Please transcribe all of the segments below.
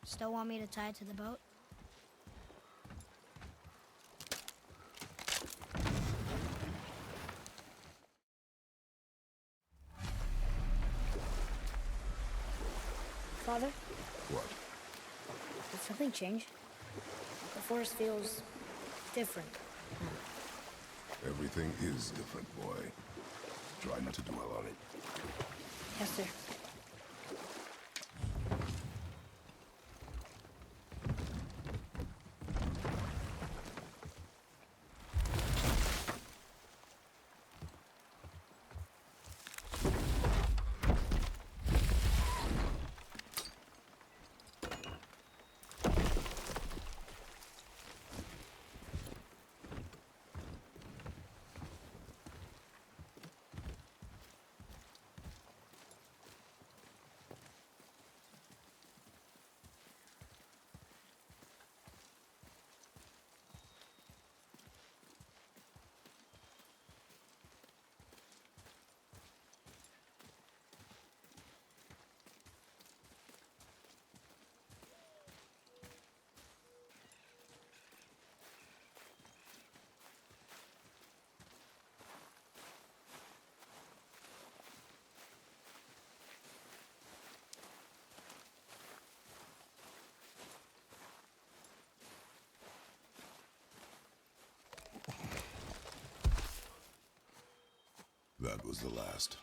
Still want me to tie it to the boat? Father? What? Did something change? The forest feels different. Everything is different, boy. Try not to dwell on it. Yes, sir. That was the last.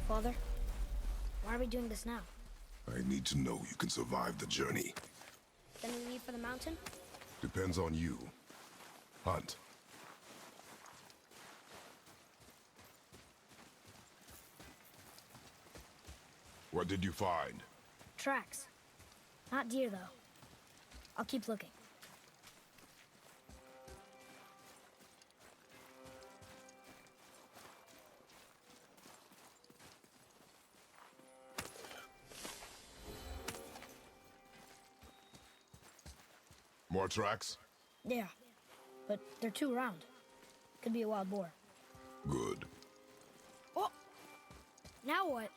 Father? Why are we doing this now? I need to know you can survive the journey. Then we leave for the mountain? Depends on you. Hunt. What did you find? Tracks. Not deer, though. I'll keep looking. More tracks? Yeah, but they're too round. Could be a wild boar. Good. Oh! Now what?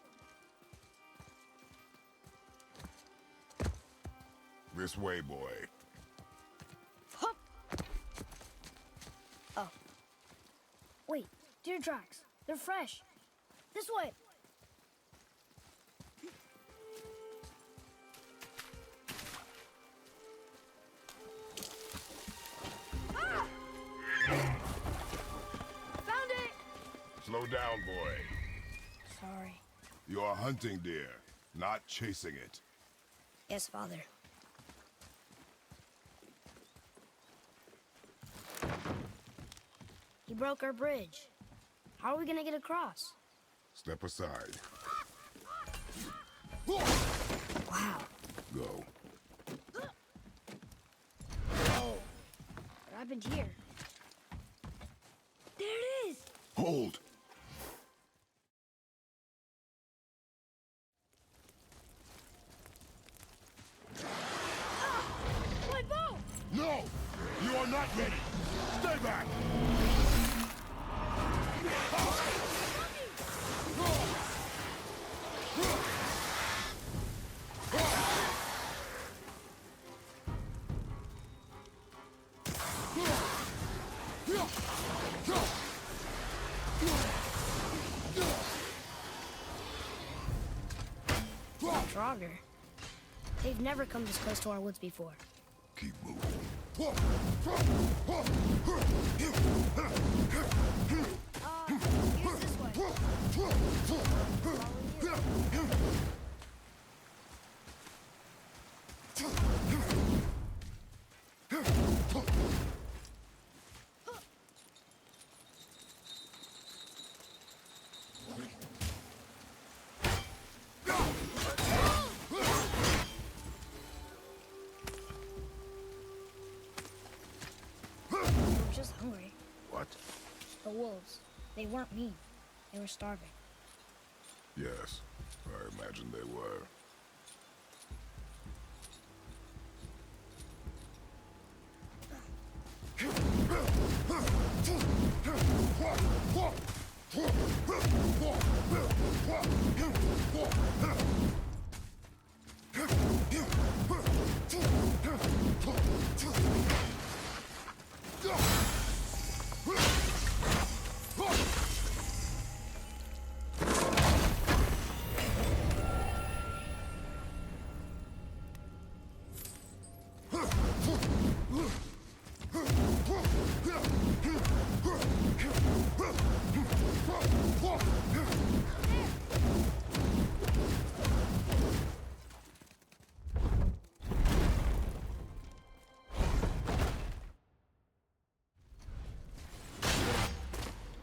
This way, boy. Hup! Oh. Wait, deer tracks. They're fresh. This way! Slow down, boy. Sorry. You're hunting deer, not chasing it. Yes, Father. He broke our bridge. How are we gonna get across? Step aside. Wow. Go. Whoa. What happened here? There it is! Hold! My bow! No! You are not ready! Stay back! Draugr. They've never come this close to our woods before. Keep moving. Here's this way. Follow you. just hungry. What? The wolves. They weren't mean. They were starving. Yes, I imagine they were.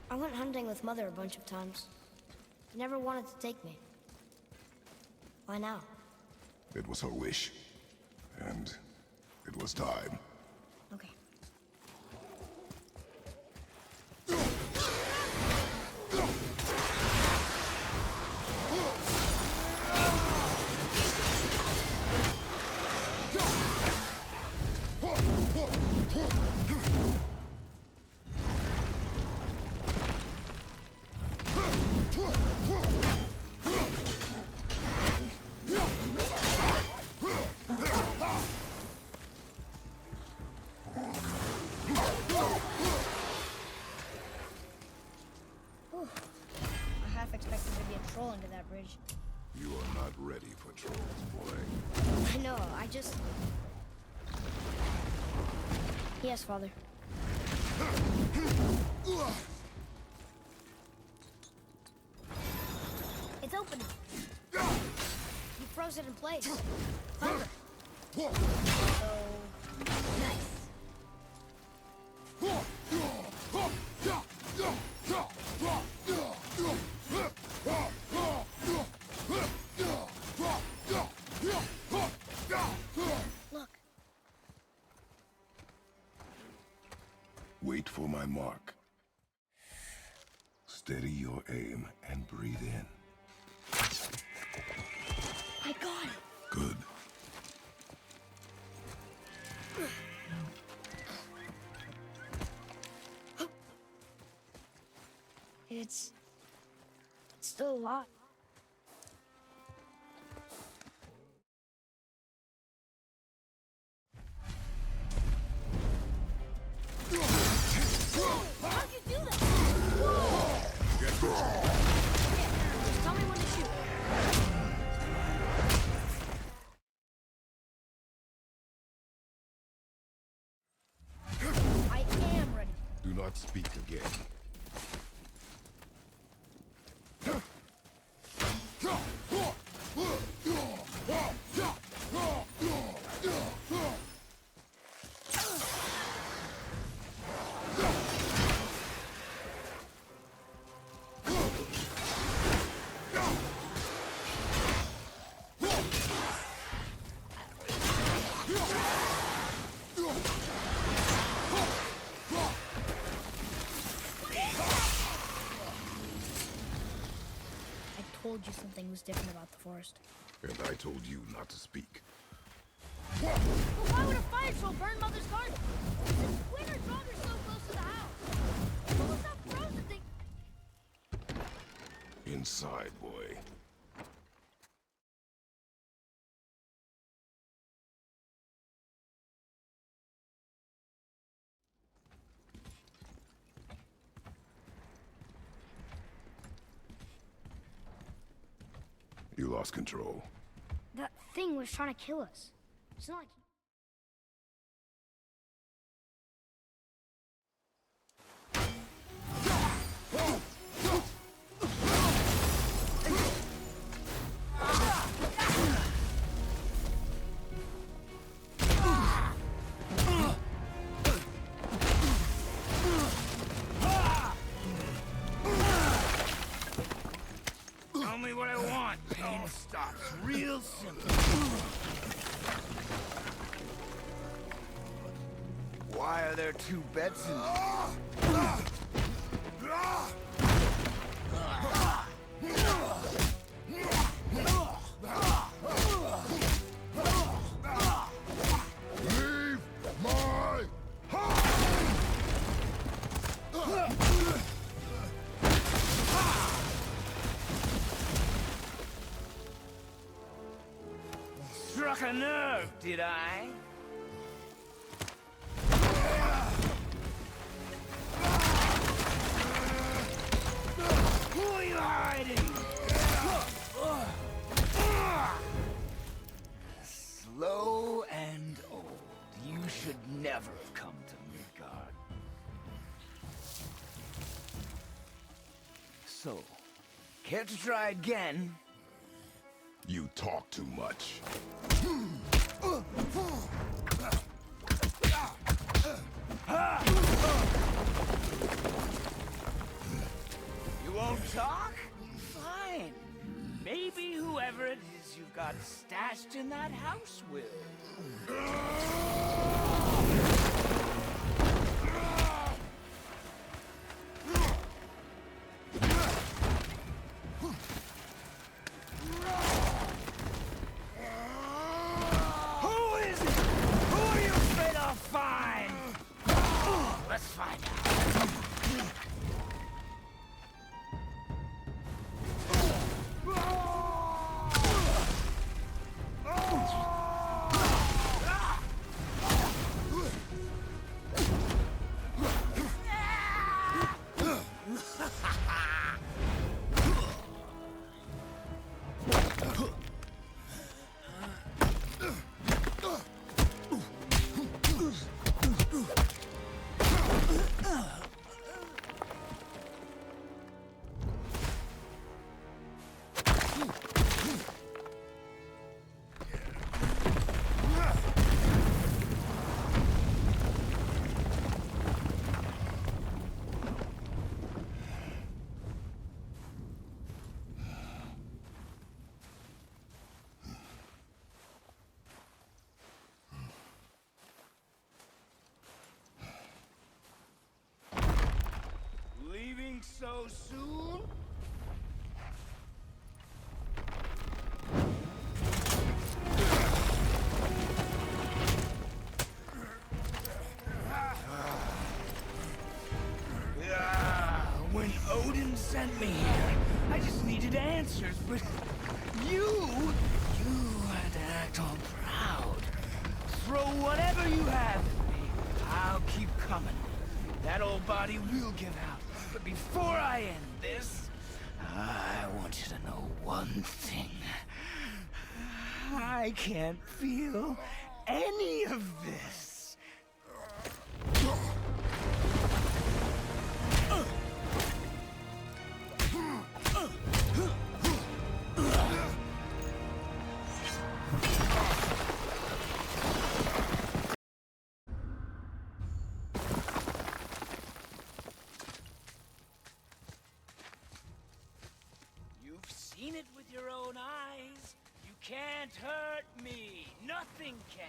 I went hunting with Mother a bunch of times. She never wanted to take me. Why now? It was her wish. And it was time. Okay. I half expected to be a troll under that bridge. You are not ready for trolls, boy. I know, I just... Yes, Father. It's opening. You froze it in place. Clever. So... nice. Look. Wait for my mark. Steady your aim and breathe in. I got it. Good. It's still a lot. How'd you do that? Just tell me when to shoot. I am ready. Do not speak again. I told you something was different about the forest. And I told you not to speak. But why would a fire troll burn Mother's garden? Since when are joggers so close to the house? What was that frozen thing? Inside, boy. You lost control. That thing was trying to kill us. It's not like... Tell me what I want. Pain stops real simple. Why are there two beds in Leave my Struck a nerve, did I? Who are you hiding? Slow and old. You should never have come to Midgard. So, care to try again? You talk too much. You won't talk? Fine. Maybe whoever it is you've got stashed in that house will. Who is it? Who are you afraid I'll find? Let's find out. Leaving so soon? When Odin sent me here, I just needed answers, but you had to act all proud. Throw whatever you have at me. I'll keep coming. That old body will give out. But before I end this, I want you to know one thing. I can't feel any of this. You've seen it with your own eyes. You can't hurt me. Nothing can.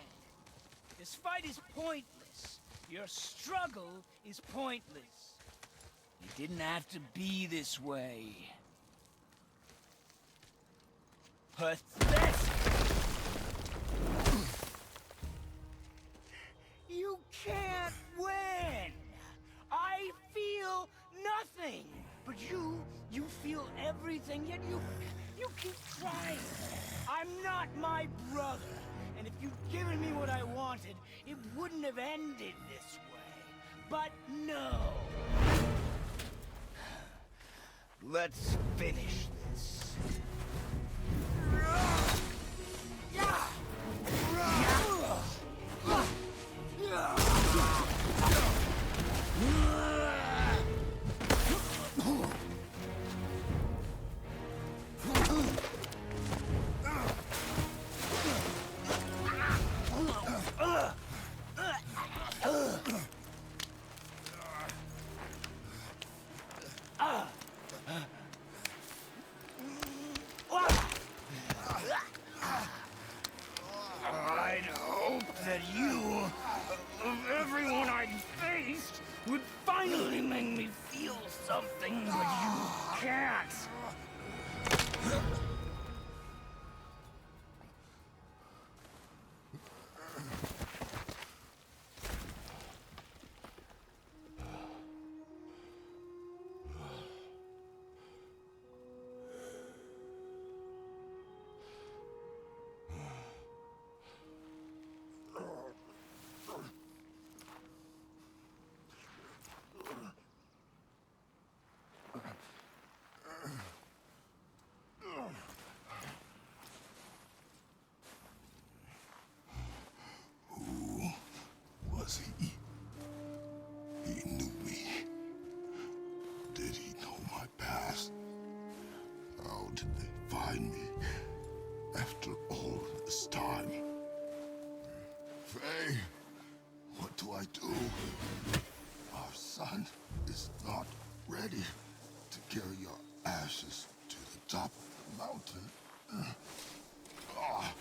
This fight is pointless. Your struggle is pointless. It didn't have to be this way. Pathetic! You can't win! I feel nothing! But you feel everything, yet you keep trying. I'm not my brother, and if you'd given me what I wanted, it wouldn't have ended this way. But no! Let's finish this. did they find me after all this time? Faye, what do I do? Our son is not ready to carry your ashes to the top of the mountain. Ah.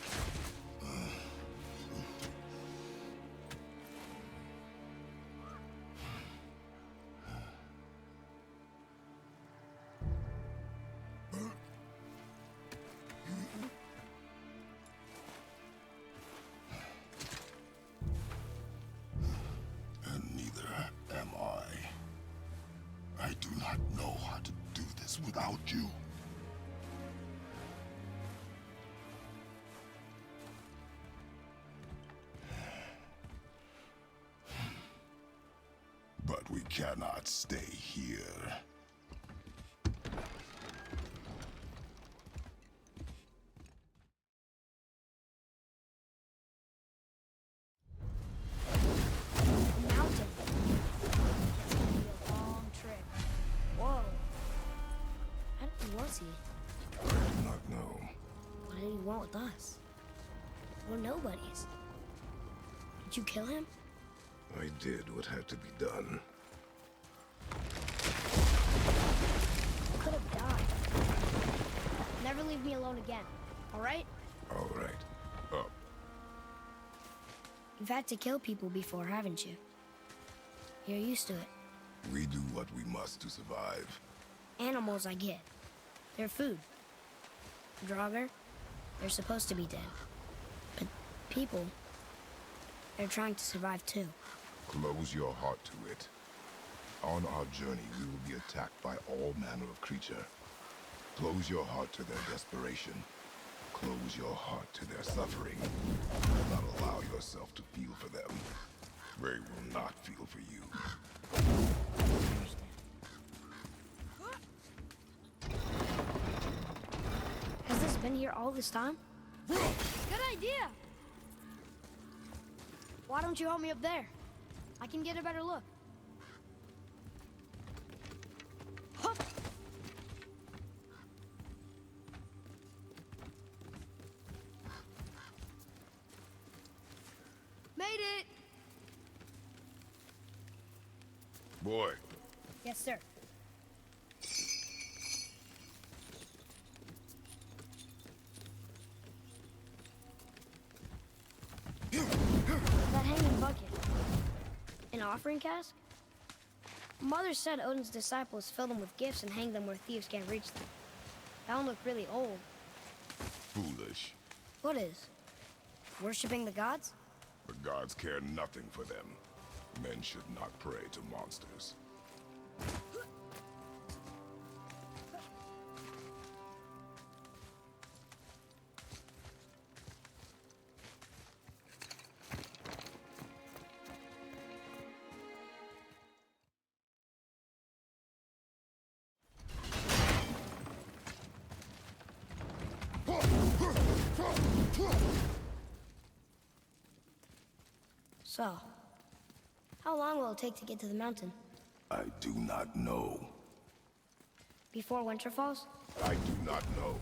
And neither am I. I do not know how to do this without you. But we cannot stay here. Mountain. It's gonna be a long trip. Whoa. How did was he? I do not know. What did he want with us? We're nobodies. Did you kill him? I did what had to be done. Could have died. Never leave me alone again, all right? All right. Up. You've had to kill people before, haven't you? You're used to it. We do what we must to survive. Animals, I get. They're food. Draugr, they're supposed to be dead. But people, they're trying to survive too. Close your heart to it. On our journey, we will be attacked by all manner of creature. Close your heart to their desperation. Close your heart to their suffering. Do not allow yourself to feel for them. They will not feel for you. Has this been here all this time? Good idea! Why don't you help me up there? I can get a better look. Hup. Made it! Boy, Yes, sir. That hanging bucket. An offering cask? Mother said Odin's disciples fill them with gifts and hang them where thieves can't reach them. That one looked really old. foolish. What is? Worshipping the gods? The gods care nothing for them. Men should not pray to monsters. So, how long will it take to get to the mountain? I do not know. Before winter falls? I do not know.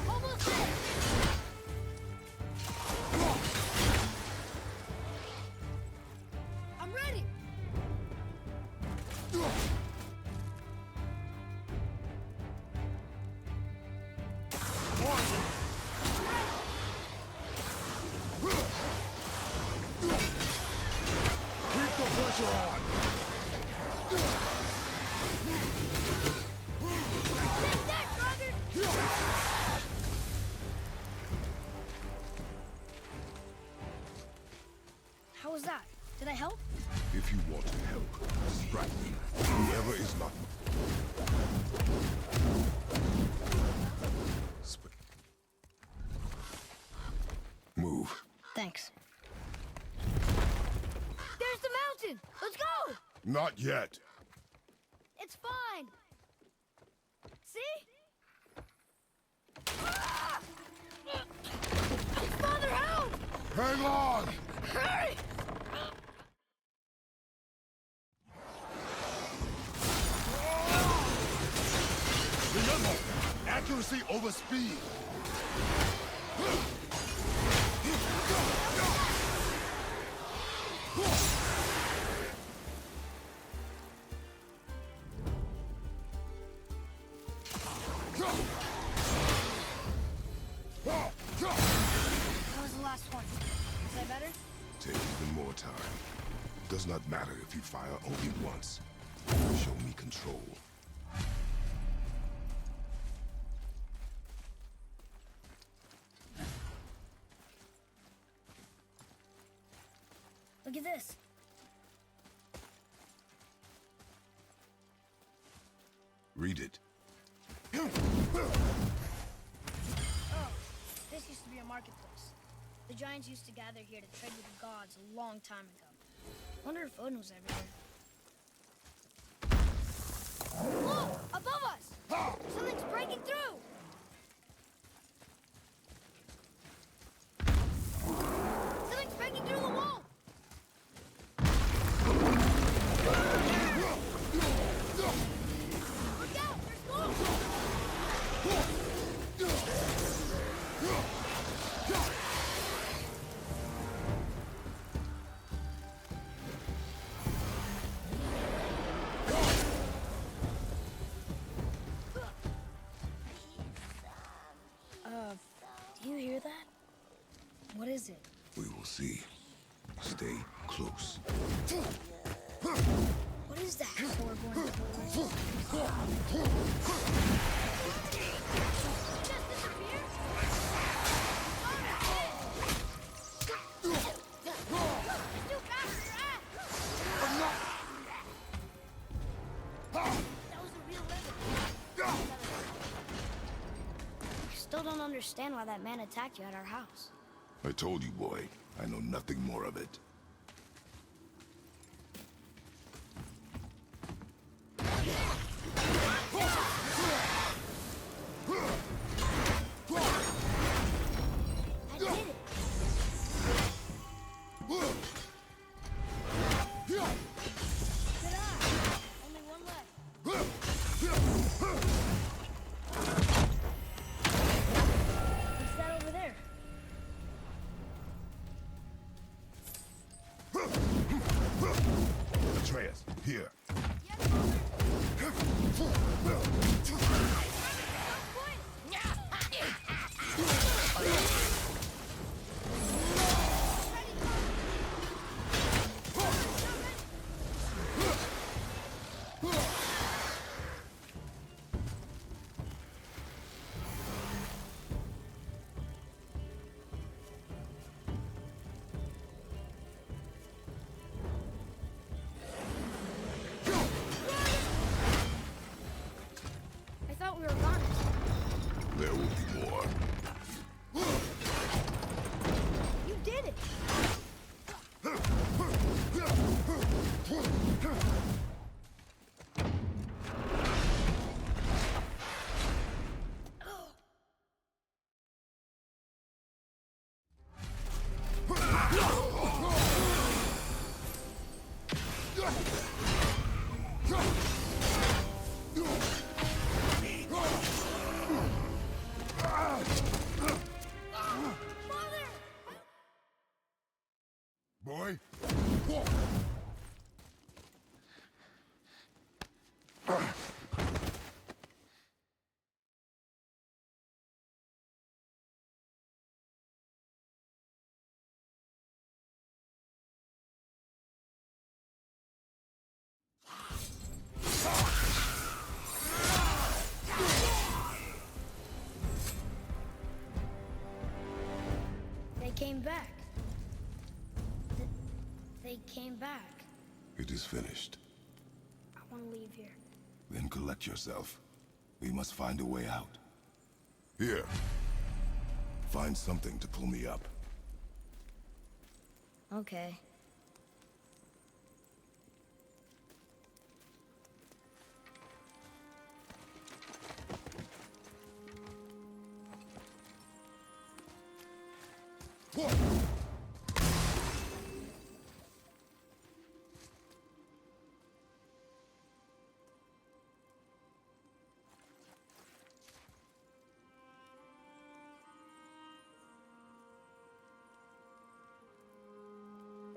Almost there! I'm ready! Keep the pressure on! Take that, brother! How was that? Did I help? If you want to help, distract me. Whoever is not... Move. Thanks. There's the mountain! Let's go! Not yet. It's fine! See? Ah! Father, help! Hang on! Hurry! Accuracy over speed. That was the last one. Is that better? Take even more time. Does not matter if you fire only once. Show me control. Look at this. Read it. Oh, this used to be a marketplace. The giants used to gather here to trade with the gods a long time ago. Wonder if Odin was ever here. Whoa! Above us! Something's breaking through! Something's breaking through the wall! Look out! There's more! Do you hear that? What is it? We will see. Stay close. What is that? Horrible. Just disappear? It's too fast for your ass! That was a real lizard. I still don't understand why that man attacked you at our house. I told you, boy. I know nothing more of it. I did it! Good eye! Only one leg. What's that over there? Atreus, here. Yes, Father. I thought we were gone. There will be more. You did it! Father! Boy? They came back. They came back. It is finished. I want to leave here. Then collect yourself. We must find a way out. Here. Find something to pull me up. Okay.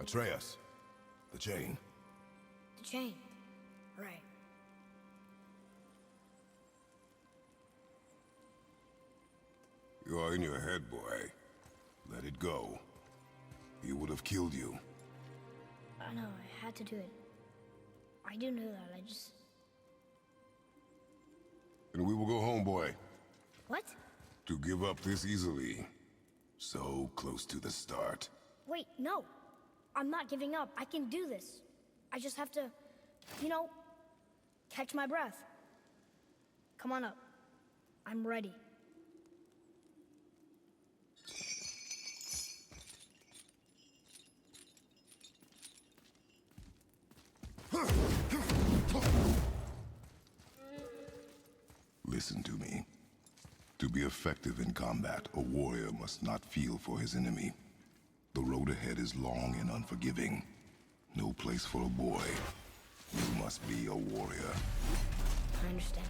Atreus. The chain. The chain. Right. You are in your head, boy. Let it go. He would have killed you. I know, I had to do it. I do know that, I just... And we will go home, boy. What? To give up this easily. So close to the start. Wait, no. I'm not giving up. I can do this. I just have to, you know, catch my breath. Come on up. I'm ready. Listen to me. To be effective in combat, a warrior must not feel for his enemy. The road ahead is long and unforgiving. No place for a boy. You must be a warrior. I understand.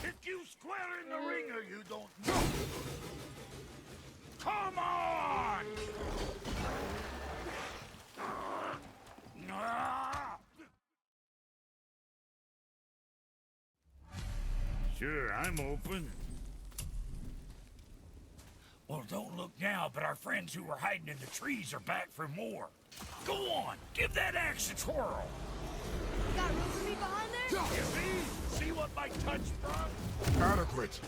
Hit you square in the ringer, you don't know. Come on! Sure, I'm open. Well, don't look now, but our friends who were hiding in the trees are back for more. Go on, give that axe a twirl. Got room for me behind there? You see what my touch brought? Adequate.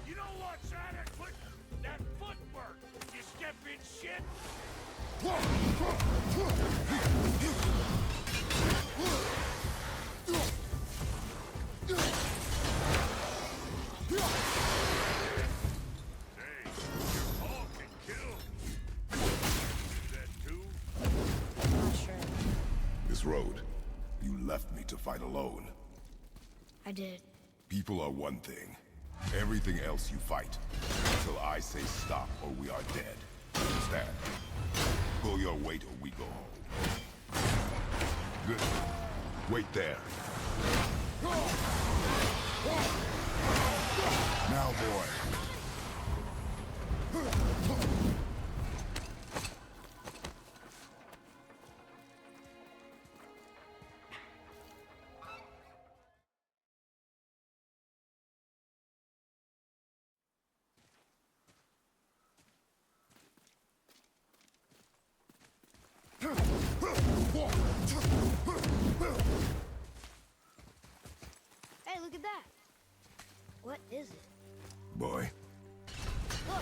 You know what's adequate? That footwork. You step in shit. Hey, your paw can kill. Do that too? Not sure. This road, you left me to fight alone. I did. People are one thing. Everything else you fight. Until I say stop or we are dead. Understand? Pull your weight or we go home. Good. Wait there. Now, boy. Hey, look at that. What is it? Boy, Look,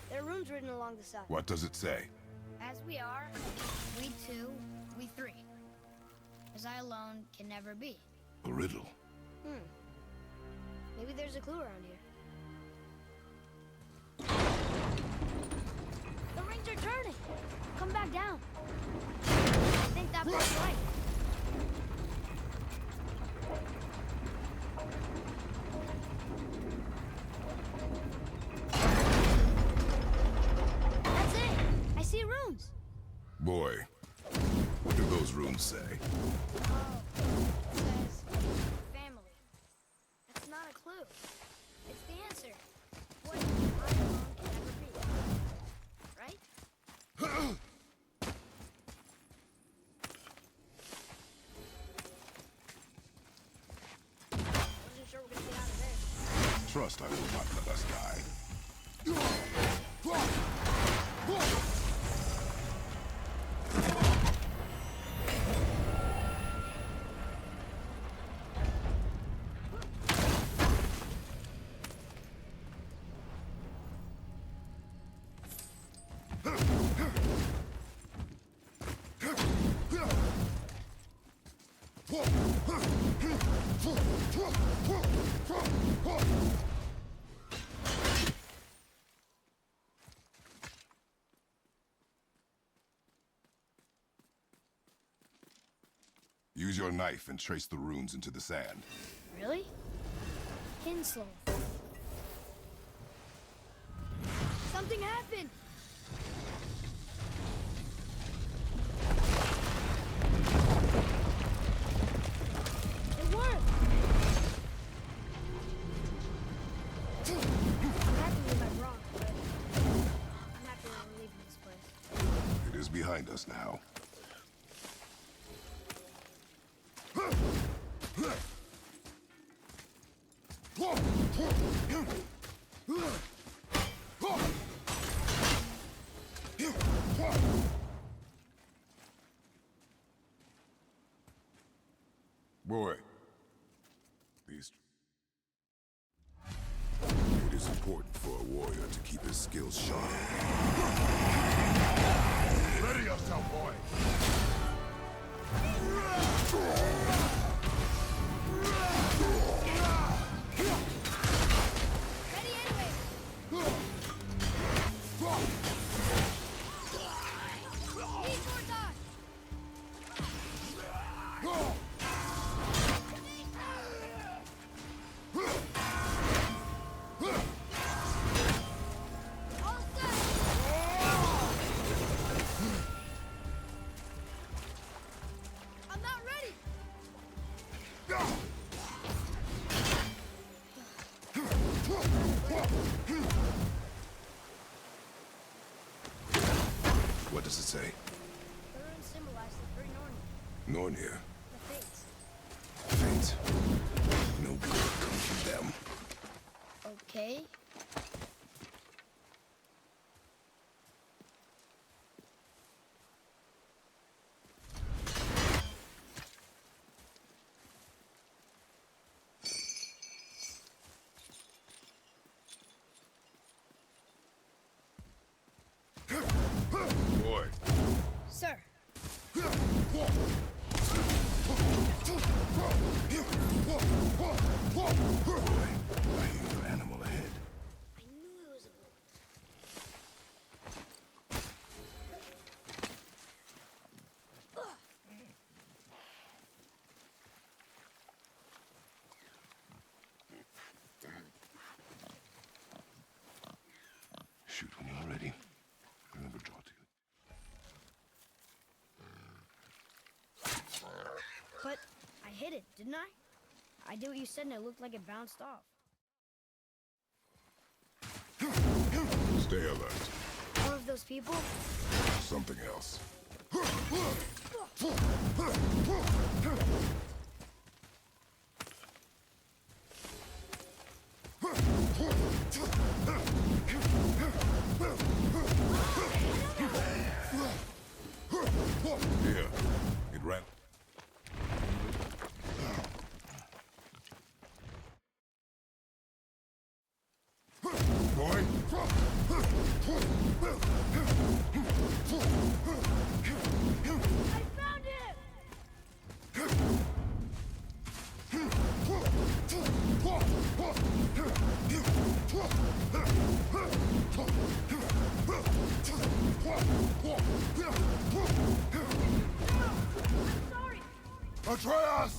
there are runes written along the side. what does it say? As we are, we two, we three. As I alone can never be. A riddle. Maybe there's a clue around here. The rings are turning. Come back down. I think that was right. That's it. I see runes. Boy, what do those runes say? Oh, it says family. That's not a clue. It's the answer. What I alone can never be. Right? Wasn't sure we're gonna get out of there. Trust I will not let us die. your knife and trace the runes into the sand. Really? Kinslow. Something happened! It worked! I'm happy with my rock, but I'm happy we're leaving this place. It is behind us now. Boy, these... It is important for a warrior to keep his skills sharp. Ready yourself, boy! Ready anyway! Need more dodge! All set! I'm not ready! What does it say? The runes symbolize the three Norn, Nornir. the fates. Fate. No good comes from them. Okay. Boy. Sir. Boy, I hear your animal ahead. I knew it was a boat. Shoot when you're ready. Remember, draw to you. But I hit it, didn't I? I did what you said and it looked like it bounced off. Stay alert. One of those people? Something else. Here. It ran. Boy. I found it! I'm sorry! Atreus!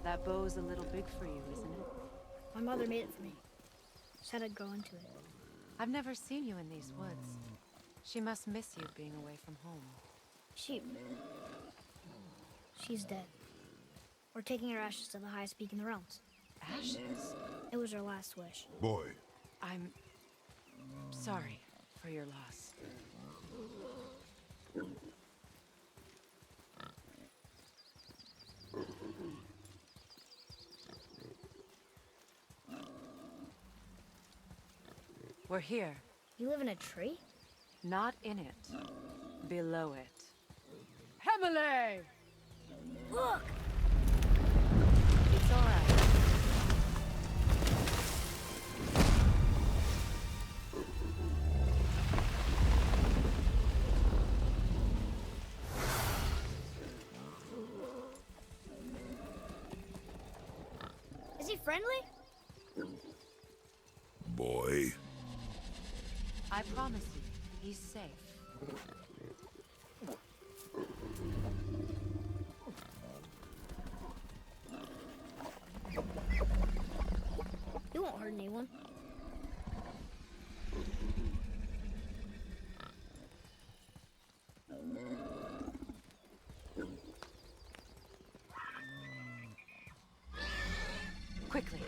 That bow's a little big for you, isn't it? My mother made it for me. Said I'd grow into it. I've never seen you in these woods. She must miss you being away from home. She's dead. We're taking her ashes to the highest peak in the realms. Ashes? It was her last wish. Boy. I'm sorry for your loss. We're here. You live in a tree? Not in it. Below it. Hemele! Look! It's all right. friendly? Boy. I promise you, he's safe. He won't hurt anyone. Quickly.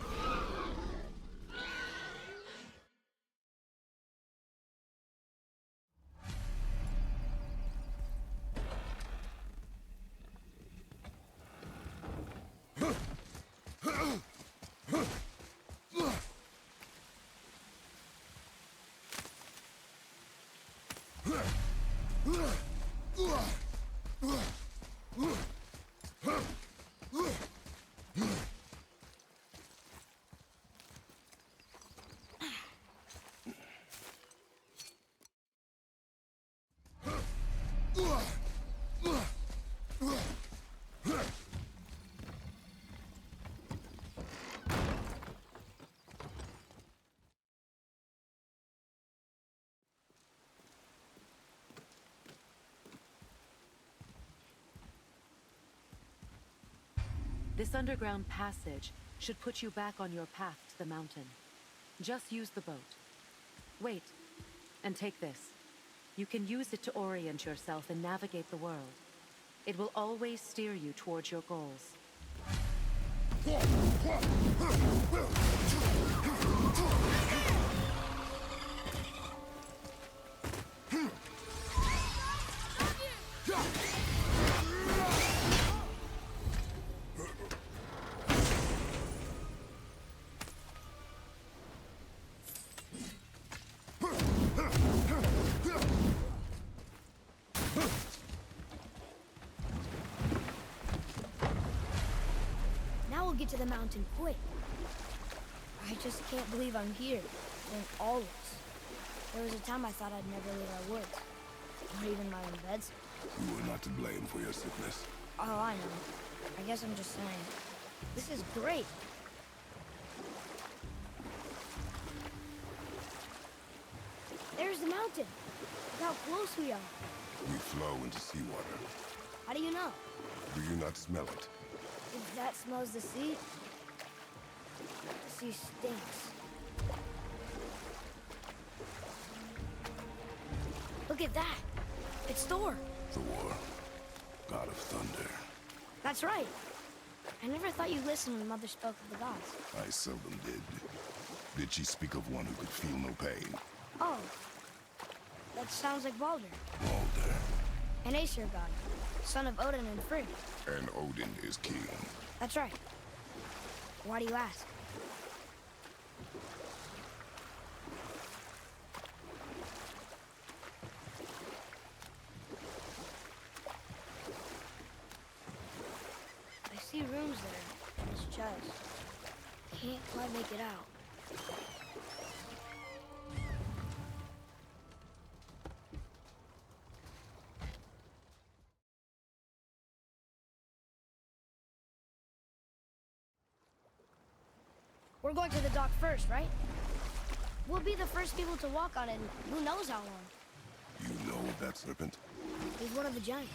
This underground passage should put you back on your path to the mountain. Just use the boat. Wait, and take this. You can use it to orient yourself and navigate the world. It will always steer you towards your goals. Now we'll get to the mountain quick. I just can't believe I'm here, in all this. There was a time I thought I'd never leave our woods, or even my own beds. You are not to blame for your sickness. Oh, I know. I guess I'm just saying. This is great. There's the mountain. Look how close we are. We flow into seawater. How do you know? Do you not smell it? If that smells the sea, the sea stinks. Look at that. It's Thor. Thor, god of thunder. That's right. I never thought you listened when Mother spoke of the gods. I seldom did. Did she speak of one who could feel no pain? Oh, that sounds like Baldur, Baldur. an Aesir god, son of Odin and Frigg. And Odin is king. That's right. Why do you ask? I see runes there in his chest. Can't quite make it out. We're going to the dock first, right? We'll be the first people to walk on it in who knows how long. You know of that serpent? He's one of the giants.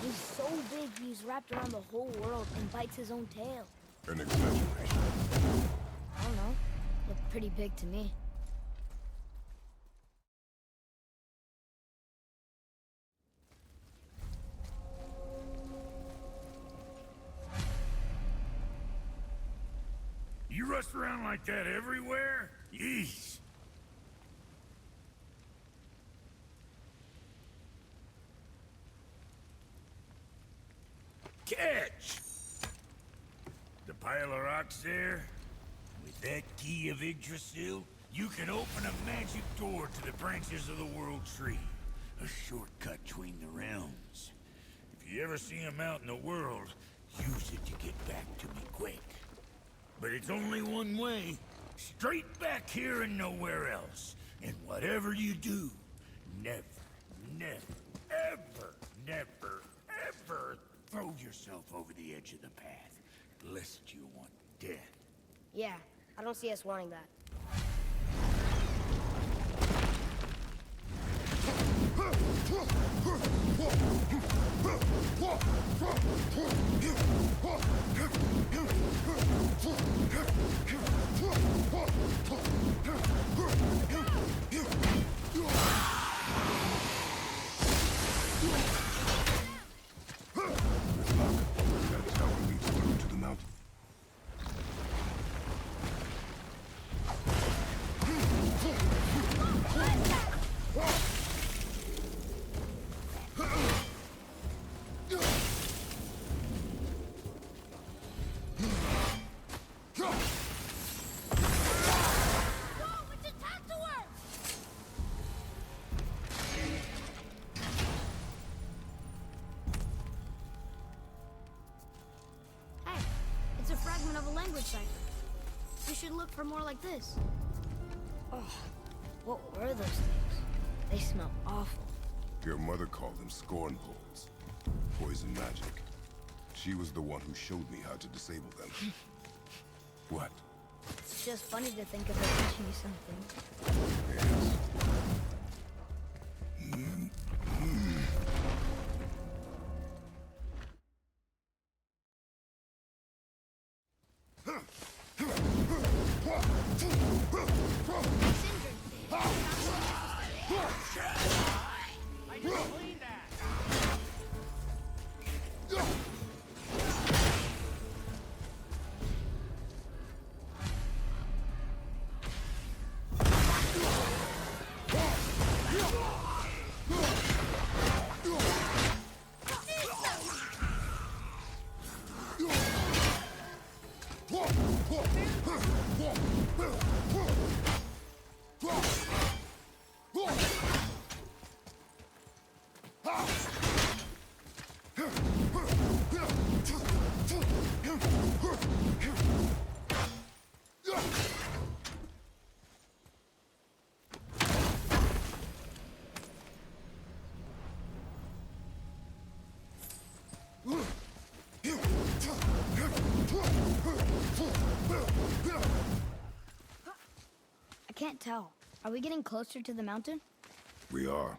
He's so big he's wrapped around the whole world and bites his own tail. An exaggeration. I don't know. Looked pretty big to me. You rust around like that everywhere? Yeesh. Catch! The pile of rocks there? With that key of Yggdrasil, you can open a magic door to the branches of the World Tree. A shortcut between the realms. If you ever see him out in the world, use it to get back to me quick. But it's only one way. Straight back here and nowhere else. And whatever you do, never, ever throw yourself over the edge of the path, lest you want death. Yeah, I don't see us wanting that. That tower leads through to the mountain. Hey, it's a fragment of a language cipher. We should look for more like this. Oh, what were those things? They smell awful. Your mother called them scorn poles. Poison magic. She was the one who showed me how to disable them. What? It's just funny to think of her teaching you something. Yes. I just cleaned that. I can't tell. Are we getting closer to the mountain? We are.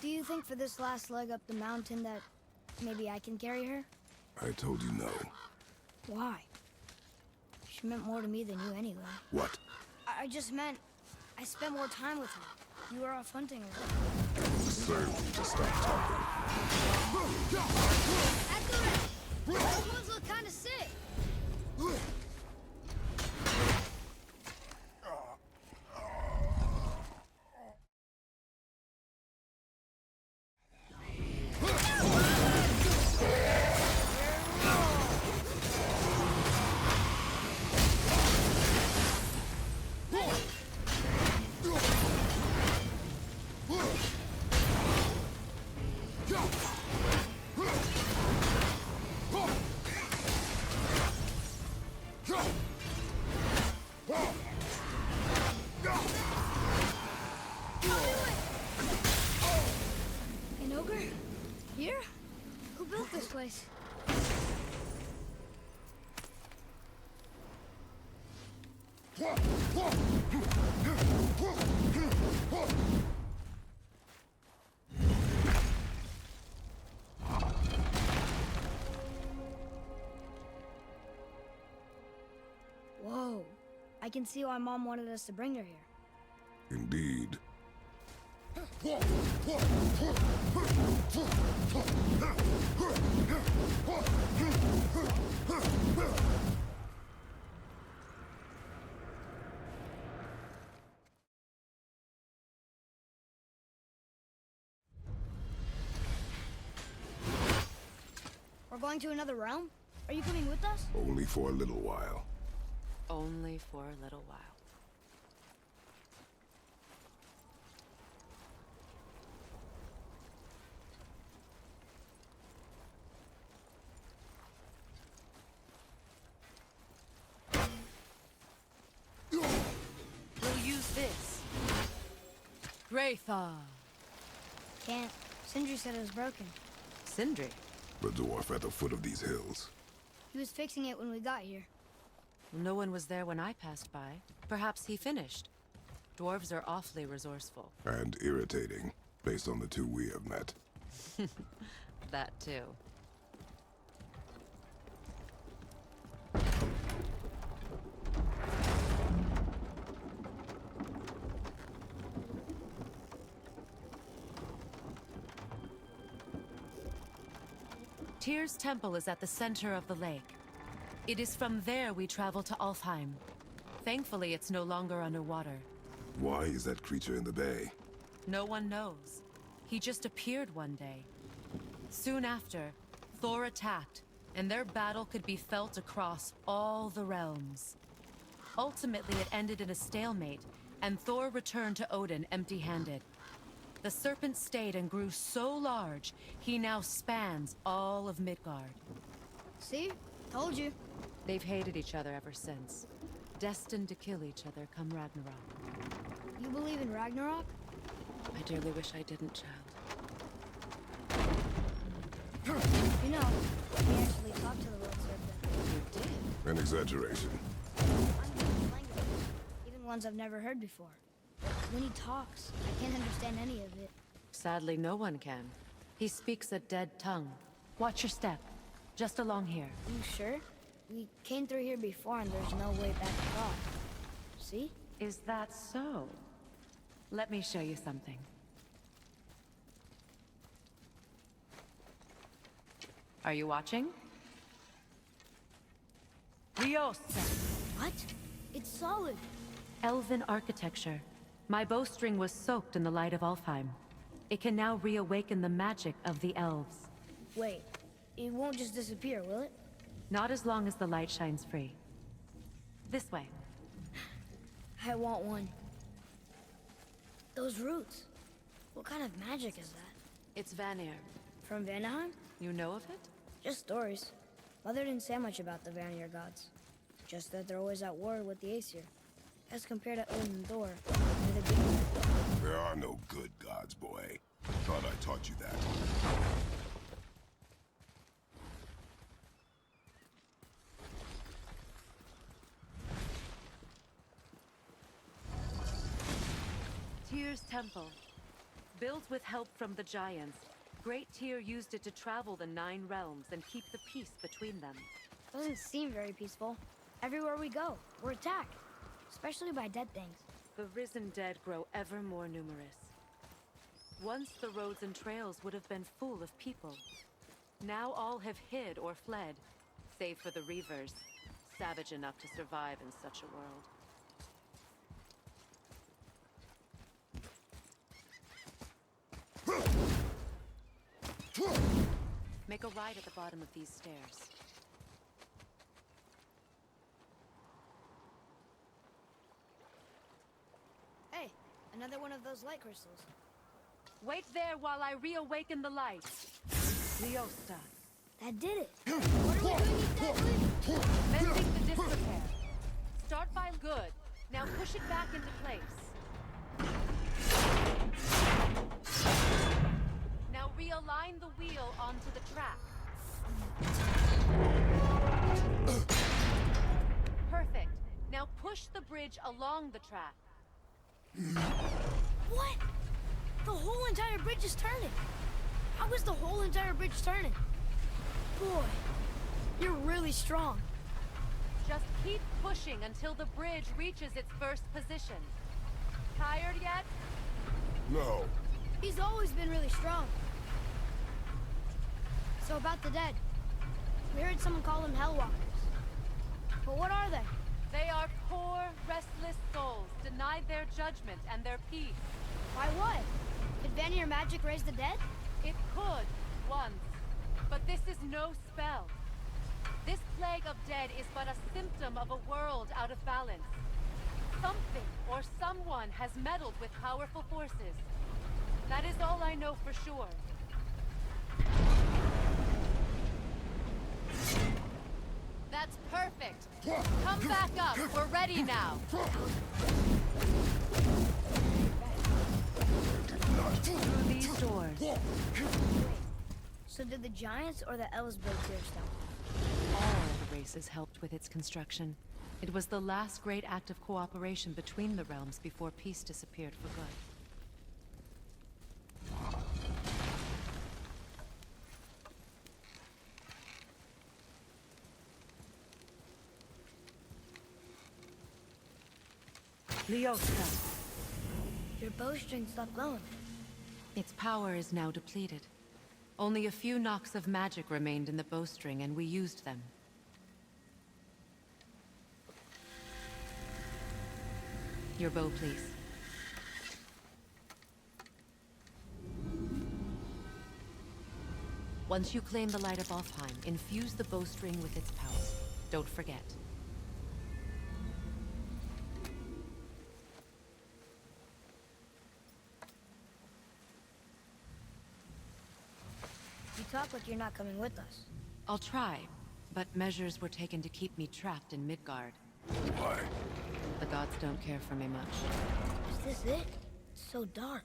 Do you think for this last leg up the mountain that maybe I can carry her? I told you no. Why? She meant more to me than you anyway. What? I just meant I spent more time with her. You were off hunting her. Serve you to stop talking. Accurate! Those ones look kind of sick. An ogre? Here? Who built this place? Whoa. I can see why Mom wanted us to bring her here. Indeed. We're going to another realm? Are you coming with us? Only for a little while. Only for a little while. Wraitha. Can't. Sindri said it was broken. Sindri? The dwarf at the foot of these hills. He was fixing it when we got here. No one was there when I passed by. Perhaps he finished. Dwarves are awfully resourceful. And irritating, based on the two we have met. That too. Tyr's temple is at the center of the lake. It is from there we travel to Alfheim. Thankfully, it's no longer underwater. Why is that creature in the bay? No one knows. He just appeared one day. Soon after, Thor attacked, and their battle could be felt across all the realms. Ultimately, it ended in a stalemate, and Thor returned to Odin empty-handed. The serpent stayed and grew so large, he now spans all of Midgard. See? Told you. They've hated each other ever since. Destined to kill each other come Ragnarok. You believe in Ragnarok? I dearly wish I didn't, child. You know, we actually talked to the world serpent. You did? An exaggeration. Unknown languages, even ones I've never heard before. When he talks, I can't understand any of it. Sadly, no one can. He speaks a dead tongue. Watch your step. Just along here. You sure? We came through here before and there's no way back across. See? Is that so? Let me show you something. Are you watching? Riosa. What? It's solid. Elven architecture. My bowstring was soaked in the light of Alfheim. It can now reawaken the magic of the elves. Wait, it won't just disappear, will it? Not as long as the light shines free. This way. I want one. Those roots. What kind of magic is that? It's Vanir. From Vanaheim? You know of it? Just stories. Mother didn't say much about the Vanir gods. Just that they're always at war with the Aesir. As compared to Odin and Thor, they're the good. There are no good gods, boy. Thought I taught you that. Tyr's temple. Built with help from the giants, Great Tyr used it to travel the 9 realms and keep the peace between them. Doesn't seem very peaceful. Everywhere we go, we're attacked. Especially by dead things. The risen dead grow ever more numerous. Once the roads and trails would have been full of people. Now all have hid or fled, save for the Reavers, savage enough to survive in such a world. Make a right at the bottom of these stairs. Hey, another one of those light crystals. Wait there while I reawaken the light. Leosta. That did it. What are we doing exactly? Mending the disrepair. Start by good. Now push it back into place. Now realign the wheel onto the track. Perfect. Now push the bridge along the track. What? The whole entire bridge is turning. How is the whole entire bridge turning? Boy, you're really strong. Just keep pushing until the bridge reaches its first position. Tired yet? No. He's always been really strong. So about the dead. We heard someone call them Hellwalkers. But what are they? They are poor, restless souls, denied their judgment and their peace. By what? Did Vanir magic raise the dead? It could, once. But this is no spell. This plague of dead is but a symptom of a world out of balance. Something or someone has meddled with powerful forces. That is all I know for sure. That's perfect. Come back up. We're ready now. Through these doors. So did the Giants or the elves build Tearstone? All the races helped with its construction. It was the last great act of cooperation between the realms before peace disappeared for good. Leosta. Your bowstring stopped glowing. Its power is now depleted. Only a few knocks of magic remained in the bowstring, and we used them. Your bow, please. Once you claim the Light of Alfheim, infuse the bowstring with its power. Don't forget. You talk like you're not coming with us. I'll try, but measures were taken to keep me trapped in Midgard. Why? The gods don't care for me much. Is this it? It's so dark.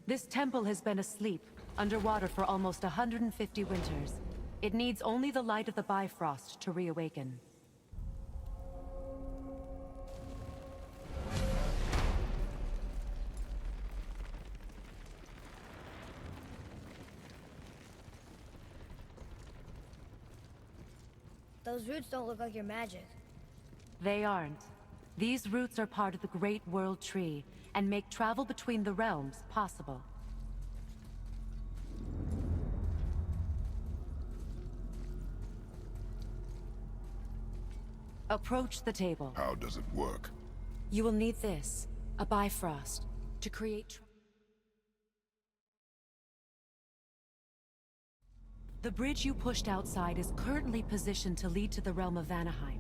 This temple has been asleep, underwater for almost 150 winters. It needs only the light of the Bifrost to reawaken. Those roots don't look like your magic. They aren't. These roots are part of the Great World Tree, and make travel between the realms possible. Approach the table. How does it work? You will need this, a Bifrost, to create... The bridge you pushed outside is currently positioned to lead to the realm of Vanaheim.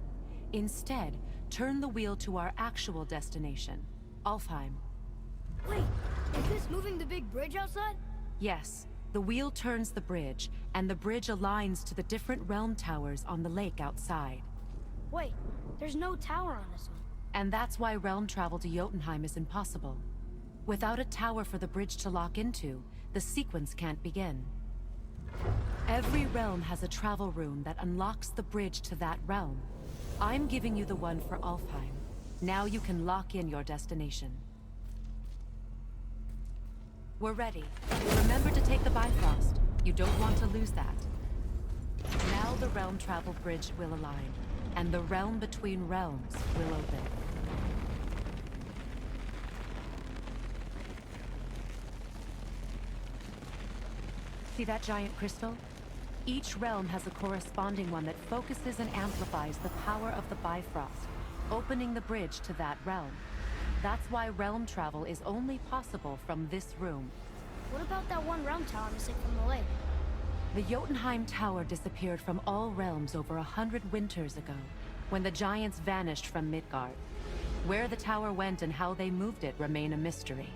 Instead, turn the wheel to our actual destination, Alfheim. Wait, is this moving the big bridge outside? Yes, the wheel turns the bridge, and the bridge aligns to the different realm towers on the lake outside. Wait, there's no tower on this one. And that's why realm travel to Jotunheim is impossible. Without a tower for the bridge to lock into, the sequence can't begin. Every realm has a travel rune that unlocks the bridge to that realm. I'm giving you the one for Alfheim. Now you can lock in your destination. We're ready. Remember to take the Bifrost. You don't want to lose that. Now the realm travel bridge will align, and the realm between realms will open. See that giant crystal? Each realm has a corresponding one that focuses and amplifies the power of the Bifrost, opening the bridge to that realm. That's why realm travel is only possible from this room. What about that one realm tower missing from the lake? The Jotunheim Tower disappeared from all realms over 100 winters ago, when the giants vanished from Midgard. Where the tower went and how they moved it remain a mystery.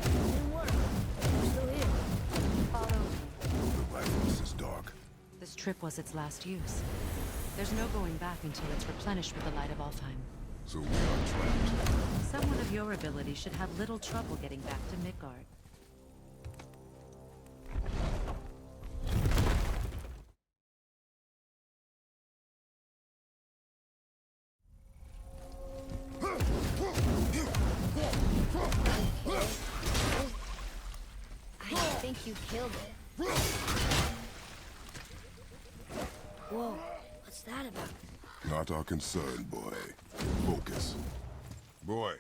Didn't work. We're still here. Follow me. The Bifrost is dark. This trip was its last use. There's no going back until it's replenished with the light of Alfheim. So we are trapped. Someone of your ability should have little trouble getting back to Midgard. I think you killed it. Whoa, what's that about? Not our concern, boy. Focus. Boy,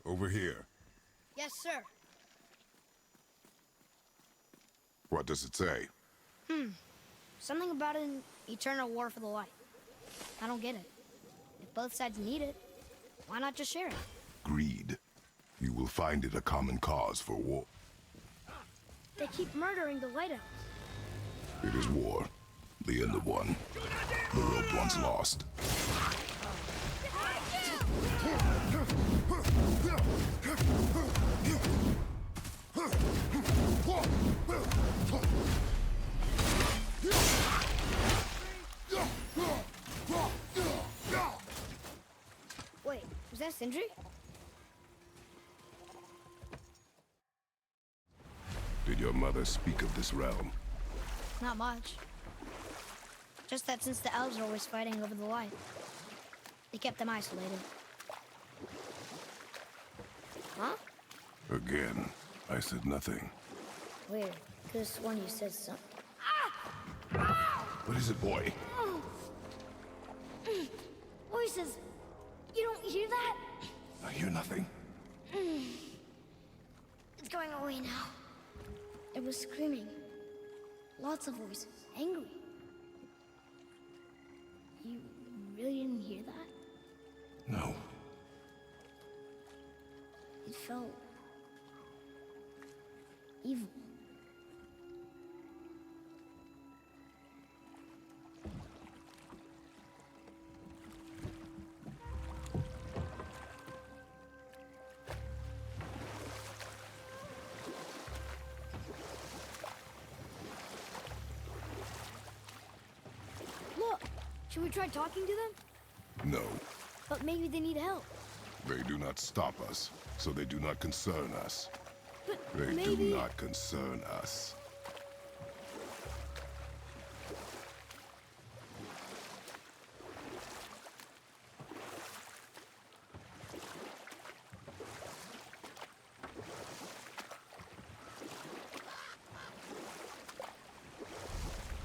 over here. Yes, sir. What does it say? Something about an eternal war for the light. I don't get it. If both sides need it, why not just share it? Greed. You will find it a common cause for war. They keep murdering the light elves. It is war. The end of one. The road once lost. Was that Sindri? Did your mother speak of this realm? Not much. Just that since the elves are always fighting over the light, they kept them isolated. Huh? Again, I said nothing. Weird. Could've sworn you said something. What is it, boy? Voices! You don't hear that? I hear nothing. It's going away now. It was screaming. Lots of voices. Angry. You really didn't hear that? No. It felt... evil. Look! Should we try talking to them? No. But maybe they need help. They do not stop us, so they do not concern us. But They maybe... do not concern us.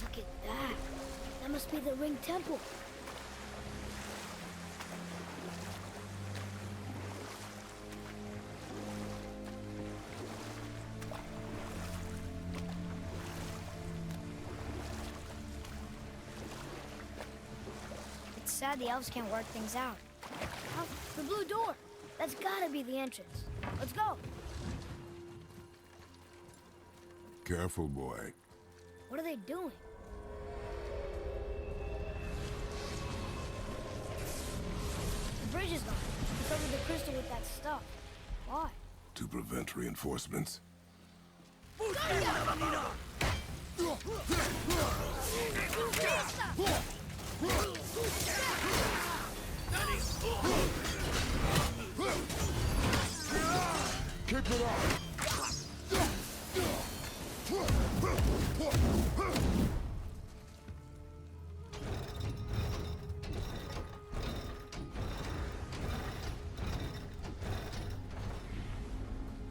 Look at that. That must be the Ring Temple. It's sad the elves can't work things out. Oh, the blue door. That's gotta be the entrance. Let's go. Careful, boy. What are they doing? The bridge is gone. We covered the crystal with that stuff. Why? To prevent reinforcements. Keep it up!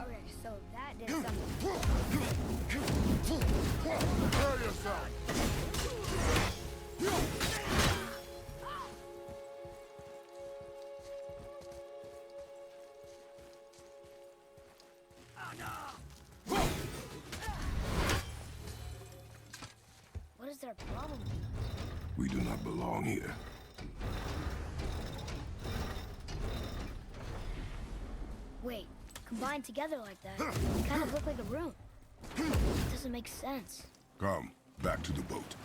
Okay, so that did something. Prepare yourself! What is their problem? We do not belong here. Wait, combined together like that, they kind of look like a room. It doesn't make sense. Come, back to the boat.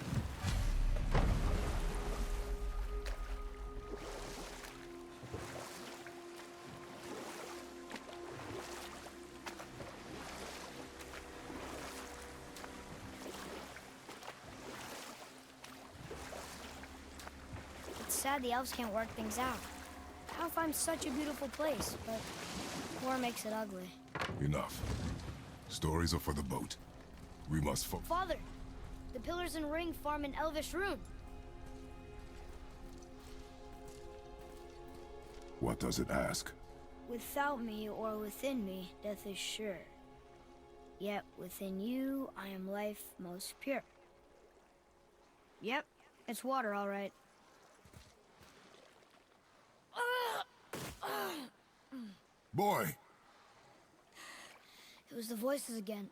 It's sad the elves can't work things out. Alfheim's such a beautiful place, but war makes it ugly. Enough. Stories are for the boat. We must Father, the pillars and ring form an elvish rune. What does it ask? Without me or within me, death is sure. Yet within you, I am life most pure. Yep, it's water, all right. Boy! It was the voices again,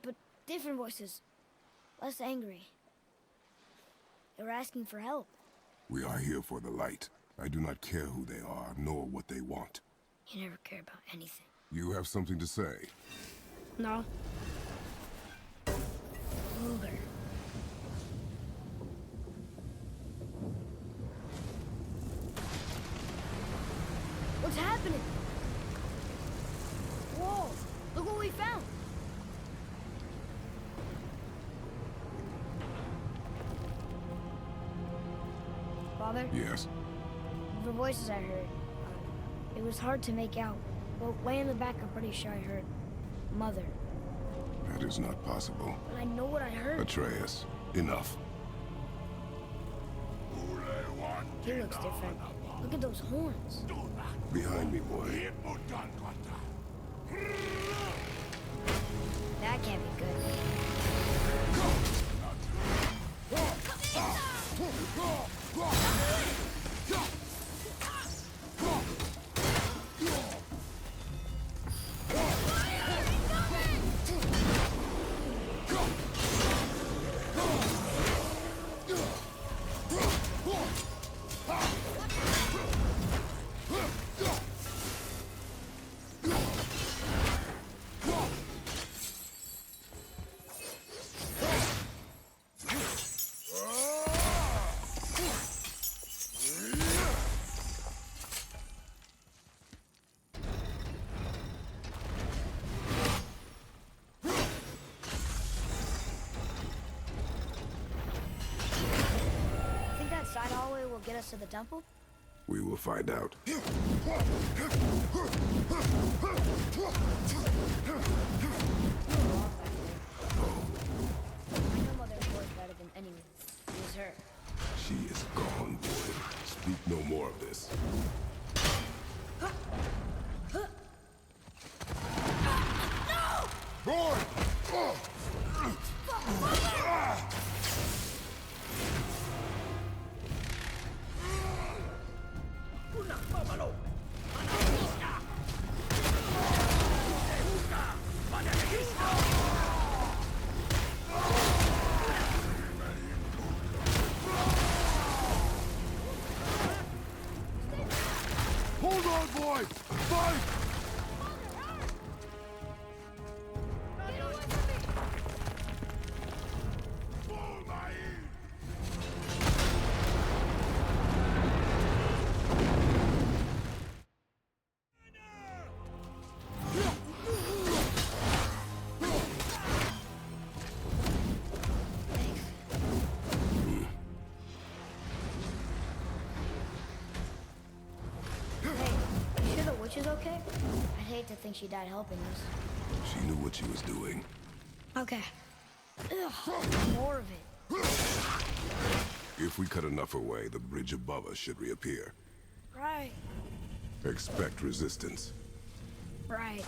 but different voices. Less angry. They were asking for help. We are here for the light. I do not care who they are, nor what they want. You never care about anything. You have something to say? No. Luger. What's happening? Whoa! Look what we found! Father? Yes. The voices I heard. It was hard to make out. Well, way in the back, I'm pretty sure I heard Mother. That is not possible. But I know what I heard. Atreus, enough. He looks different. Look at those horns. Behind me, boy. That can't be good. Side hallway will get us to the temple? We will find out. I know Mother's voice better than anyone. It was her. She is gone, boy. Speak no more of this. No! Boy! Hold on, boy! Fight! She's okay? I'd hate to think she died helping us. She knew what she was doing. Okay. Ugh, more of it. If we cut enough away, the bridge above us should reappear. Right. Expect resistance. Right.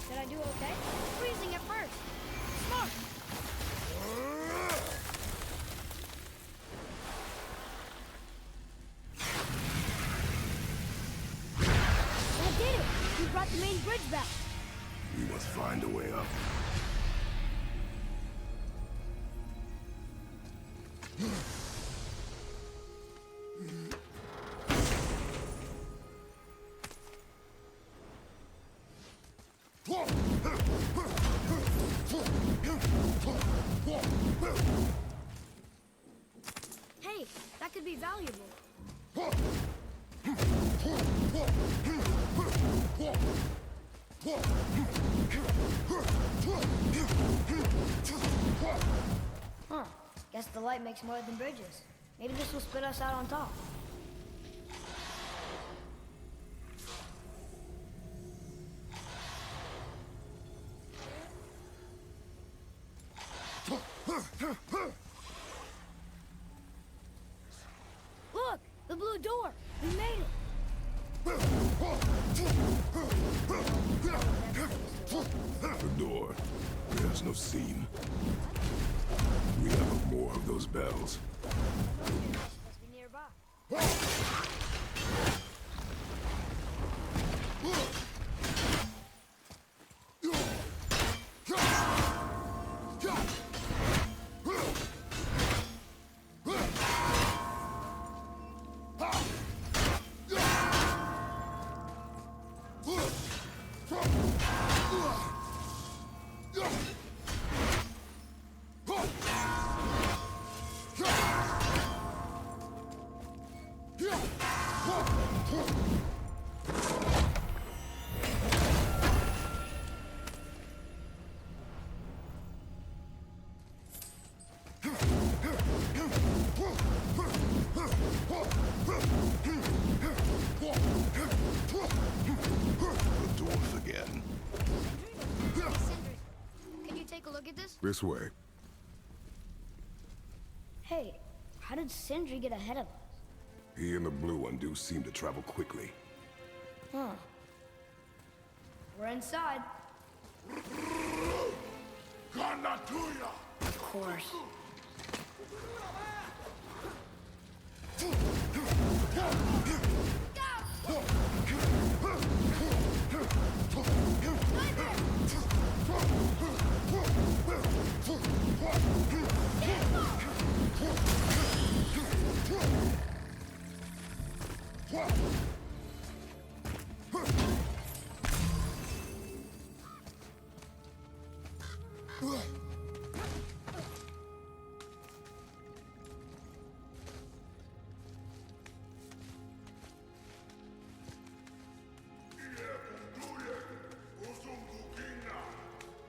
Did I do okay? Freezing at first. Smart. I did it! We brought the main bridge back. We must find a way up. Hey, that could be valuable. Huh. Guess the light makes more than bridges. Maybe this will spit us out on top. Look! The blue door! We made it! The door. There's no seam. We have more of bells. Must be nearby. The doors again. Can you take a look at this? This way. Hey, how did Sindri get ahead of us? He and the blue one do seem to travel quickly. Huh. We're inside. Of course.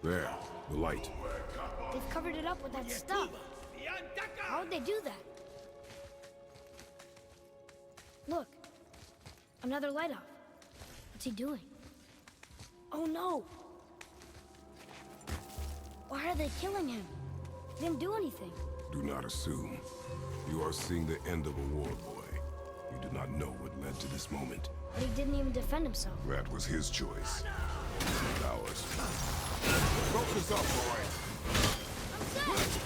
There, the light. They've covered it up with that stuff. How would they do that? Look. Another light off. What's he doing? Oh no! Why are they killing him? He didn't do anything. Do not assume. You are seeing the end of a war, boy. You do not know what led to this moment. But he didn't even defend himself. That was his choice. Not ours. Focus up, boy. I'm set!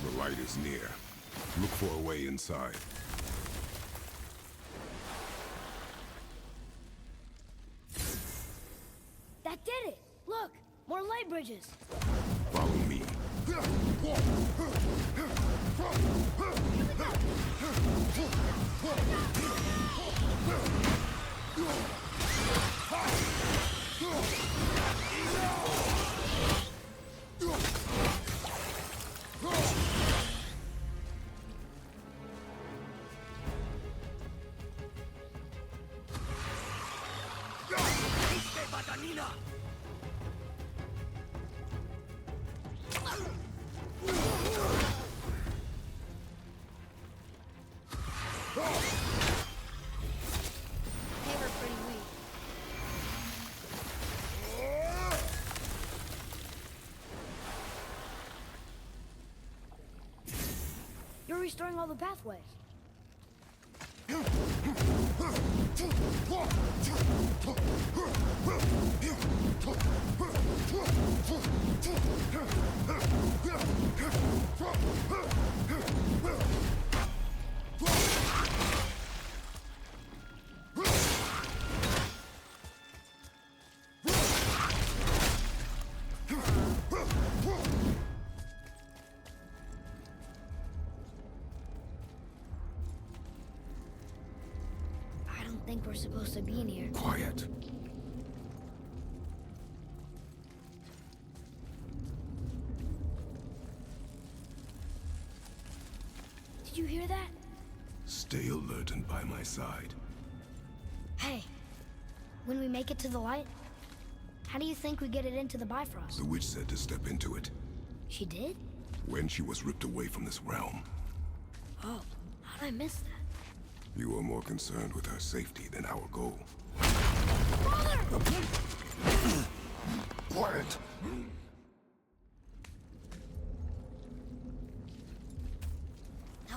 The light is near. Look for a way inside. That did it! Look! More light bridges! Follow me. They were pretty weak. You're restoring all the pathways. I don't think we're supposed to be in here. Quiet. Did you hear that? Stay alert and by my side. Hey, when we make it to the light, how do you think we get it into the Bifrost? The witch said to step into it She did? when she was ripped away from this realm. Oh, how did I miss that? You are more concerned with her safety than our goal. Father!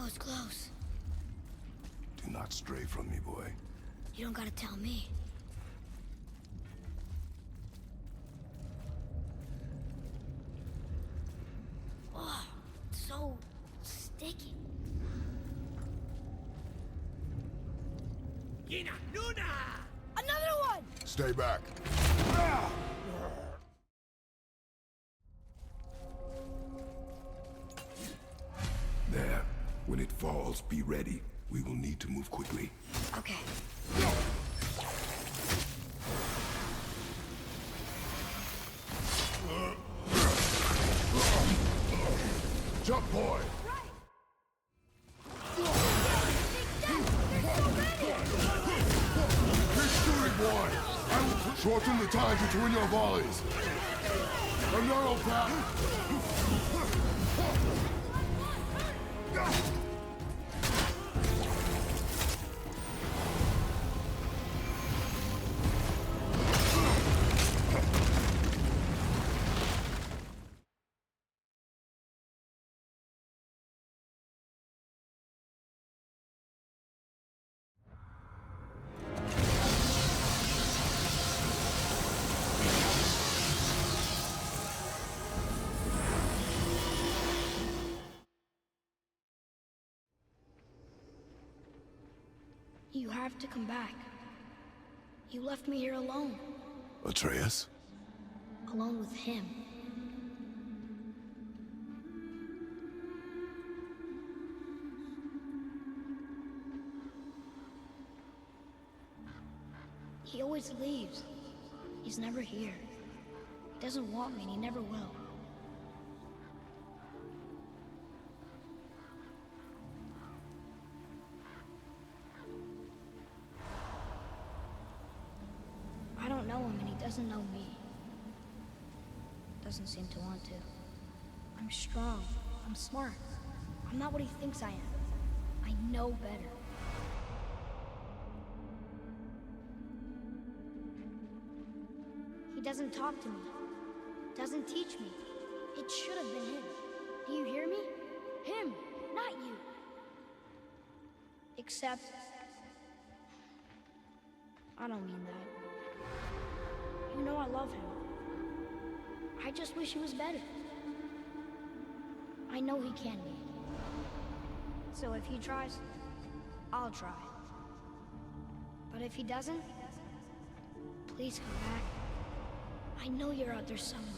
was close. Do not stray from me, boy. You don't gotta tell me. Oh, it's so sticky. Yina, Nuna! Another one! Stay back. There. When it falls, be ready. We will need to move quickly. Okay. Jump, boy! Keep shooting, boy! I will shorten the time between your volleys. A narrow path. You have to come back. You left me here alone. Atreus? Alone with him. He always leaves. He's never here. He doesn't want me and he never will. I don't know him and he doesn't know me. Doesn't seem to want to. I'm strong. I'm smart. I'm not what he thinks I am. I know better. He doesn't talk to me. Doesn't teach me. It should have been him. Do you hear me? Him, not you. Except... I don't mean that. You know I love him. I just wish he was better. I know he can be. So if he tries, I'll try. But if he doesn't, please come back. I know you're out there somewhere.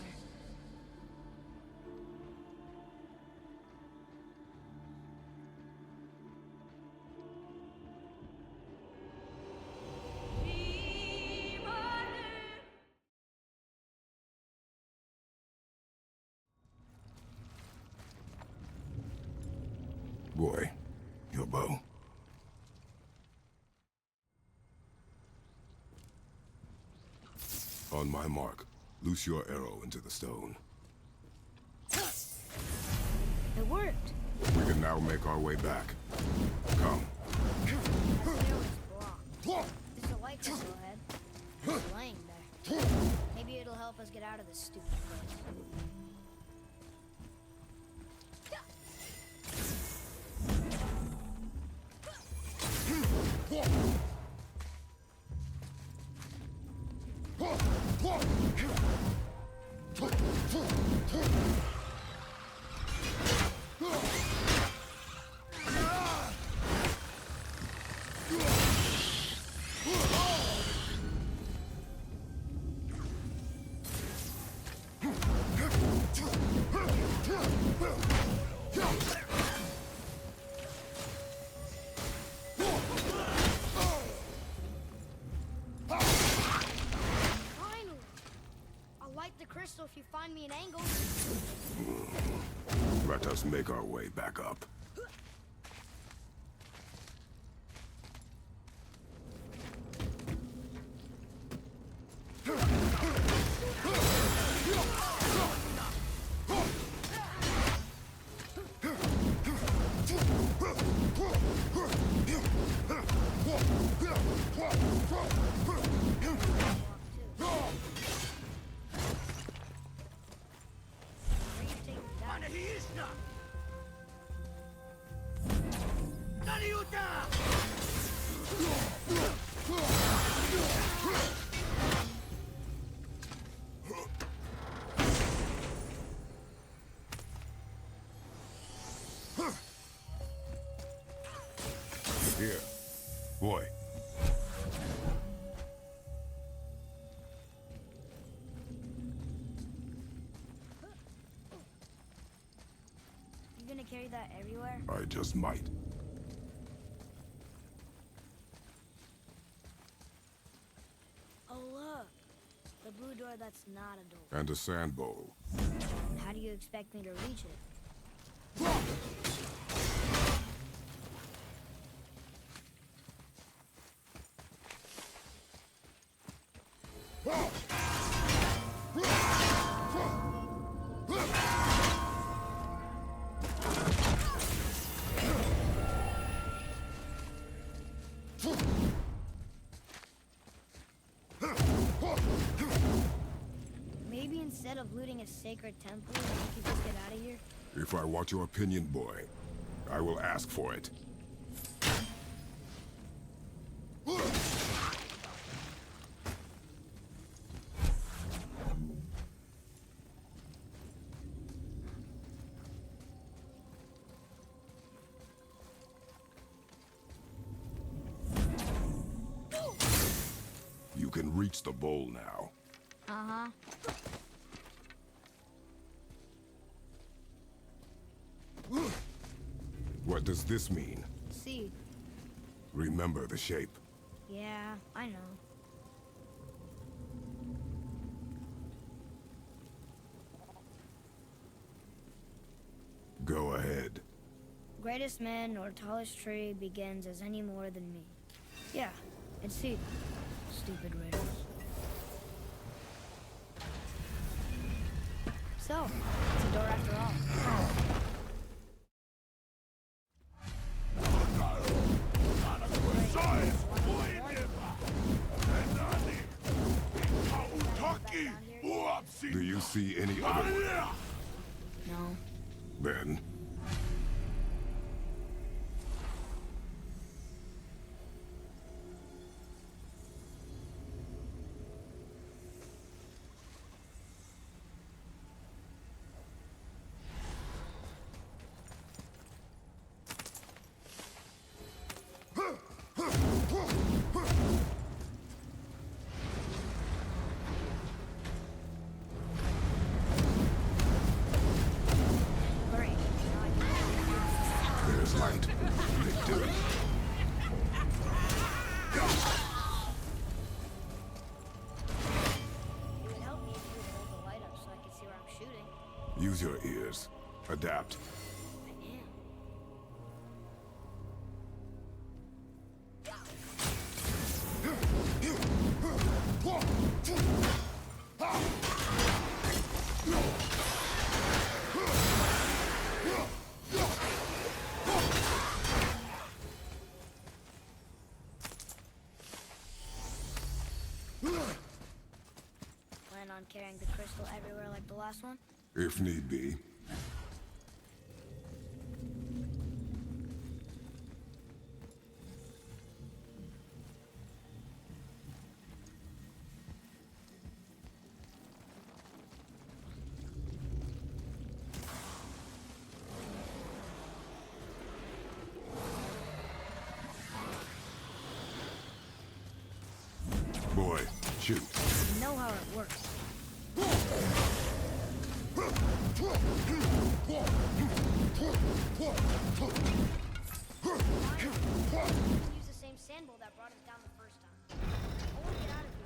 Boy, your bow. On my mark, loose your arrow into the stone. It worked. We can now make our way back. Come. The arrow is blocked. There's a light crystal ahead. It's laying there. Maybe it'll help us get out of this stupid place. Crystal if you find me an angle. Let us make our way back up. Here, boy. You gonna carry that everywhere? I just might. Oh, look. The blue door that's not a door. And a sand bowl. How do you expect me to reach it? Maybe instead of looting a sacred temple, we could just get out of here? If I want your opinion, boy, I will ask for it. You can reach the bowl now. Uh-huh. What does this mean? See. Remember the shape. Yeah, I know. Go ahead. Greatest man or tallest tree begins as any more than me. Yeah, it's see. Stupid riddles. So, it's a door after all. Do you see any other way? No. Then... Hurry. There's light. Victory. It would help me if you would hold the light up so I could see where I'm shooting. Use your ears. Adapt. I am. Plan on carrying the crystal everywhere like the last one? If need be. Boy, shoot. You know how it works. Use the same sand bowl that brought us down the first time. I want to get out of here.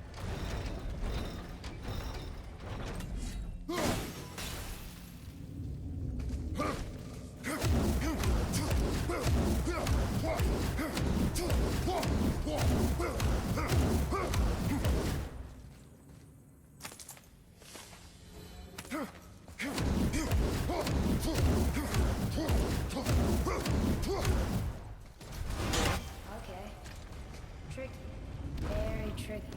Okay. Tricky. Very tricky.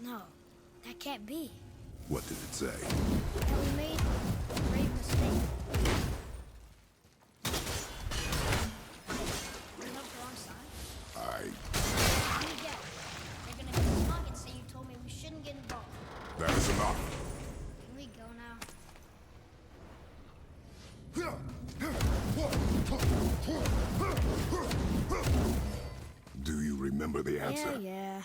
No, that can't be. What did it say? That we made a grave mistake. We're not the wrong side. Let me guess. They're gonna get smug and say you told me we shouldn't get involved. That is enough. Can we go now? Do you remember the answer? Yeah.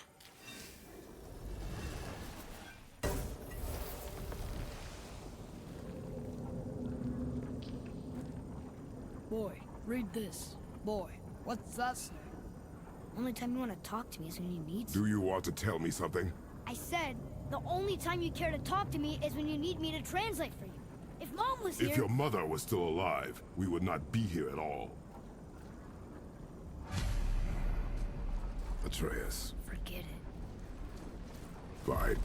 Boy, read this. Boy, what's that say? Only time you want to talk to me is when you need Do you want to tell me something? I said, the only time you care to talk to me is when you need me to translate for you. If Mom was here... If your mother was still alive, we would not be here at all. Atreus. Forget it. Fine.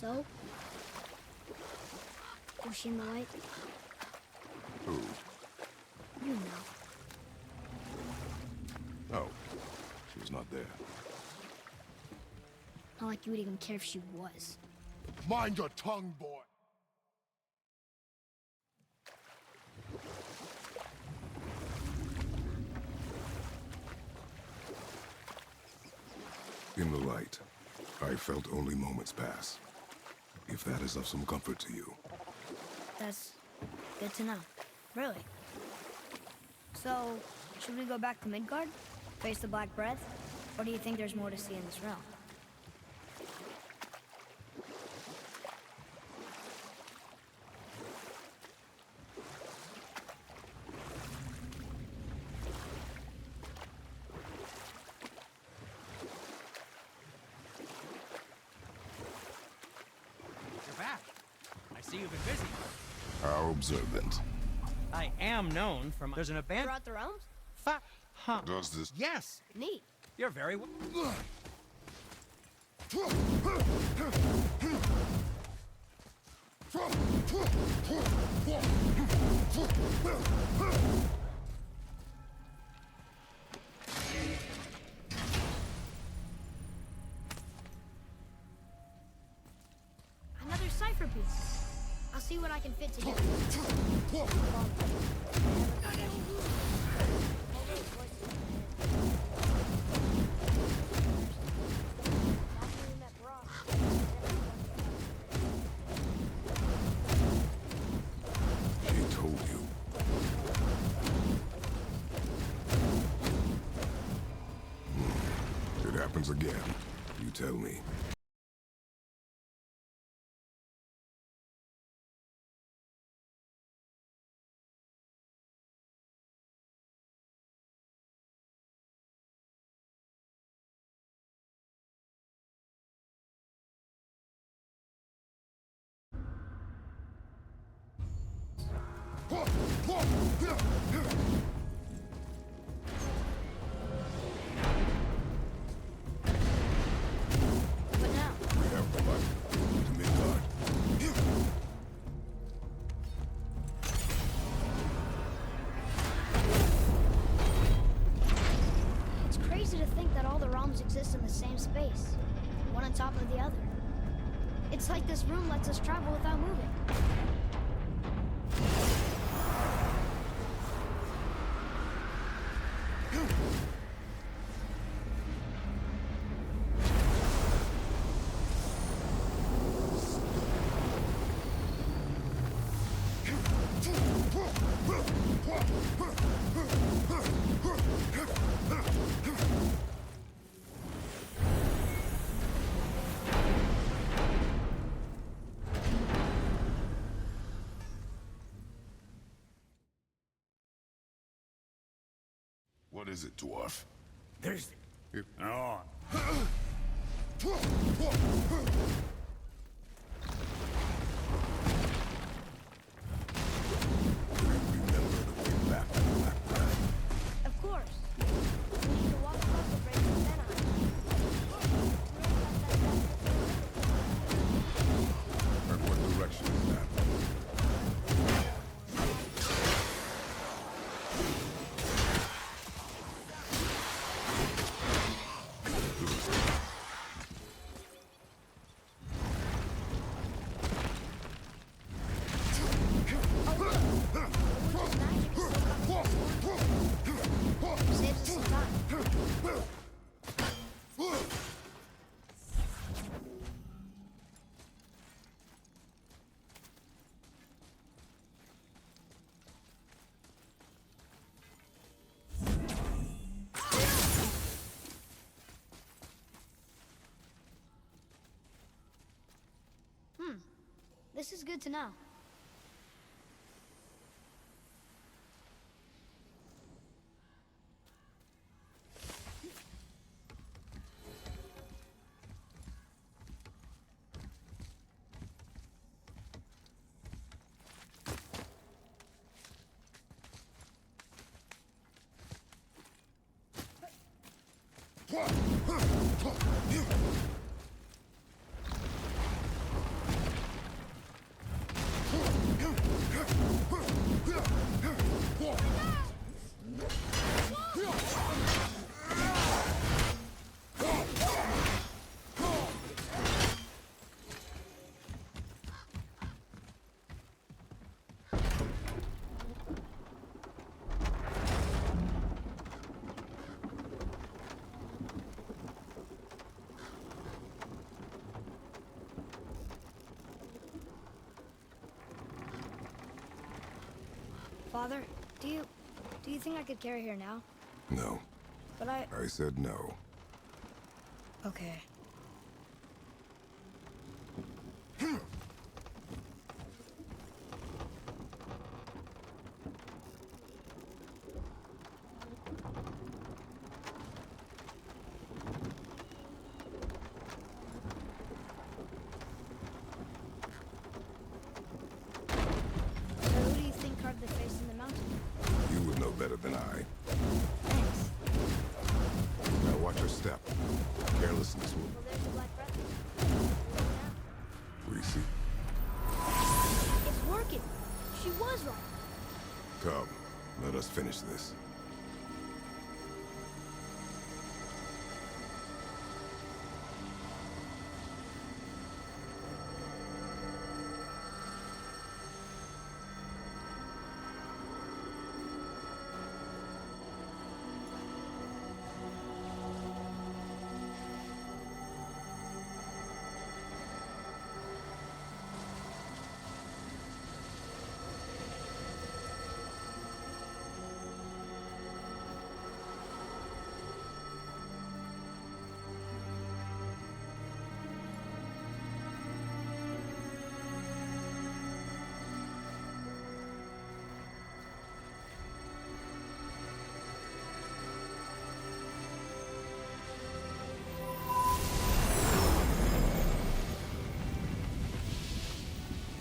So? Was she in the light? Who? You know. Oh, she was not there. Not like you would even care if she was. Mind your tongue, boy! In the light, I felt only moments pass. if that is of some comfort to you. That's good to know. Really. So, should we go back to Midgard? Face the Black Breath? Or do you think there's more to see in this realm? You're back. I see you've been busy. How observant. I am known for my... There's an abandoned... Throughout the realms? Huh. Does this... Yes. Neat. You're very... Another cipher piece. I'll see what I can fit together. She told you. It happens again. You tell me. But now, We have the light. To Midgard. it's crazy to think that all the realms exist in the same space, one on top of the other. It's like this room lets us travel without moving. What is it, dwarf? There's... Oh. Do you remember the way back to the Black Breath? Of course. We need to walk across the bridge and then And what direction is that? saves us some time. This is good to know. Father, do you think I could carry her now? No. But I said no. Okay. So who do you think carved the face in the mountain? You would know better than I. Thanks. Now watch your step. Carelessness will... Well, there's the Black Breath. We see. It's working. She was right. Come, let us finish this.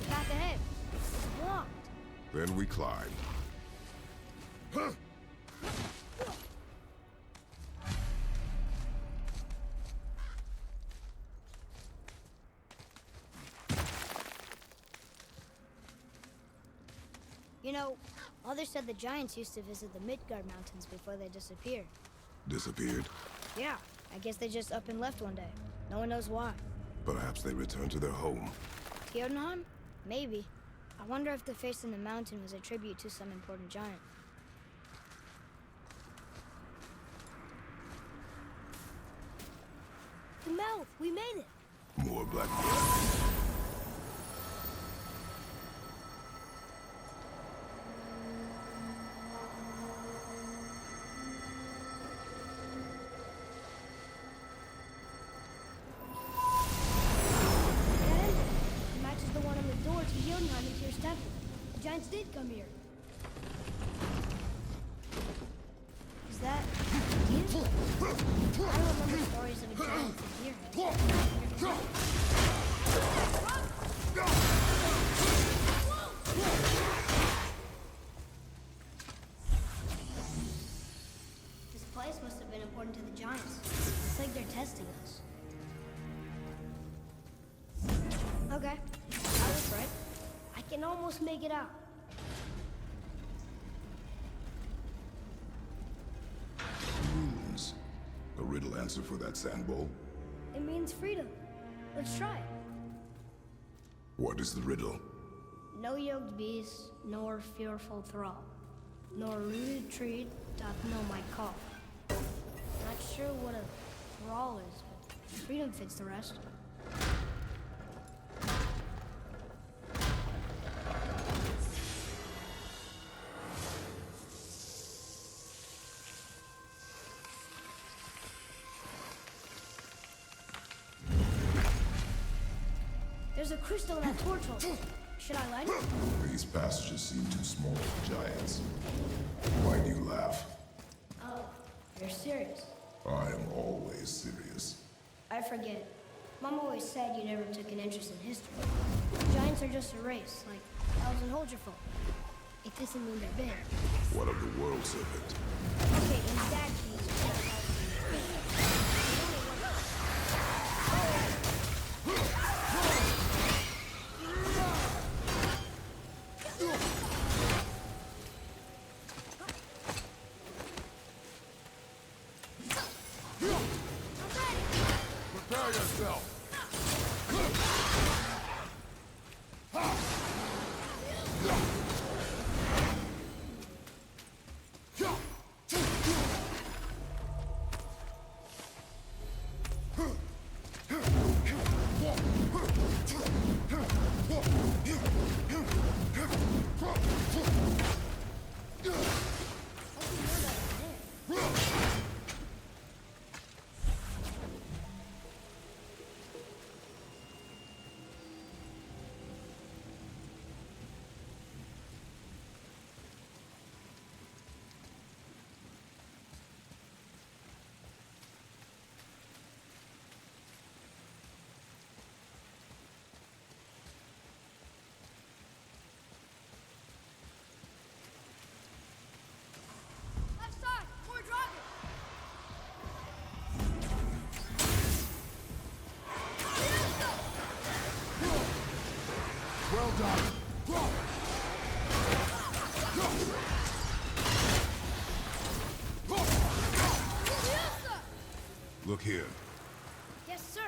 Path ahead. It's blocked. Then we climb. You know, Mother said the giants used to visit the Midgard Mountains before they disappeared. Disappeared. Yeah, I guess they just up and left one day. No one knows why. Perhaps they returned to their home. Jotunheim? Maybe. I wonder if the face in the mountain was a tribute to some important giant. The mouth! We made it! More black blood. And it matches the one on the door to Jotunheim and Tyr's temple. The giants did come here. Is that deer? I don't remember stories of a giant with deer head. This place must have been important to the giants. It's like they're testing us. Okay, I was right. I can almost make it out. Runes. A riddle answer for that sand bowl? It means freedom. Let's try it. What is the riddle? No yoked beast, nor fearful thrall, nor rooted tree doth know my call. Not sure what a thrall is, but freedom fits the rest. There's a crystal in that torch hole. Should I light it? These passages seem too small for giants. Why do you laugh? Oh, you're serious. I am always serious. I forget. Mom always said you never took an interest in history. Giants are just a race, like elves and Holgerfolk. It doesn't mean they're big. What of the world serpent? Okay, in that case, Prepare yourself! Well done. Look here. Yes, sir.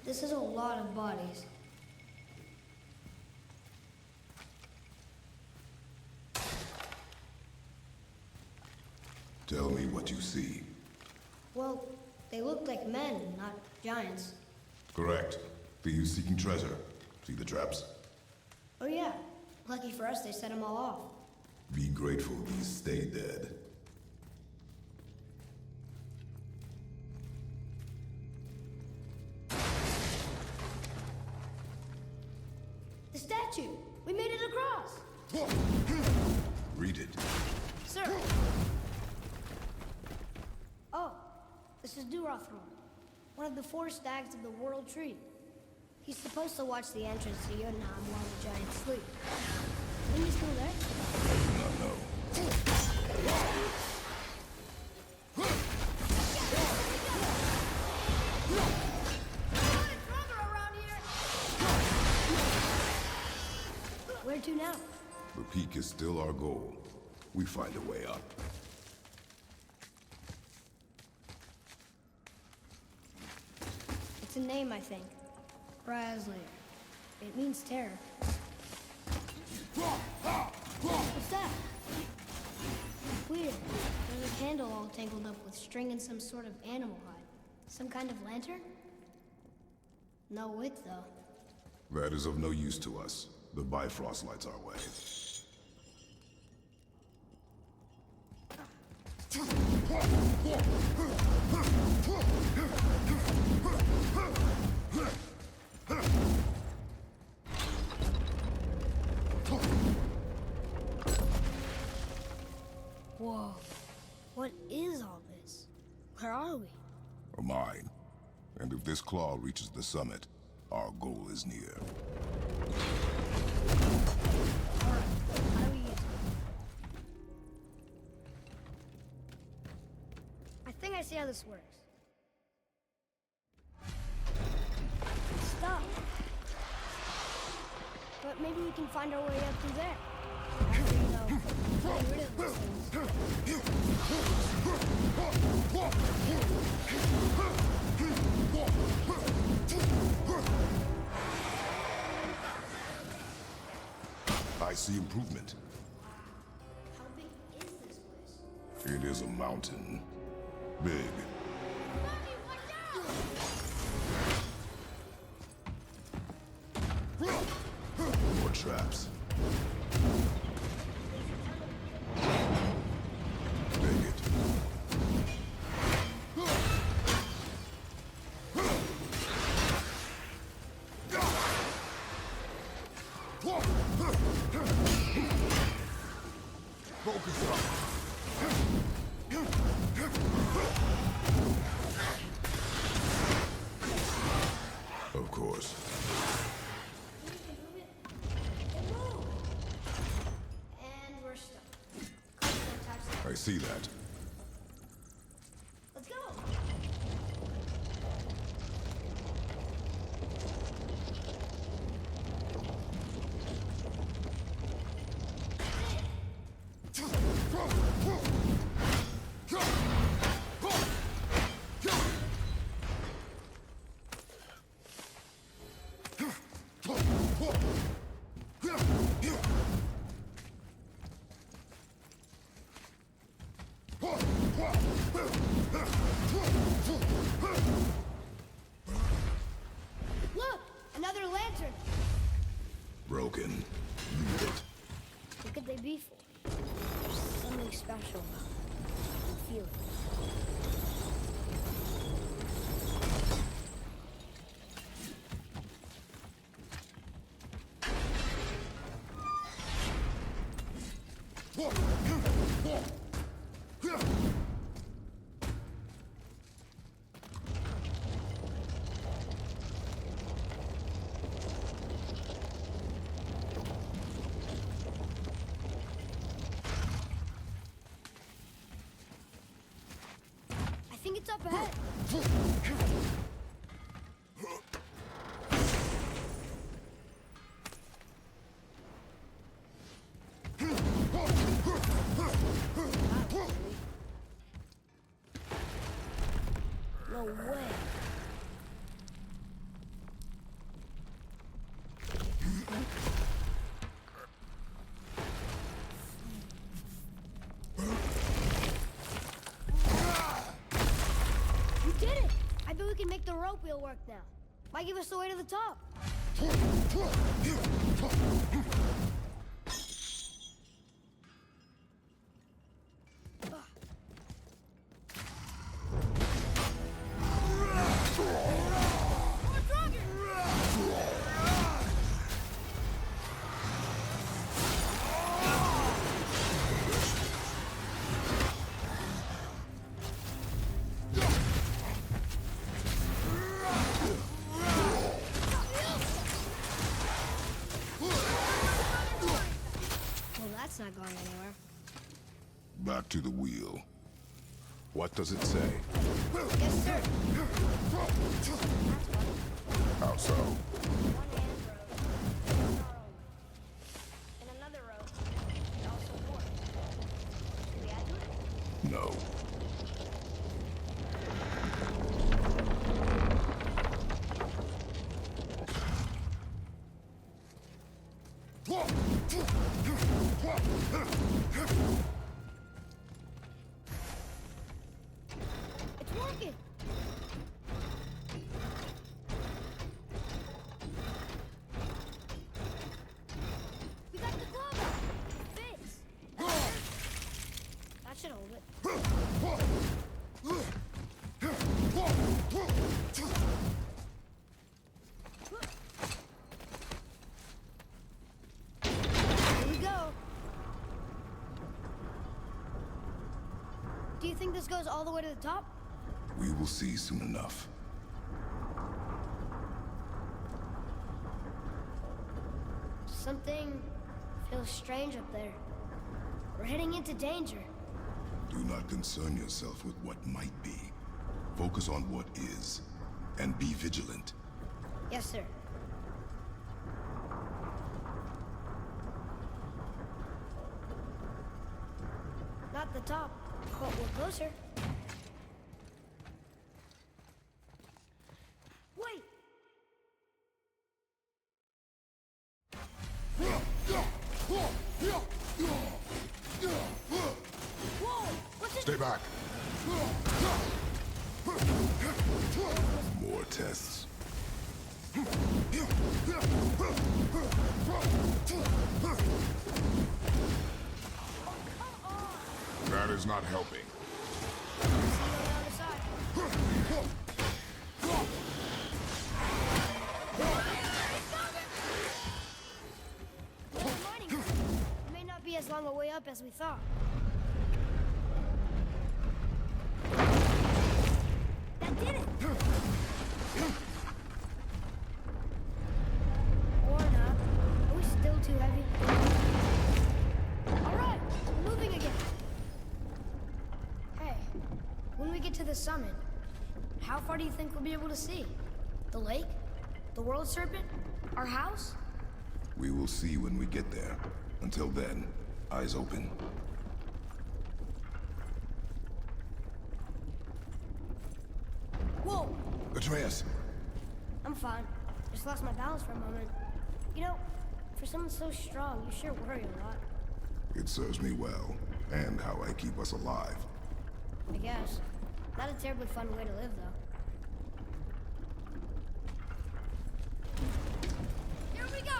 This is a lot of bodies. Tell me what you see. Well, they look like men, not giants. Correct. Thieves seeking treasure. See the traps? Oh yeah. Lucky for us, they set them all off. Be grateful these stay dead. The statue! We made it across! Read it. Sir! Oh, this is Durothron, one of the 4 stags of the World Tree. He's supposed to watch the entrance to Jotunheim while the giants sleep. Isn't he still there? Not know. Where to now? The peak is still our goal. We find a way up. It's a name, I think. Raslayer. It means terror. What's that? Weird. There's a candle all tangled up with string and some sort of animal hide. Some kind of lantern? No wick, though. That is of no use to us. The Bifrost lights our way. Whoa. What is all this? Where are we? A mine. And if this claw reaches the summit, our goal is near. Alright, how do we use it? I think I see how this works. Stop. But maybe we can find our way up through there. After, getting rid of those things. I see improvement. How big is this place? It is a mountain. Big. More traps. Dig it. Focus up. Of course. And we're stuck. I see that. Let's go. Look, another lantern. Broken. Use it. What could they be for? There's something special about them. I can feel it. I think it's up ahead. No way. You did it! I bet we can make the rope wheel work now. Might give us the way to the top. Well, that's not going anywhere. Back to the wheel. What does it say? Yes, sir. How so? One hand road, one are only. And another road, and also more. Should we add to it? No. It's working! We got the glove out! It fits! That should hold it. Here we go! Do you think this goes all the way to the top? We will see soon enough. Something feels strange up there. We're heading into danger. Do not concern yourself with what might be. Focus on what is, and be vigilant. Yes, sir. Not the top, but we're closer. Wait! Whoa! What's this? Stay back. More tests. That is not helping. See you on the other side. Another mining shaft. It may not be as long a way up as we thought. That did it! Or not. Are we still too heavy? Alright, we're moving again. Hey, when we get to the summit, how far do you think we'll be able to see? The lake? The world serpent? Our house? We will see when we get there. Until then, eyes open. Whoa! Atreus! I'm fine. Just lost my balance for a moment. You know, for someone so strong, you sure worry a lot. It serves me well, and how I keep us alive. I guess. Not a terribly fun way to live, though. Here we go!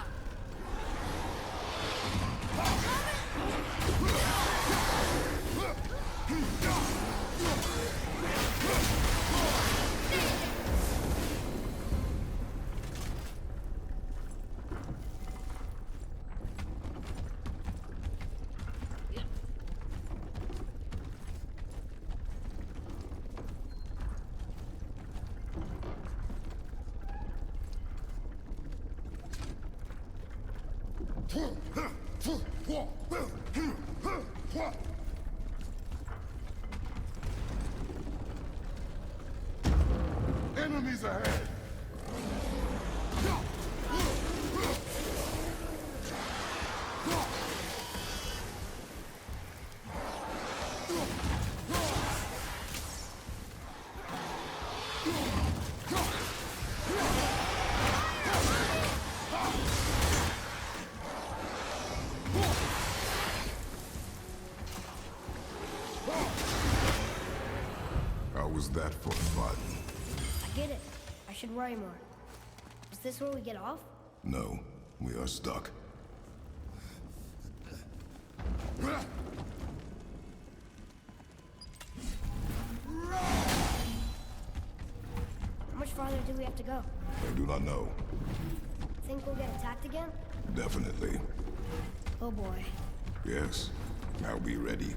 Enemies ahead! How was that for fun? I get it. I should worry more. Is this where we get off? No, we are stuck. How much farther do we have to go? I do not know. Think we'll get attacked again? Definitely. Oh boy. Yes. Now be ready.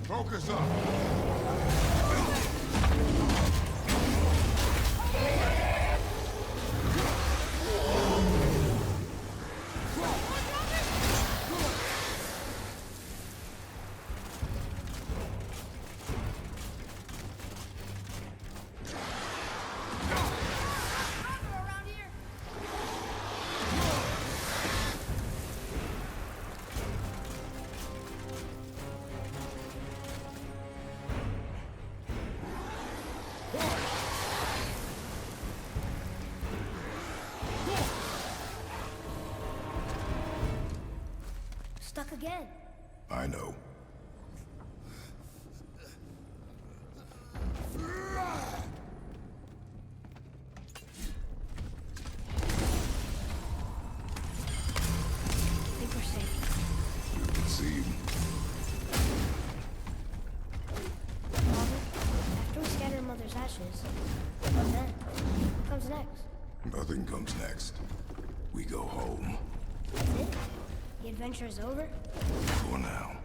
Focus up! Stuck again. I know. I think we're safe. You can see. Father, after we scatter Mother's ashes, what then? What comes next? Nothing comes next. We go home. That's it? The adventure is over? For now.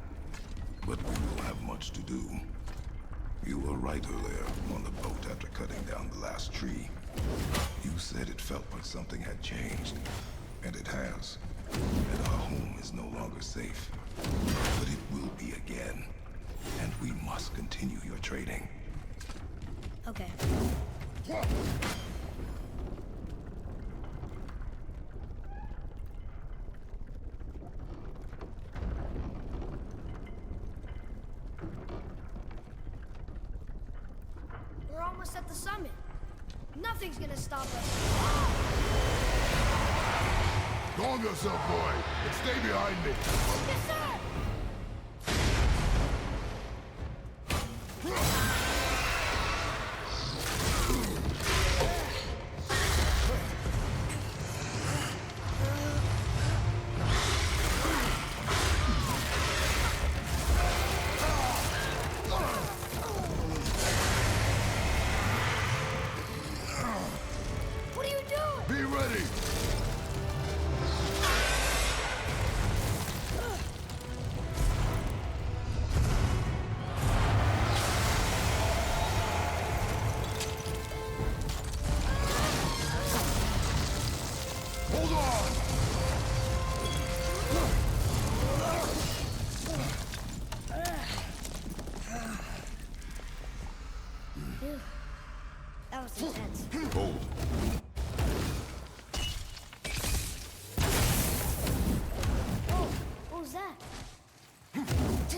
But we will have much to do. You were right earlier on the boat after cutting down the last tree. You said it felt like something had changed. And it has. And our home is no longer safe. But it will be again. And we must continue your trading. Okay. We're almost at the summit. Nothing's gonna stop us. Calm yourself, boy, and stay behind me. Yes, sir! What are you doing? Be ready. Hold on. Phew. That was intense. Hold. Oh, what was that? That's the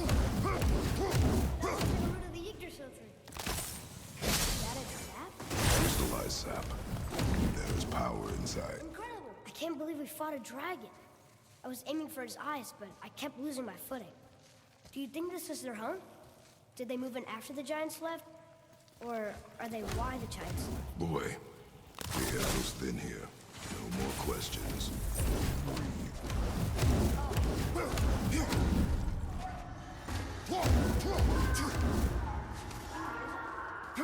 root of the Yggdrasil tree. Is that a sap? Crystallized sap. There is power inside. Incredible! I can't believe we fought a dragon. I was aiming for his eyes, but I kept losing my footing. Do you think this is their home? Did they move in after the giants left? Or are they why the giants left? Boy, the air was thin here. No more questions. Hey,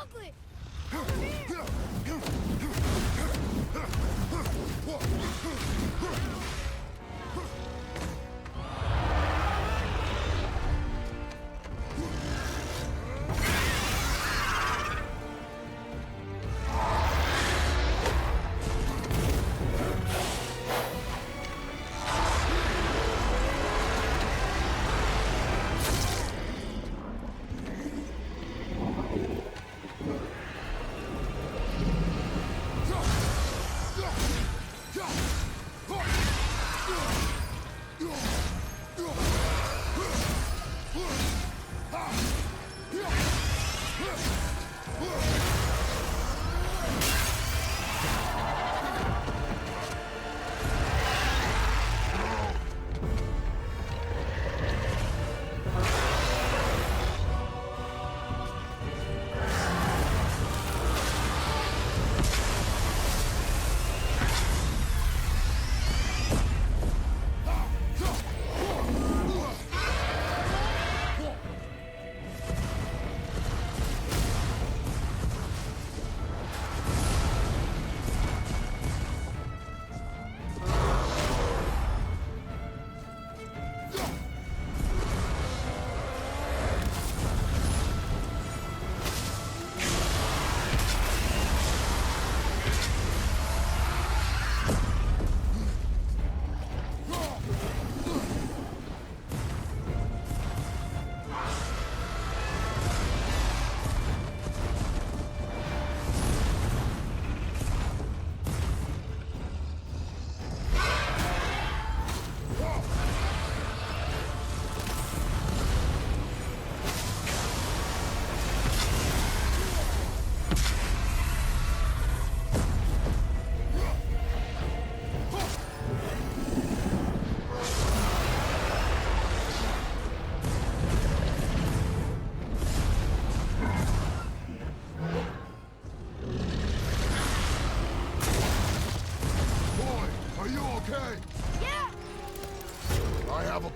Ugly! Over here!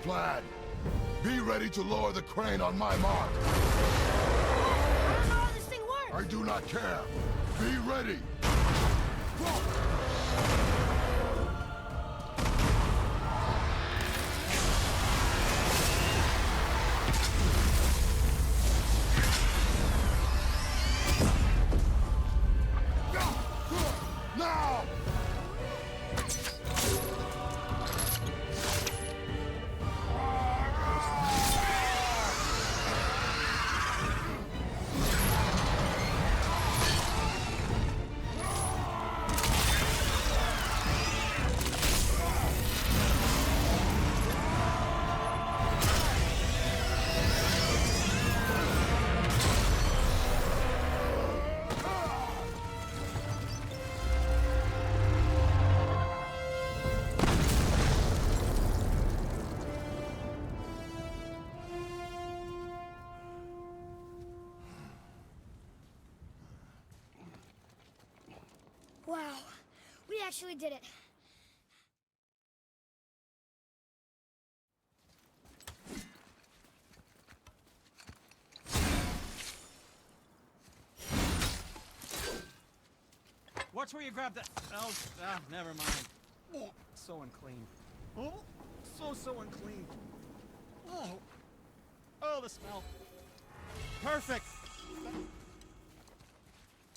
Plan. Be ready to lower the crane on my mark. I don't know how this thing works! I do not care. Be ready. Now! Wow, we actually did it. Watch where you grab that. Oh, never mind. Oh, so unclean. Oh, so unclean. Oh, the smell. Perfect.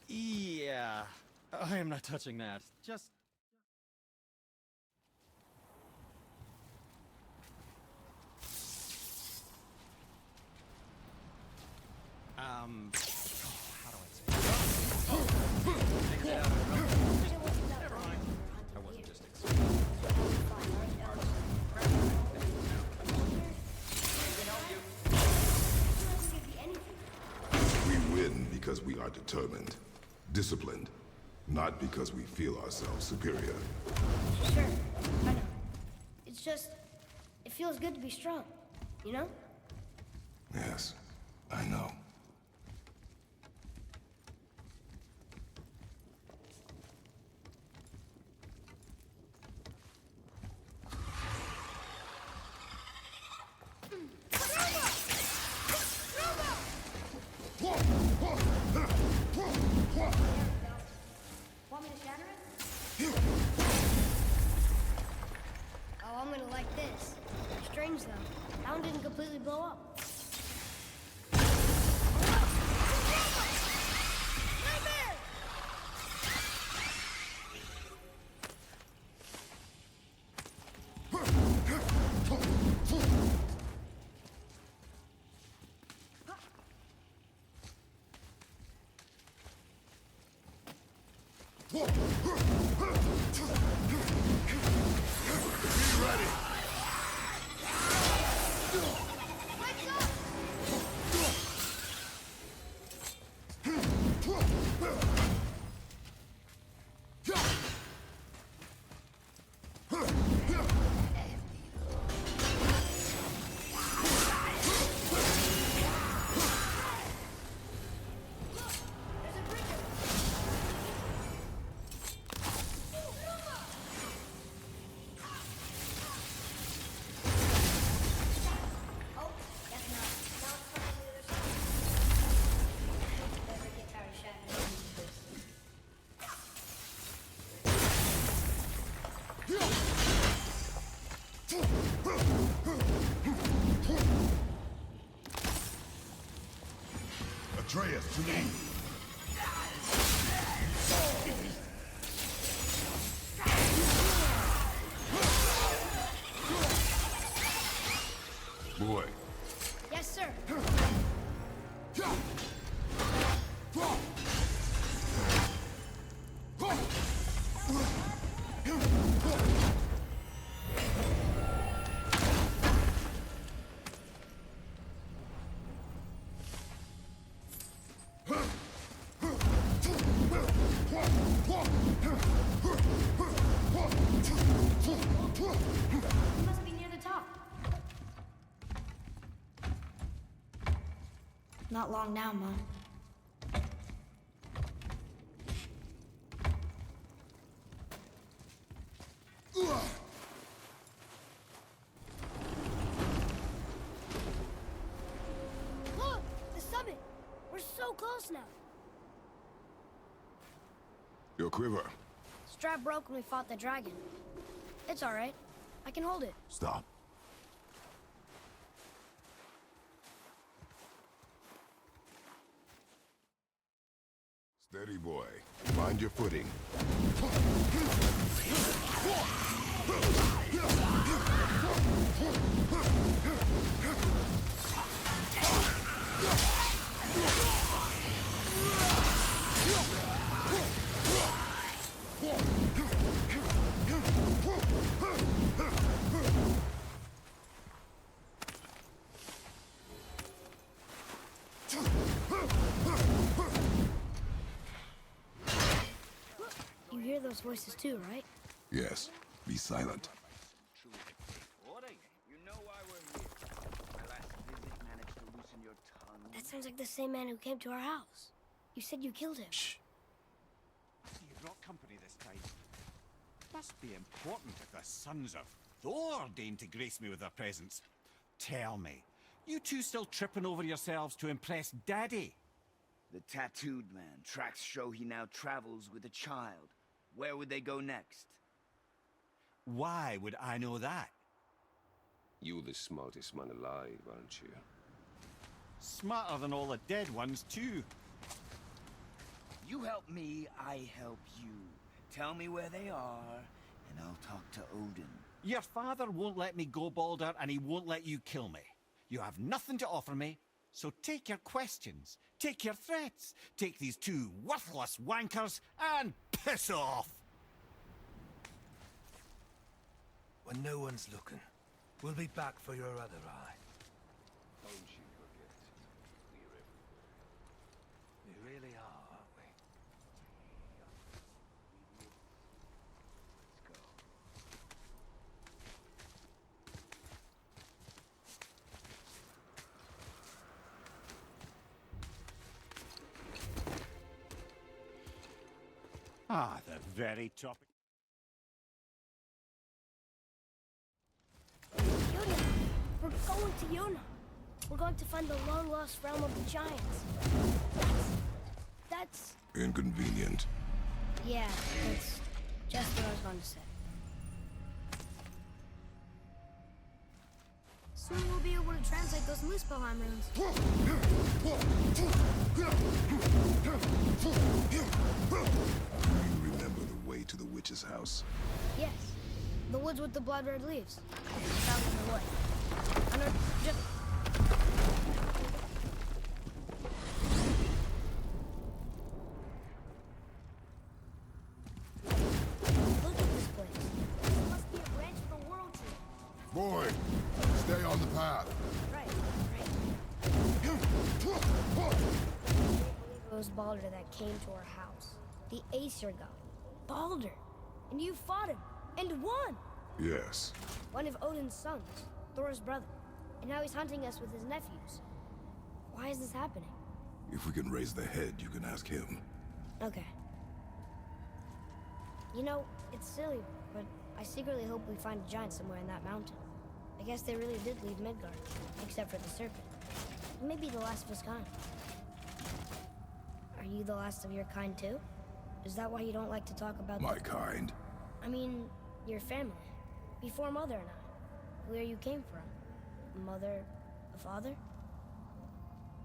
Yeah, I am not touching that. Just. How do I say it? Take it out. Never mind. I wasn't just We win because we are determined, disciplined, not because we feel ourselves superior. Sure, I know. It's just, it feels good to be strong, you know? Yes, I know. ready. Oh, guess not. Now it's time to do this. Never get tired of shattering this. Atreus, to me. Boy. Yes, sir. He must be near the top. Not long now, Mom. Look! The summit! We're so close now. Your quiver. Strap broke when we fought the dragon. It's all right. I can hold it. Stop. Steady, boy. Mind your footing. You hear those voices too, right? Yes. Be silent. Horas, you know why we're here. My last visit managed to loosen your tongue. That sounds like the same man who came to our house. You said you killed him. Shh. I see you brought company this time. Must be important if the sons of Thor deign to grace me with their presence. Tell me, you two still tripping over yourselves to impress Daddy? The tattooed man. Tracks show he now travels with a child. Where would they go next? Why would I know that? You're the smartest man alive, aren't you? Smarter than all the dead ones, too. You help me, I help you. Tell me where they are, and I'll talk to Odin. Your father won't let me go, Balder, and he won't let you kill me. You have nothing to offer me, so take your questions, take your threats, take these two worthless wankers, and piss off! When no one's looking, we'll be back for your other eye. Don't you forget. We're everywhere. We really are, aren't we? Let's go. Ah, the very topic. Yona! We're going to Yona! We're going to find the long-lost realm of the giants. That's... Inconvenient. Yeah, that's just what I was going to say. Soon we'll be able to translate those Muspelheim runes. Do you remember the way to the witch's house? Yes. The woods with the blood-red leaves. South of the wood. I know, just... path. Right, right. I believe it was Baldur that came to our house. The Aesir god. Baldur! And you fought him, and won! Yes. One of Odin's sons, Thor's brother. And now he's hunting us with his nephews. Why is this happening? If we can raise the head, you can ask him. Okay. You know, it's silly, but I secretly hope we find a giant somewhere in that mountain. I guess they really did leave Midgard, except for the serpent. Maybe the last of his kind. Are you the last of your kind too? Is that why you don't like to talk about My kind? I mean, your family. Before Mother and I. Where you came from. Mother, a father?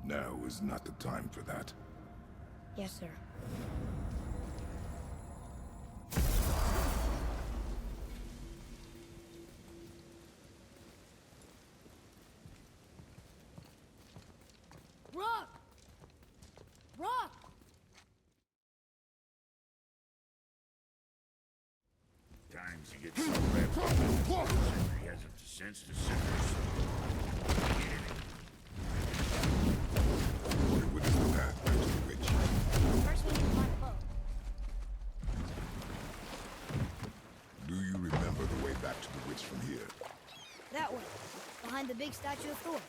Now is not the time for that. Yes, sir. Rock! Rock! Times he gets so wrapped up in his business, he hasn't the sense to sit there. Boy, what is the path back to the witch? First we need to find a boat. Do you remember the way back to the witch from here? That way. Behind the big statue of Thor.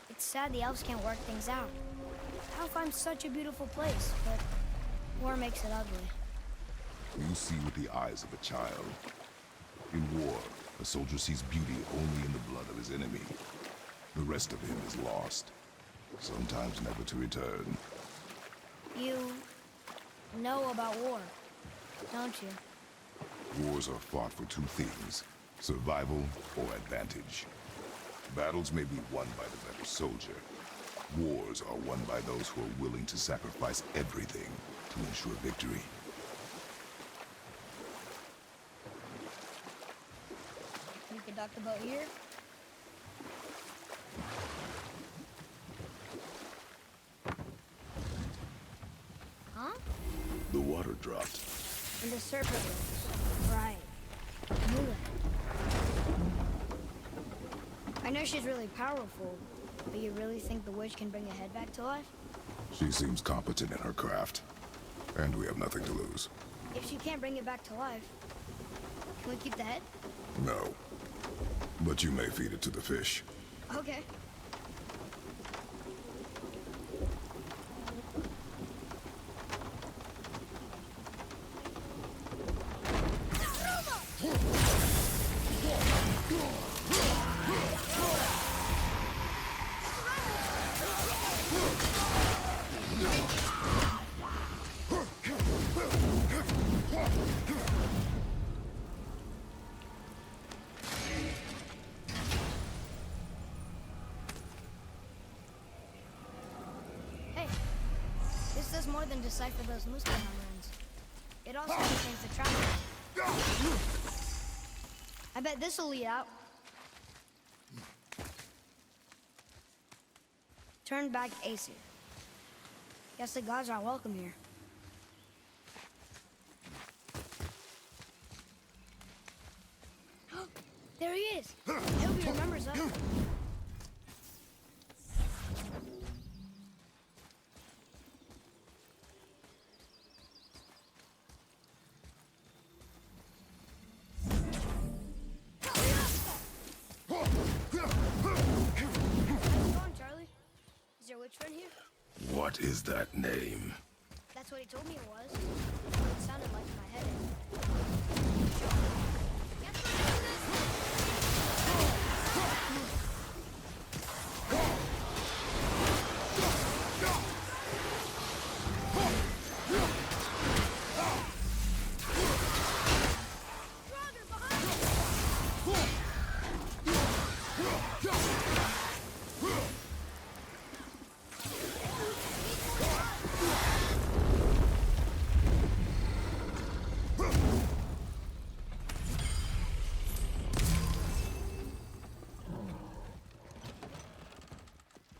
It's sad the elves can't work things out. Alfheim's such a beautiful place, but war makes it ugly. You see with the eyes of a child. In war, a soldier sees beauty only in the blood of his enemy. The rest of him is lost, sometimes never to return. You know about war, don't you? Wars are fought for two things, survival or advantage. Battles may be won by the better soldier. Wars are won by those who are willing to sacrifice everything to ensure victory. You can dock the boat here. Huh? The water dropped. And the serpent rose. Right. Knew it. I know she's really powerful, but you really think the witch can bring a head back to life? She seems competent in her craft, and we have nothing to lose. If she can't bring it back to life, can we keep the head? No. But you may feed it to the fish. Okay. Hey, this does more than decipher those Muspelheim runes. It also contains the travel. I bet this'll lead out. Turn back Aesir. Guess the gods are welcome here. There he is! I hope he remembers us. Which one here? What is that name? That's what he told me it was. It sounded like in my head.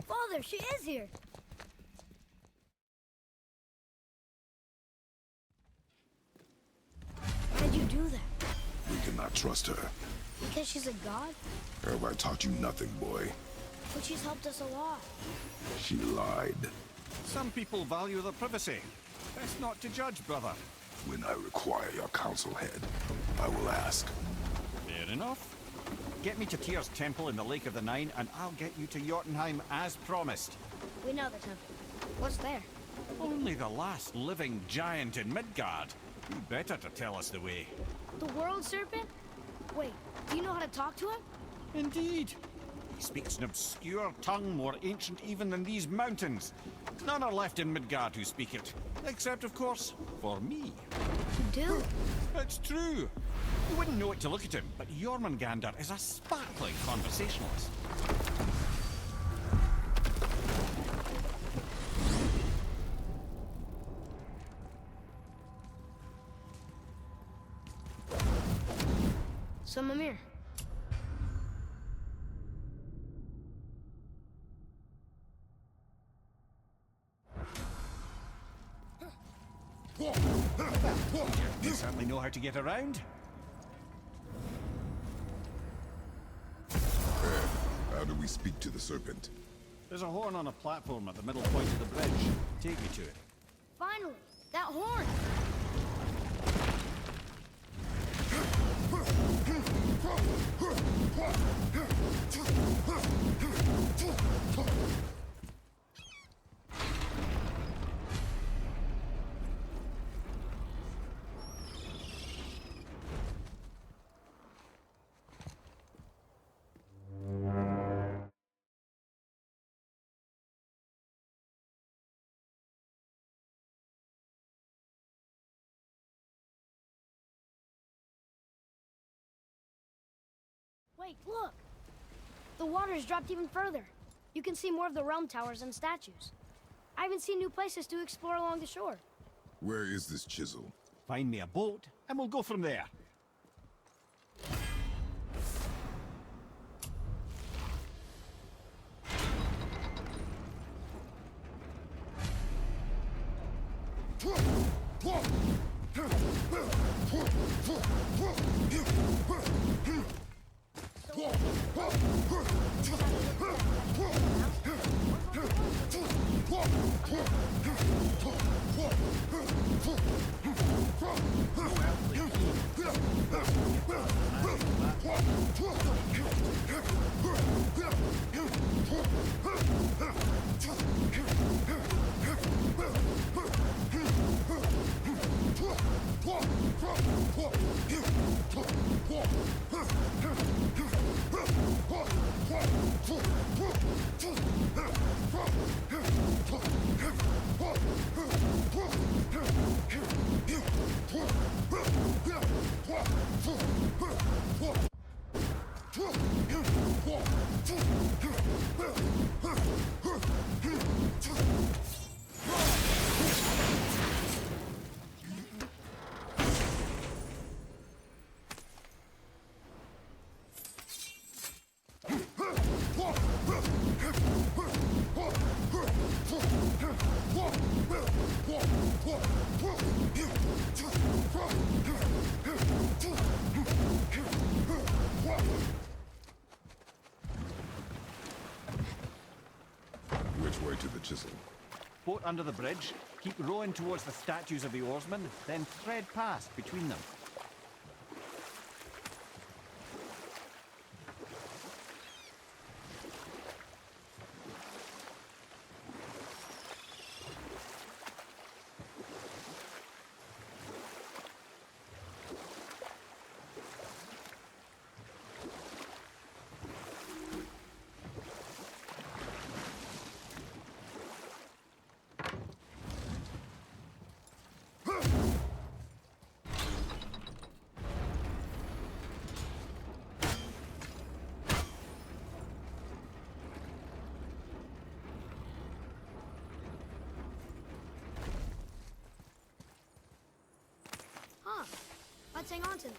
Father, she is here. trust her? Because she's a god? Have I taught you nothing, boy? But she's helped us a lot. She lied. Some people value their privacy. Best not to judge, brother. When I require your council head, I will ask. Fair enough. Get me to Tyr's temple in the Lake of the Nine, and I'll get you to Jotunheim as promised. We know the temple. What's there? Only the last living giant in Midgard. Who better to tell us the way? The World Serpent? Wait, do you know how to talk to him? Indeed. He speaks an obscure tongue more ancient even than these mountains. None are left in Midgard who speak it. Except, of course, for me. You do? It's true. You wouldn't know it to look at him, but Jormungandr is a sparkling conversationalist. So, Mimir. You certainly know how to get around. How do we speak to the serpent? There's a horn on a platform at the middle point of the bridge. Take me to it. Finally! That horn! Wait, look! The water's dropped even further. You can see more of the realm towers and statues. I haven't seen new places to explore along the shore. Where is this chisel? Find me a boat, and we'll go from there. Which way to the chisel? Boat under the bridge, keep rowing towards the statues of the oarsmen, then thread past between them. Huh. Let's hang on to them.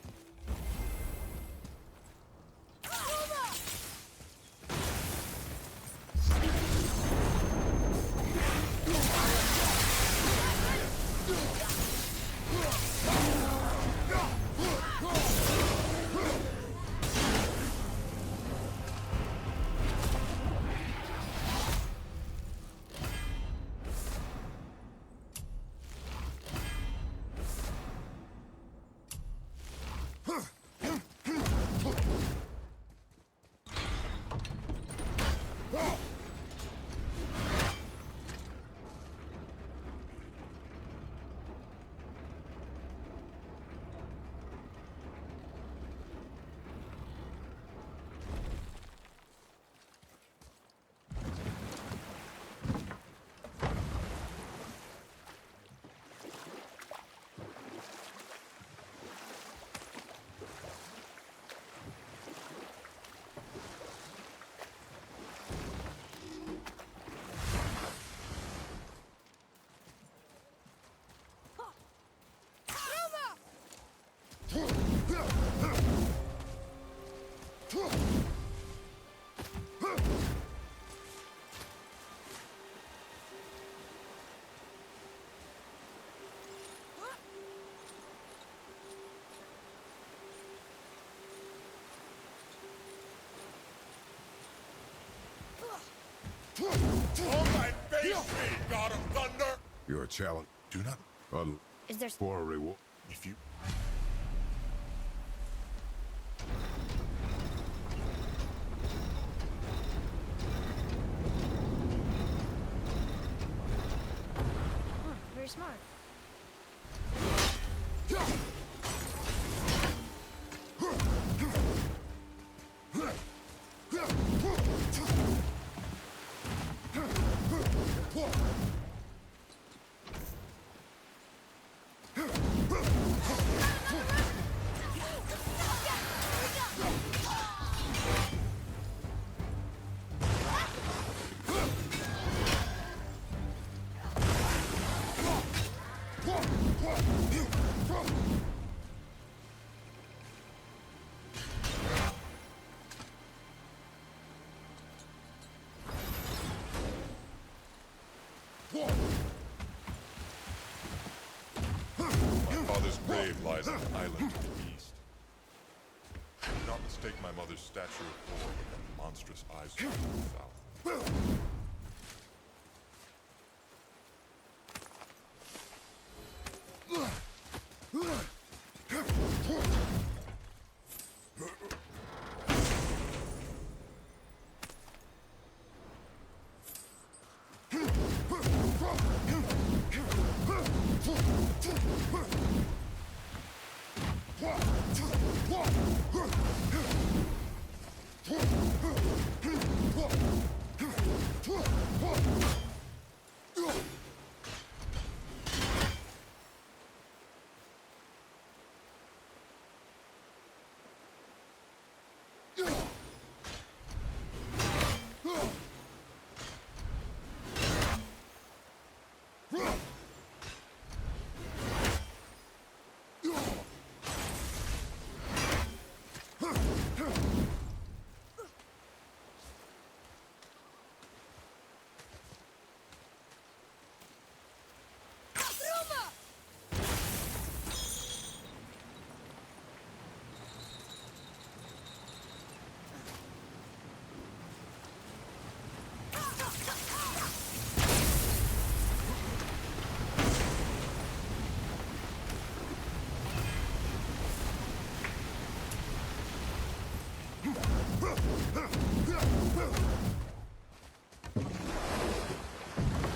God of Thunder! You're a challenge. Do not... Is there... For a reward. If you... Very smart. My father's grave lies on an island to the east. Do not mistake my mother's statue of Thor with the monstrous eyes to the south.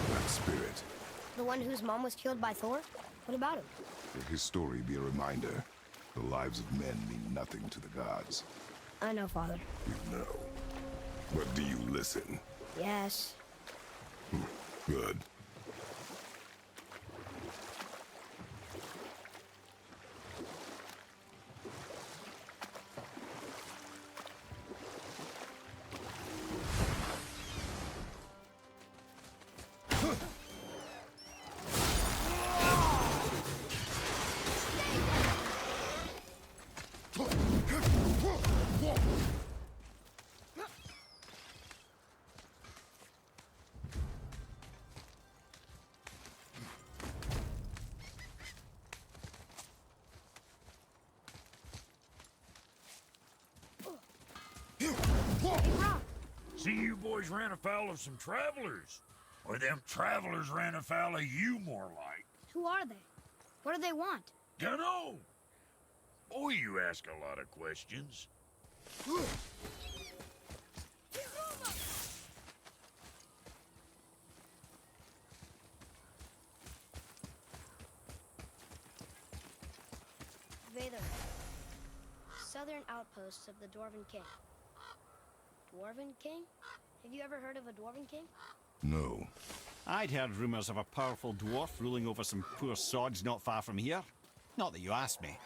That spirit. The one whose mom was killed by Thor? What about him? Let his story be a reminder. The lives of men mean nothing to the gods. I know, Father. You know. But do you listen? Yes. Good. See, you boys ran afoul of some travelers. Or them travelers ran afoul of you, more like. Who are they? What do they want? Dunno. Boy, you ask a lot of questions. Vader. Southern outposts of the Dwarven King. Dwarven King? Have you ever heard of a Dwarven King? No. I'd heard rumours of a powerful dwarf ruling over some poor sods not far from here. Not that you asked me.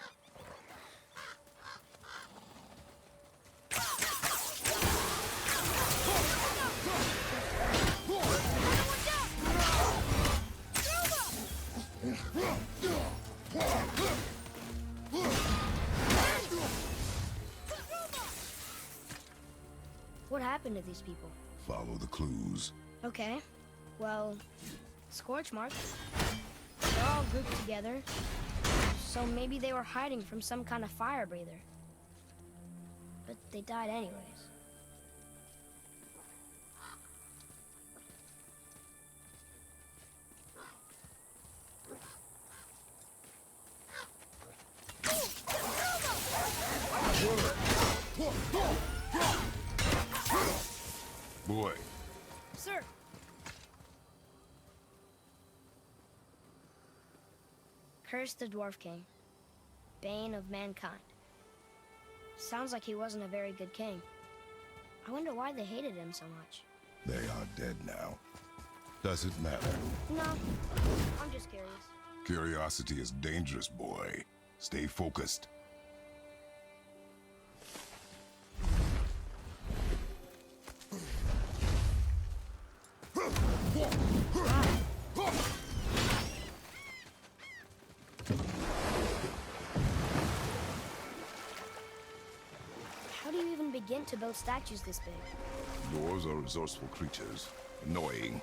What happened to these people? Follow the clues. Okay. Well, scorch marks. They're all grouped together. So maybe they were hiding from some kind of fire breather. But they died anyways. Boy, Sir! Curse the Dwarf King, bane of mankind. Sounds like he wasn't a very good king. I wonder why they hated him so much. they are dead now. Does it matter? No, I'm just curious. Curiosity is dangerous, boy. Stay focused. How do you even begin to build statues this big? Dwarves are resourceful creatures. Annoying,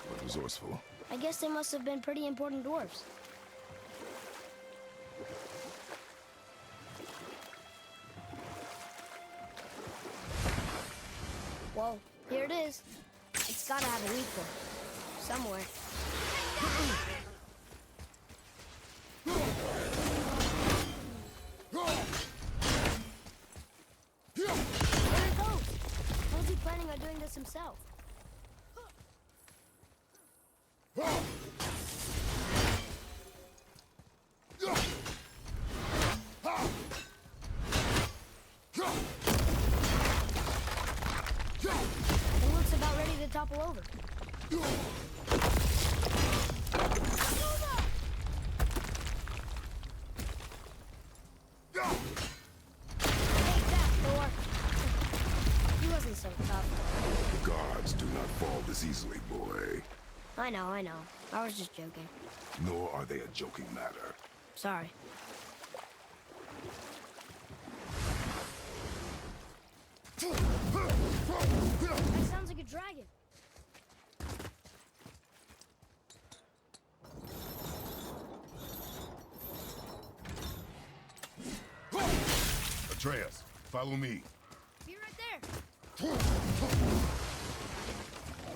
but resourceful. I guess they must have been pretty important dwarves. Whoa, here it is. It's gotta have a weak point. Somewhere. There it goes! How's he planning on doing this himself? It looks about ready to topple over. Take that, Thor. He wasn't so tough. Gods do not fall this easily, boy. I know. I was just joking. Nor are they a joking matter. Sorry. That sounds like a dragon. Atreus, follow me. Be right there.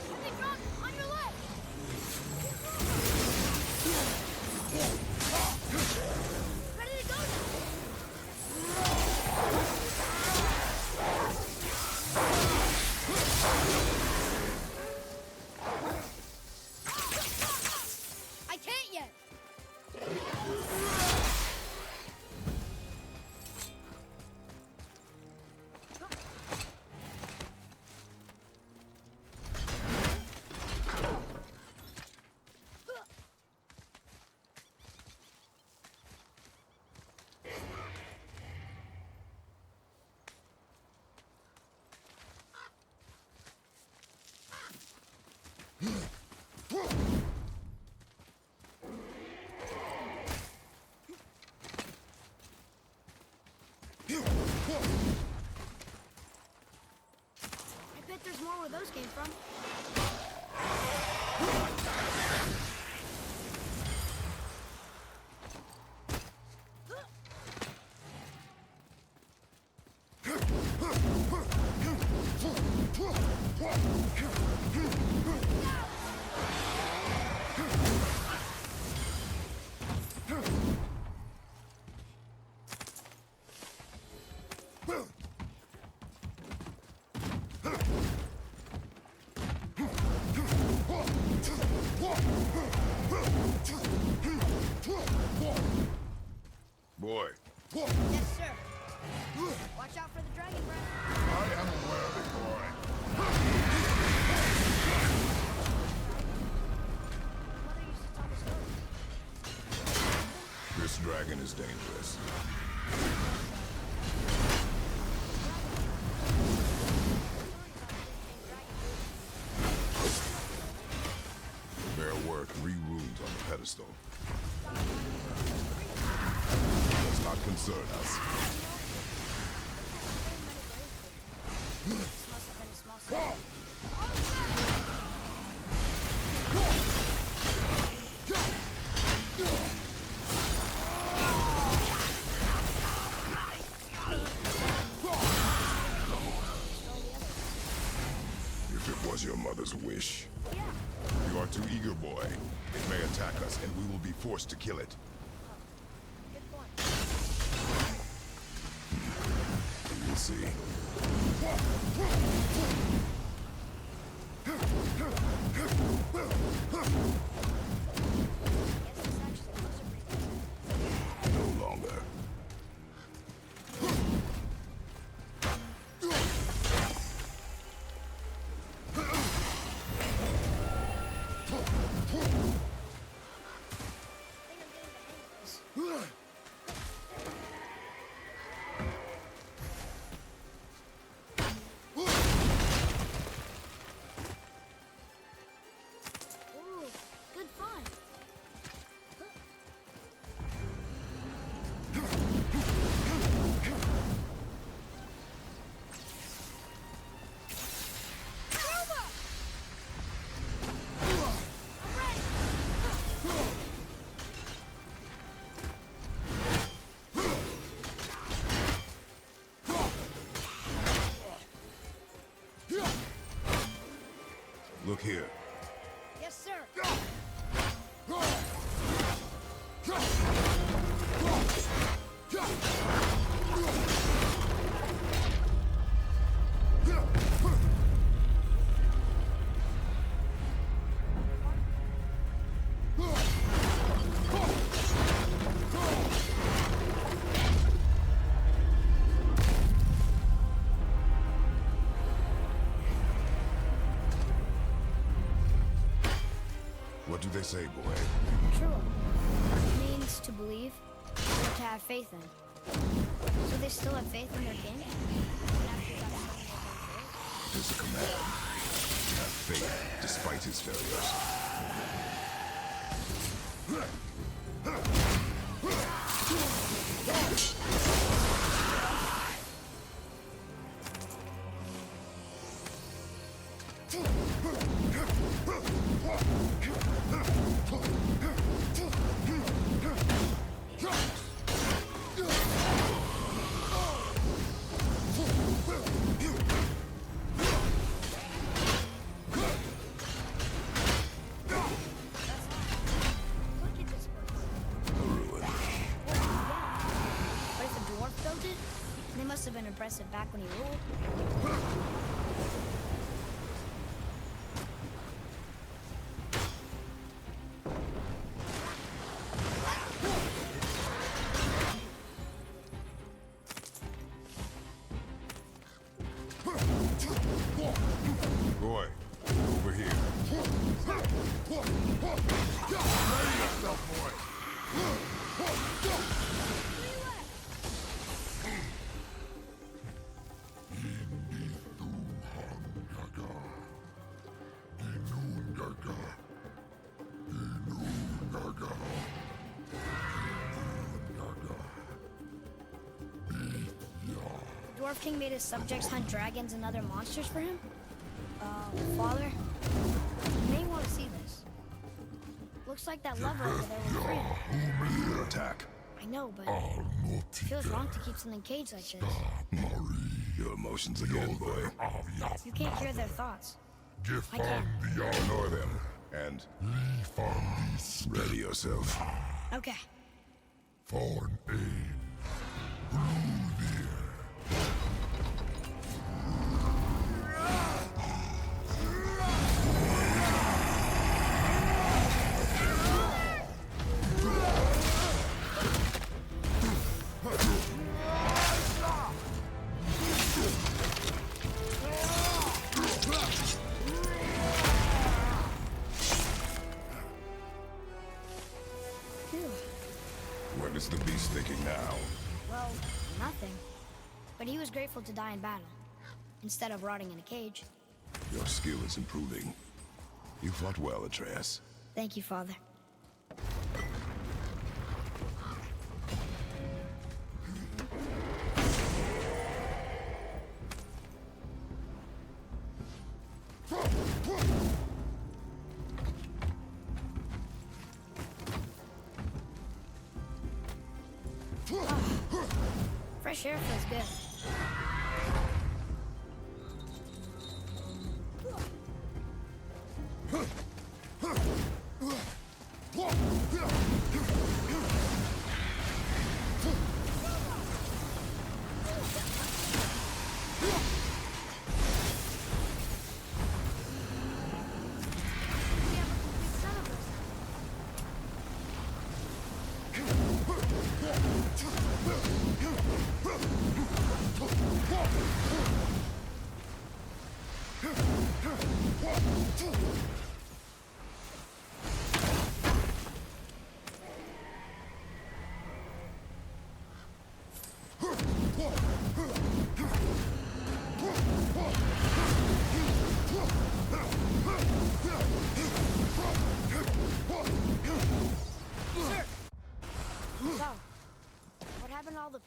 Heavy drop on your left. Ready to go now. I can't yet. I bet there's more where those came from. Boy, Yes, sir. Watch out for the dragon breath. I am aware of it, boy. Mother used to tell me stories. This dragon is dangerous. Fair work, 3 runes on the pedestal. Does not concern us. This must have been a small city. If it was your mother's wish. Yeah. You are too eager, boy. It may attack us, and we will be forced to kill it. Good point. We will see. No longer. Ooh, good fun. Look here. Yes, sir. What do they say, boy? True. It means to believe or to have faith in. So they still have faith in their king? It is a command. To have faith despite his failures. Look at this place. A ruin. But if a dwarf built it, they must have been impressive back when he ruled. Boy, over here. Ready yourself, boy. Dwarf King made his subjects hunt dragons and other monsters for him? Father? You may want to see this. Looks like that lever over there was free. Attack. I know, but it feels wrong to keep something caged like this. Your emotions again, boy. You can't hear their thoughts. I can. Ignore them. And ready yourself. Okay. Phew. What is the beast thinking now? Well, nothing. But he was grateful to die in battle, instead of rotting in a cage. Your skill is improving. You fought well, Atreus. Thank you, Father. Fresh air feels good.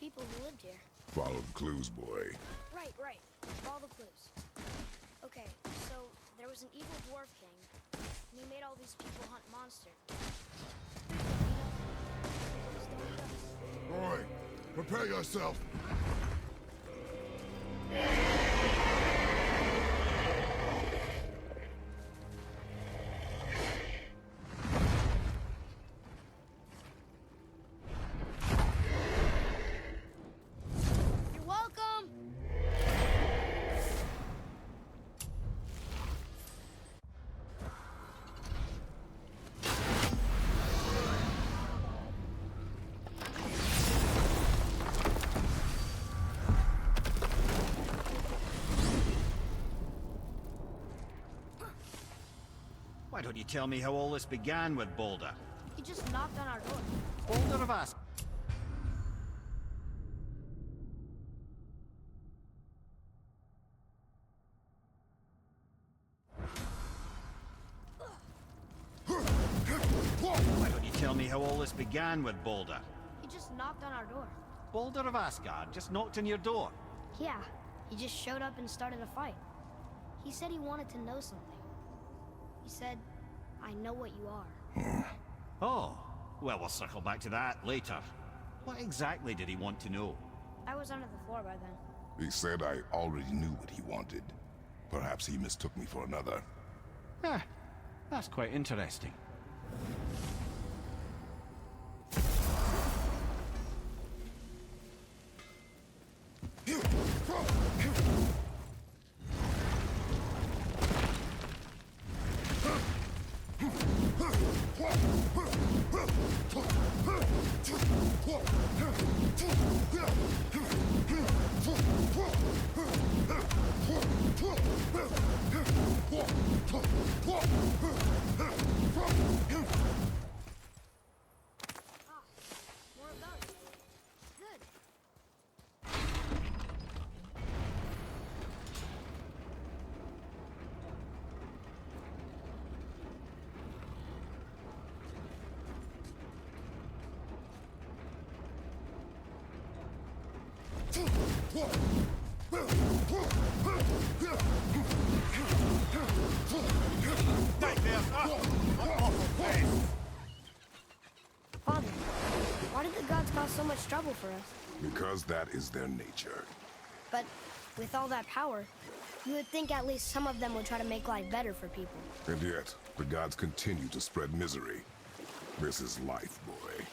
people who lived here. Follow the clues, boy. Right. Follow the clues. Okay, so there was an evil dwarf king, and he made all these people hunt monsters. Boy, prepare yourself. You're welcome! Why don't you tell me how all this began with Boulder? He just knocked on our door. Boulder of Ask. Why don't you tell me how all this began with Boulder? He just knocked on our door. Boulder of Asgard just knocked on your door. Yeah, he just showed up and started a fight. He said he wanted to know something. He said, I know what you are. Oh, well, we'll circle back to that later. What exactly did he want to know? I was under the floor by then. He said I already knew what he wanted. Perhaps he mistook me for another. That's quite interesting. More of those. Good. Father, why did the gods cause so much trouble for us? Because that is their nature. But with all that power, you would think at least some of them would try to make life better for people. And yet, the gods continue to spread misery. This is life, boy.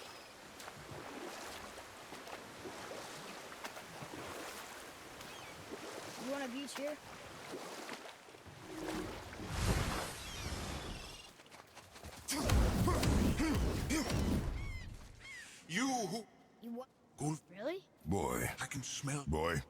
You want a beach here? You who... You what? Gulf, Really? Boy. I can smell... Boy.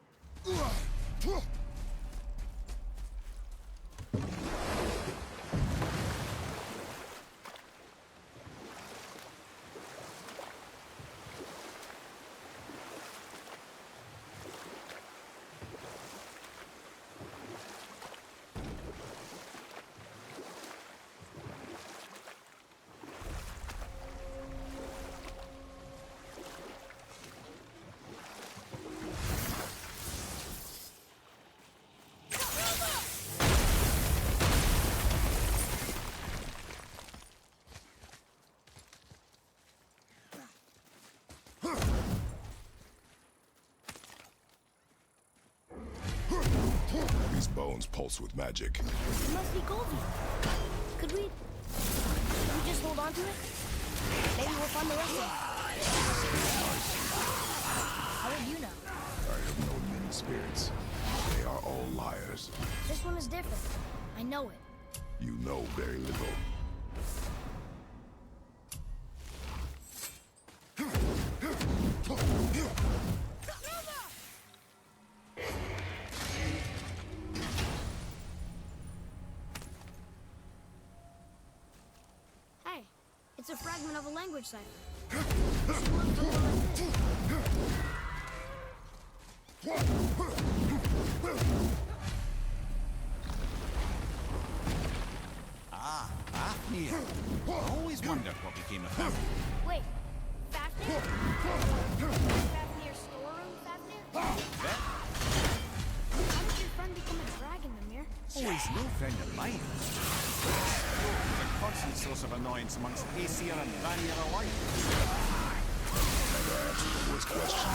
These bones pulse with magic. It must be Goldie. Could we just hold on to it? Maybe we'll find the rest of it. How would you know? I have known many spirits. They are all liars. This one is different. I know it. You know very little. Hey, it's a fragment of a language cipher. We should look for more like this. Ah, Fafnir. I always wondered what became of him. Wait, Fafnir? Fafnir's store always no friend of mine. He's a constant source of annoyance amongst Aesir and Vanir alike. Never answer the worst question.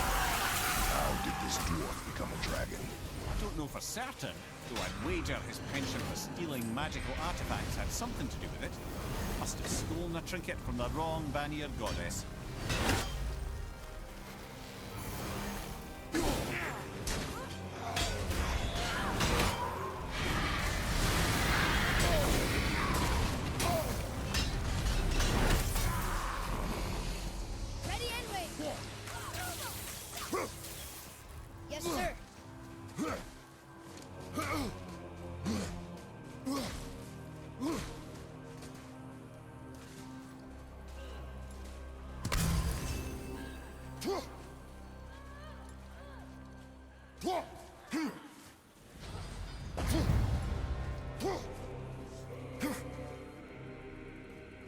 How did this dwarf become a dragon? I don't know for certain, though I'd wager his penchant for stealing magical artifacts had something to do with it. Must have stolen a trinket from the wrong Vanir goddess. Ready and wait. Yes, sir.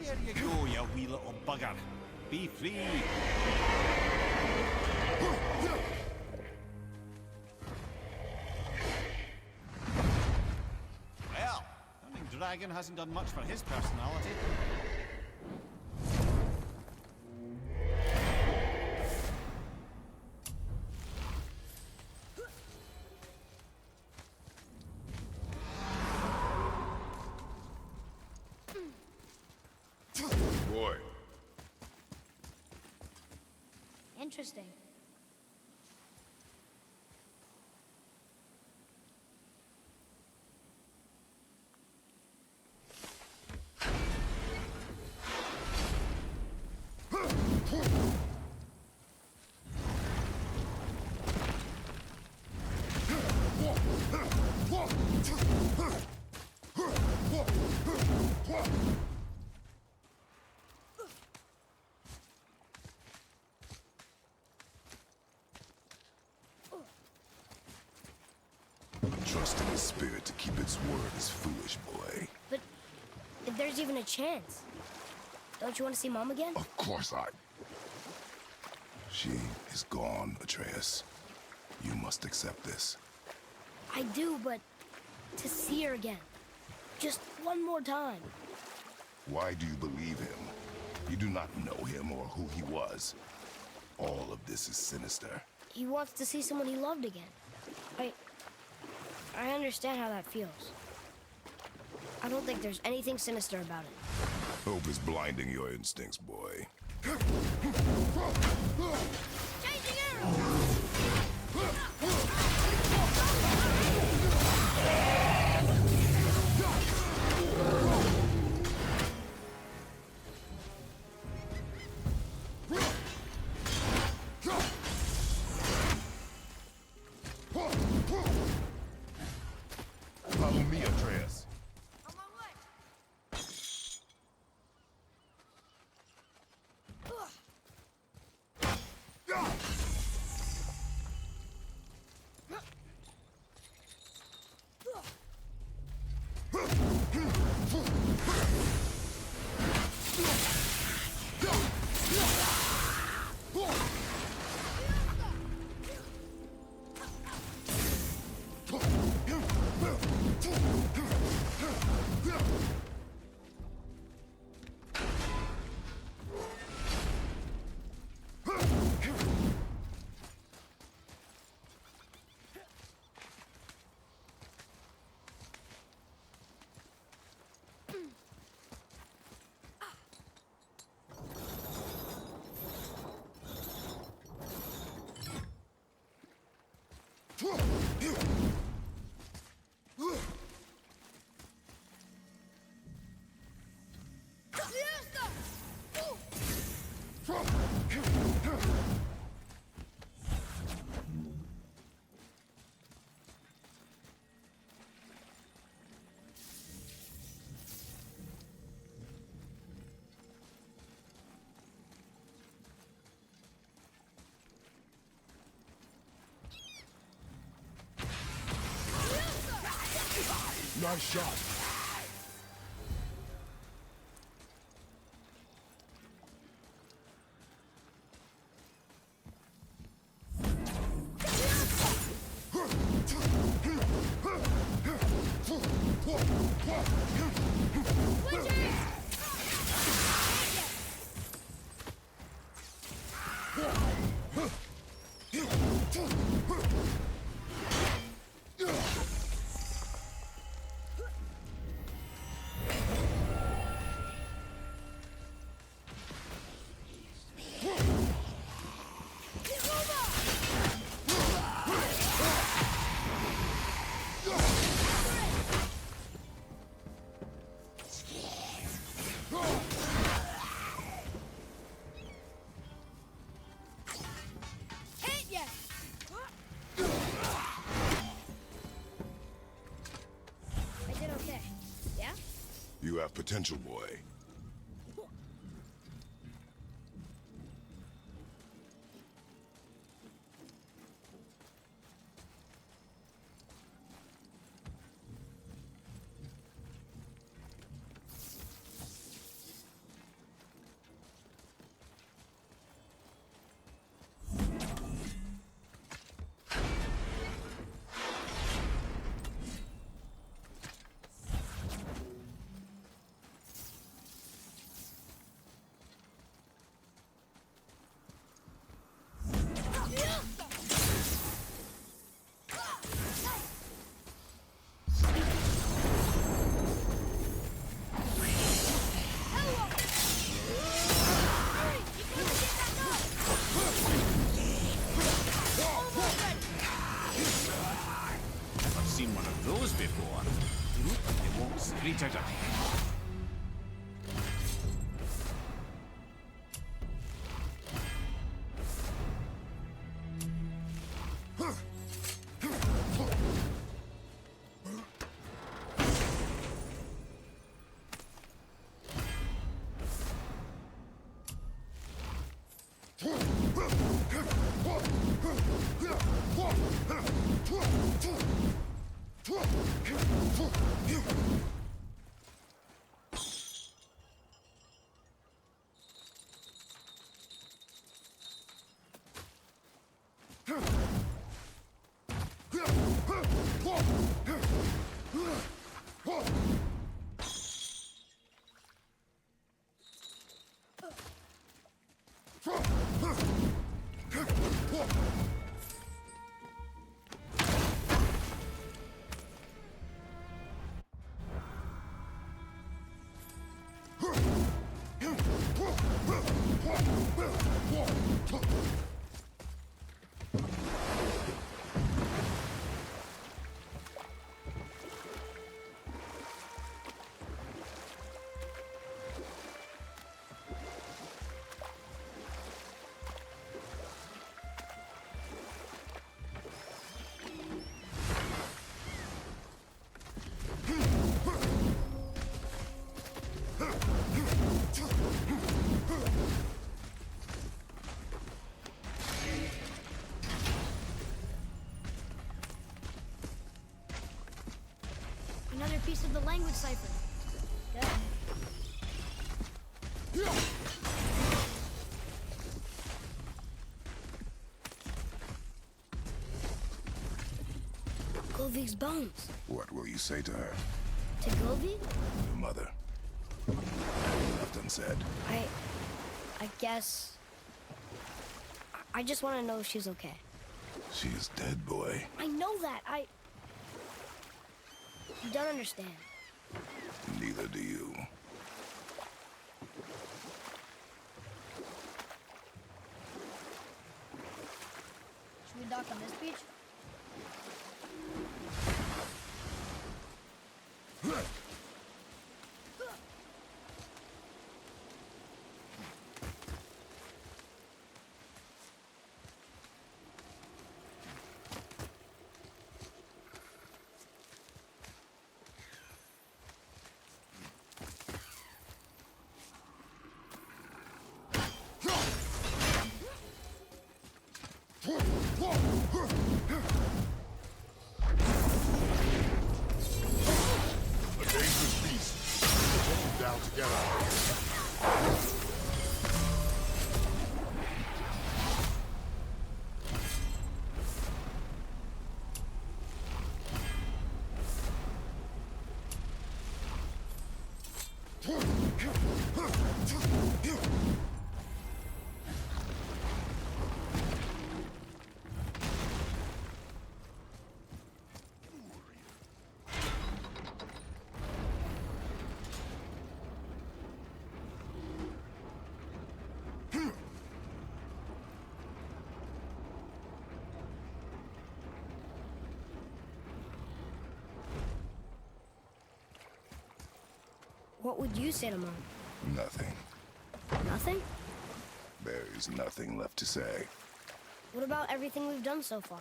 There you go, you wee little bugger. Be free. Well, hunting dragon hasn't done much for his personality. Boy, Interesting. trusting his spirit to keep its word is foolish, boy. But if there's even a chance, don't you want to see Mom again? Of course I... She is gone, Atreus. You must accept this. I do, but to see her again. Just one more time. Why do you believe him? You do not know him or who he was. All of this is sinister. He wants to see someone he loved again. I understand how that feels. I don't think there's anything sinister about it. Hope is blinding your instincts, boy. Changing arrows! Follow me, Atreus. On my way! Nice shot. You have potential, boy. Seen one of those before. It walks straight out of here. Another piece of the language cipher. Good. Govig's bones. What will you say to her? To Govig? Your mother. Nothing left unsaid. I guess... I just want to know if she's okay. She is dead, boy. I know that. You don't understand. Neither do you. Should we dock on this beach? What would you say to Mom? Nothing. Nothing? There is nothing left to say. What about everything we've done so far?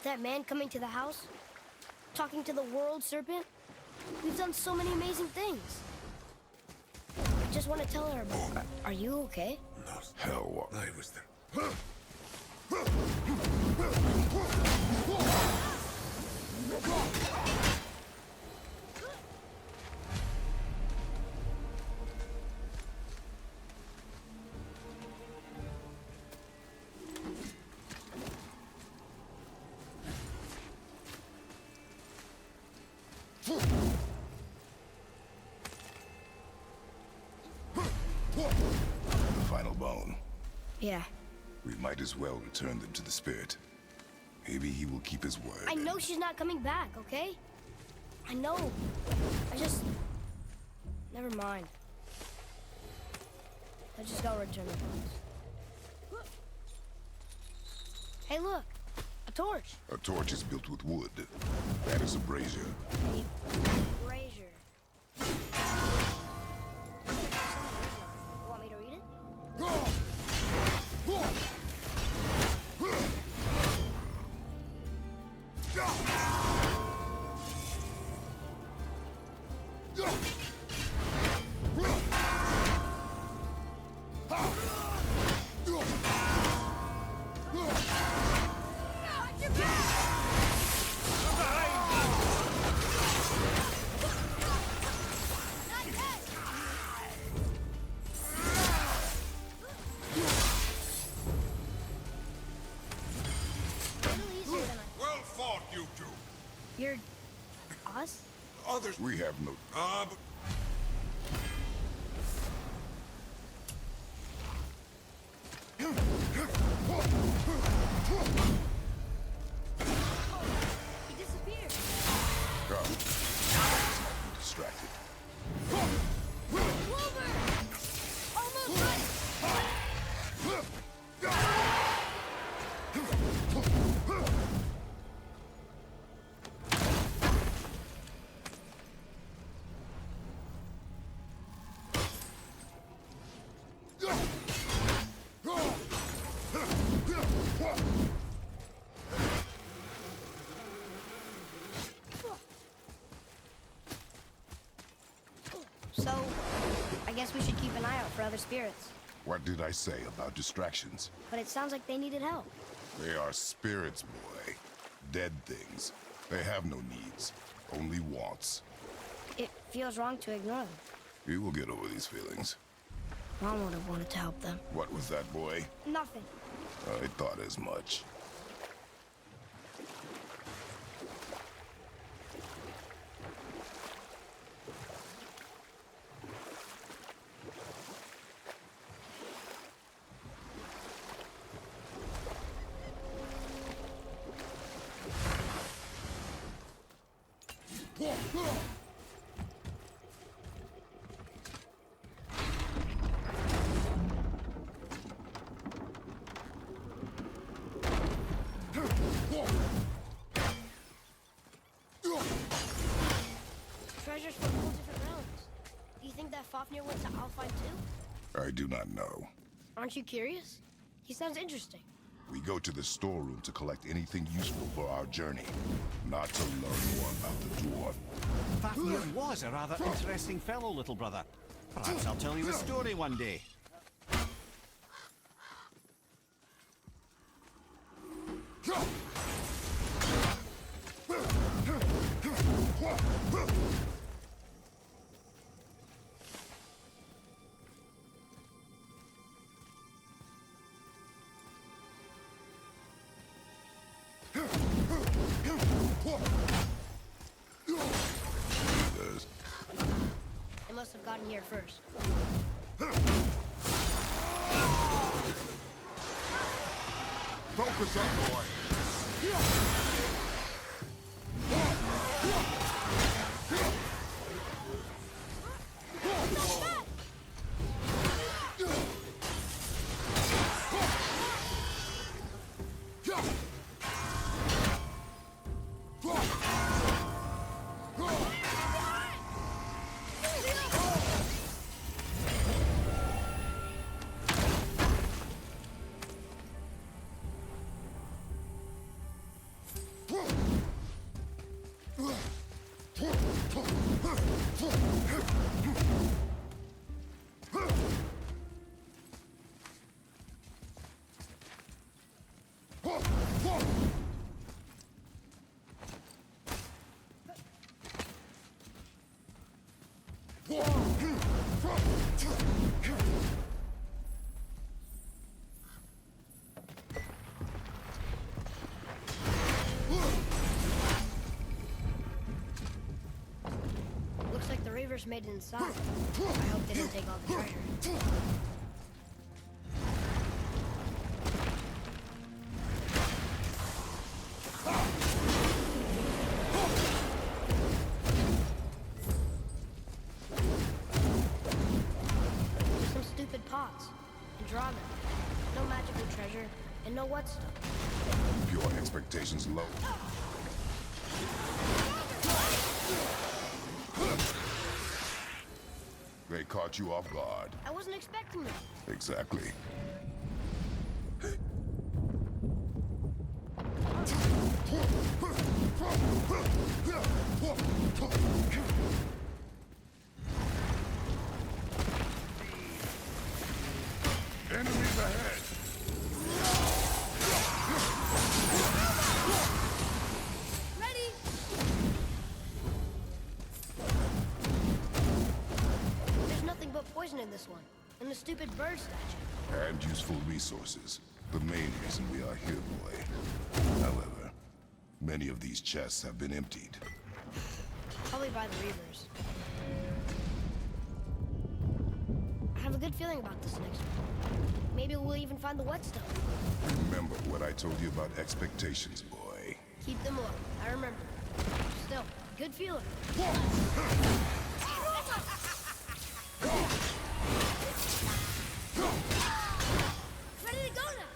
That man coming to the house? Talking to the world serpent? We've done so many amazing things. I just want to tell her about it. Are you okay? Hell, what? I was there. The final bone. Yeah. We might as well return them to the spirit. Maybe he will keep his word. I know she's not coming back, okay? I know. I just... Never mind. Let's just go return the bones. Hey, look! A torch! A torch is built with wood. That is a brazier. A brazier. Want me to read it? Well fought, you two. You're... us? Others. We have no... But He disappeared. Come. I'm distracted. Clover! Almost ready! So, I guess we should keep an eye out for other spirits. What did I say about distractions? But it sounds like they needed help. They are spirits, boy. Dead things. They have no needs, only wants. It feels wrong to ignore them. You will get over these feelings. Mom would have wanted to help them. What was that, boy? Nothing. I thought as much. Treasures from all different realms. Do you think that Fafnir went to Alfheim too? I do not know. Aren't you curious? He sounds interesting. We go to the storeroom to collect anything useful for our journey, not to learn more about the dwarf. Fafnir was a rather interesting fellow, little brother. Perhaps I'll tell you a story one day. They must have got in here first. Focus up, boy. Looks like the Reavers made it inside. I hope they didn't take all the treasure. Just some stupid pots and drama. No magical treasure and no what stuff. Keep your expectations low. They caught you off guard. I wasn't expecting it. Exactly. Enemies ahead! Ready? There's nothing but poison in this one. And the stupid bird statue. And useful resources. The main reason we are here, boy. However, many of these chests have been emptied. Probably by the Reavers. I have a good feeling about this next one. Maybe we'll even find the whetstone. Remember what I told you about expectations, boy. Keep them low. I remember. Still, good feeling. Ready to go now.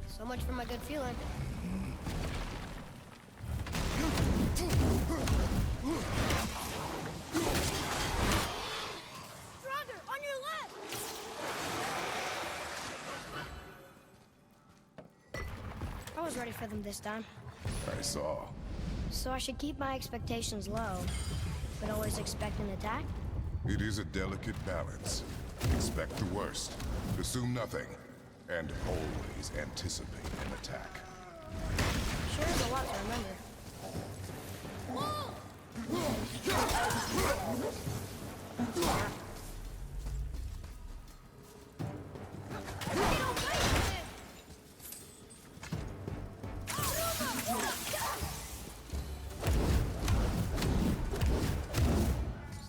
So much for my good feeling. Stronger, on your left! I was ready for them this time. I saw. So I should keep my expectations low, but always expect an attack? It is a delicate balance. Expect the worst. Assume nothing. And always anticipate an attack. Sure is a lot to remember.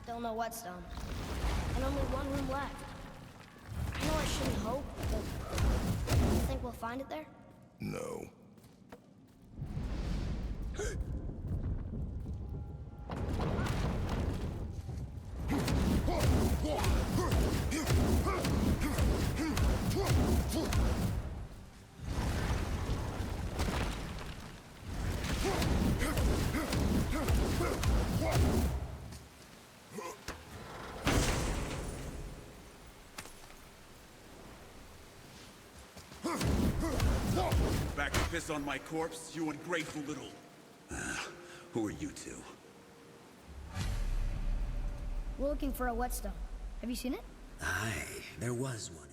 Still no whetstone. And only one room left. I know I shouldn't hope, but you think we'll find it there? No. Back to piss on my corpse, you ungrateful little... who are you two? We're looking for a whetstone. Have you seen it? Aye, there was one.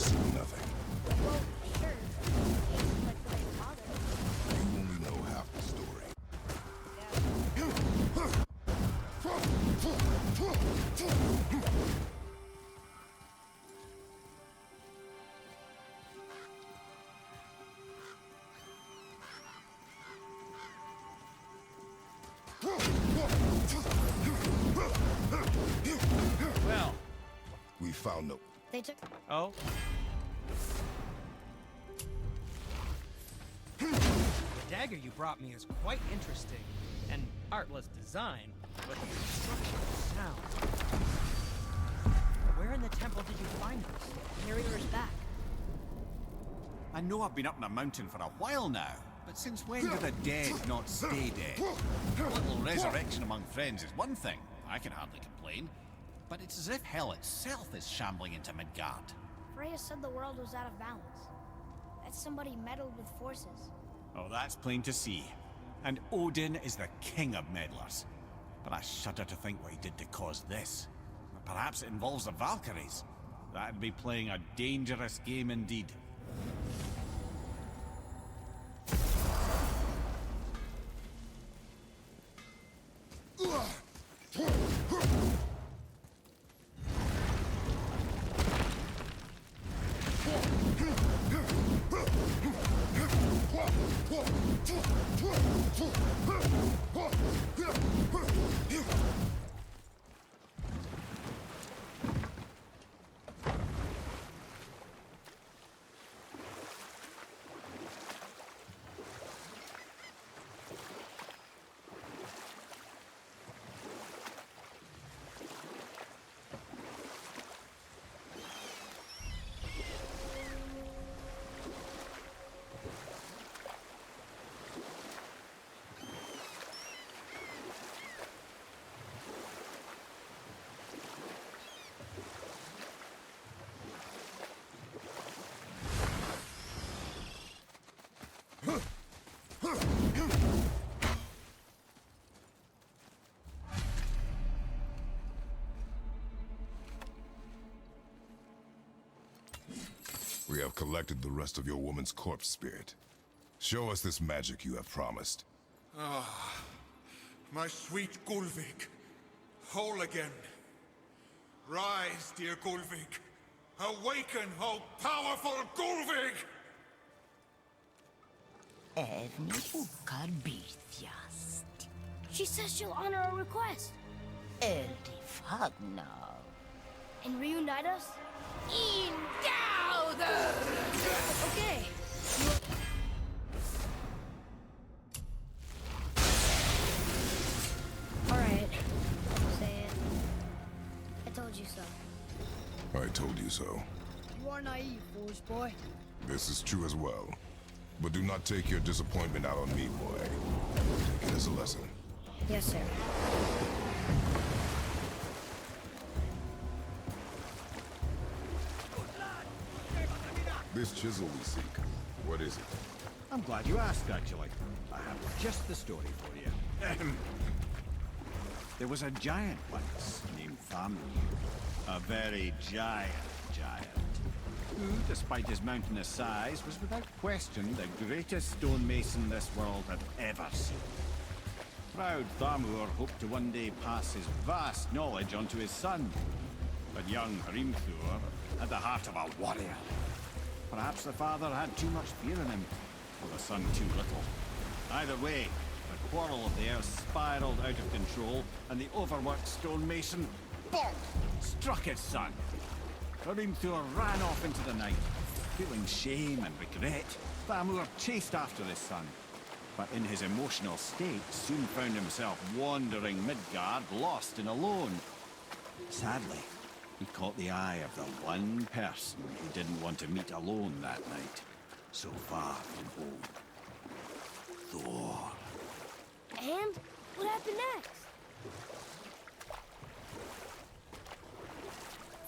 assume nothing. Well, sure. He's like my father. You only know half the story. Well, We found no... They took... oh, The dagger you brought me is quite interesting. An artless design, but the instruction sound. Where in the temple did you find this? Narrator's back. I know I've been up in a mountain for a while now, but since when do the dead not stay dead? A little resurrection among friends is one thing. I can hardly complain. But it's as if hell itself is shambling into Midgard. Freya said the world was out of balance. That somebody meddled with forces. Oh, that's plain to see. And Odin is the king of meddlers. But I shudder to think what he did to cause this. Perhaps it involves the Valkyries. That'd be playing a dangerous game indeed. We have collected the rest of your woman's corpse spirit. Show us this magic you have promised. Ah, my sweet Gulvik. Whole again. Rise, dear Gulvik. Awaken, oh powerful Gulvik! She says she'll honor our request. And reunite us? Okay. Alright. Say it. I told you so. I told you so. You are naive, foolish boy. This is true as well. But do not take your disappointment out on me, boy. Take it as a lesson. Yes, sir. This chisel we seek, what is it? I'm glad you asked, actually. I have just the story for you. There was a giant once named Thamu. A very giant, who, despite his mountainous size, was without question the greatest stonemason this world had ever seen. Proud Thamur hoped to one day pass his vast knowledge onto his son. But young Hrimthur had the heart of a warrior. Perhaps the father had too much fear in him, or the son too little. Either way, the quarrel of the earth spiraled out of control, and the overworked stonemason, bonk, struck his son. Hrimthur ran off into the night. Feeling shame and regret, Thamur chased after his son. But in his emotional state, soon found himself wandering Midgard, lost and alone. Sadly, he caught the eye of the one person he didn't want to meet alone that night, so far from home. Thor. And what happened next?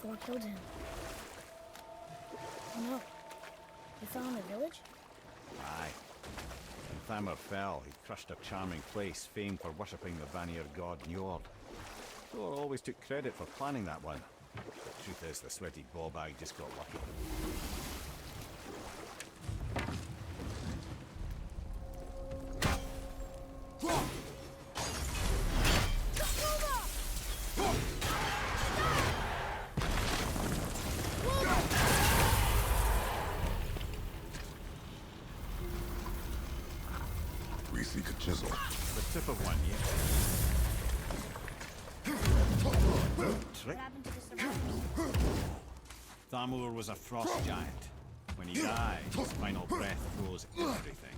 Thor killed him. Oh no. He fell in the village? Aye. When Thamur fell, he crushed a charming place famed for worshipping the Vanir god Njord. Thor always took credit for planning that one. Truth is, the sweaty ball bag just got lucky. We seek a chisel. The tip of one, yeah. Trick. What happened to the survivors? Thamur was a frost giant. When he died, his final breath froze everything.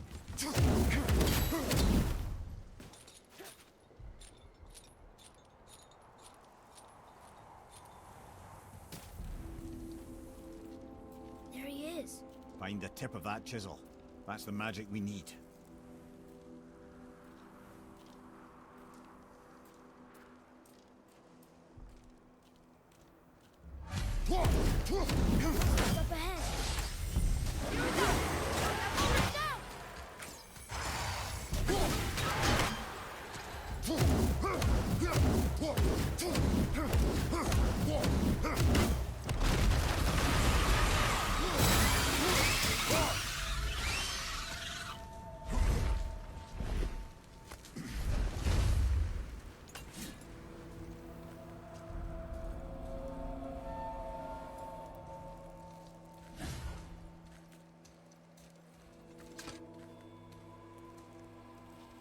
There he is. Find the tip of that chisel. That's the magic we need. What's up ahead?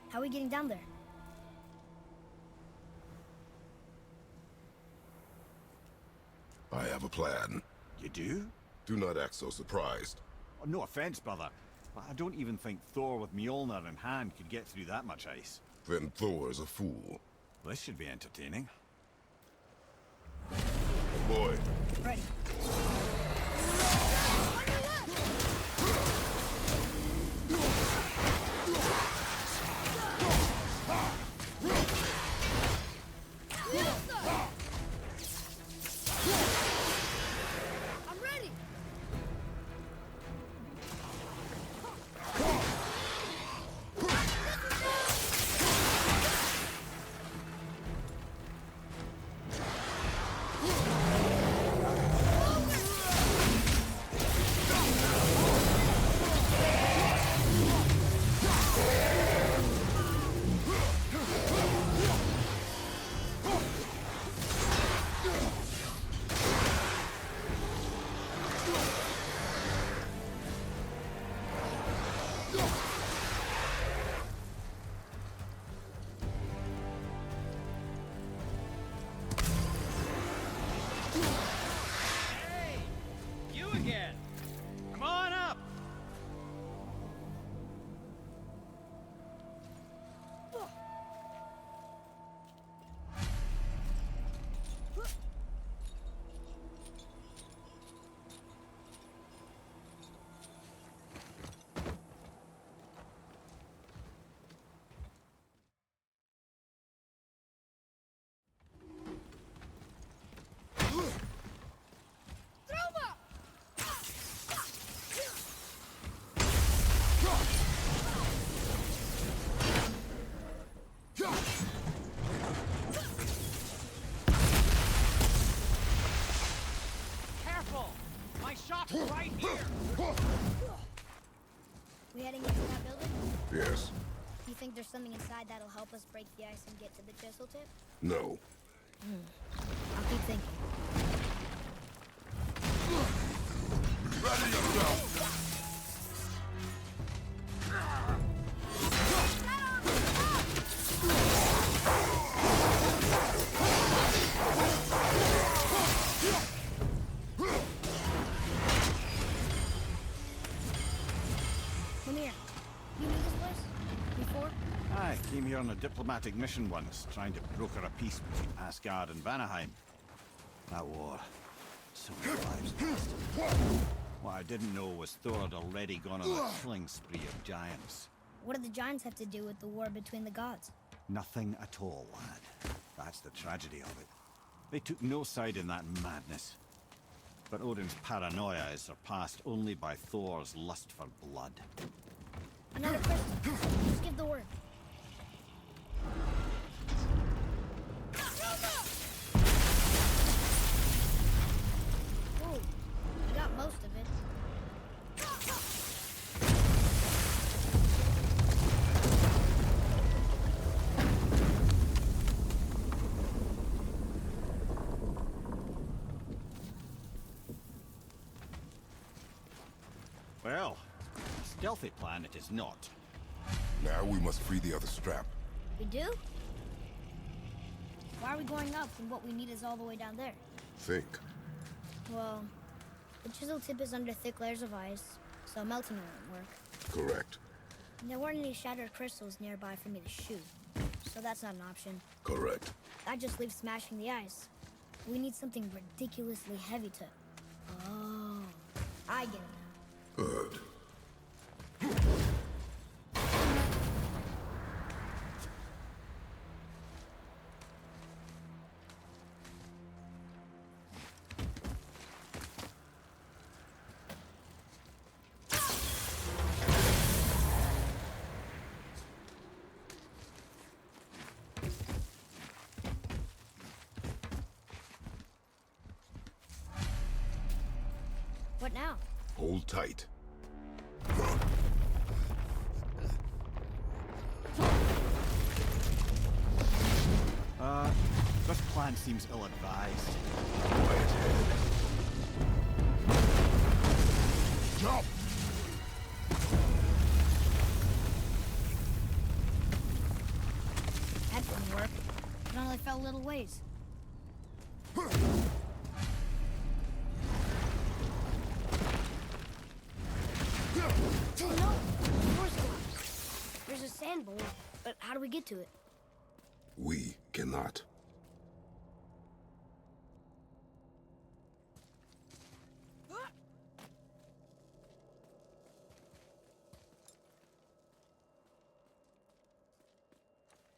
How are we getting down there? I have a plan. You do? Do not act so surprised. Oh, no offense, brother, but I don't even think Thor with Mjolnir in hand could get through that much ice. Then Thor's a fool. This should be entertaining. Boy. Ready. I'm ready. Hey! You again! Come on up! Careful! My shop's right here! We heading into that building? Yes. You think there's something inside that'll help us break the ice and get to the chisel tip? No. I'll keep thinking. Ready yourself! Come here. You knew this place? Before? I came here on a diplomatic mission once, trying to broker a peace between Asgard and Vanaheim. That war. So many lives lost. What I didn't know was Thor had already gone on a killing spree of giants. What do the giants have to do with the war between the gods? Nothing at all, lad. That's the tragedy of it. They took no side in that madness. But Odin's paranoia is surpassed only by Thor's lust for blood. Another crystal. Just give the word. Well, a stealthy plan it is not. Now we must free the other strap. We do? Why are we going up when what we need is all the way down there? Think. Well, the chisel tip is under thick layers of ice, so melting it won't work. Correct. And there weren't any shattered crystals nearby for me to shoot, so that's not an option. Correct. That just leaves smashing the ice. We need something ridiculously heavy to... Oh, I get it now. Good. What now? Hold tight. This plan seems ill-advised. Quiet head. Jump! That didn't work. It only fell a little ways. Oh no! The door's closed. There's a sand bowl, but how do we get to it? We cannot.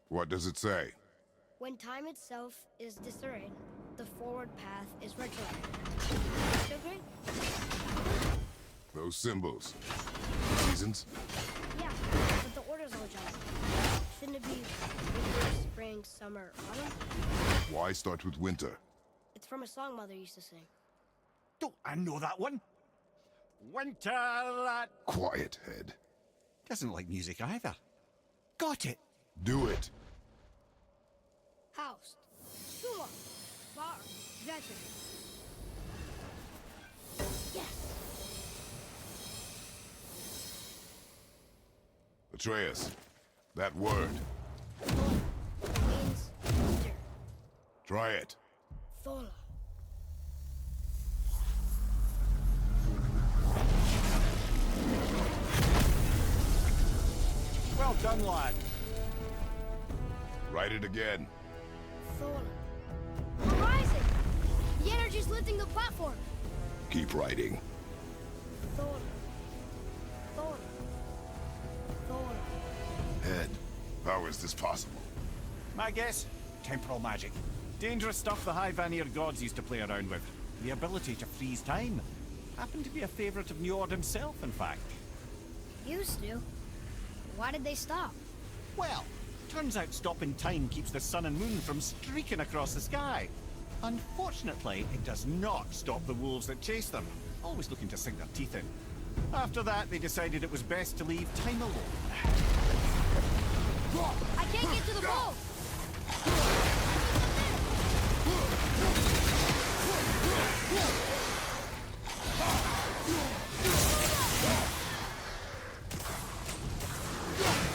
What does it say? When time itself is disarrayed, the forward path is retrograde. Retrograde? Those symbols. Seasons? Yeah, but the order's all jumbled. Shouldn't it be winter, spring, summer, autumn? Why start with winter? It's from a song Mother used to sing. Don't I know that one? Winter that Quiet head. doesn't like music either. Got it. Do it. House. Sumo. Bar. Veteran. Yes! Atreus, that word. Means winter. Try it. Thola. Well done, lad. Write it again. Thola. We're rising! The energy's lifting the platform! Keep writing. Thola. Thola. Thola. Head, how is this possible? My guess? Temporal magic. Dangerous stuff the High Vanir gods used to play around with. The ability to freeze time. Happened to be a favorite of Njord himself, in fact. Used to. Why did they stop? Well, turns out stopping time keeps the sun and moon from streaking across the sky. Unfortunately, it does not stop the wolves that chase them, always looking to sink their teeth in. After that, they decided it was best to leave time alone. I can't get to the boat!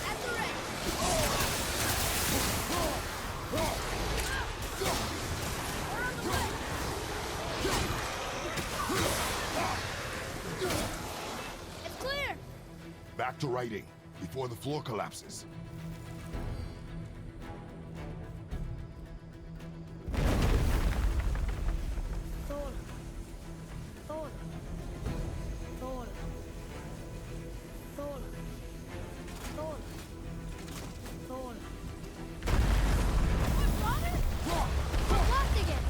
That's the wreck! We're on the way! It's clear! Back to writing, before the floor collapses. Thola. Thola. Thola. Thola. Thola. Thola. What, brother? We're locked again!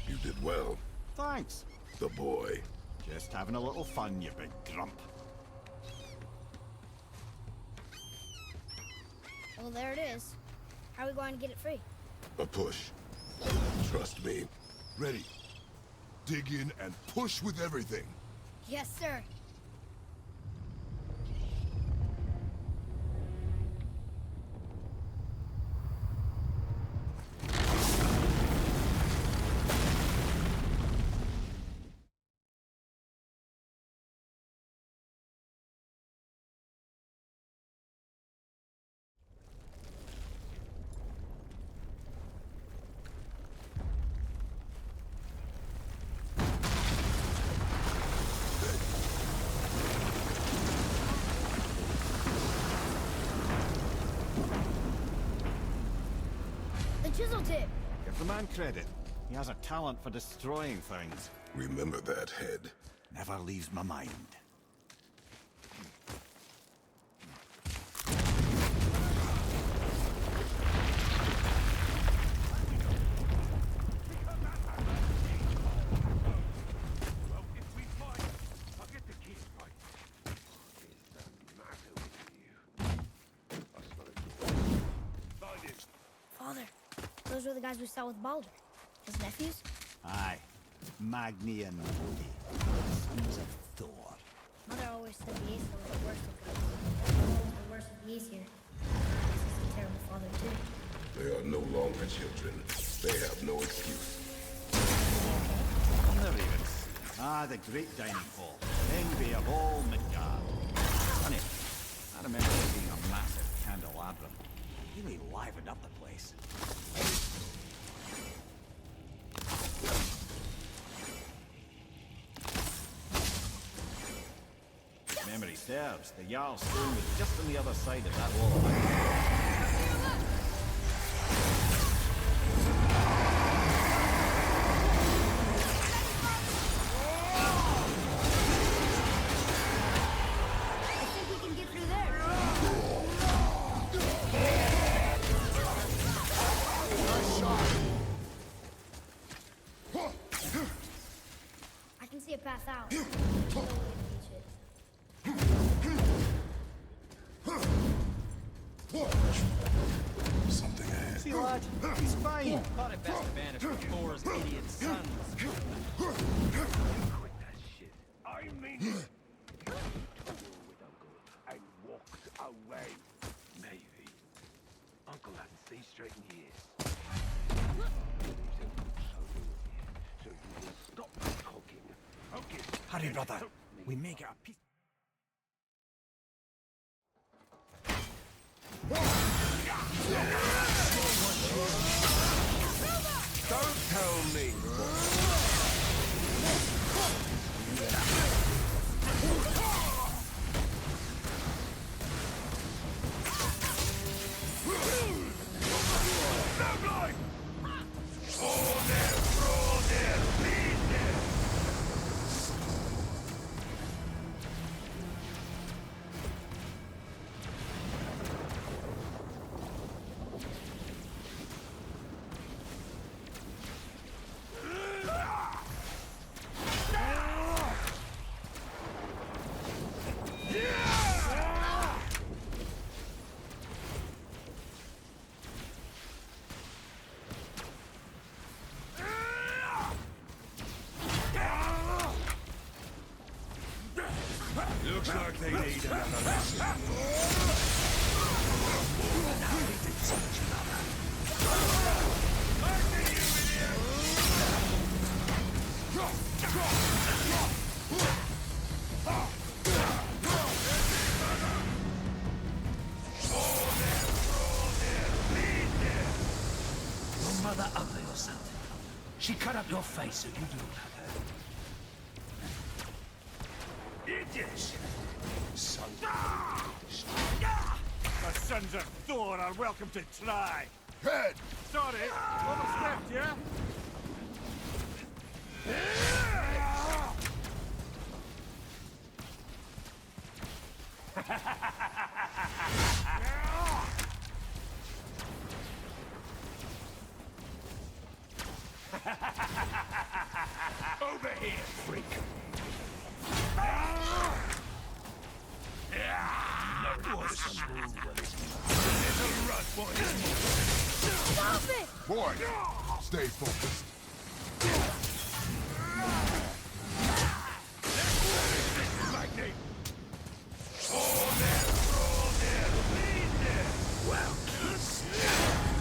You did well. Thanks. The boy. Just having a little fun, you big grump. Well, there it is. How are we going to get it free? A push. Trust me. Ready. Dig in and push with everything. Yes, sir. The chisel tip. Give the man credit. He has a talent for destroying things. Remember that, head. Never leaves my mind. Father, those were the guys we saw with Baldur. His nephews? Aye. Magni and Modi. Sons of Thor. Mother always said the Aesir were the worst of guys. The worst of the Aesir. This is a terrible father, too. They are no longer children. They have no excuse. Never even seen. Ah, the great dining hall. Envy of all Midgard. Funny, I remember it being a massive candelabrum. Really livened up the place. Memory serves, the Jarl's stone was just on the other side of that wall. I think we can get through there. I can see a path out. No way to reach it. Something ahead. See, lad, he's fine. Thought it best to banish Thor's idiot sons. Quit that shit. I mean it. With Uncle and walked away. Maybe. Uncle hadn't seen straight in years. So you will stop talking. Okay. Hurry, brother. We may get a piece. Don't tell me. Looks like they need another lesson. Your mother ugly or something. She cut up your face so you do like her. Idiots! Sons The sons of Thor are welcome to try. Head! Sorry, overstepped, yeah? Over here, freak. No more smooth when it's there's a rut for his Stop it! Boy, stay focused. lightning. All there, lead there. Well, kids,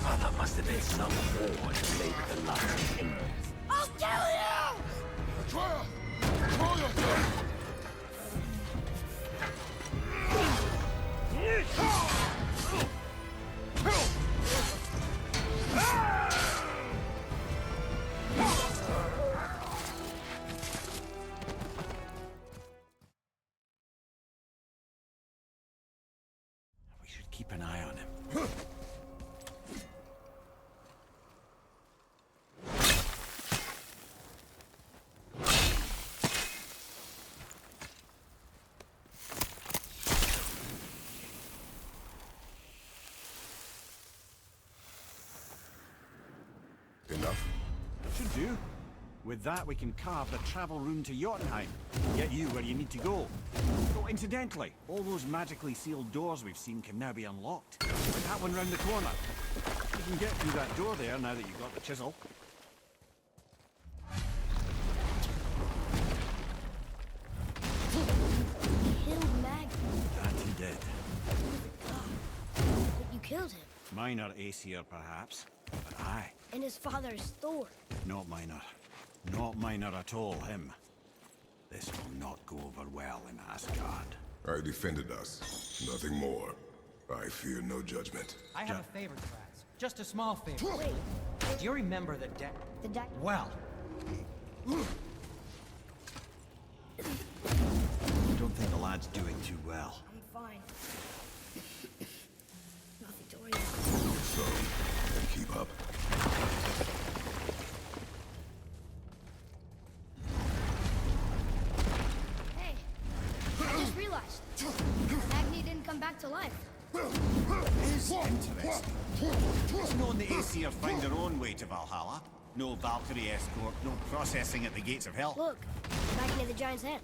mother must have been some war to make the light embers. I'll kill you! Try! Control yourself! We should keep an eye on him. Enough? Should do. With that, we can carve the travel room to Jotunheim. Get you where you need to go. Oh, incidentally, all those magically sealed doors we've seen can now be unlocked. Like that one round the corner. You can get through that door there now that you've got the chisel. Killed Magnus. That he did. But you killed him. Minor Aesir, perhaps. But I, And his father is Thor. not minor. Not minor at all, him. This will not go over well in Asgard. I defended us. Nothing more. I fear no judgment. I have a favor to ask. Just a small favor. Wait, Do you remember the deck? the deck. Well, I don't think the lad's doing too well. I'm fine. Nothing to worry about. So, then keep up. Hey, I just realized. Magni didn't come back to life. Is interesting. It's known the Aesir find their own way to Valhalla. No Valkyrie escort, no processing at the gates of hell. Look, back near the giant's head.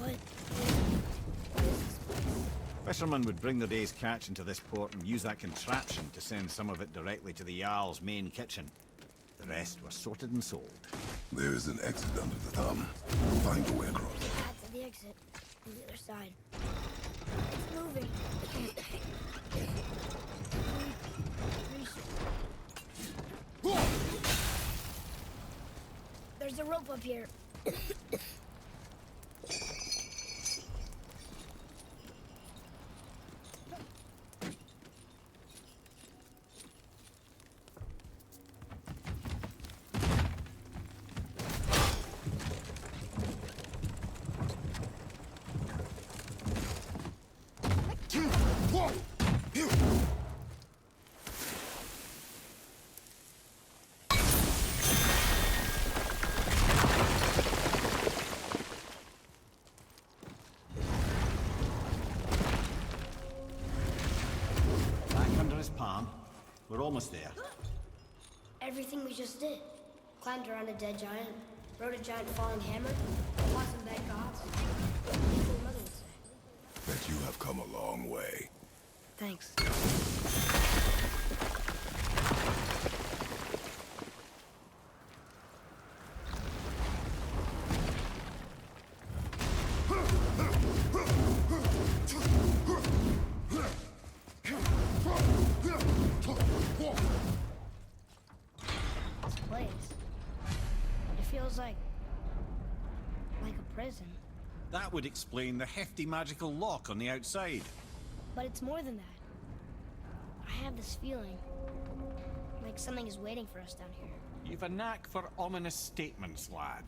What? What is this place? Fishermen would bring their day's catch into this port and use that contraption to send some of it directly to the Jarl's main kitchen. The rest was sorted and sold. There is an exit under the thumb. Find a way across. That's the exit. On the other side. It's moving. There's a rope up here. Back under his palm. We're almost there. Everything we just did. Climbed around a dead giant, rode a giant falling hammer, fought some bad gods. That's what Mother would say. Bet you have come a long way. Thanks. This place. It feels like a prison. That would explain the hefty magical lock on the outside. But it's more than that. I have this feeling like something is waiting for us down here. You've a knack for ominous statements, lad.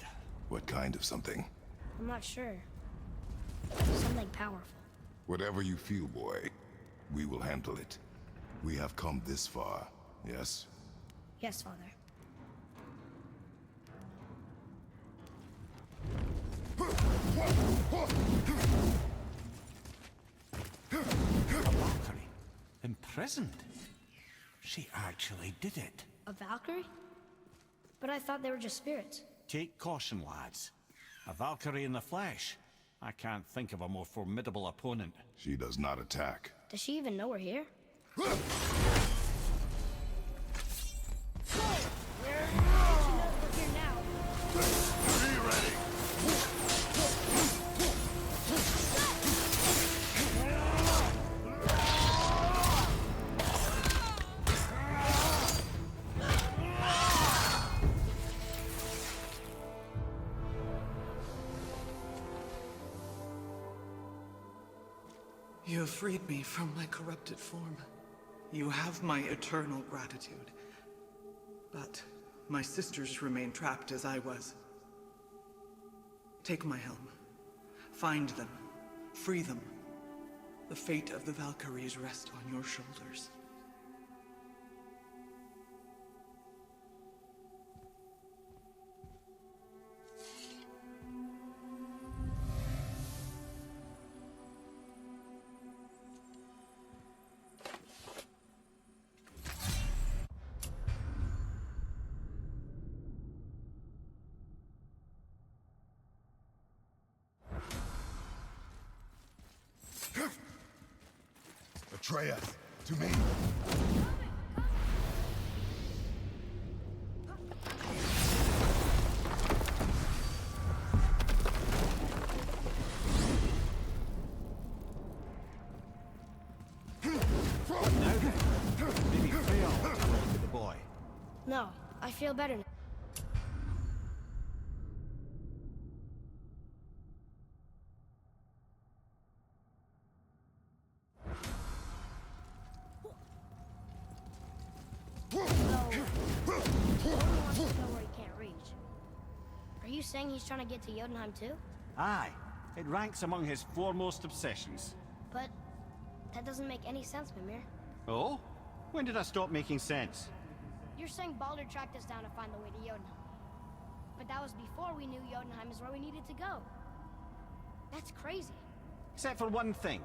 What kind of something? I'm not sure. Something powerful. Whatever you feel, boy, we will handle it. We have come this far, yes? Yes, Father. imprisoned. She actually did it. A Valkyrie? But I thought they were just spirits. Take caution, lads. A Valkyrie in the flesh. I can't think of a more formidable opponent. She does not attack. Does she even know we're here? You have freed me from my corrupted form. You have my eternal gratitude. But my sisters remain trapped as I was. Take my helm. Find them. Free them. The fate of the Valkyries rests on your shoulders. Atreus, to me. Now then, maybe Freya will have a look at the boy. No, I feel better now. Are you saying he's trying to get to Jotunheim too? Aye, it ranks among his foremost obsessions. But that doesn't make any sense, Mimir. Oh? When did I stop making sense? You're saying Baldur tracked us down to find the way to Jotunheim. But that was before we knew Jotunheim is where we needed to go. That's crazy. Except for one thing.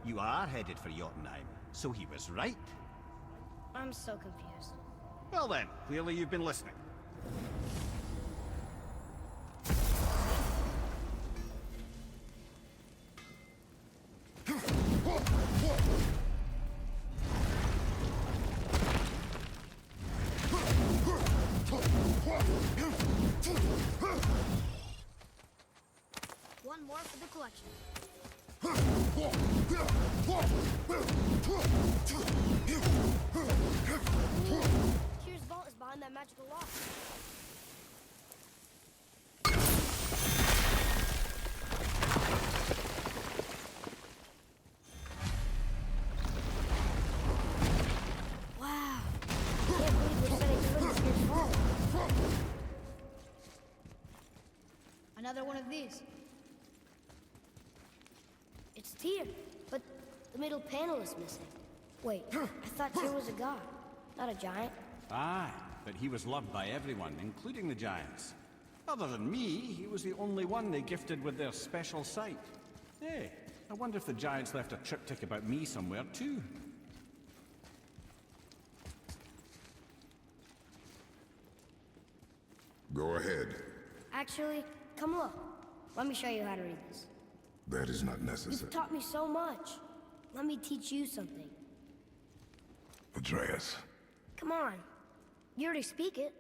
You are headed for Jotunheim, so he was right. I'm so confused. Well then, clearly you've been listening. One more for the collection. Tyr's vault is behind that magical lock. Wow. I can't believe we're setting foot in Tyr's vault. Another one of these. It's Tyr, but the middle panel is missing. Wait, I thought Tyr was a god, not a giant. Aye, but he was loved by everyone, including the giants. Other than me, he was the only one they gifted with their special sight. Hey, I wonder if the giants left a triptych about me somewhere too. Go ahead. Actually, come look. Let me show you how to read this. That is not necessary. You've taught me so much. Let me teach you something. Atreus. Come on. You already speak it.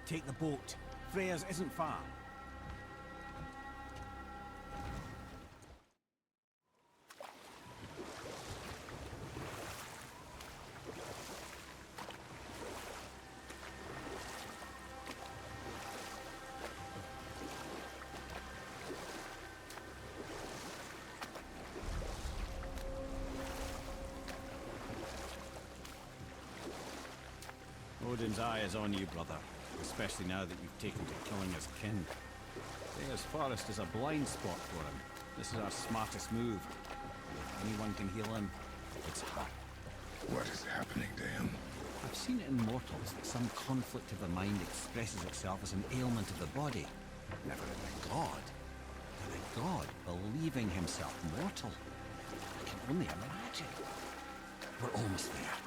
Take the boat. Freya's isn't far. Odin's eye is on you, brother. Especially now that you've taken to killing his kin. There's Forest is a blind spot for him. This is our smartest move. If anyone can heal him, it's her. What is happening to him? I've seen it in mortals that some conflict of the mind expresses itself as an ailment of the body. Never in the god. In the god believing himself mortal. I can only imagine. We're almost there.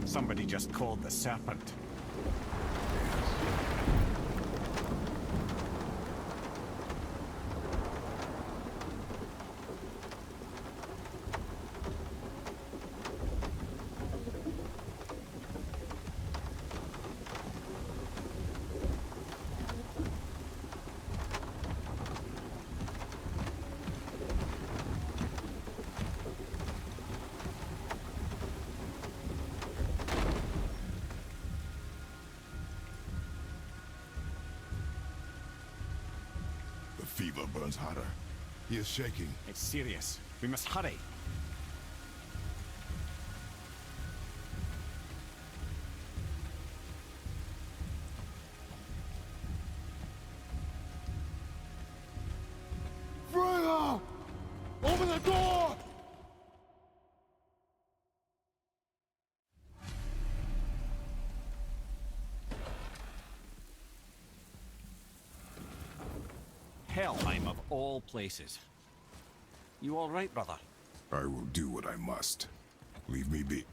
Somebody just called the serpent. The fever burns hotter. He is shaking. It's serious. We must hurry. Freya! Open the door! Helheim of all places. You all right, brother? I will do what I must. Leave me be.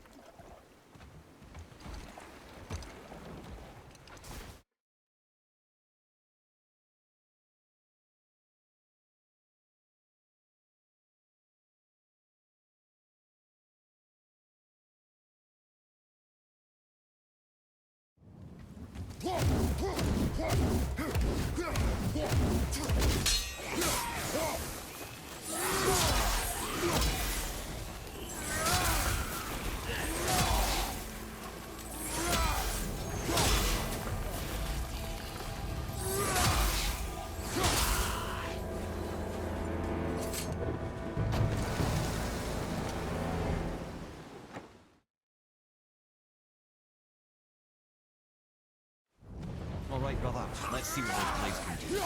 All right, brother. Let's see what this place can do.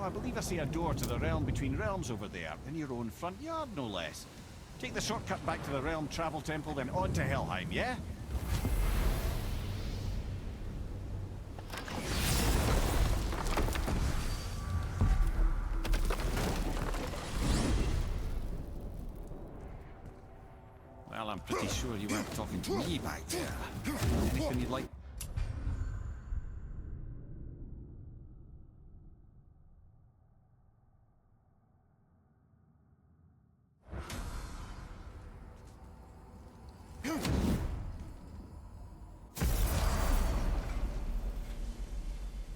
I believe I see a door to the realm between realms over there, in your own front yard, no less. Take the shortcut back to the realm travel temple, then on to Helheim, yeah? Well, I'm pretty sure you weren't talking to me back there. Anything you'd like?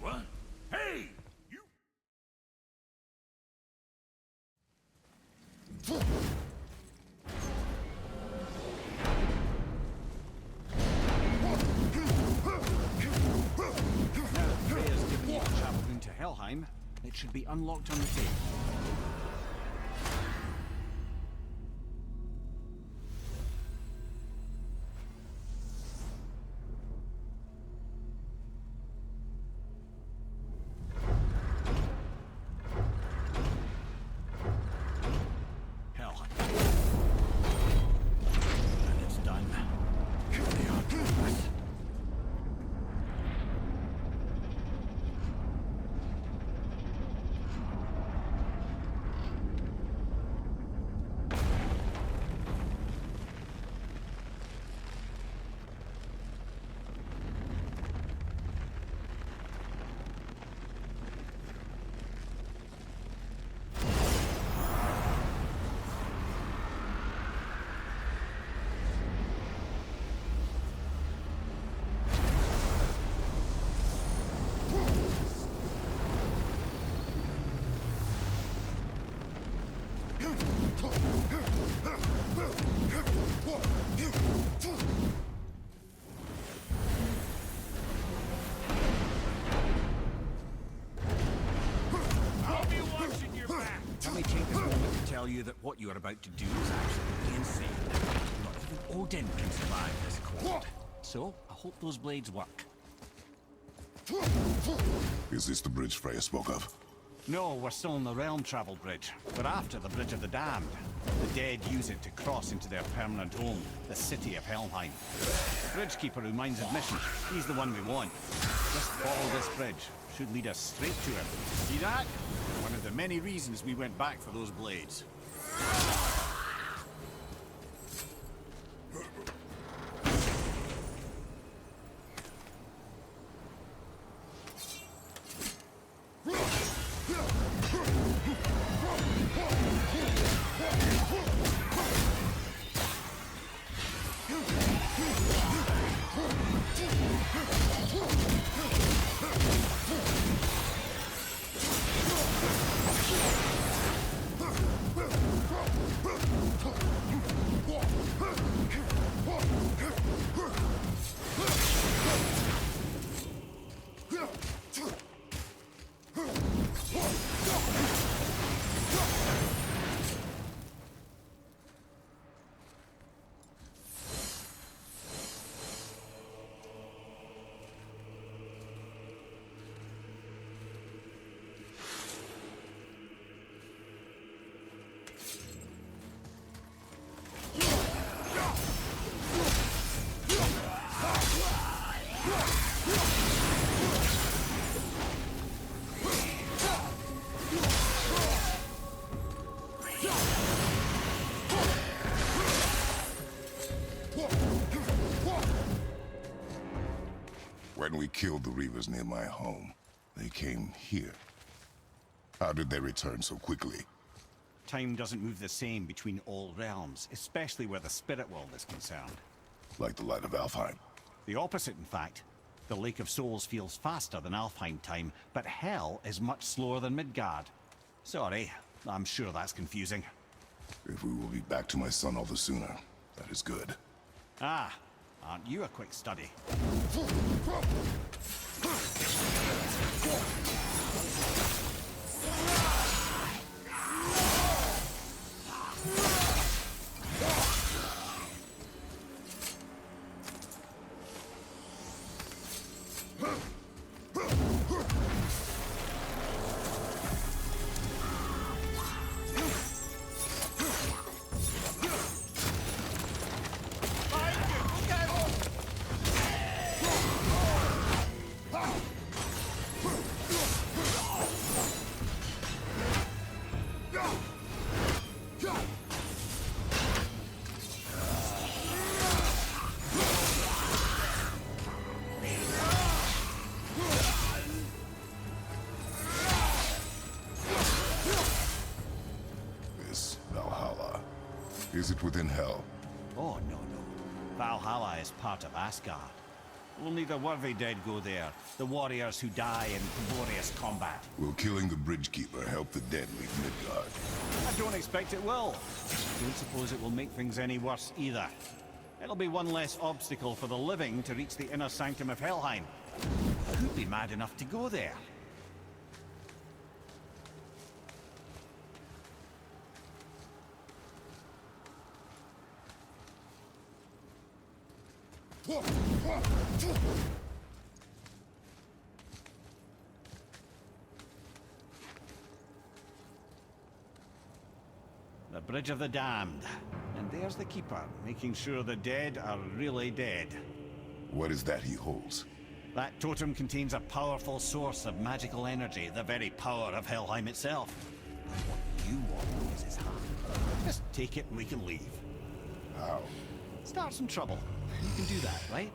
What? Hey! You! Freya's given you a travel room to Helheim. It should be unlocked on the day. Helheim. I'll be watching your back. Let me take this moment to tell you that what you are about to do is absolutely insane. Not even Odin can survive this cold. So, I hope those blades work. Is this the bridge Freya spoke of? No, we're still on the realm travel bridge. We're after the Bridge of the Damned. The dead use it to cross into their permanent home, the city of Helheim. The bridgekeeper who minds admission, he's the one we want. Just follow this bridge. Should lead us straight to him. See that? One of the many reasons we went back for those blades. When we killed the Reavers near my home, they came here. How did they return so quickly? Time doesn't move the same between all realms, especially where the spirit world is concerned. Like the light of Alfheim. The opposite, in fact. The Lake of Souls feels faster than Alfheim time, but Hell is much slower than Midgard. Sorry, I'm sure that's confusing. If we will be back to my son all the sooner, that is good. Ah, aren't you a quick study? Is it within Hell? Oh, no. Valhalla is part of Asgard. Only the worthy dead go there, the warriors who die in glorious combat. Will killing the Bridgekeeper help the dead leave Midgard? I don't expect it will. Don't suppose it will make things any worse either. It'll be one less obstacle for the living to reach the inner sanctum of Helheim. Who'd be mad enough to go there? The Bridge of the Damned. And there's the Keeper, making sure the dead are really dead. What is that he holds? That totem contains a powerful source of magical energy, the very power of Helheim itself. What you want is his hand. Just take it and we can leave. How? Start some trouble. You can do that, right?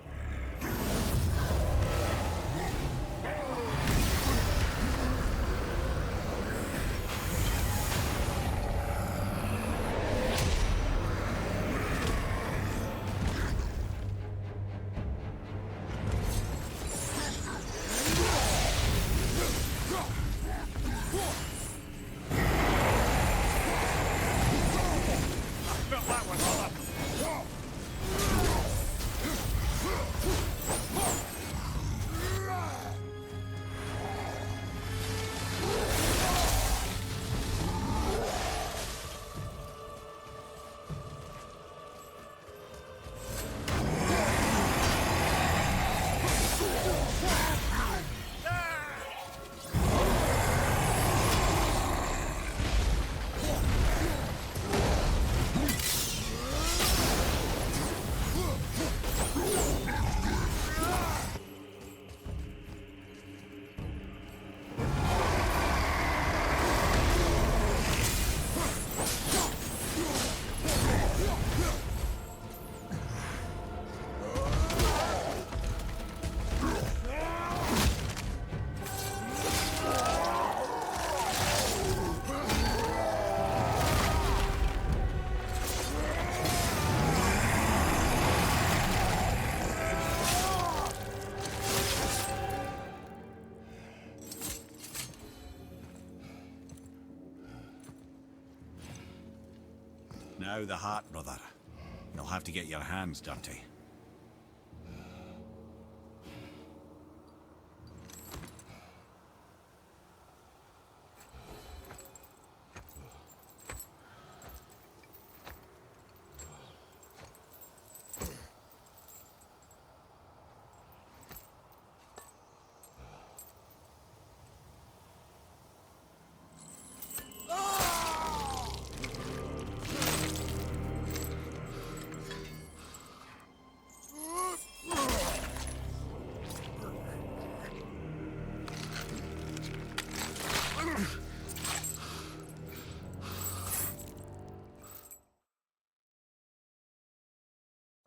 Now the heart, brother. You'll have to get your hands dirty.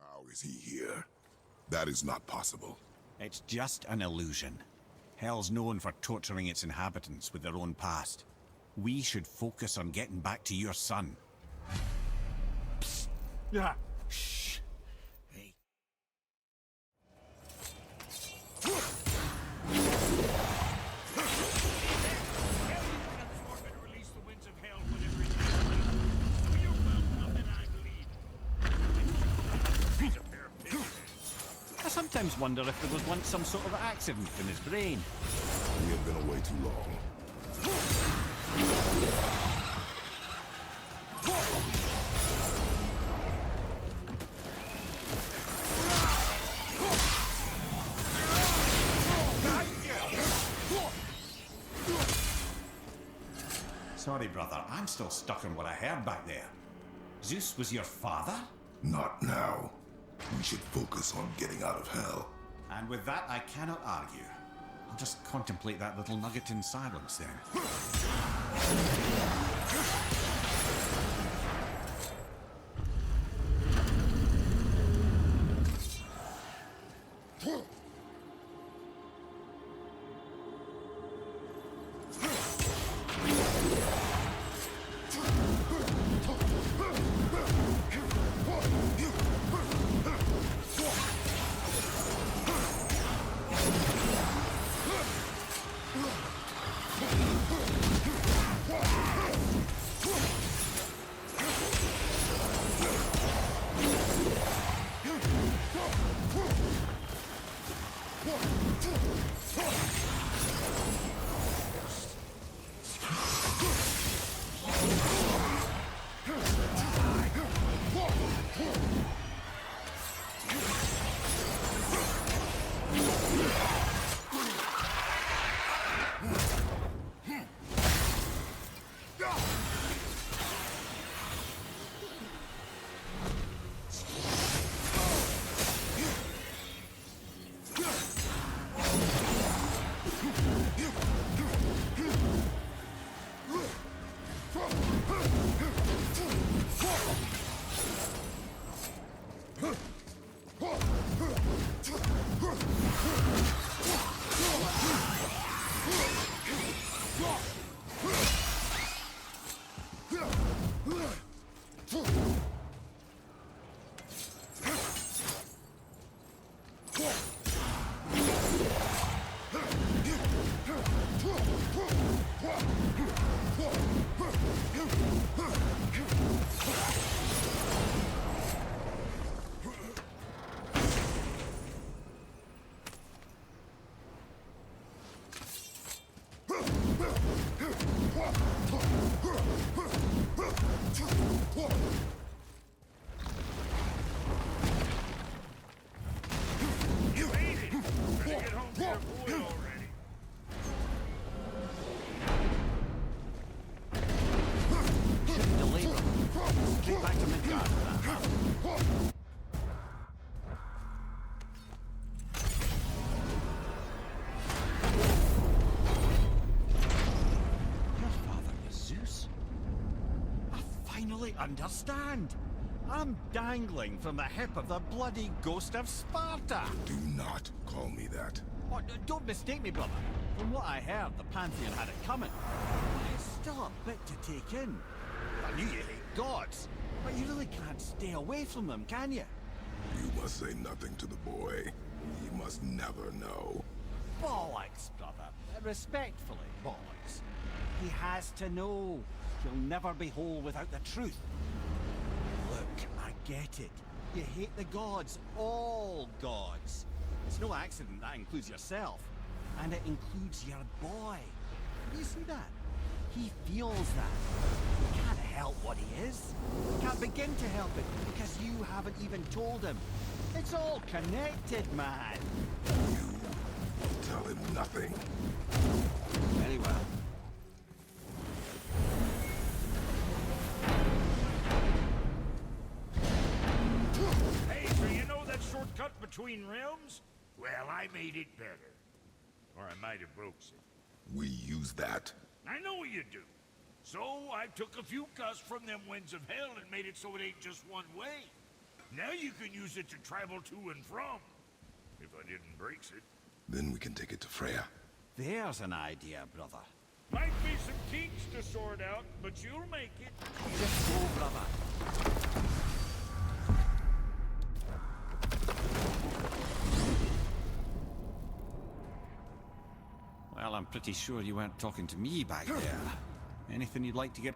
How is he here? That is not possible. It's just an illusion. Hell's known for torturing its inhabitants with their own past. We should focus on getting back to your son. Psst. Yeah. Shh. Hey. I sometimes wonder if there was once some sort of accident in his brain. We have been away too long. Sorry, brother. I'm still stuck on what I heard back there. Zeus was your father? Not now. We should focus on getting out of hell. And with that, I cannot argue. I'll just contemplate that little nugget in silence then. Understand? I'm dangling from the hip of the bloody ghost of Sparta! Do not call me that. Oh, don't mistake me, brother. From what I heard, the Pantheon had it coming. It's still a bit to take in. I knew you hate gods, but you really can't stay away from them, can you? You must say nothing to the boy. He must never know. Bollocks, brother. Respectfully, bollocks. He has to know. He'll never be whole without the truth. get it. You hate the gods, all gods. It's no accident that includes yourself. And it includes your boy. You see that? He feels that. He can't help what he is. He can't begin to help it because you haven't even told him. It's all connected, man. You tell him nothing. Very well. Hey, so you know that shortcut between realms? Well, I made it better. Or I might have broke it. We use that. I know you do. So I took a few cuts from them winds of hell and made it so it ain't just one way. Now you can use it to travel to and from. If I didn't break it. Then we can take it to Freya. There's an idea, brother. Might be some kinks to sort out, but you'll make it. Just go, brother. Well, I'm pretty sure you weren't talking to me back there. Anything you'd like to get...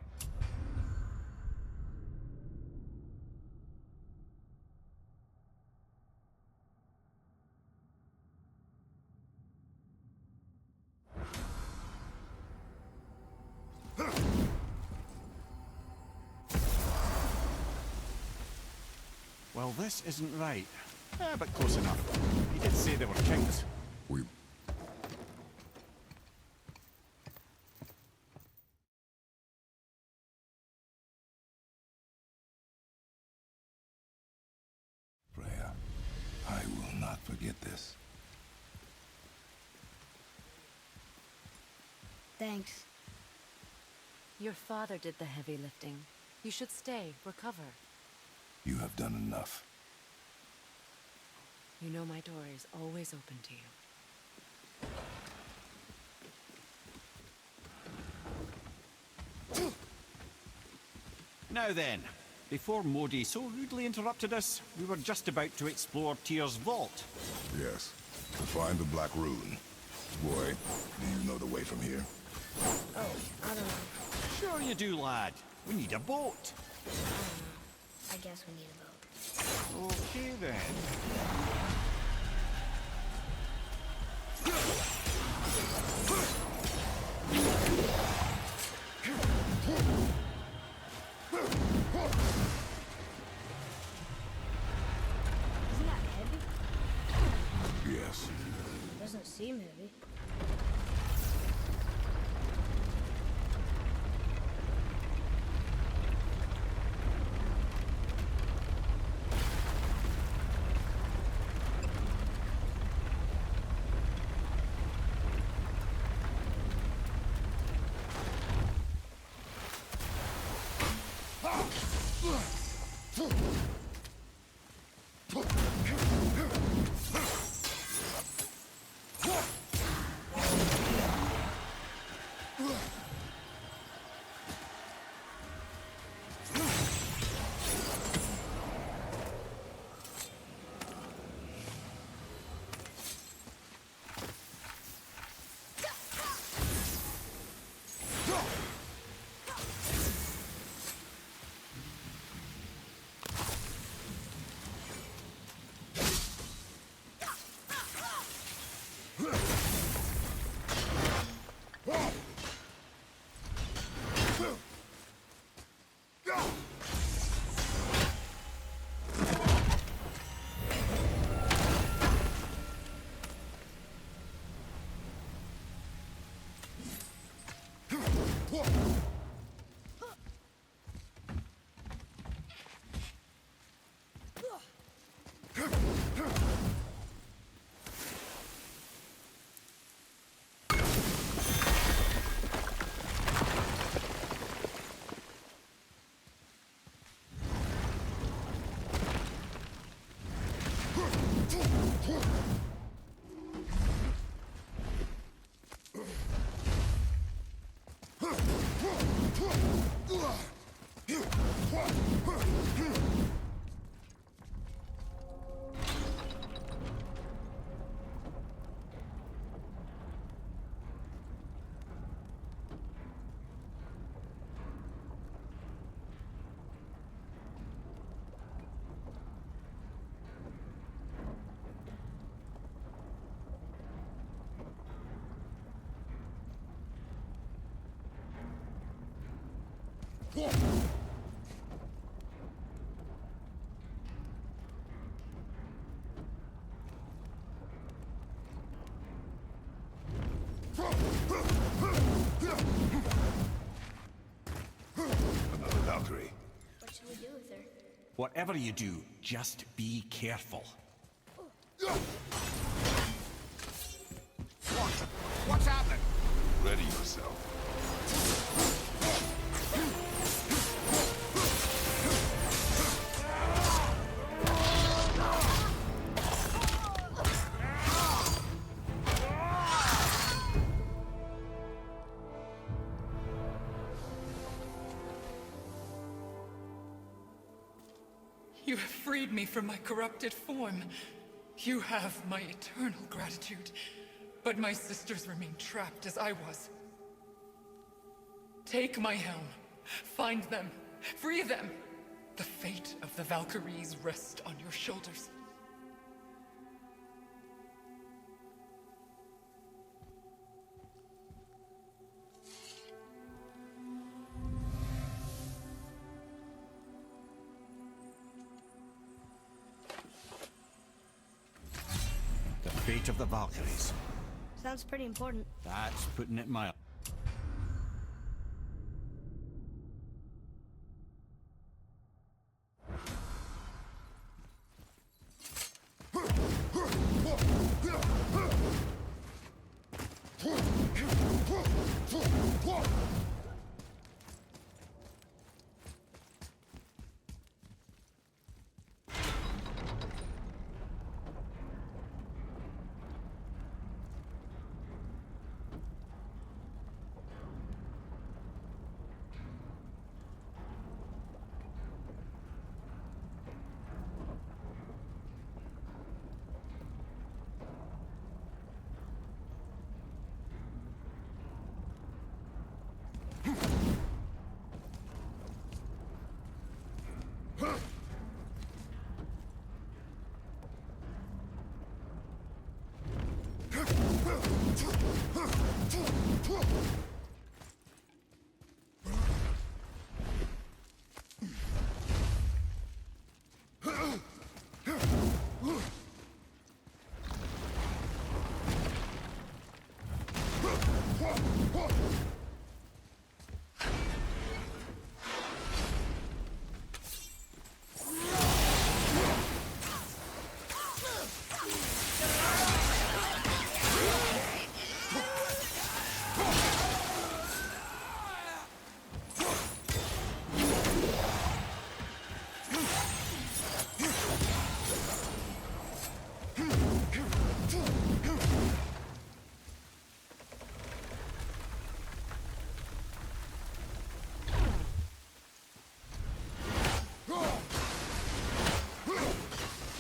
Well, this isn't right. But close enough. He did say there were kinks. We... Freya, I will not forget this. Thanks. Your father did the heavy lifting. You should stay, recover. You have done enough. You know my door is always open to you. Now then, before Modi so rudely interrupted us, we were just about to explore Tyr's vault. Yes. To find the Black Rune. Boy, do you know the way from here? Oh, I don't know. Sure you do, lad. We need a boat. I guess we need a boat. Okay then. Isn't that heavy? Yes. Doesn't seem heavy. Another Valkyrie. What should we do with her? Whatever you do, just be careful. What's happening? Ready yourself. You have freed me from my corrupted form. You have my eternal gratitude. But my sisters remain trapped as I was. Take my helm. Find them. Free them. The fate of the Valkyries rests on your shoulders. The fate of the Valkyries. Sounds pretty important. That's putting it mild.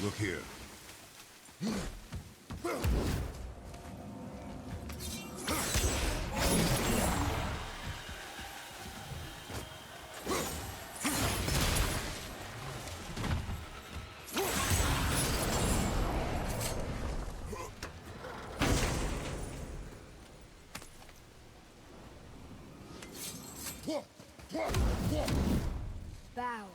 Look here. Bow.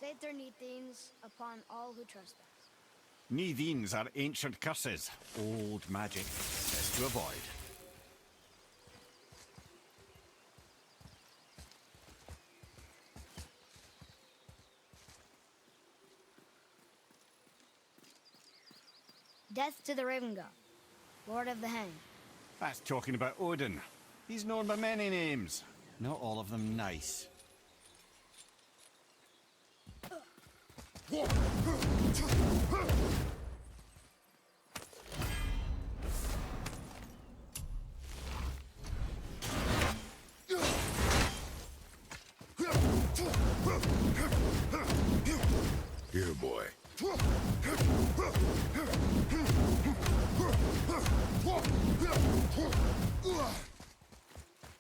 Sater Nithines upon all who trespass. Nithines are ancient curses, old magic, best to avoid. Death to the Raven God, Lord of the Hang. That's talking about Odin. He's known by many names, not all of them nice. Here, boy.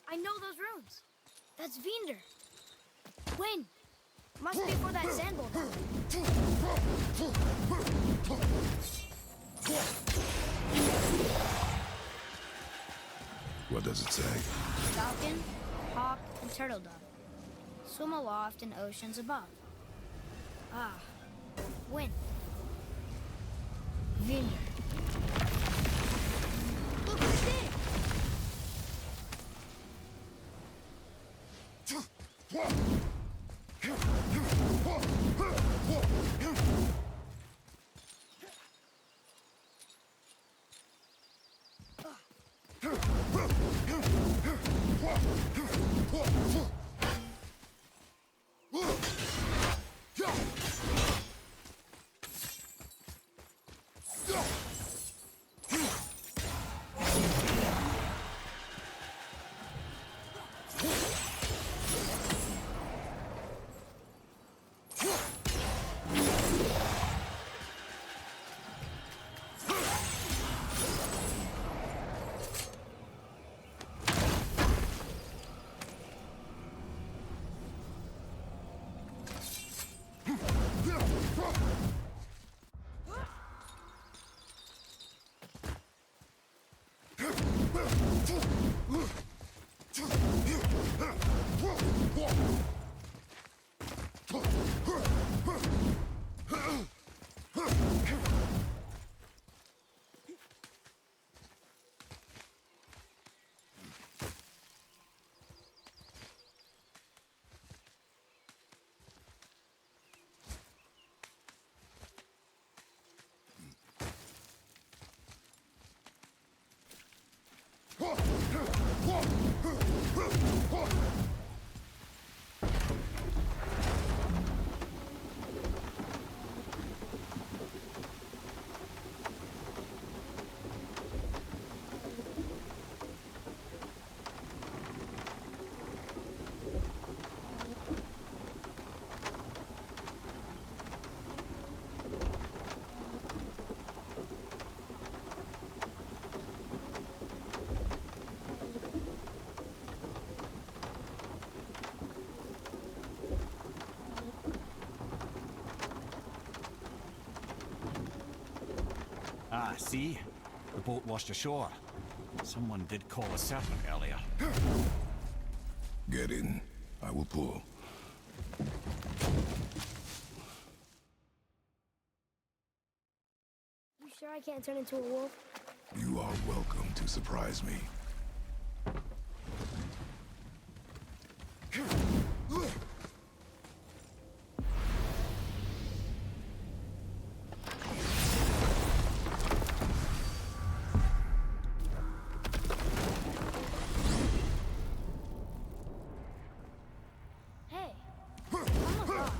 I know those runes. That's Vinder. Wind. Must be for that sand bowl down there. What does it say? Falcon, hawk, and turtle dove. Swim aloft in oceans above. Ah, wind. Vinder. Look who's there! Ah, see? The boat washed ashore. Someone did call a serpent earlier. Get in. I will pull. You sure I can't turn into a wolf? You are welcome to surprise me. Hey, I'm a god.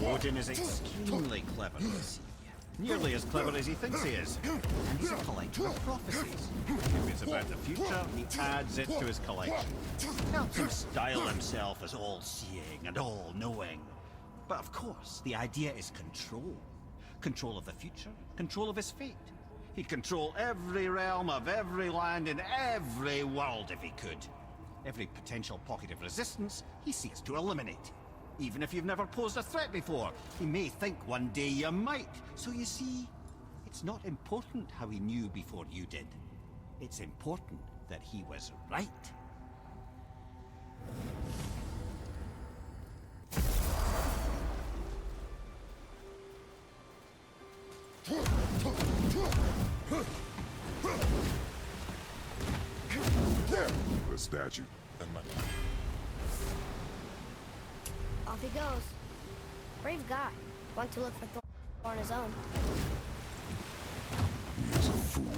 Odin is extremely clever, you see. Nearly as clever as he thinks he is. And he's a collector of prophecies. If it's about the future, he adds it to his collection. Helps him style himself as all-seeing and all-knowing. But of course, the idea is control. Control of the future, control of his fate. He'd control every realm of every land in every world if he could. Every potential pocket of resistance, he seeks to eliminate. Even if you've never posed a threat before, he may think one day you might. So you see, it's not important how he knew before you did. It's important that he was right. The statue. And my... Off he goes. Brave guy. Want to look for Thor on his own. He's a fool.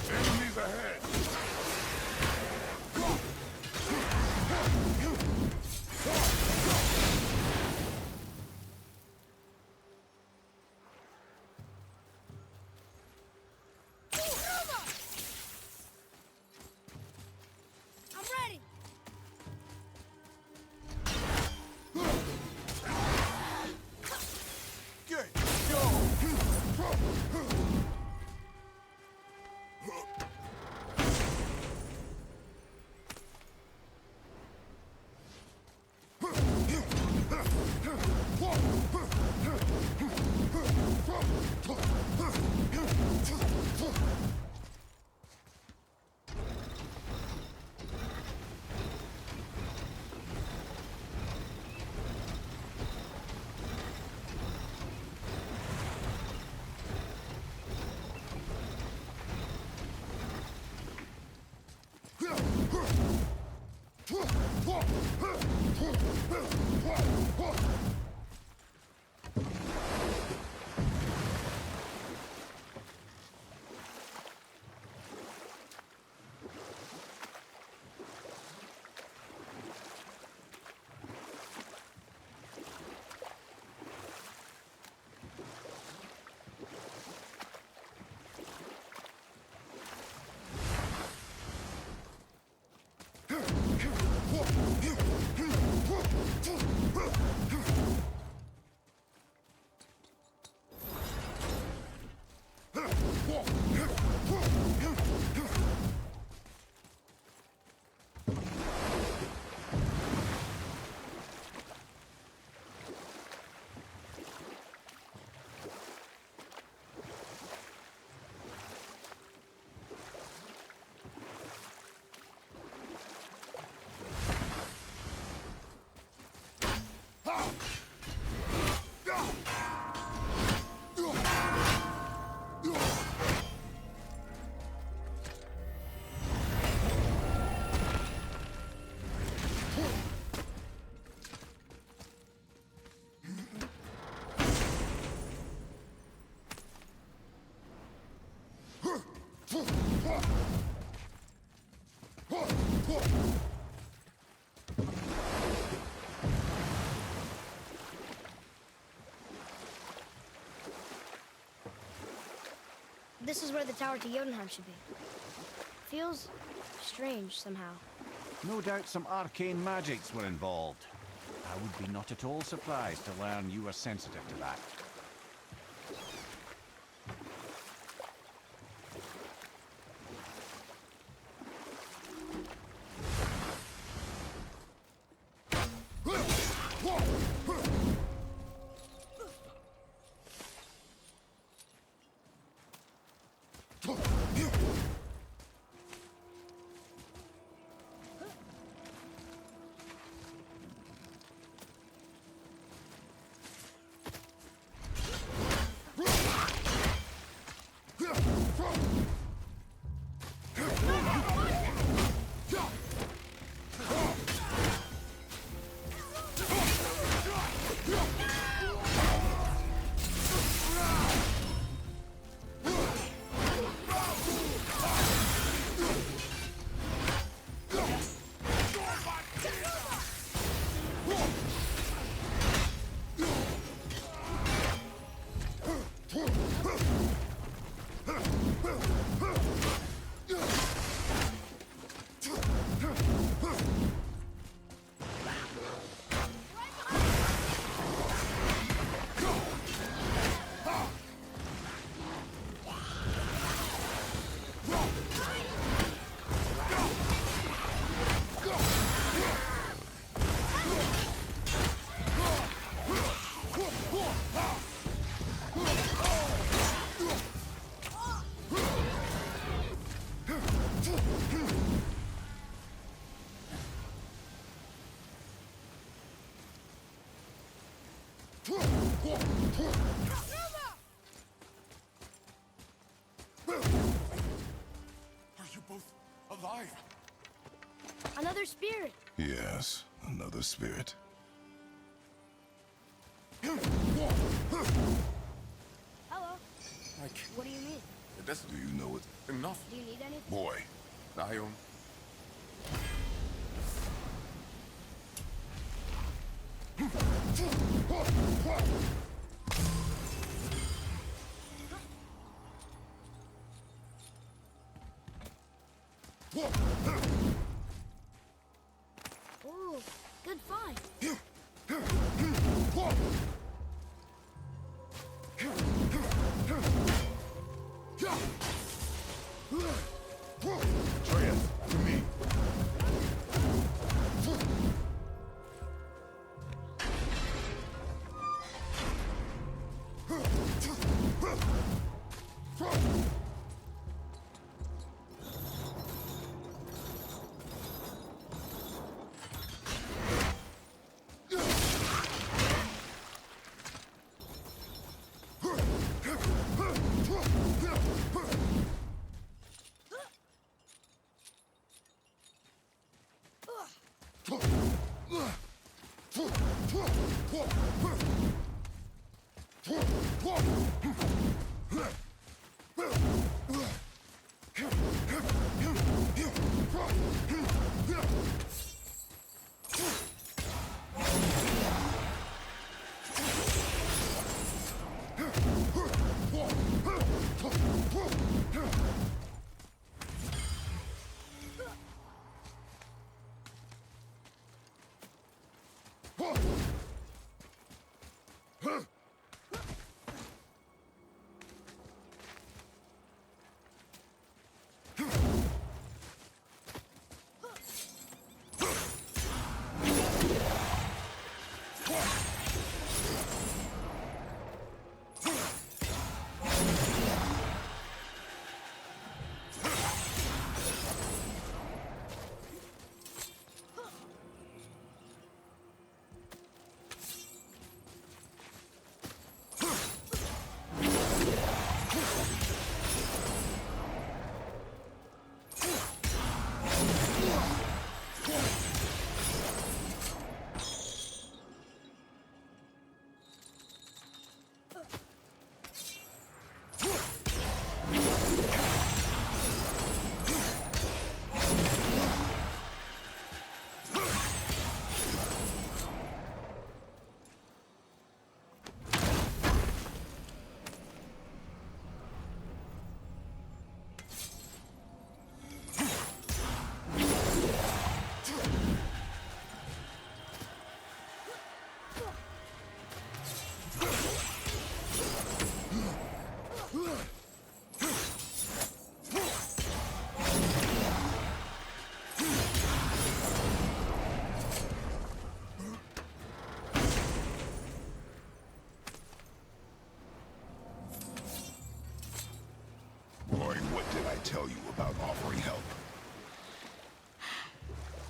Enemies ahead! I'm ready! Get go! This is where the tower to Jotunheim should be. Feels strange somehow. No doubt some arcane magics were involved. I would be not at all surprised to learn you were sensitive to that. Are you both alive? Another spirit. Yes, another spirit. Hello. Like, What do you mean? that's Do you know it? enough. Do you need anything? Boy, Lion. Ooh, good find. Atreus, to me. Boy, what did I tell you about offering help?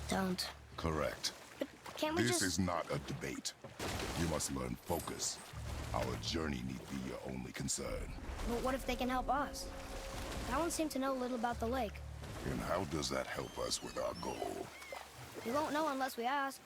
Don't. Correct. But can't we This just... is not a debate. You must learn focus. Our journey need be your only concern. But what if they can help us? That one seemed to know little about the lake. And how does that help us with our goal? We won't know unless we ask.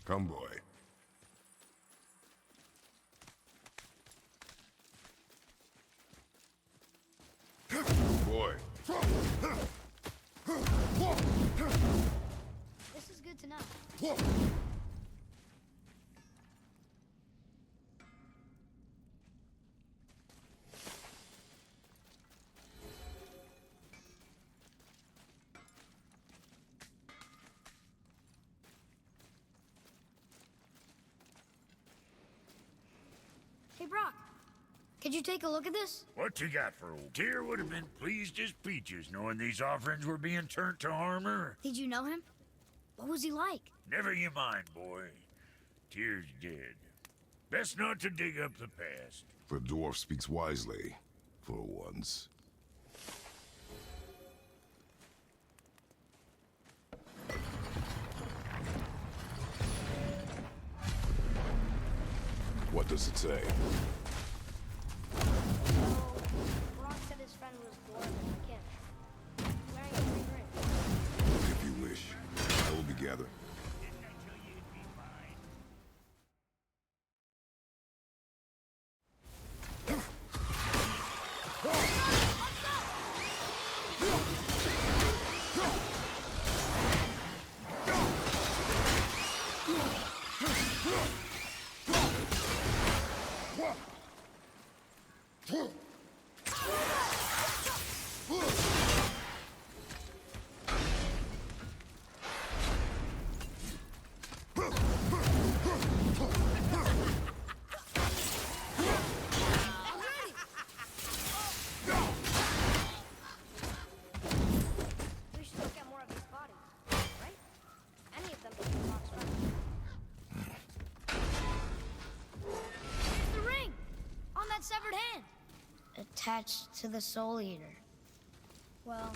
Come, boy. Boy. This is good to know. Hey, Brock. Could you take a look at this? What you got for old Tyr would have been pleased as peaches knowing these offerings were being turned to armor. Did you know him? What was he like? Never you mind, boy. Tyr's dead. Best not to dig up the past. The dwarf speaks wisely, for once. What does it say? Brock said his friend was dwarven Kim. Wearing a green ring. If you wish, I will be gathered. We should look at more of these bodies, right? Any of them could be Brock's friends. There's the ring! On that severed hand! Attached to the Soul Eater. Well,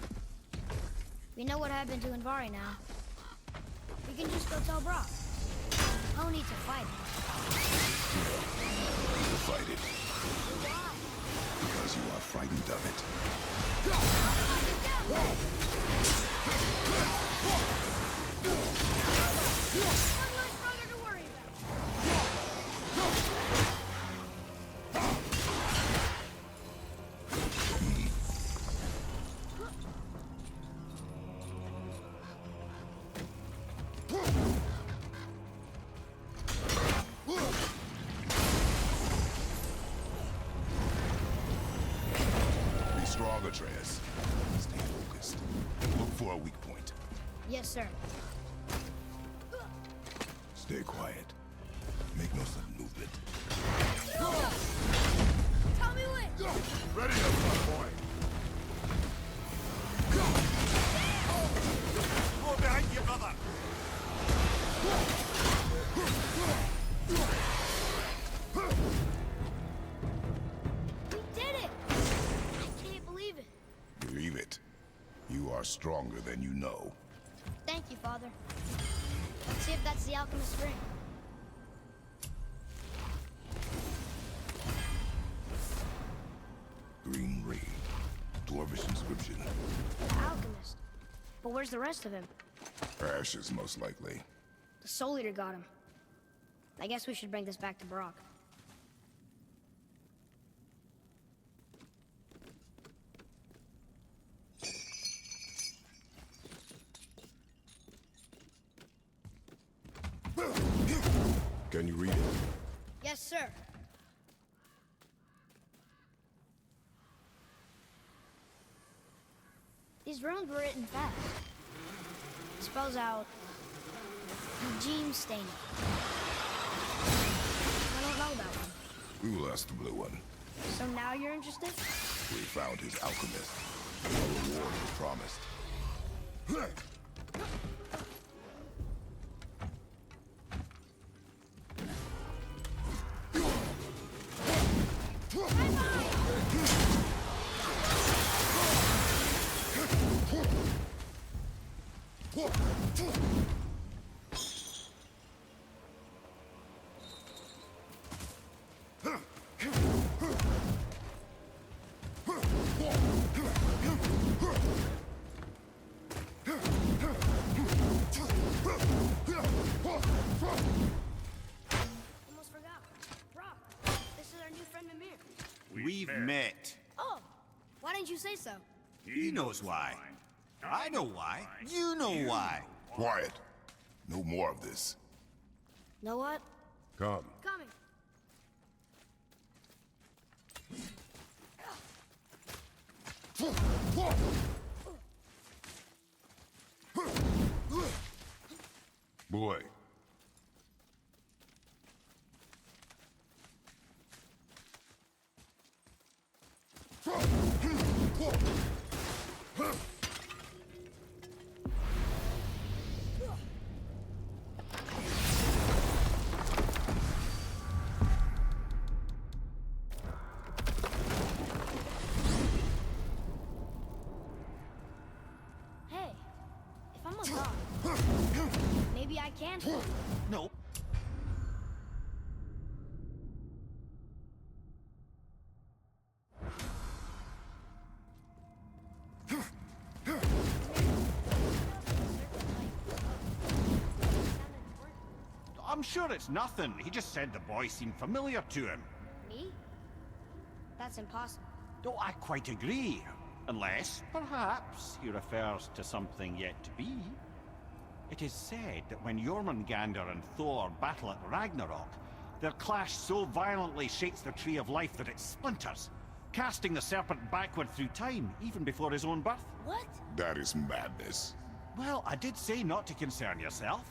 we know what happened to Invari now. We can just go tell Brock. No need to fight him. Fight it. Why? Because you are frightened of it. One less brother to worry about. Be strong, Atreus. Stay focused. Look for a weak point. Yes, sir. Stay quiet. Make no sudden movement. Tell me when! Ready up, my boy. Go behind you, brother! We did it! I can't believe it. Believe it. You are stronger than you know. Thank you, Father. Let's see if that's the alchemist's ring. Green ring. Dwarvish inscription. The alchemist. But where's the rest of him? Ashes, most likely. The Soul Eater got him. I guess we should bring this back to Brock. Can you read it? Yes, sir. These runes were written fast. It spells out Eugene Stainer. I don't know that one. We will ask the blue one. So now you're interested? We found his alchemist. A reward was promised. Almost forgot. Brock, this is our new friend Mimir. We've met. Oh, why didn't you say so? He knows why. I know why. You know why. Quiet. No more of this. Know what? Come. Coming. Boy. Maybe I can. No. I'm sure it's nothing. He just said the boy seemed familiar to him. Me? That's impossible. Oh, I quite agree. Unless, perhaps, he refers to something yet to be. It is said that when Jormungandr and Thor battle at Ragnarok, their clash so violently shakes the Tree of Life that it splinters, casting the serpent backward through time, even before his own birth. What? That is madness. Well, I did say not to concern yourself.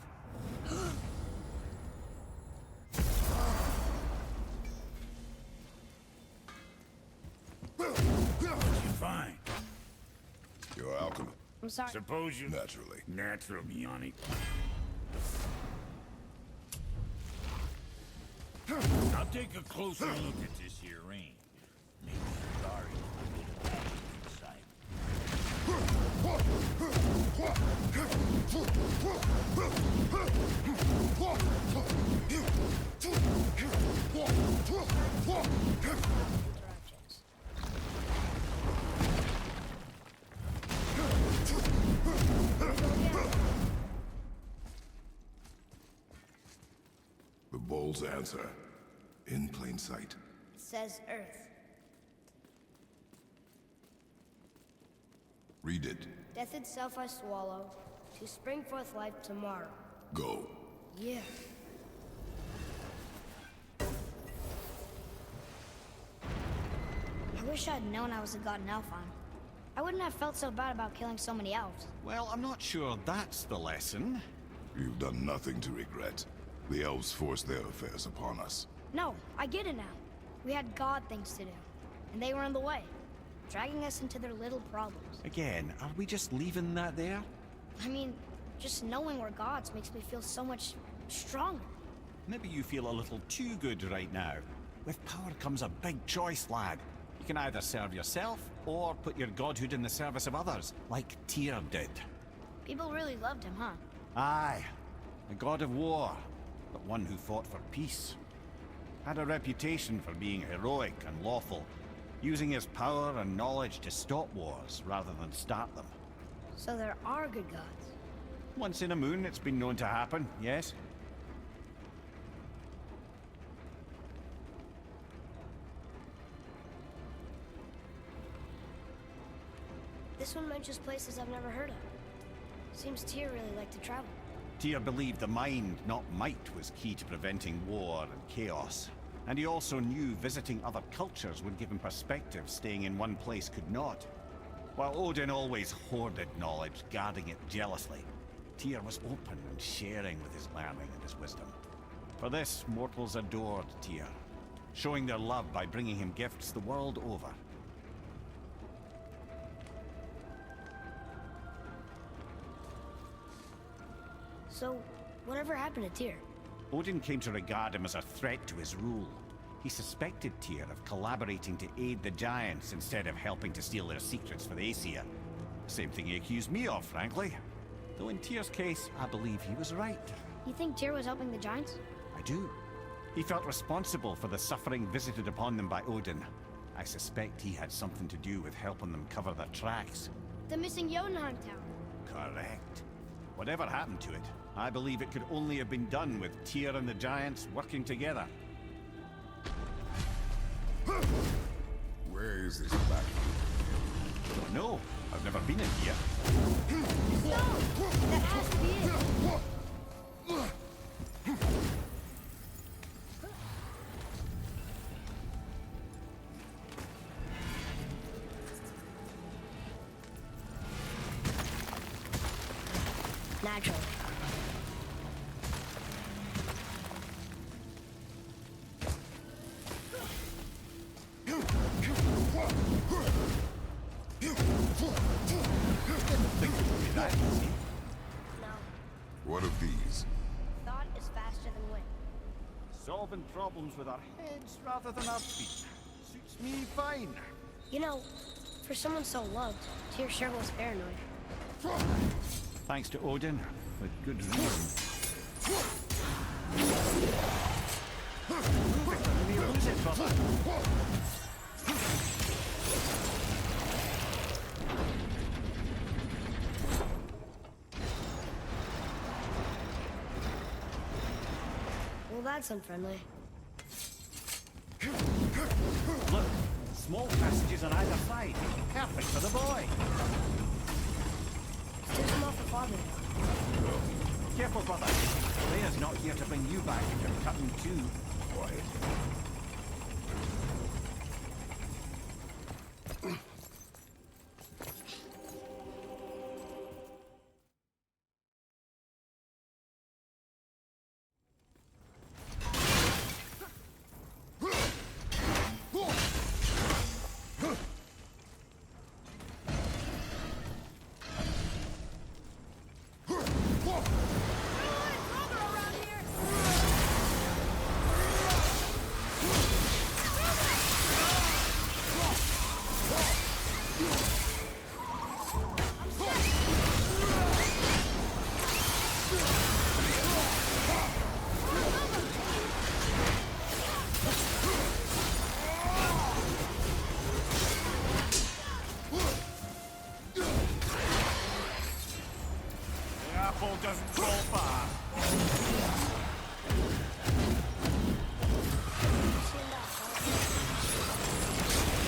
What'd you find? Your alchemy. I'm sorry. Suppose you... Naturally. Natural, Yanni. I'll take a closer look at this here ring. Maybe sorry for a bit of magic inside. The bull's answer. In plain sight. It says Earth. Read it. Death itself I swallow, to spring forth life tomorrow. Go. Yeah. I wish I'd known I was a god in Elfheim. I wouldn't have felt so bad about killing so many elves. Well, I'm not sure that's the lesson. You've done nothing to regret. The elves forced their affairs upon us. No, I get it now. We had god things to do, and they were in the way, dragging us into their little problems. Again, are we just leaving that there? I mean, just knowing we're gods makes me feel so much stronger. Maybe you feel a little too good right now. With power comes a big choice, lad. You can either serve yourself, or put your godhood in the service of others, like Tyr did. People really loved him, huh? Aye, a god of war, but one who fought for peace. Had a reputation for being heroic and lawful, using his power and knowledge to stop wars rather than start them. So there are good gods. Once in a moon, it's been known to happen, yes? This one mentions places I've never heard of. Seems Tyr really liked to travel. Tyr believed the mind, not might, was key to preventing war and chaos. And he also knew visiting other cultures would give him perspective staying in one place could not. While Odin always hoarded knowledge, guarding it jealously, Tyr was open and sharing with his learning and his wisdom. For this, mortals adored Tyr, showing their love by bringing him gifts the world over. So, whatever happened to Tyr? Odin came to regard him as a threat to his rule. He suspected Tyr of collaborating to aid the Giants instead of helping to steal their secrets for the Aesir. Same thing he accused me of, frankly. Though in Tyr's case, I believe he was right. You think Tyr was helping the Giants? I do. He felt responsible for the suffering visited upon them by Odin. I suspect he had something to do with helping them cover their tracks. The missing Jotunheim Tower. Correct. Whatever happened to it, I believe it could only have been done with Tyr and the Giants working together. Where is this back? Don't know. I've never been in here. No! That has to be it! Naturally. What of these? Thought is faster than wind. Solving problems with our heads rather than our feet. Suits me fine. You know, for someone so loved, Tyr sure was paranoid. Thanks to Odin, with good reason. Move it, lose it, brother. Well, that's unfriendly. Look, small passages on either side. Perfect for the boy. Steer him off the father. Careful, brother. Leia's not here to bring you back if you're cutting too. Quiet. Doesn't fall far.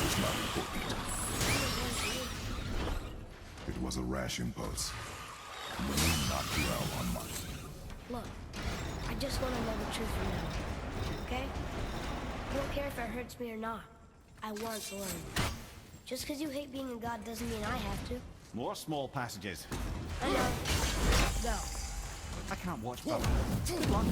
It's not important. It was a rash impulse. You knocked you out on mine. Look, I just want to know the truth from now. Okay? I don't care if it hurts me or not. I want to learn. Just because you hate being a god doesn't mean I have to. More small passages. I know. Go. I can't watch brother. Good luck.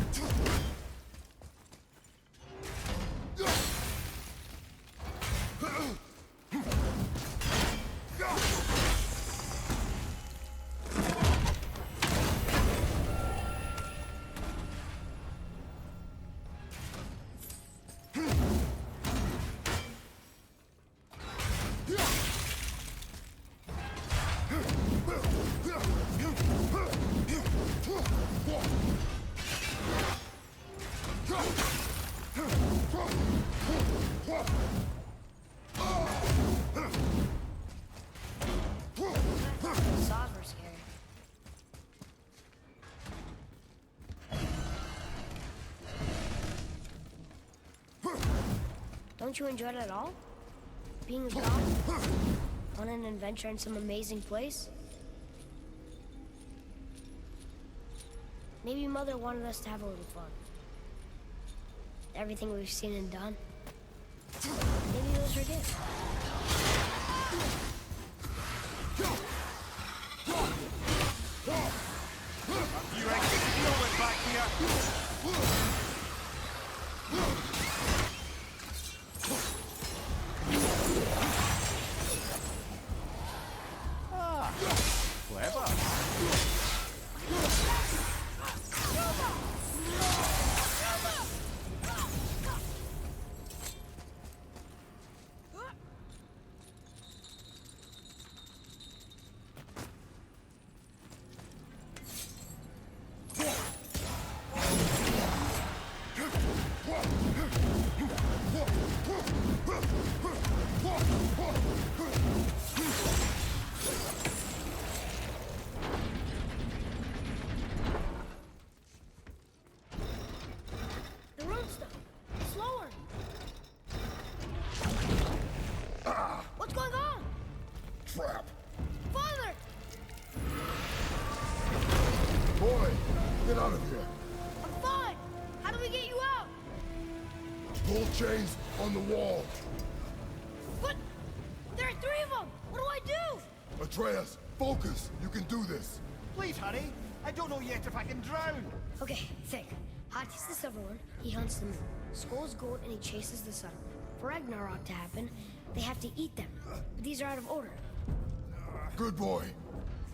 Saws were scary. Don't you enjoy it at all? Being a god? On an adventure in some amazing place? Maybe Mother wanted us to have a little fun. Everything we've seen and done. Maybe it was her gift. You reckon you know it back here? Ah, clever. The road stuff. Slower. What's going on? Trap! Father! Boy, get out of here. I'm fine. How do we get you out? Pull chains on the wall. But there are three of them. What do I do? Atreus, focus. You can do this. Please hurry. I don't know yet if I can drown. Okay, think. Hati's the silver one. He hunts the moon. Skull's gold and he chases the sun. For Ragnarok to happen, they have to eat them. But these are out of order. Good boy.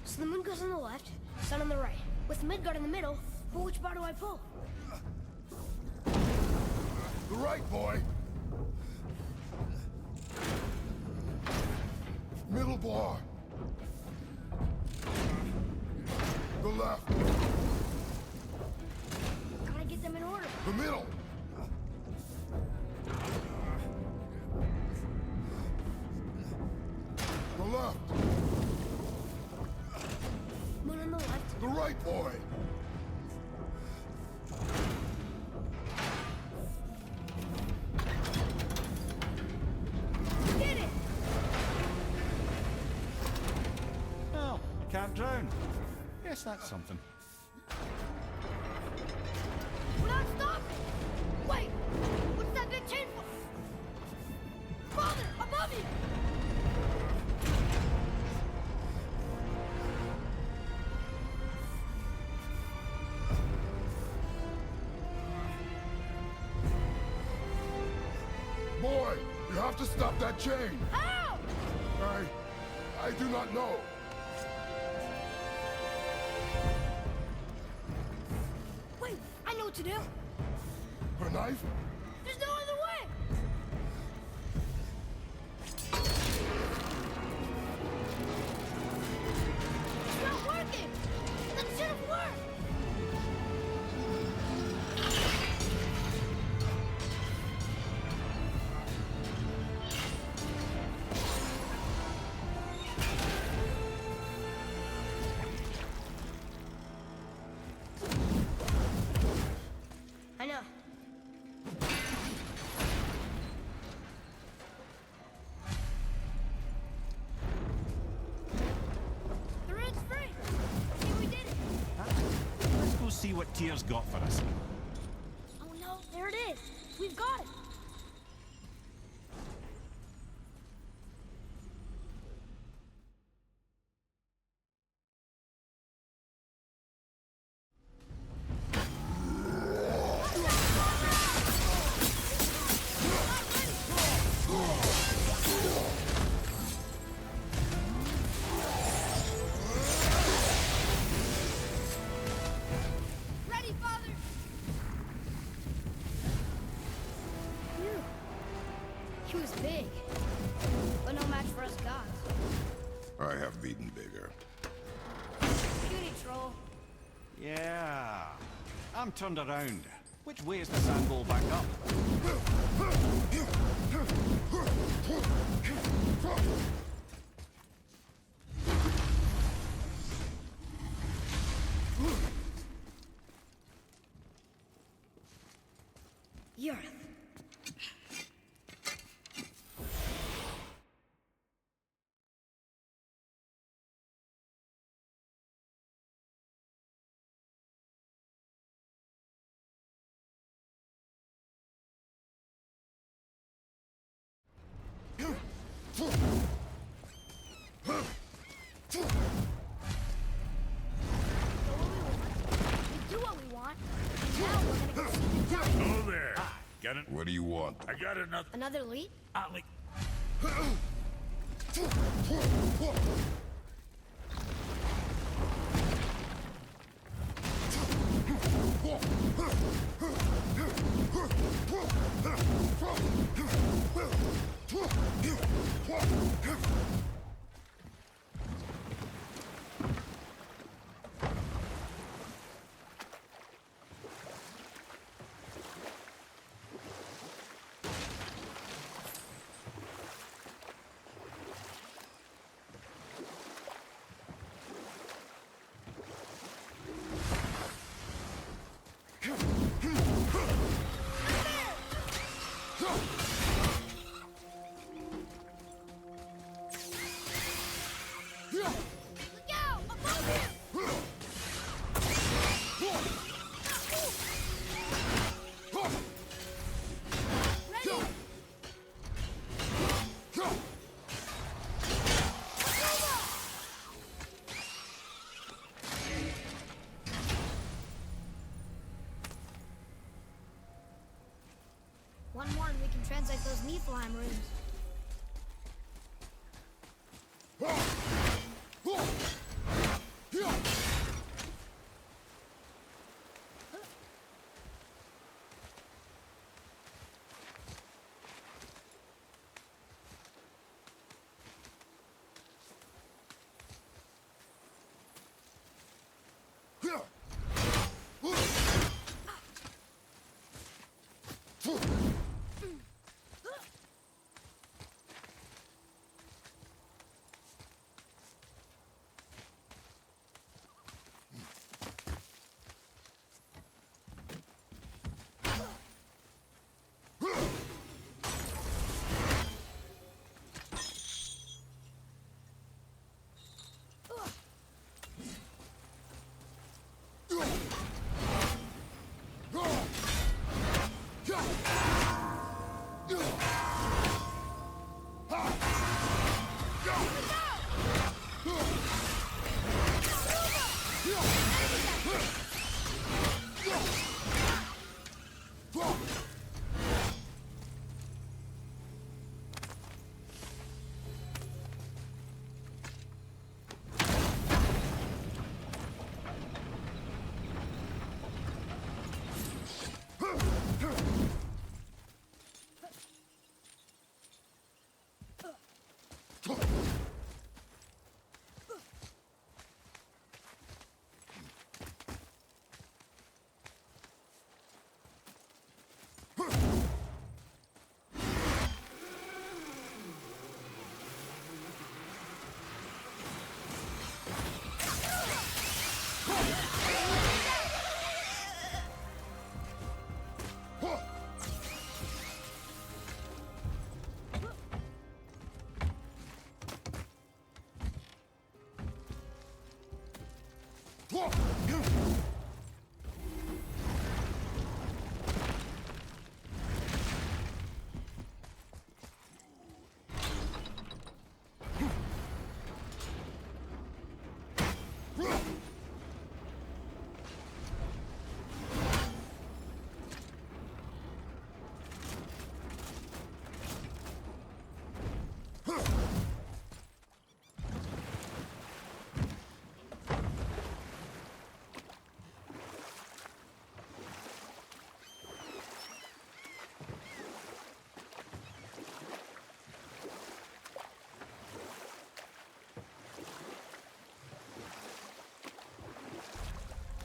So the moon goes on the left, sun on the right. With Midgard in the middle, but which bar do I pull? The right, boy. Middle bar. The left. The middle! The left! One on the left. The right, boy! Did it! Well, I can't drown. Yes, that's something. We're not stopping! Wait! What's that big chain for? Father! Above you! Boy, you have to stop that chain! How? I do not know. Wait, I know what to do. Her knife? There's no other way! It's not working! That should have worked! I know. The road's free! See, we did it! Let's go see what Tyr's got for us. Oh no, there it is! We've got it! Ready, Father! Phew. He was big, but no match for us gods. I have beaten bigger. Beauty troll. Yeah. I'm turned around. Which way is the sand bowl back up? The earth. We do what we want. Now we're gonna go see the giant. Oh there. Got it. What do you want? I got another. Another lead? Ollie. Look out! Above you! Ready? One more and we can translate those Niflheim runes.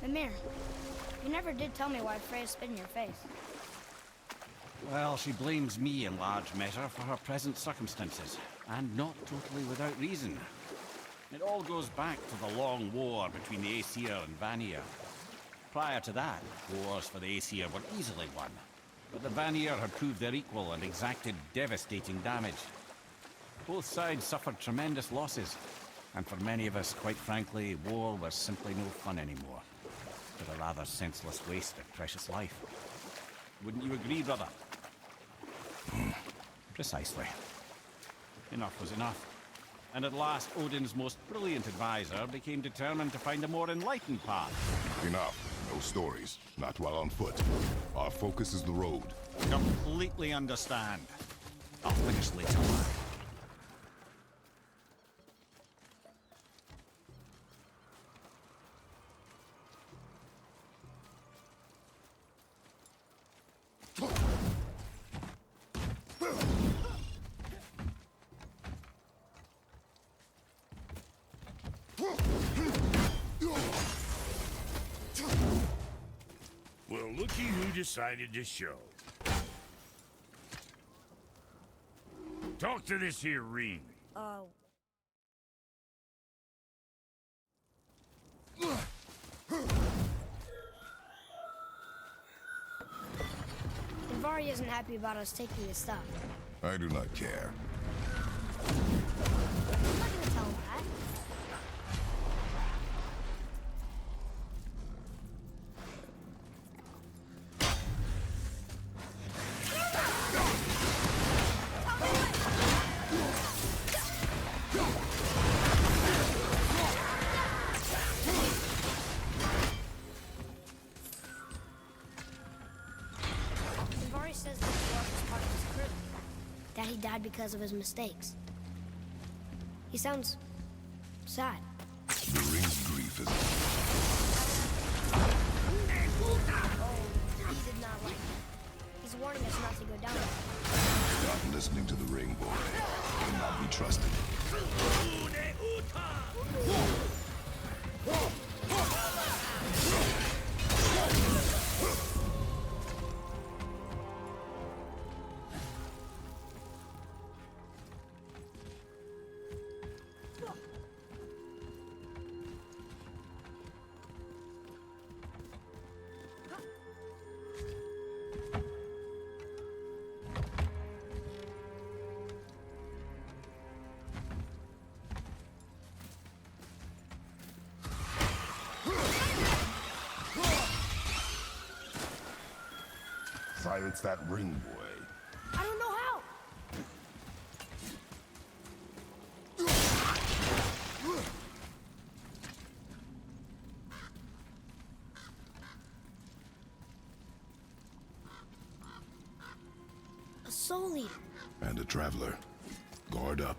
Mimir, you never did tell me why Freya spit in your face. Well, she blames me in large measure for her present circumstances, and not totally without reason. It all goes back to the long war between the Aesir and Vanir. Prior to that, wars for the Aesir were easily won, but the Vanir had proved their equal and exacted devastating damage. Both sides suffered tremendous losses, and for many of us, quite frankly, war was simply no fun anymore, but a rather senseless waste of precious life. Wouldn't you agree, brother? Precisely. Enough was enough. And at last, Odin's most brilliant advisor became determined to find a more enlightened path. Enough. No stories. Not while on foot. Our focus is the road. Completely understand. I'll finish later. Well, looky who decided to show. Talk to this here ring. Ivari isn't happy about us taking his stuff. I do not care. I'm not gonna tell him that. Ivari says that Dwarf was part of his crew. That he died because of his mistakes. He sounds sad. The ring's grief is... He did not like it. He's warning us not to go down there. Stop listening to the ring, boy. He cannot be trusted. Silence that ring, boy. I don't know how. soul eater. And a traveler. Guard up.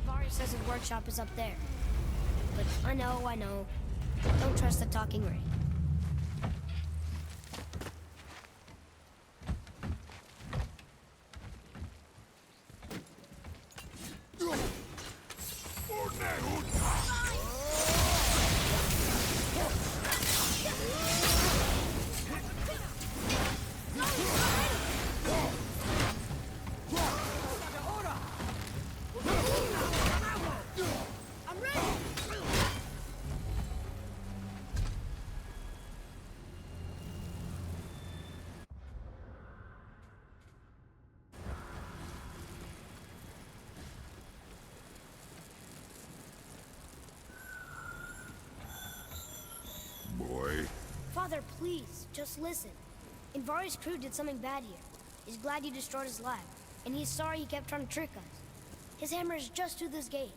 Alvari says his workshop is up there. But I know. Don't trust the talking ray. Father, please, just listen. Invari's crew did something bad here. He's glad you destroyed his lab, and he's sorry he kept trying to trick us. His hammer is just through this gate.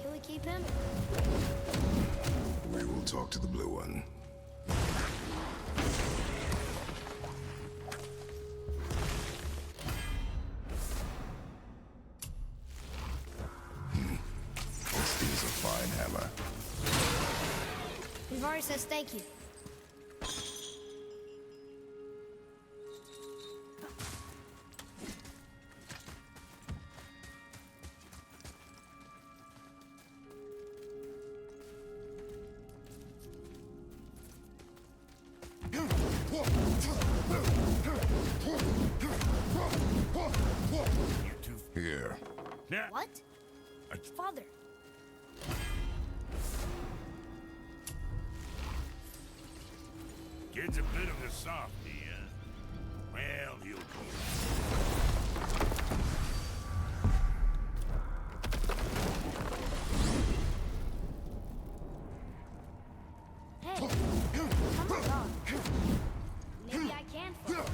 Can we keep him? We will talk to the blue one. This is a fine hammer. Invari says thank you. Here. What? Father. Kid's a bit of a softie, well, he'll go. Hey, come on. Maybe I can fall.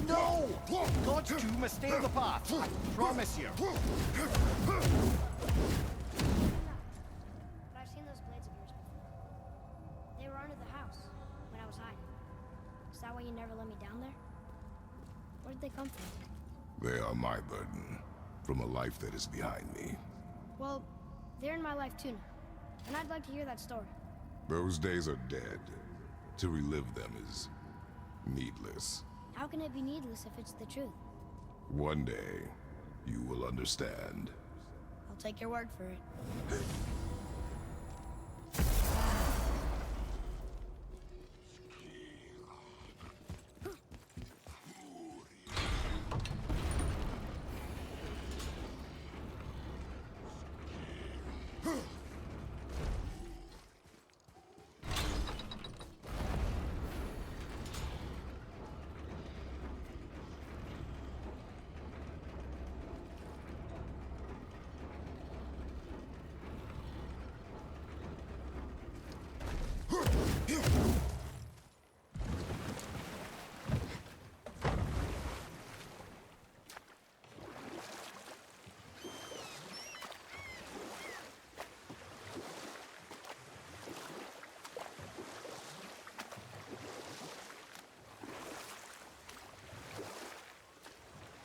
No! God's two must stay on the path. I promise you. But I've seen those blades of yours before. They were under the house when I was hiding. Is that why you never let me down there? Where did they come from? They are my burden, from a life that is behind me. Well, they're in my life too now. And I'd like to hear that story. Those days are dead. To relive them is needless. How can it be needless if it's the truth? One day, you will understand. I'll take your word for it.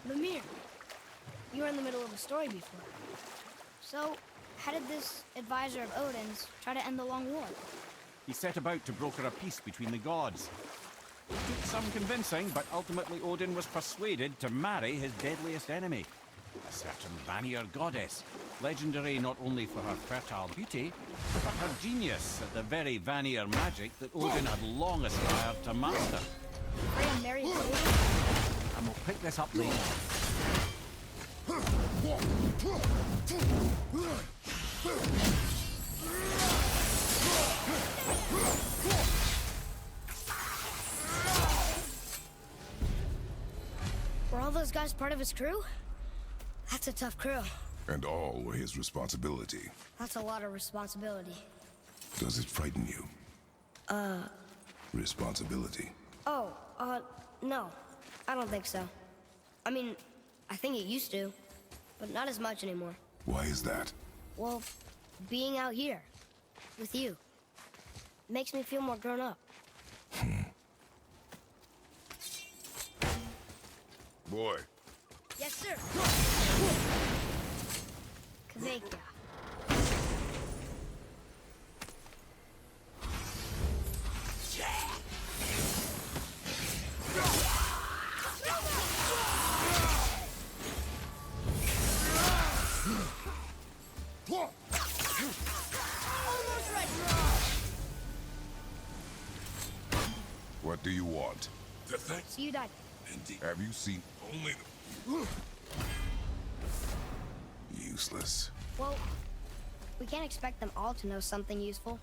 Lemire, you were in the middle of a story before. So, how did this advisor of Odin's try to end the Long War? He set about to broker a peace between the gods. Took some convincing, but ultimately Odin was persuaded to marry his deadliest enemy, a certain Vanir goddess, legendary not only for her fertile beauty, but her genius at the very Vanir magic that Odin had long aspired to master. Freya married Odin? And we'll pick this up later. Were all those guys part of his crew? That's a tough crew. And all were his responsibility. That's a lot of responsibility. Does it frighten you? Responsibility. Oh, no. I don't think so. I mean, I think it used to, but not as much anymore. Why is that? Well, being out here, with you, makes me feel more grown up. Boy. Yes, sir. Kveka. Almost ready. What do you want? The thing? So you died. Indeed. Have you seen Only useless? Well, we can't expect them all to know something useful.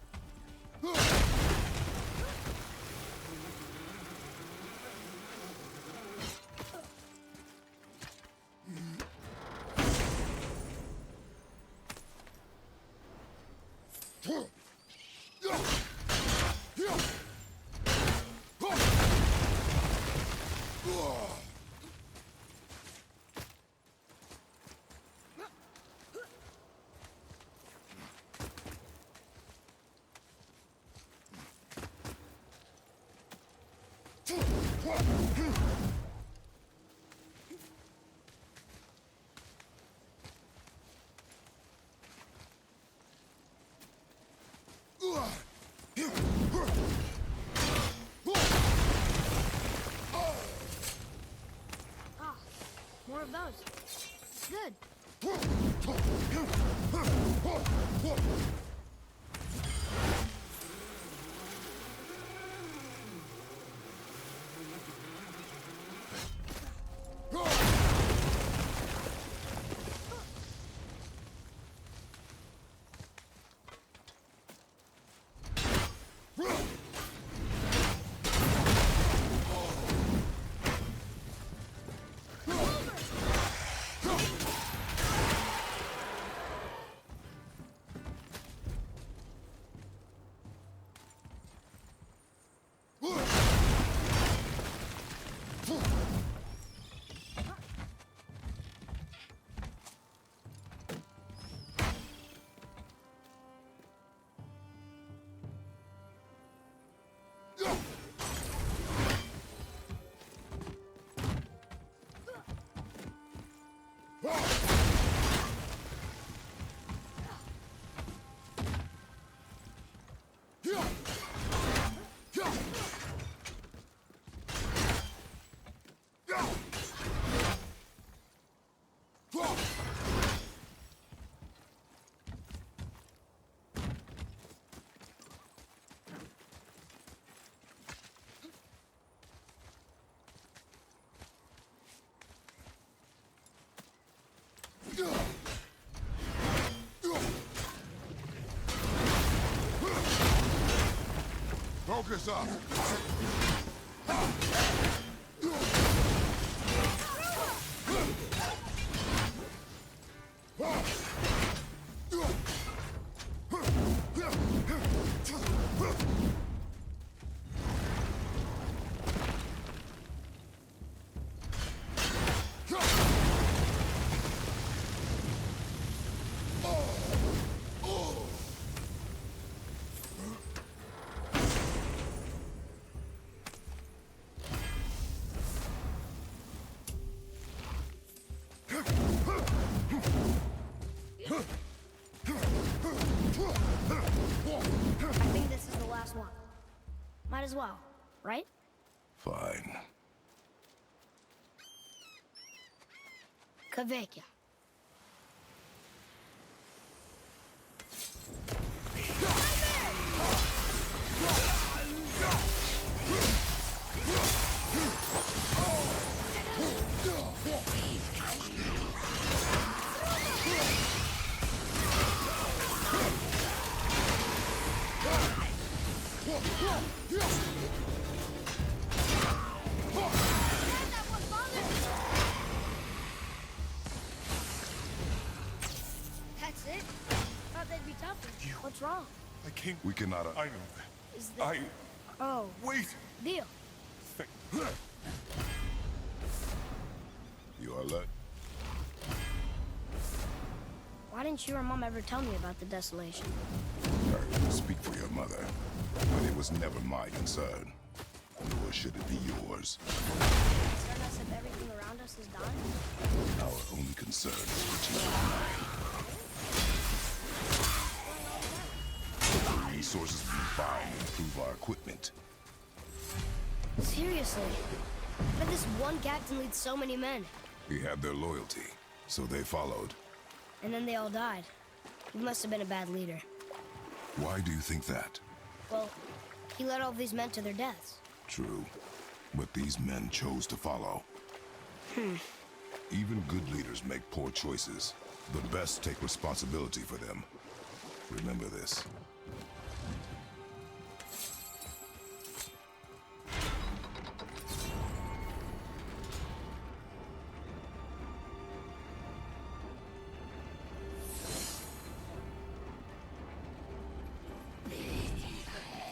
Ah, more of those. Good. Focus up. I think this is the last one. Might as well, right? Fine. Kavekya. That's it? Thought they'd be tougher. What's wrong? I can't. We cannot. I know that. Is that... Oh. Wait! Deal. You are let. Why didn't you or Mom ever tell me about the desolation? I can speak for your mother, but it was never my concern. Nor should it be yours. Concern us if everything around us is dying? Our only concern is what you and I. The resources we find improve our equipment. Seriously? How did this one captain lead so many men? He had their loyalty, so they followed. And then they all died. He must have been a bad leader. Why do you think that? Well, he led all of these men to their deaths. True, but these men chose to follow. Even good leaders make poor choices. The best take responsibility for them. Remember this.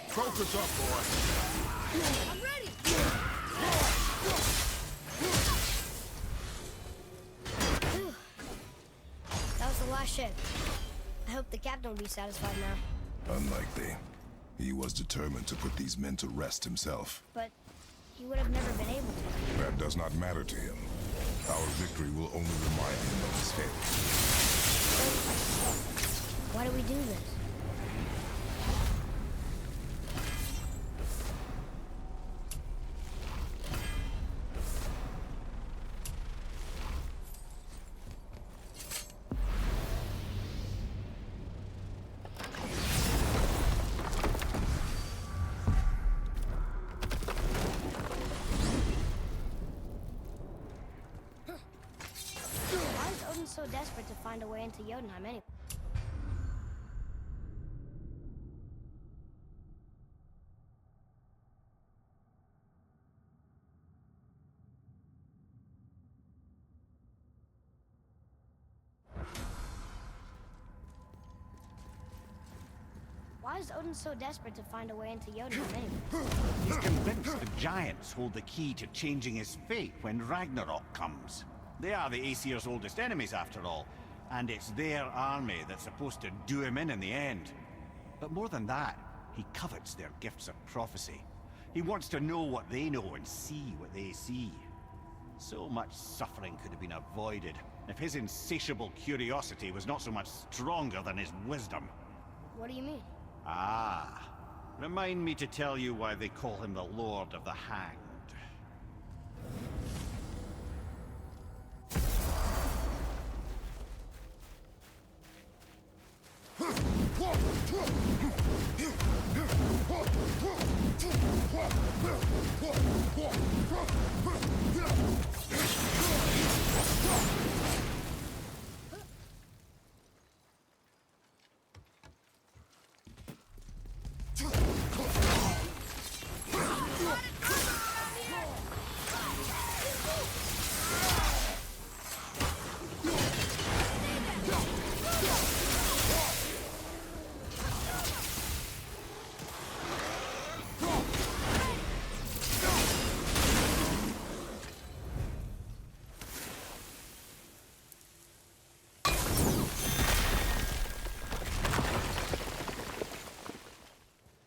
Focus up, boy. I'm ready! Whew. That was the last ship. I hope the captain will be satisfied now. Unlikely. He was determined to put these men to rest himself. But he would have never been able to. That does not matter to him. Our victory will only remind him of his fate. Why do we do this? Why is Odin so desperate to find a way into Jotunheim anyway? Why is Odin so desperate to find a way into Jotunheim anyway? He's convinced the giants hold the key to changing his fate when Ragnarok comes. They are the Aesir's oldest enemies, after all, and it's their army that's supposed to do him in the end. But more than that, he covets their gifts of prophecy. He wants to know what they know and see what they see. So much suffering could have been avoided if his insatiable curiosity was not so much stronger than his wisdom. What do you mean? Ah, remind me to tell you why they call him the Lord of the Hanged.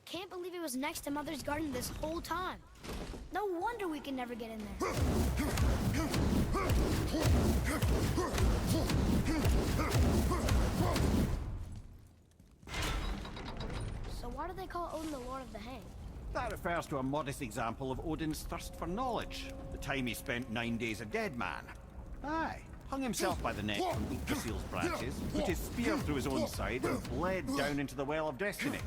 Can't believe it was next to Mother's garden this whole time. No wonder we can never get in there. So why do they call Odin the Lord of the Hanged? That refers to a modest example of Odin's thirst for knowledge. The time he spent 9 days a dead man. Aye, hung himself by the neck from Yggdrasil's branches, put his spear through his own side, and bled down into the Well of Destiny.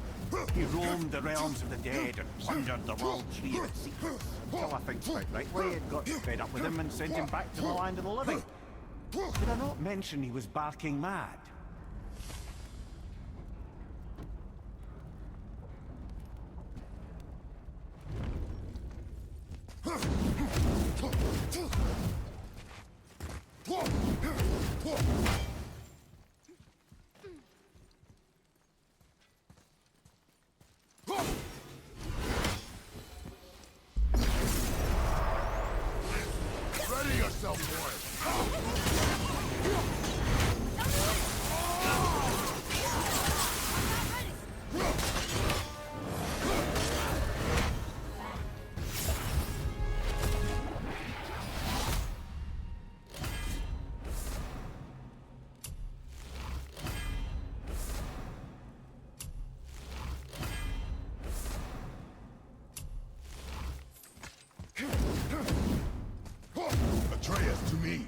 He roamed the realms of the dead and plundered the world tree of its secrets. Until I think quite rightly, it got fed up with him and sent him back to the land of the living. Did I not mention he was barking mad? Ready yourself, boy! Atreus, to me!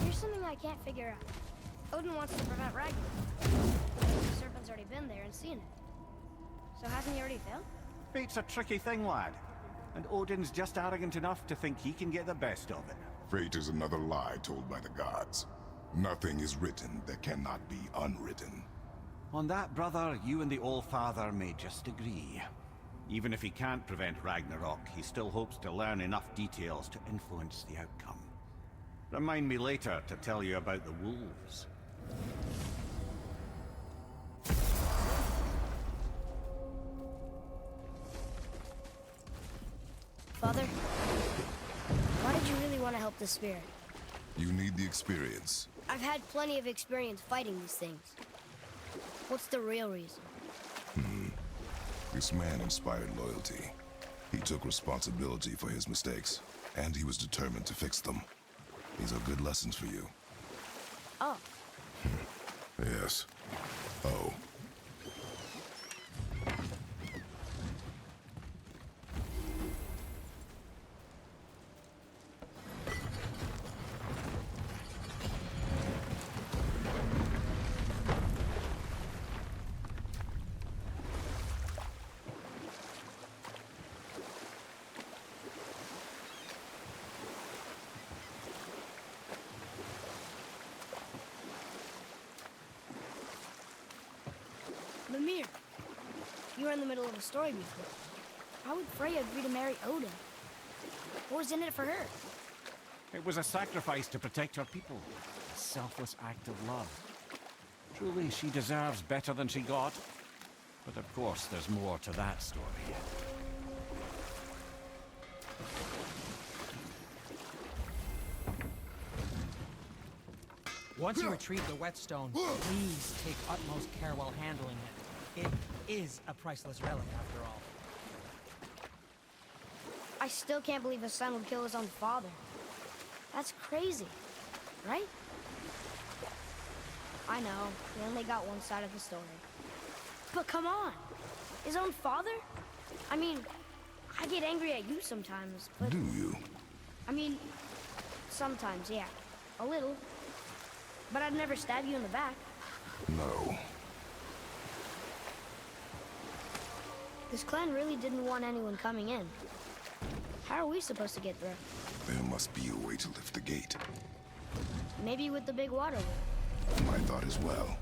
Here's something I can't figure out. Odin wants to prevent Ragnarok. The serpent's already been there and seen it. So hasn't he already failed? Fate's a tricky thing, lad. And Odin's just arrogant enough to think he can get the best of it. Fate is another lie told by the gods. Nothing is written that cannot be unwritten. On that, brother, you and the All-Father may just agree. Even if he can't prevent Ragnarok, he still hopes to learn enough details to influence the outcome. Remind me later to tell you about the wolves. Father, why did you really want to help the spirit? You need the experience. I've had plenty of experience fighting these things. What's the real reason? This man inspired loyalty. He took responsibility for his mistakes, and he was determined to fix them. These are good lessons for you. Oh. Yes. Oh. Mimir, you were in the middle of a story before. How would Freya agree to marry Odin? What was in it for her? It was a sacrifice to protect her people. A selfless act of love. Truly, she deserves better than she got. But of course, there's more to that story. Once you retrieve the whetstone, please take utmost care while handling it. It is a priceless relic, after all. I still can't believe his son would kill his own father. That's crazy, right? I know, we only got one side of the story. But come on, his own father? I mean, I get angry at you sometimes, but... Do you? I mean, sometimes, yeah. A little. But I'd never stab you in the back. No. This clan really didn't want anyone coming in. How are we supposed to get through? There must be a way to lift the gate. Maybe with the big water wheel. My thought as well.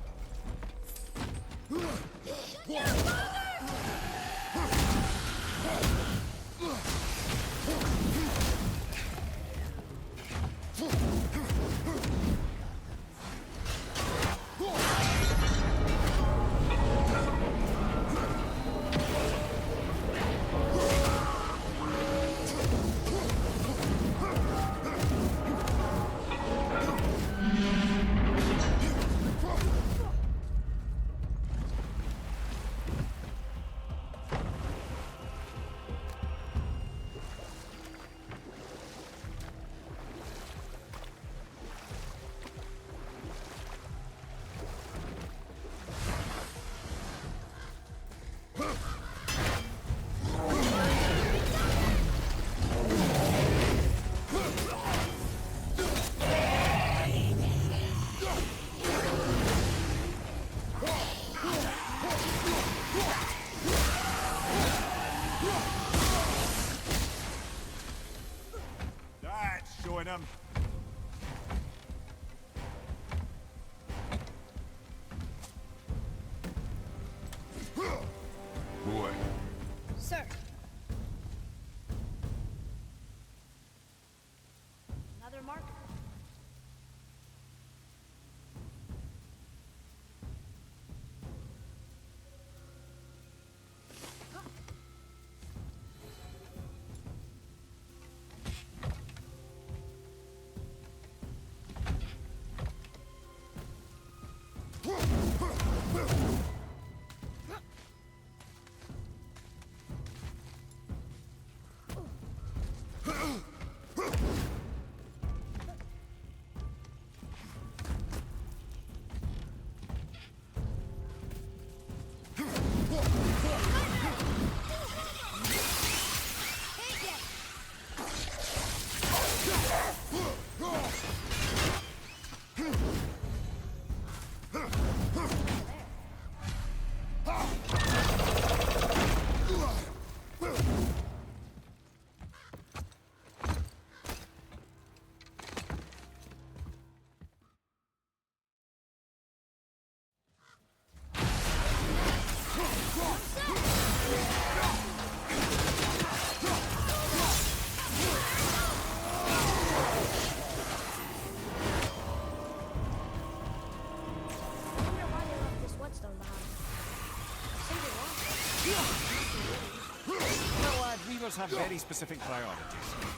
Well, lad, weavers have very specific priorities.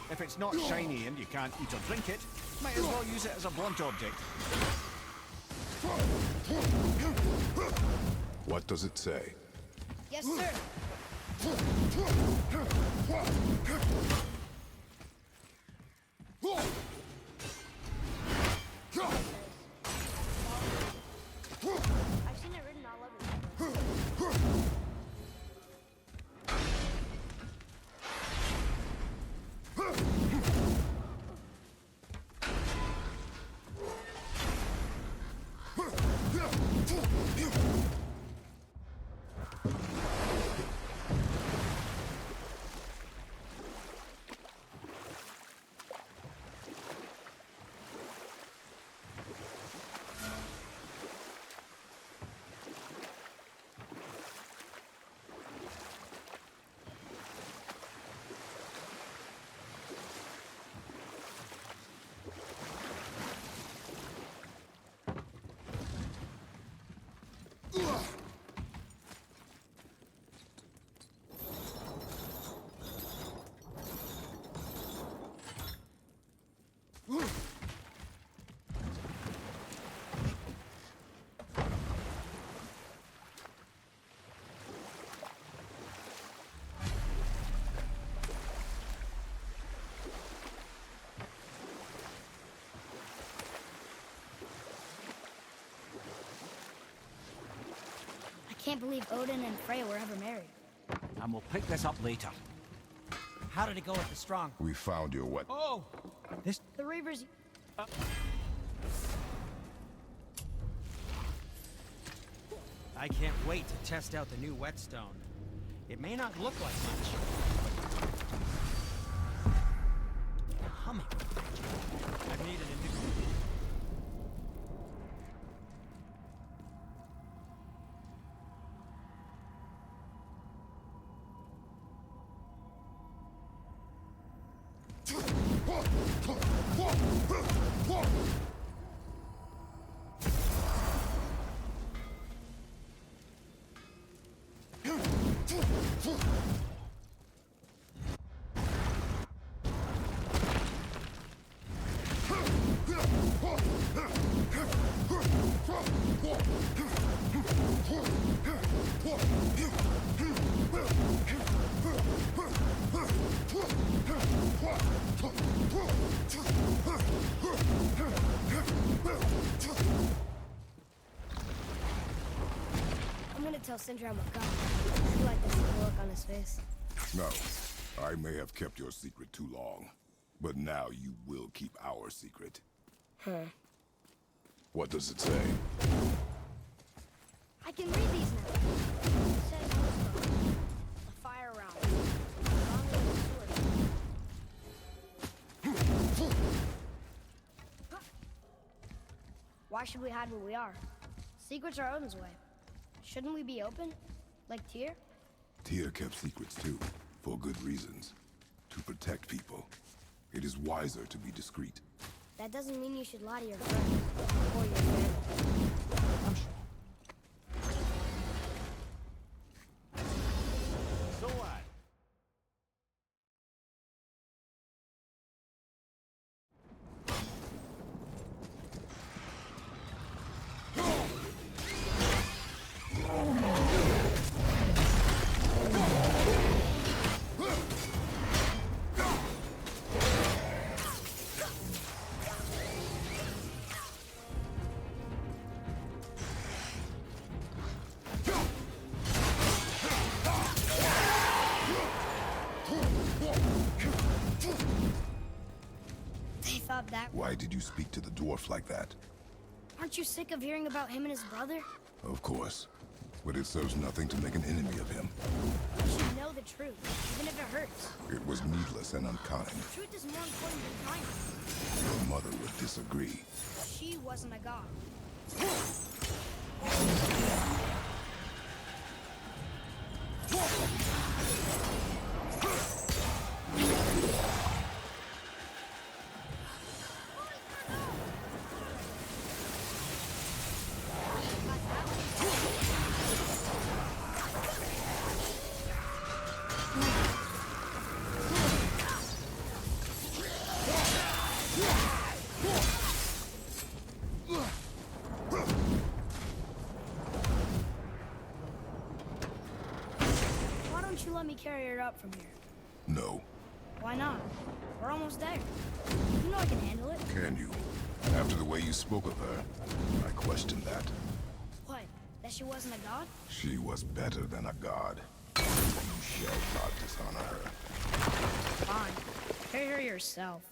If it's not shiny and you can't eat or drink it, might as well use it as a blunt object. What does it say? Yes, sir. I've seen it written all over. I can't believe Odin and Freya were ever married. And we'll pick this up later. How did it go with the strong? We found your what? Oh! This... The Reavers... I can't wait to test out the new whetstone. It may not look like much. Humming. I've needed a new... I'm gonna tell Syndrome what got him. You like to see the look on his face. No. I may have kept your secret too long. But now you will keep our secret. Huh. What does it say? I can read these now. It says Horas, a fire round. Longer than a sword. Why should we hide what we are? Secrets are Odin's way. Shouldn't we be open? Like Tyr? Tyr kept secrets too, for good reasons. To protect people. It is wiser to be discreet. That doesn't mean you should lie to your friends. Or your family. I'm sure. So what? They thought that... Why did you speak to the dwarf like that? Aren't you sick of hearing about him and his brother? Of course. But it serves nothing to make an enemy of him. You should know the truth, even if it hurts. It was needless and unkind. Truth is more important than kindness. Your mother would disagree. She wasn't a god. don't you let me carry her up from here? No. Why not? We're almost there. You know I can handle it. Can you? After the way you spoke of her, I question that. What? That she wasn't a god? She was better than a god. You shall not dishonor her. Fine. Carry her yourself.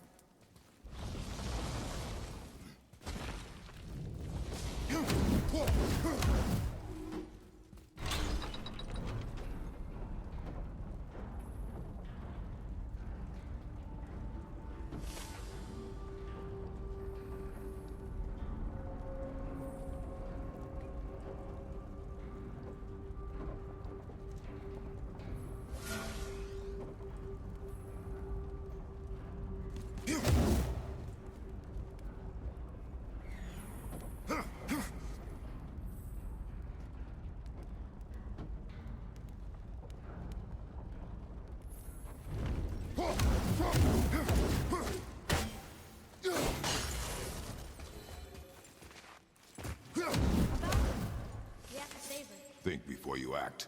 Think before you act.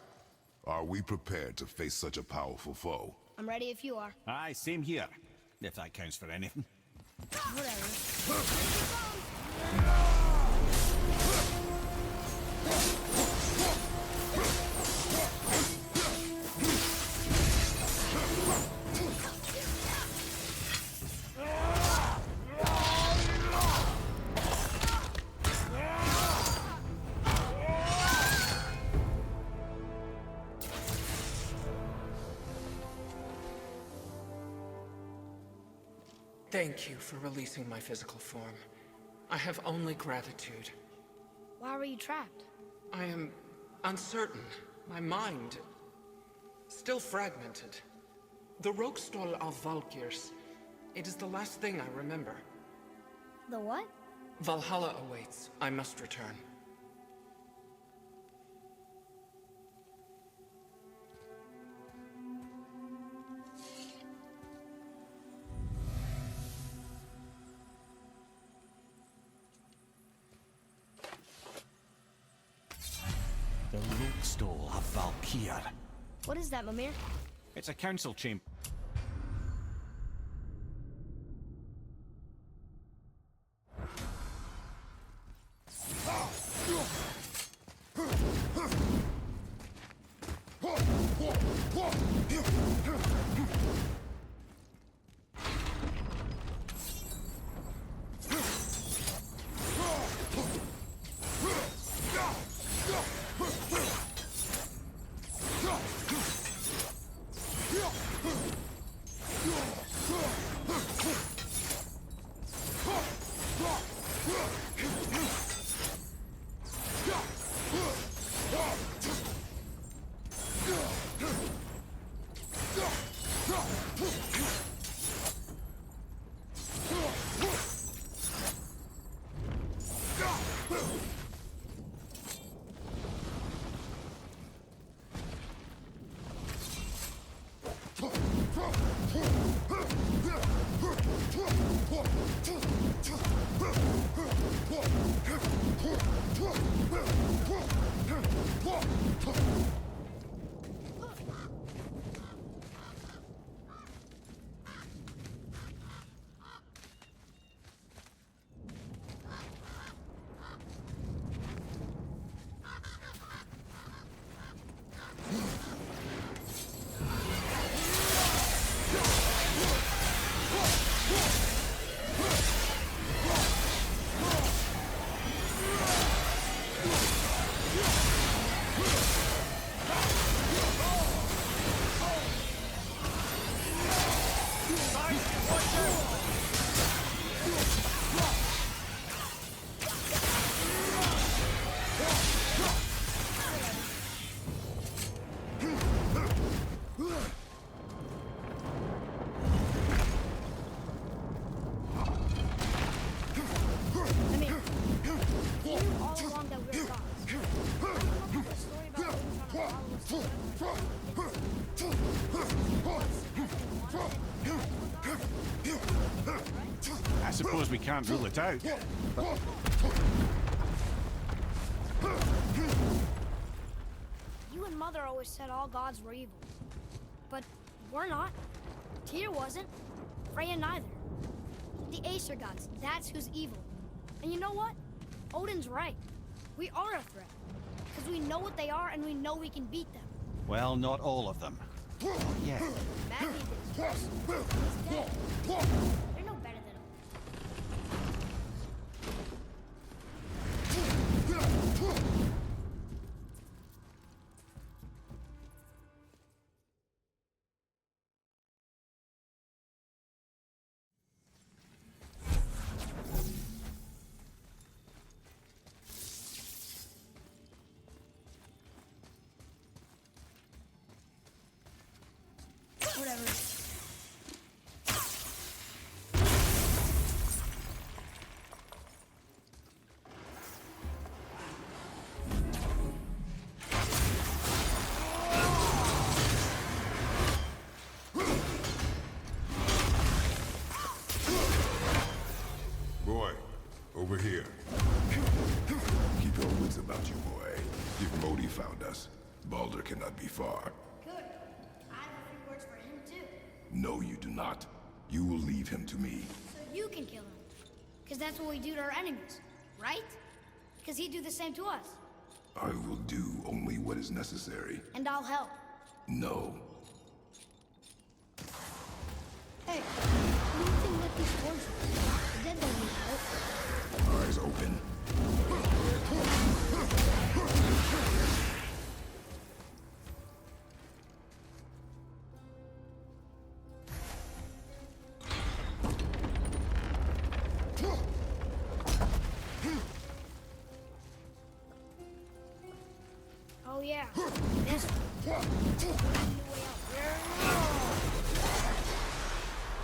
Are we prepared to face such a powerful foe? I'm ready if you are. Aye, same here. If that counts for anything. Thank you for releasing my physical form. I have only gratitude. Why were you trapped? I am uncertain. My mind still fragmented. The Rokstol of Valkyrs. It is the last thing I remember. The what? Valhalla awaits. I must return. The Rokstol of Valkyr. What is that, Mimir? It's a council chamber. I suppose we can't rule it out. You and Mother always said all gods were evil. but we're not. Tyr wasn't. Freya neither. The Aesir gods, that's who's evil. And you know what? Odin's right. We are a threat. Because we know what they are and we know we can beat them. Well, not all of them. Not yet. Magni did his best. He's dead. They're no better than whatever. Boy, over here. Keep your wits about you, boy. If Modi found us, Baldur cannot be far. Good. I have a few words for him, too. No, you do not. You will leave him to me. So you can kill him. Because that's what we do to our enemies, right? Because he'd do the same to us. I will do only what is necessary. And I'll help. No. Hey, what do you think with these horses? The dead don't need help. Eyes open. Oh yeah, this one.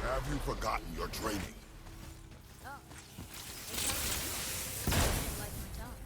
Have you forgotten your training? Oh. Like my tongue.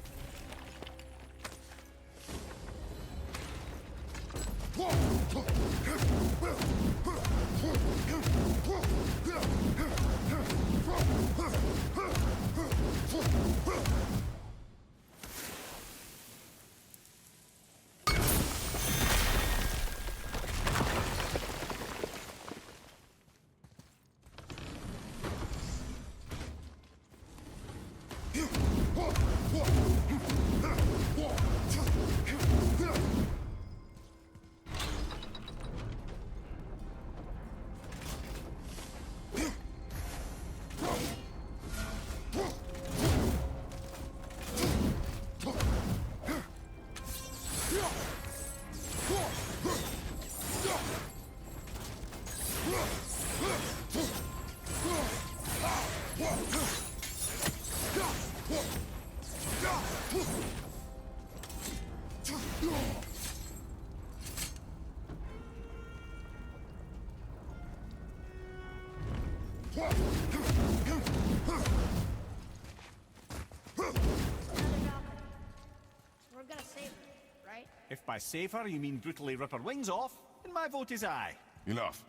We're gonna save her, right? If by save her you mean brutally rip her wings off, then my vote is aye. Enough.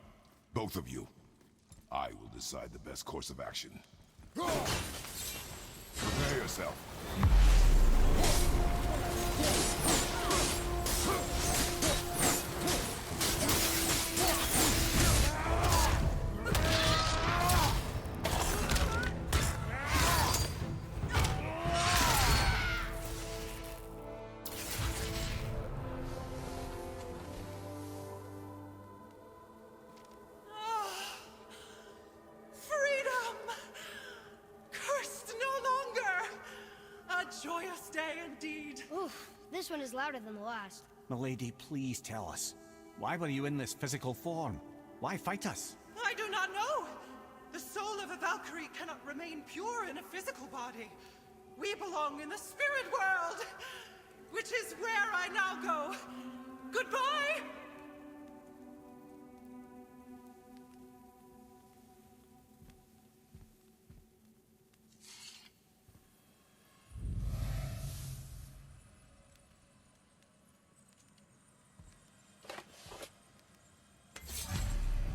Both of you. I will decide the best course of action. Prepare yourself. Freedom! Cursed no longer! A joyous day indeed. Oof, this one is louder than the last. Milady, please tell us. Why were you in this physical form? Why fight us? I do not know. The soul of a Valkyrie cannot remain pure in a physical body. We belong in the spirit world, which is where I now go. Goodbye!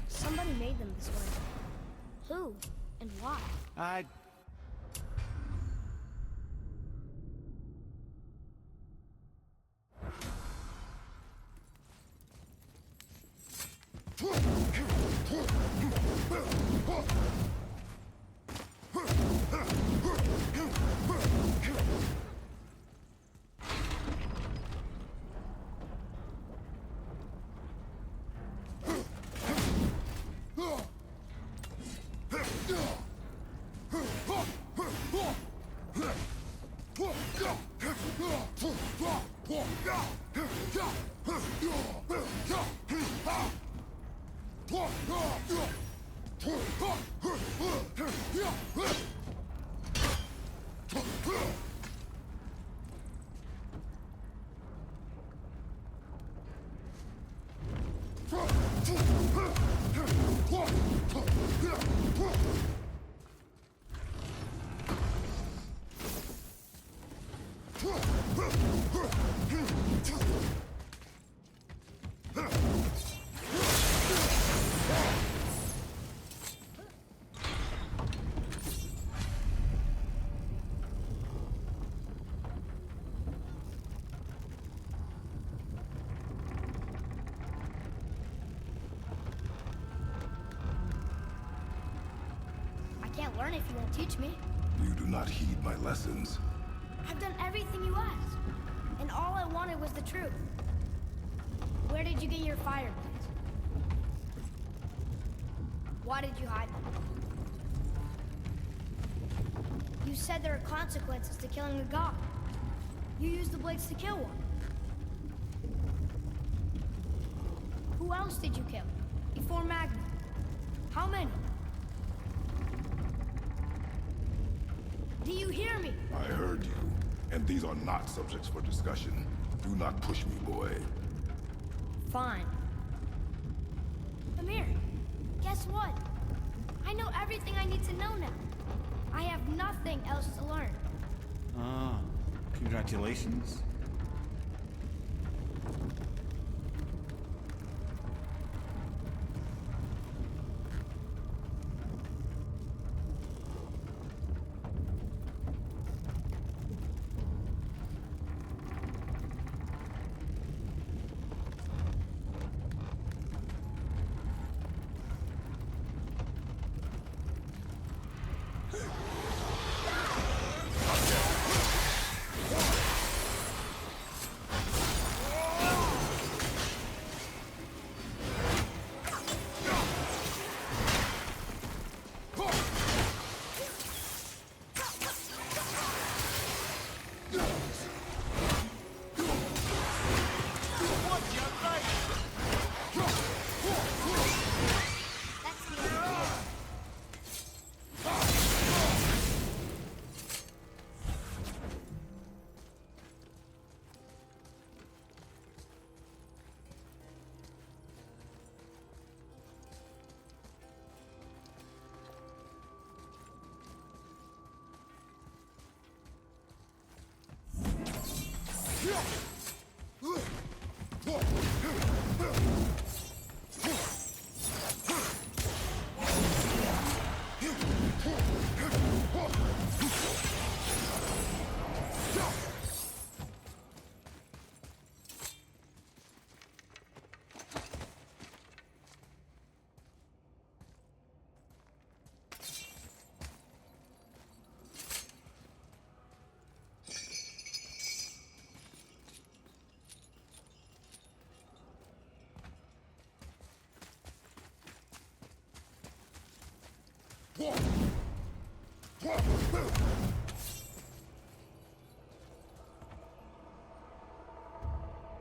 Somebody made them this way. Who? And why? I... I can't learn if you won't teach me. You do not heed my lessons. I've done everything you asked, and all I wanted was the truth. Where did you get your fire blades? Why did you hide them? You said there are consequences to killing a god. You used the blades to kill one. Who else did you kill? Before Magma? How many? Do you hear me? I heard you, and these are not subjects for discussion. Do not push me, boy. Fine. Amir, guess what? I know everything I need to know now. I have nothing else to learn. Ah, congratulations.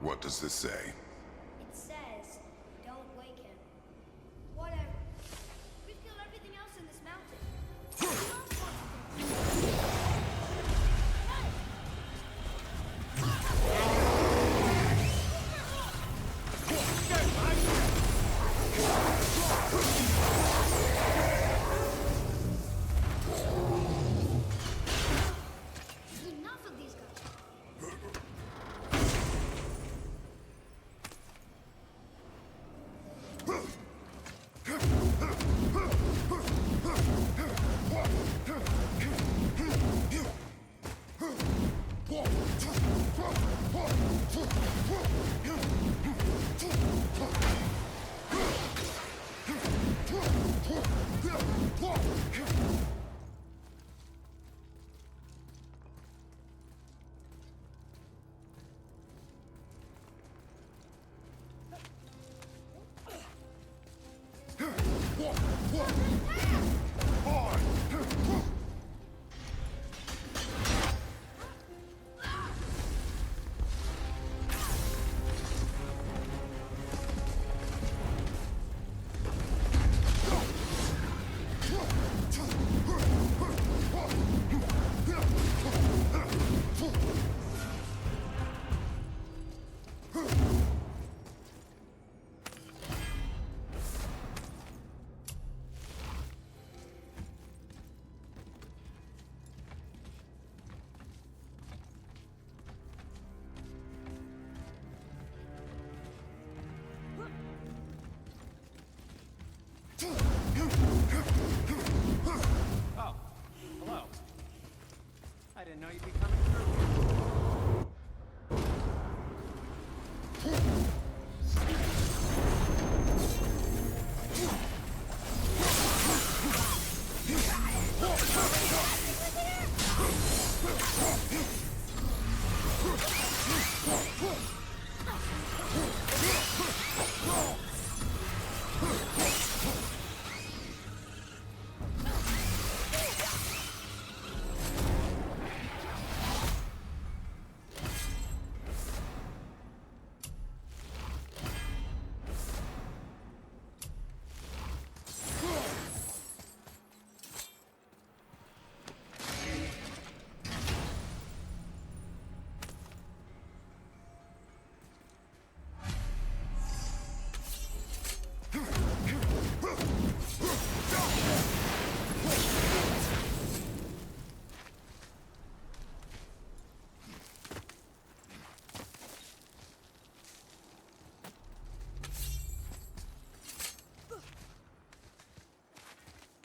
What does this say? It says, don't wake him. Whatever. We've killed everything else in this mountain. Who else wants to do it? Enough of these guys.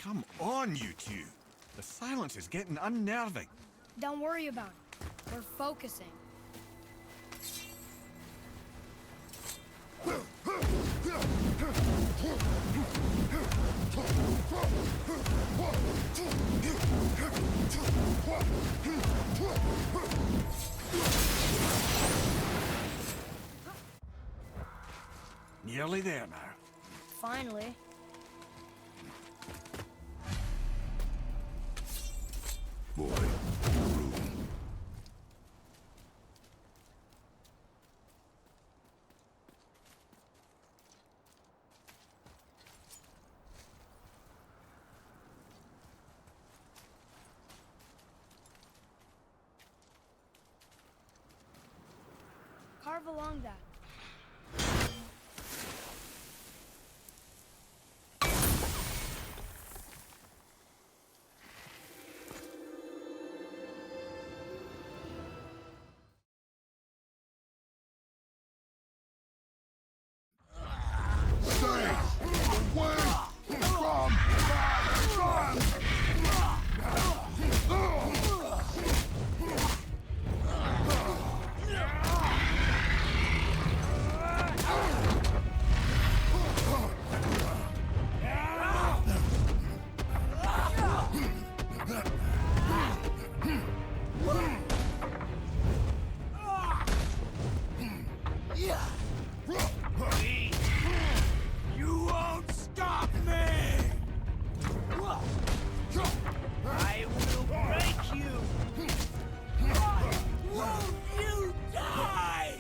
Come on, you two. The silence is getting unnerving. Don't worry about it. We're focusing. Nearly there now. Finally. Boy, room. Carve along that. You won't stop me! I will break you! Won't you die?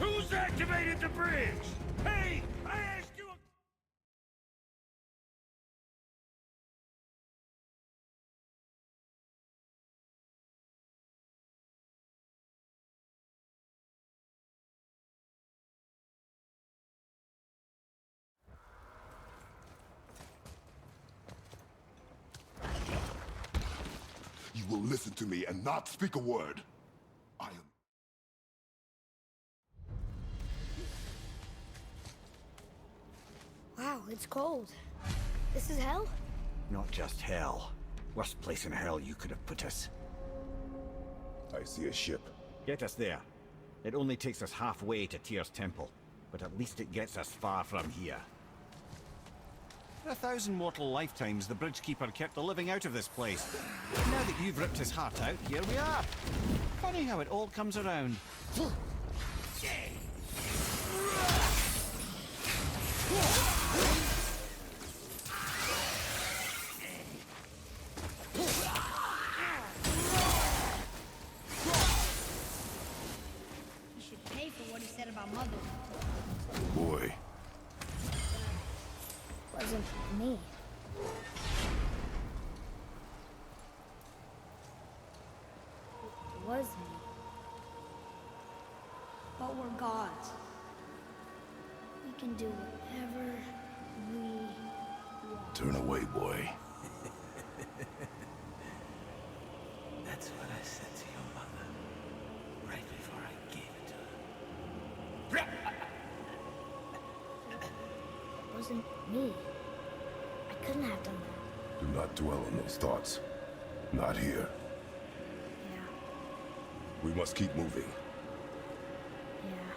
Who's activated the bridge? Hey, I asked you a... You will listen to me and not speak a word. I am... Wow, it's cold. This is hell? Not just hell. Worst place in hell you could have put us. I see a ship. Get us there. It only takes us halfway to Tyr's temple, but at least it gets us far from here. For 1,000 mortal lifetimes, the Bridgekeeper kept the living out of this place. Now that you've ripped his heart out, here we are. Funny how it all comes around. He should pay for what he said about Mother. Boy. Wasn't me. It was me. But we're gods. We can do whatever we want. Turn away, boy. That's what I said to your mother, right before I gave it to her. It wasn't me. I couldn't have done that. Do not dwell on those thoughts. Not here. Yeah, We must keep moving. yeah.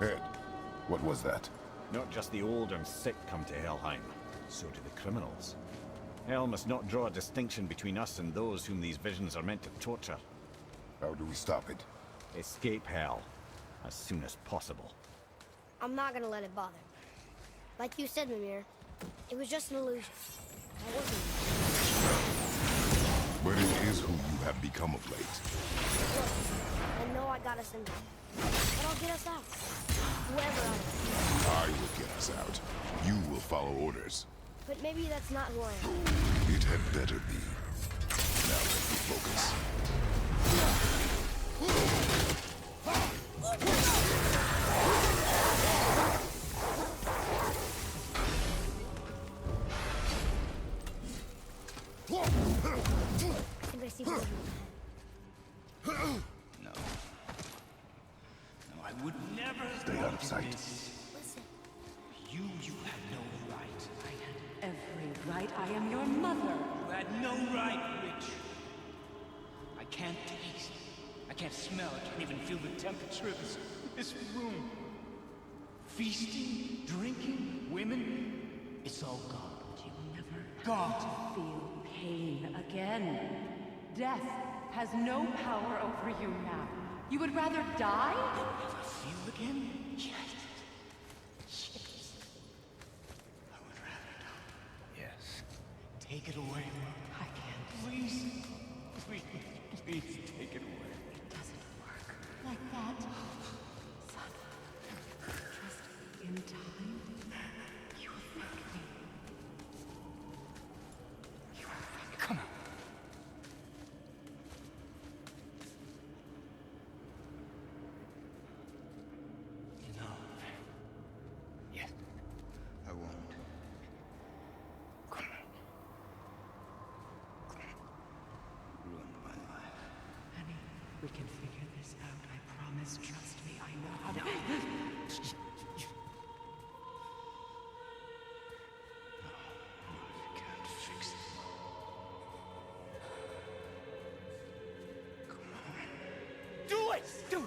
Ed, what was that? Not just the old and sick come to Helheim, so do the criminals. Hell must not draw a distinction between us and those whom these visions are meant to torture. How do we stop it? Escape Hell as soon as possible. I'm not gonna let it bother me. Like you said, Mimir, it was just an illusion. I wasn't. But it is who you have become of late. Look, I know I got us in there, but I'll get us out. Whoever I am. I will get us out. You will follow orders. But maybe that's not who I am. It had better be. Now let me focus. I think I see something. No. No, I would never Stay out of sight. Listen. You had no right. I had Every right. I am your mother. You had no right, witch. I can't taste. I can't smell. I can't even feel the temperature of this room. Feasting, drinking, women. It's all gone. You never Gone. feel pain again. Death has no power over you now. You would rather die? Never feel again? Yes. I would rather die. Yes. Take it away. I can't. Please. Please. Please take it away. It doesn't work like that. Son, just in time, you affect me. You affect me. Come on. You know. Yes. I won't. Come on. Ruin my life. Honey, we can figure this out. I promise. Trust me. I know how to. You can't fix it. Come on. Do it! Do it!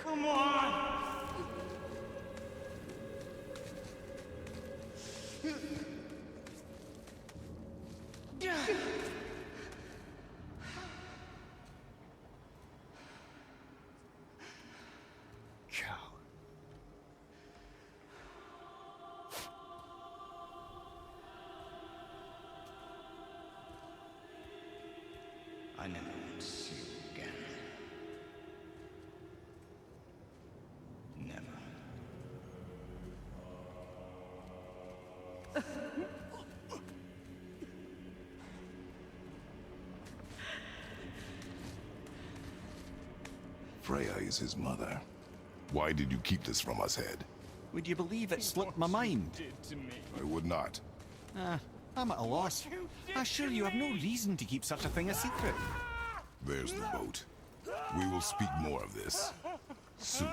Come on! Cow. I never want to see you again. Never. Freya is his mother. Why did you keep this from us, Ed? Would you believe it slipped my mind? I would not. I'm at a loss. I assure you have no reason to keep such a thing a secret. There's the boat. We will speak more of this soon.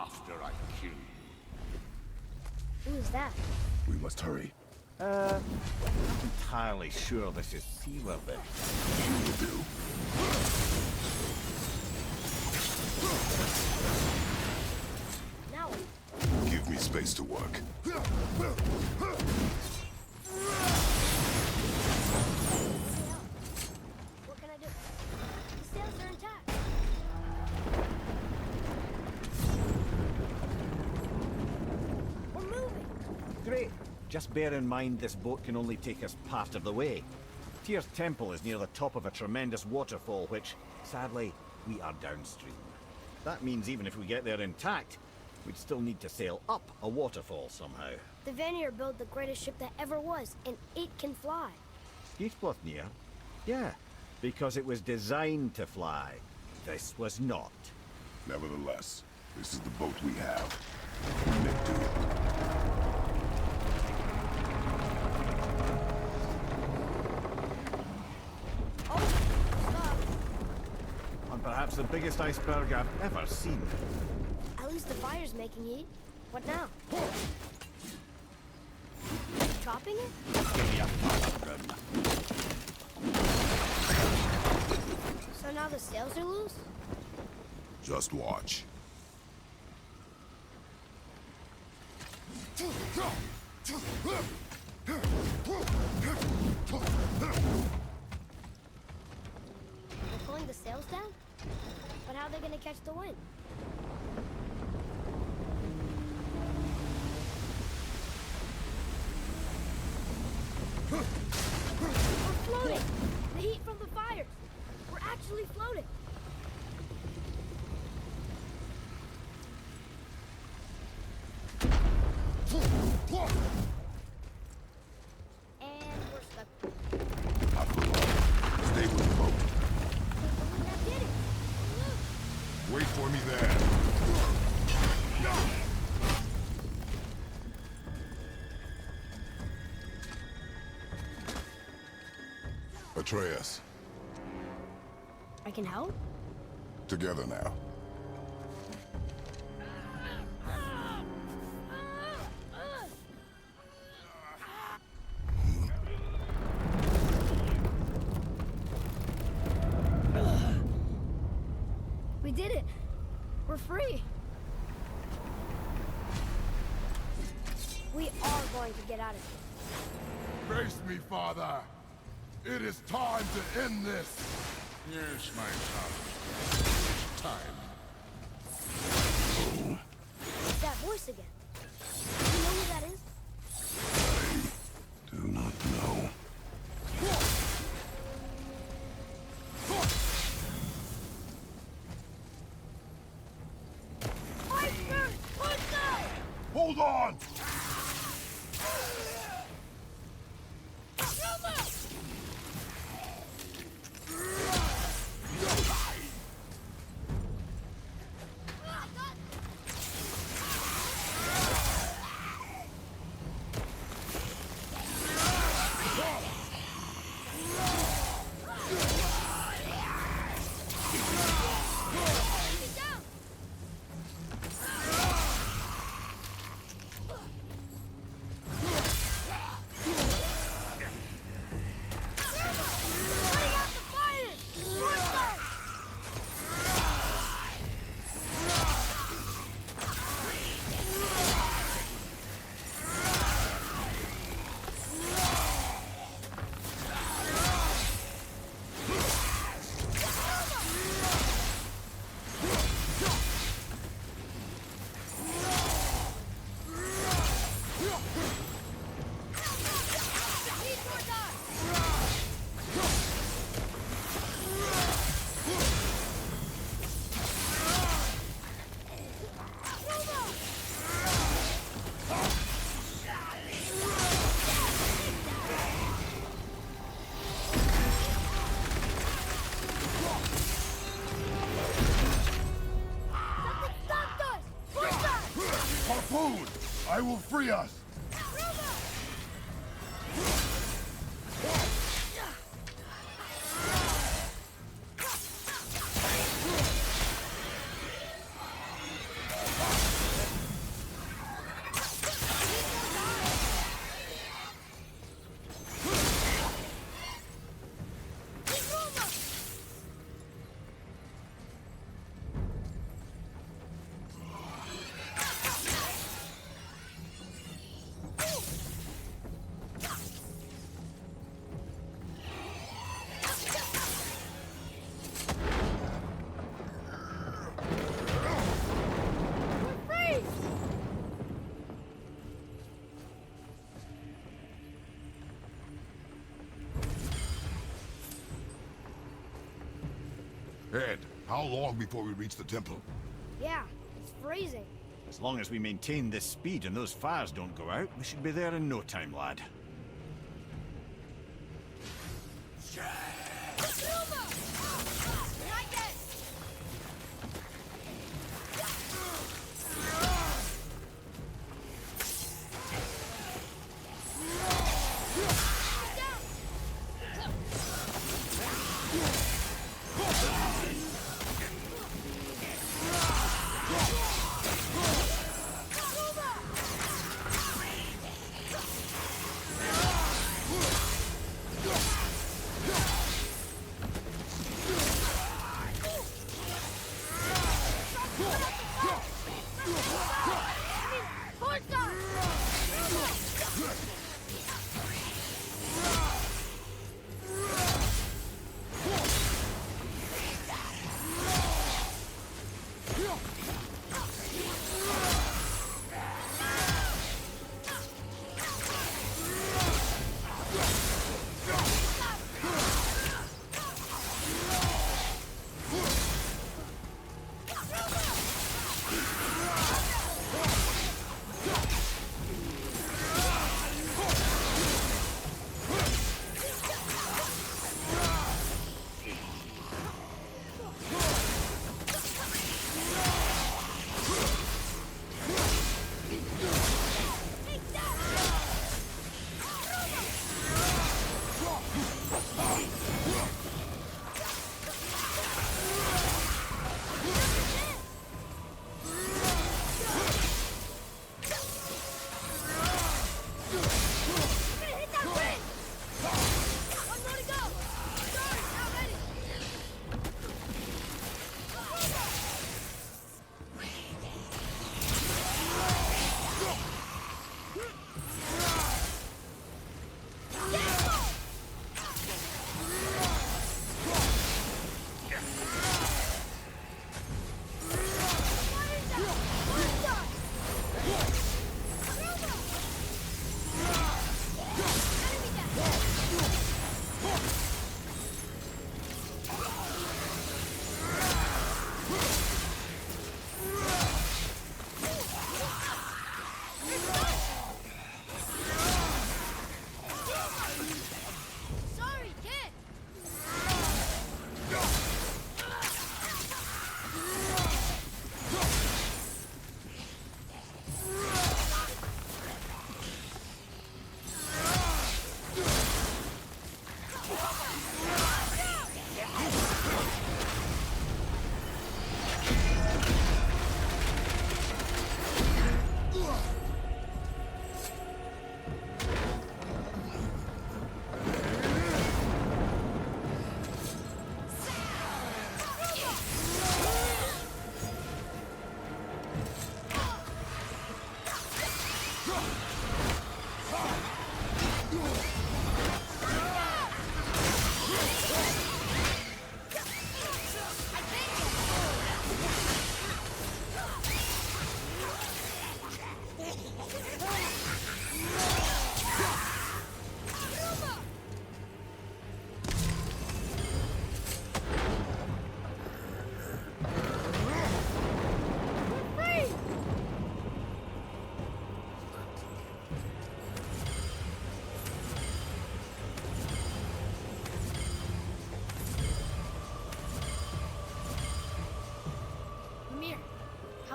after I kill you. Who is that? We must hurry. Not entirely sure this is seaworthy. Will do. Now, Give me space to work. what can I do? The sails are intact. We're moving. Great. Just bear in mind this boat can only take us part of the way. Tyr's temple is near the top of a tremendous waterfall, which, sadly, we are downstream. That means even if we get there intact, we'd still need to sail up a waterfall somehow. The Vanir built the greatest ship that ever was, and it can fly. Skidbladnir? Yeah, because it was designed to fly. This was not. Nevertheless, this is the boat we have. Make do. And perhaps the biggest iceberg I've ever seen. At least the fire's making heat. What now? Chopping it? Give me a fire run. So now the sails are loose? Just watch. They're pulling the sails down? But how are they gonna catch the wind? We're floating! The heat from the fires! We're actually floating! And we're stuck. Not for long. Stay with the boat. That did it! Look! Wait for me there. Atreus, I can help? together now. We did it! We're free! We are going to get out of here. Brace me, father. It is time to end this. Yes, my son. It's time. It's that voice again. Do you know who that is? Do not know. Iceberg! Push now! Hold on! Harpoon! I will free us! Ed, how long before we reach the temple? Yeah, it's freezing. As long as we maintain this speed and those fires don't go out, we should be there in no time, lad.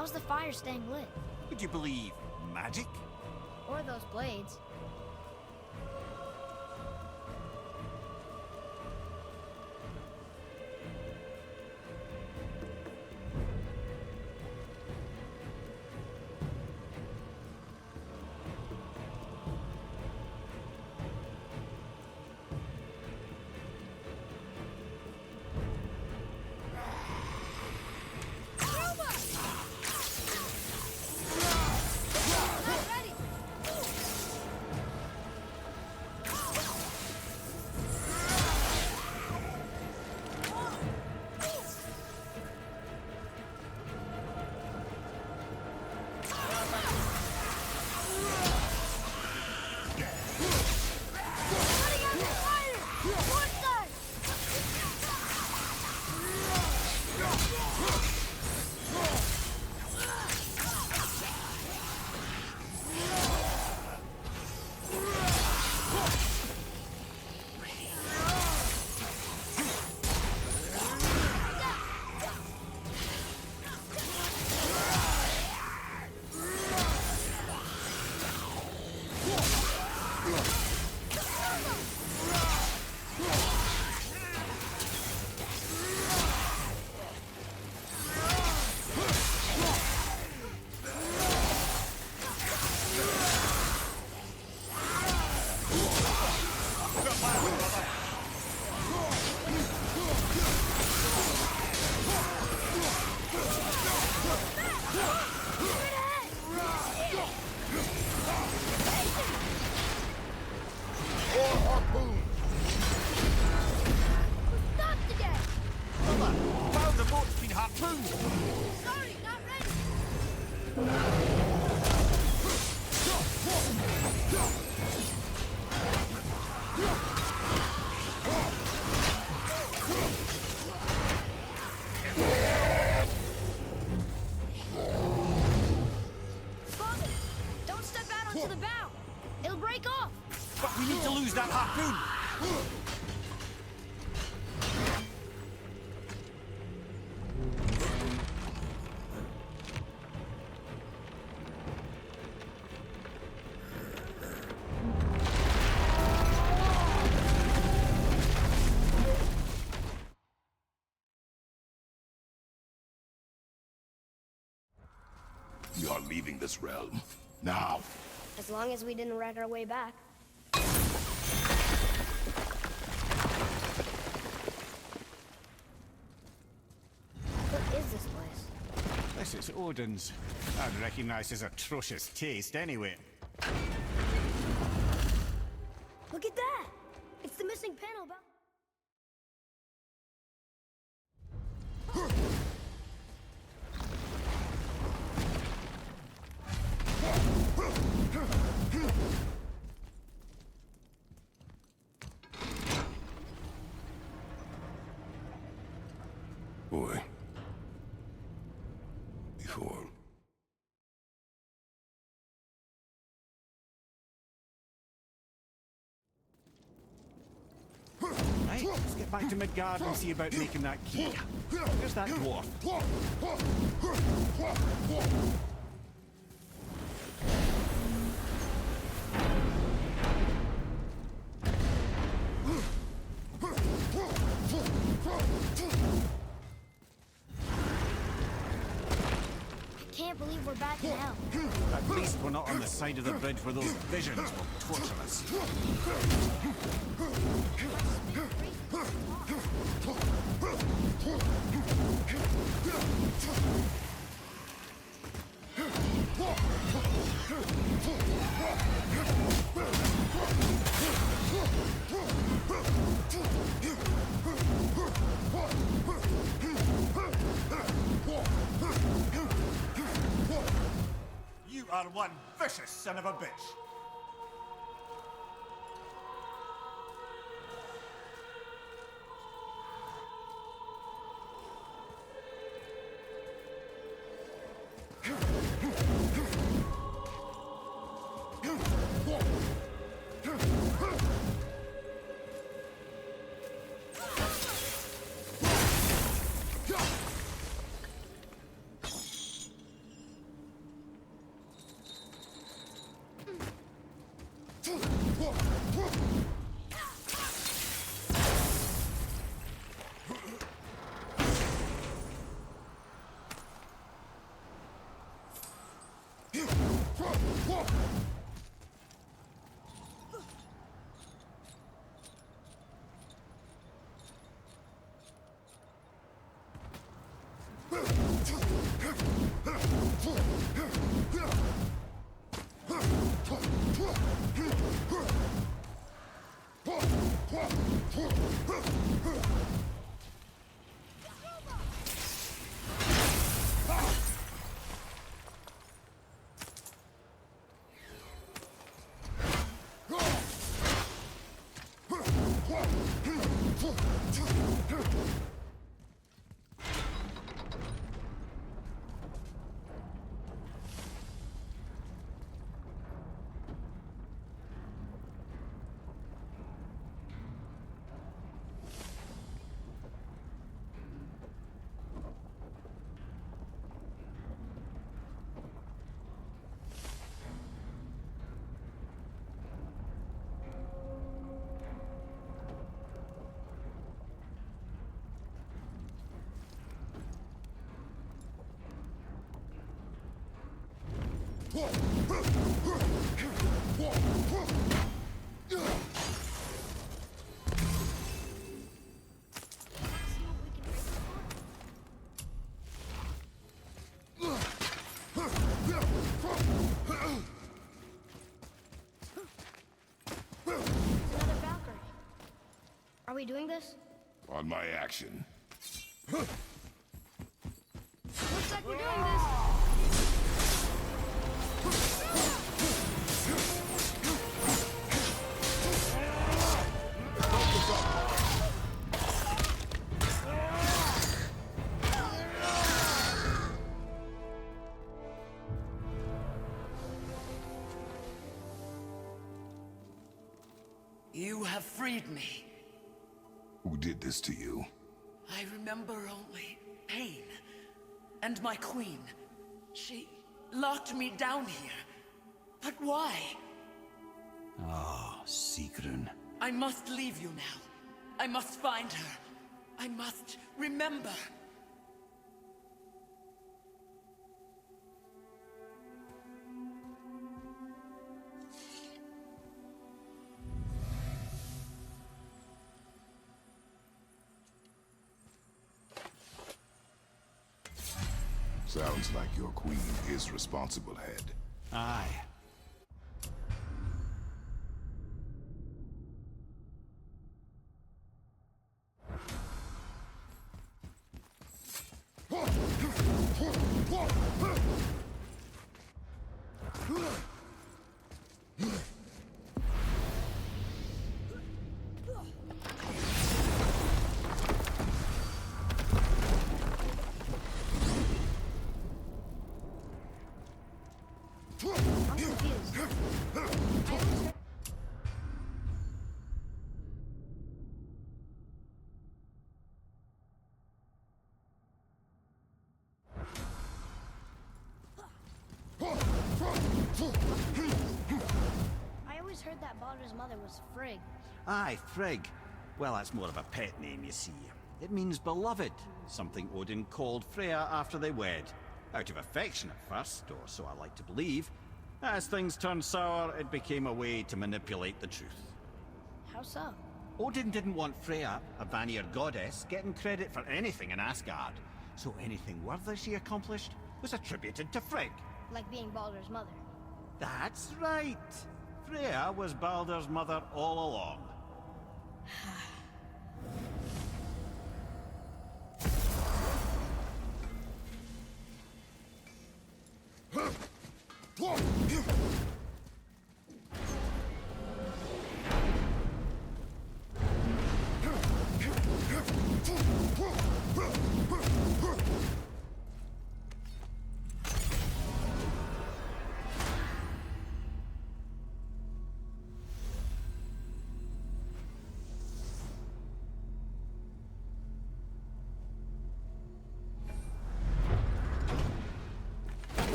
How's the fire staying lit? Would you believe magic? Or those blades? We need to lose that harpoon! We are leaving this realm. Now. As long as we didn't wreck our way back. What is this place? This is Odin's. I'd recognize his atrocious taste anyway. Look at that! It's the missing panel about... Boy. Before. Right, let's get back to Midgard and see about making that key. There's that dwarf. I can't believe we're back in hell. At least we're not on the side of the bridge where those visions will torture us. You are one vicious son of a bitch. Are we doing this? On my action. Looks like we're doing this. You have freed me. Who did this to you? I remember only pain. And my queen. She locked me down here. But why? Ah, Sigrun. I must leave you now. I must find her. I must remember. Sounds like your queen is responsible, Head. Aye. I'm confused. I always heard that Baldur's mother was Frigg. Aye, Frigg. Well, that's more of a pet name, you see. It means beloved, something Odin called Freya after they wed. Out of affection at first, or so I like to believe. As things turned sour, it became a way to manipulate the truth. How so? Odin didn't want Freya, a Vanir goddess, getting credit for anything in Asgard. So anything worthy she accomplished was attributed to Frigg. Like being Baldur's mother. That's right. Freya was Baldur's mother all along.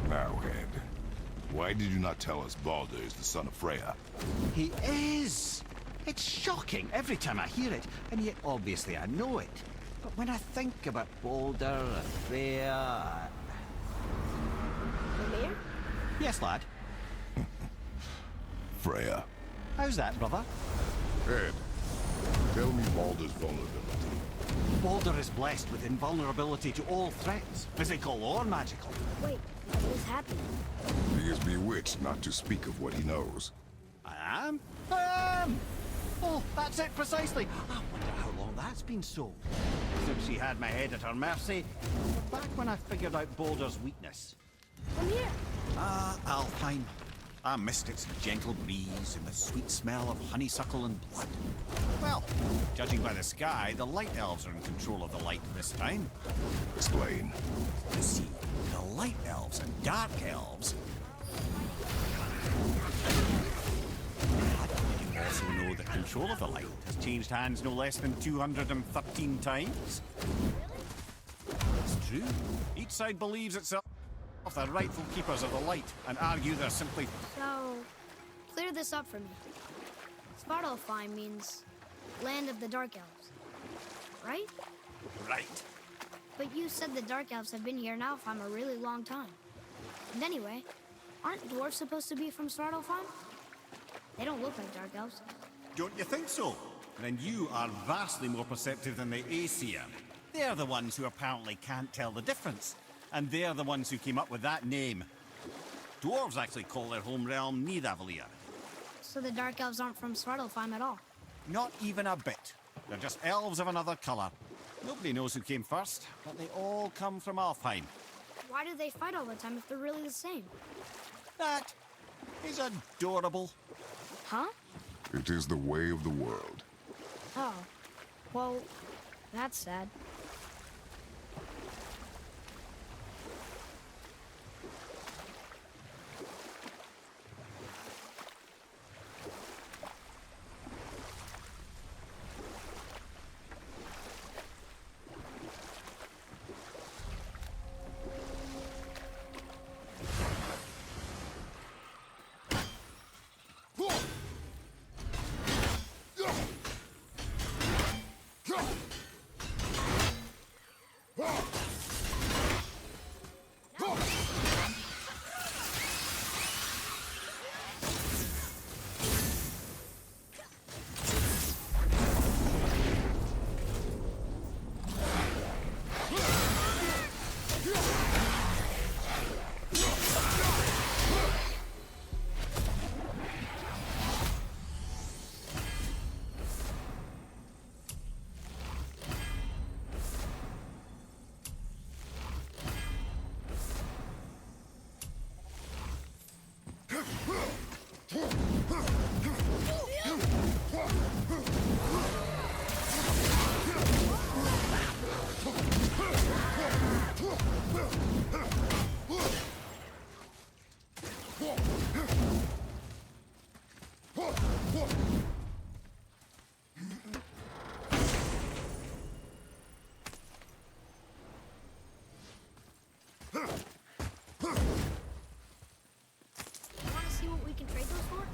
Now, Head, why did you not tell us Baldur is the son of Freya? He is! It's shocking every time I hear it, and yet obviously I know it. But when I think about Baldur and Freya... Mimir? Yes, lad. Freya. How's that, brother? Head, tell me Baldur's vulnerability. Baldur is blessed with invulnerability to all threats, physical or magical. Wait, what is happening? He is bewitched not to speak of what he knows. I am? Oh, that's it precisely. I wonder how long that's been so. Since she had my head at her mercy, or back when I figured out Baldur's weakness. Mimir! Alfheim. I missed its gentle breeze and the sweet smell of honeysuckle and blood. Well, judging by the sky, the light elves are in control of the light this time. Explain. You see, the light elves and dark elves... Did you also know that control of the light has changed hands no less than 213 times? It's true. Each side believes itself the rightful keepers of the light and argue they're simply... So, clear this up for me. Svartalfheim means land of the Dark Elves, right? Right. But you said the Dark Elves have been here in Alfheim a really long time. And anyway, aren't dwarves supposed to be from Svartalfheim? They don't look like Dark Elves. Don't you think so? Then you are vastly more perceptive than the Aesir. They're the ones who apparently can't tell the difference. And they're the ones who came up with that name. Dwarves actually call their home realm Nidavellir. So the Dark Elves aren't from Svartalfheim at all? Not even a bit. They're just elves of another colour. Nobody knows who came first, but they all come from Alfheim. Why do they fight all the time if they're really the same? That is adorable. Huh? It is the way of the world. Oh. Well, that's sad. Want to see what we can trade those for?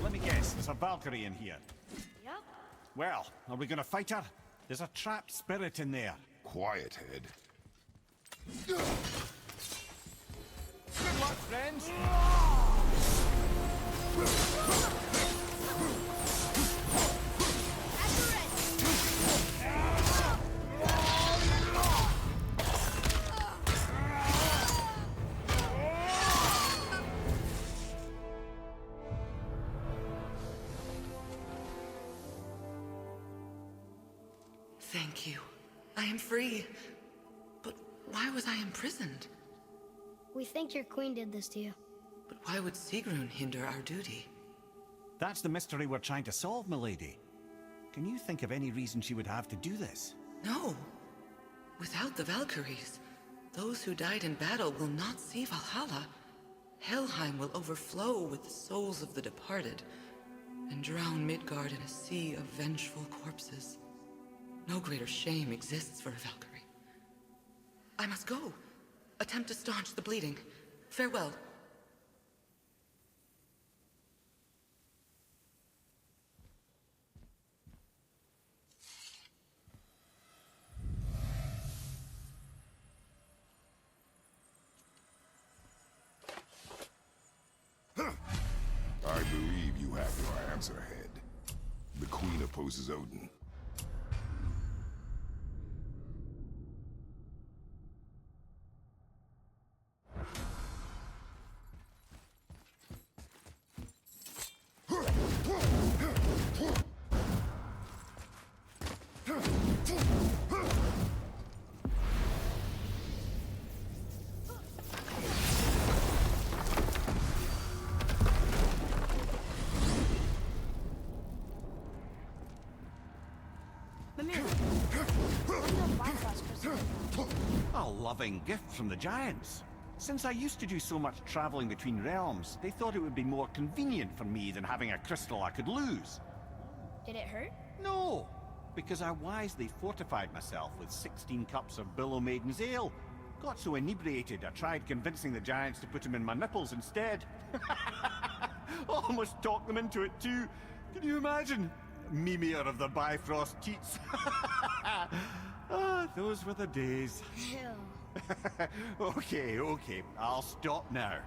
Let me guess, there's a Valkyrie in here. Yep. Well, are we gonna fight her? There's a trapped spirit in there. Quiet, Head. Good luck, friends. Thank you. I am free. But why was I imprisoned? We think your queen did this to you. But why would Sigrun hinder our duty? That's the mystery we're trying to solve, milady. Can you think of any reason she would have to do this? No. Without the Valkyries, those who died in battle will not see Valhalla. Helheim will overflow with the souls of the departed, and drown Midgard in a sea of vengeful corpses. No greater shame exists for a Valkyrie. I must go. Attempt to staunch the bleeding. Farewell. I believe you have your answer, Head. The Queen opposes Odin. A loving gift from the giants. Since I used to do so much traveling between realms, they thought it would be more convenient for me than having a crystal I could lose. Did it hurt? No, because I wisely fortified myself with 16 cups of Billow Maiden's ale. Got so inebriated, I tried convincing the giants to put them in my nipples instead. Almost talked them into it too. Can you imagine? Mimir of the Bifrost teats. Ah, those were the days. Ew. Okay, I'll stop now.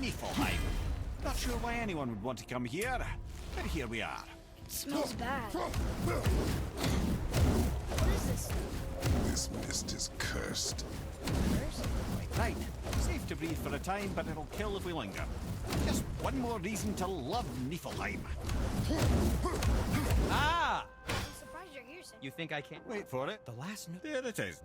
Niflheim. Not sure why anyone would want to come here, but here we are. It smells bad. What is this? This mist is cursed. Right. Safe to breathe for a time, but it'll kill if we linger. Just one more reason to love Niflheim. Ah! I'm surprised you're here, Sin. You think I can't? Wait for it. The last new... There it is.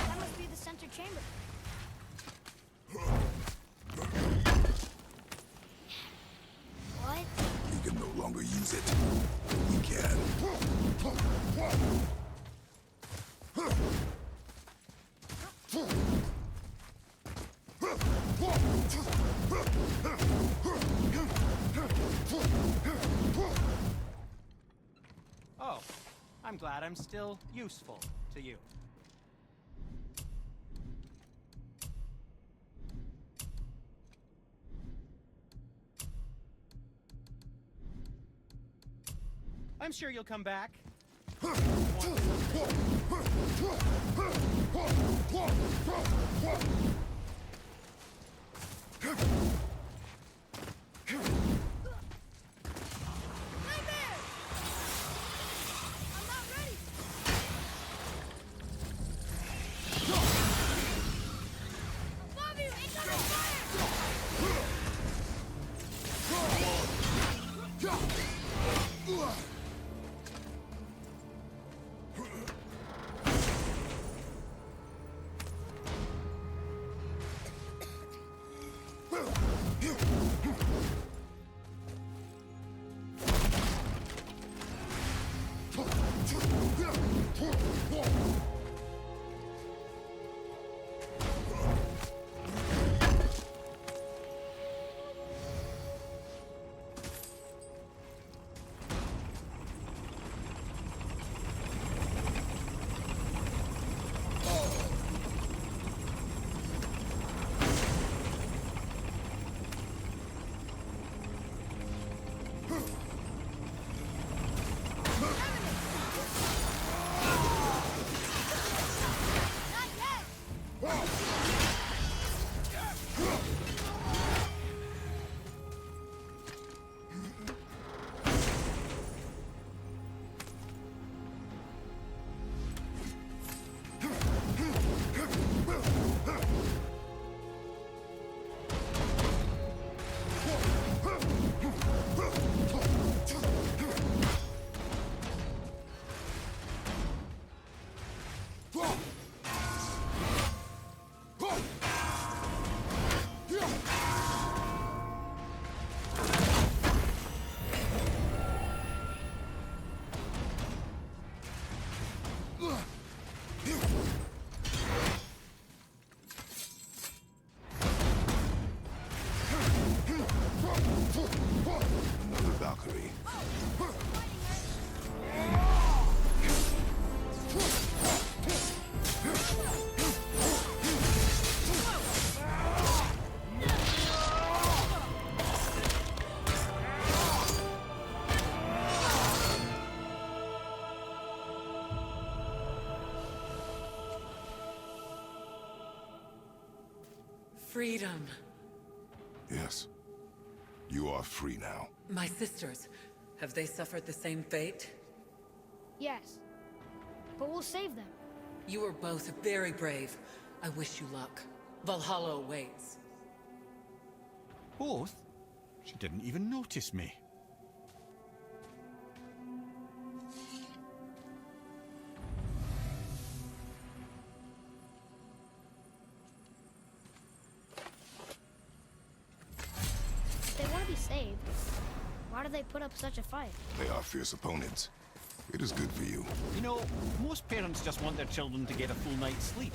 That must be the center chamber. What? We can no longer use it. We can. Oh, I'm glad I'm still useful to you. I'm sure you'll come back. Another Valkyrie. Freedom. Yes. You are free now. My sisters, have they suffered the same fate? Yes. But we'll save them. You are both very brave. I wish you luck. Valhalla awaits. Both? She didn't even notice me. If they want to be cave. Why do they put up such a fight? They are fierce opponents. It is good for you. You know, most parents just want their children to get a full night's sleep.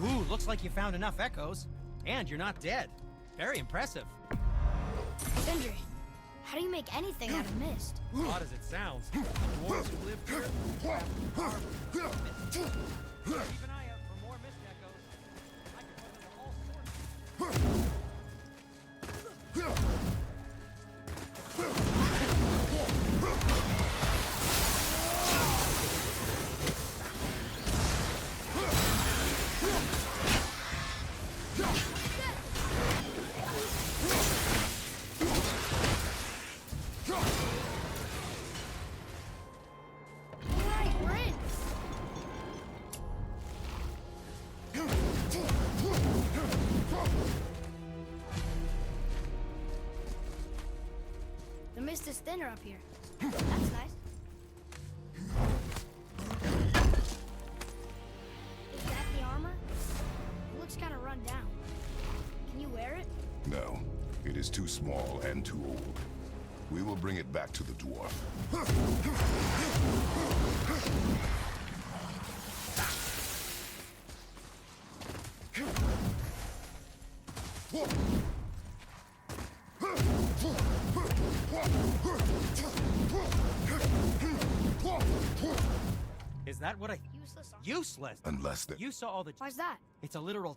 Ooh, looks like you found enough echoes. And you're not dead. Very impressive. Sindri, how do you make anything out of mist? Odd as it sounds, the dwarves who live here have carved mist. Keep an eye out for more mist echoes. I can put them all sorts of... The mist is thinner up here. That's nice. Is that the armor? It looks kind of run down. Can you wear it? No, it is too small and too old. We will bring it back to the dwarf. Is that what I... Useless armor. Useless? Unless the... You saw all the... Why's that? It's a literal...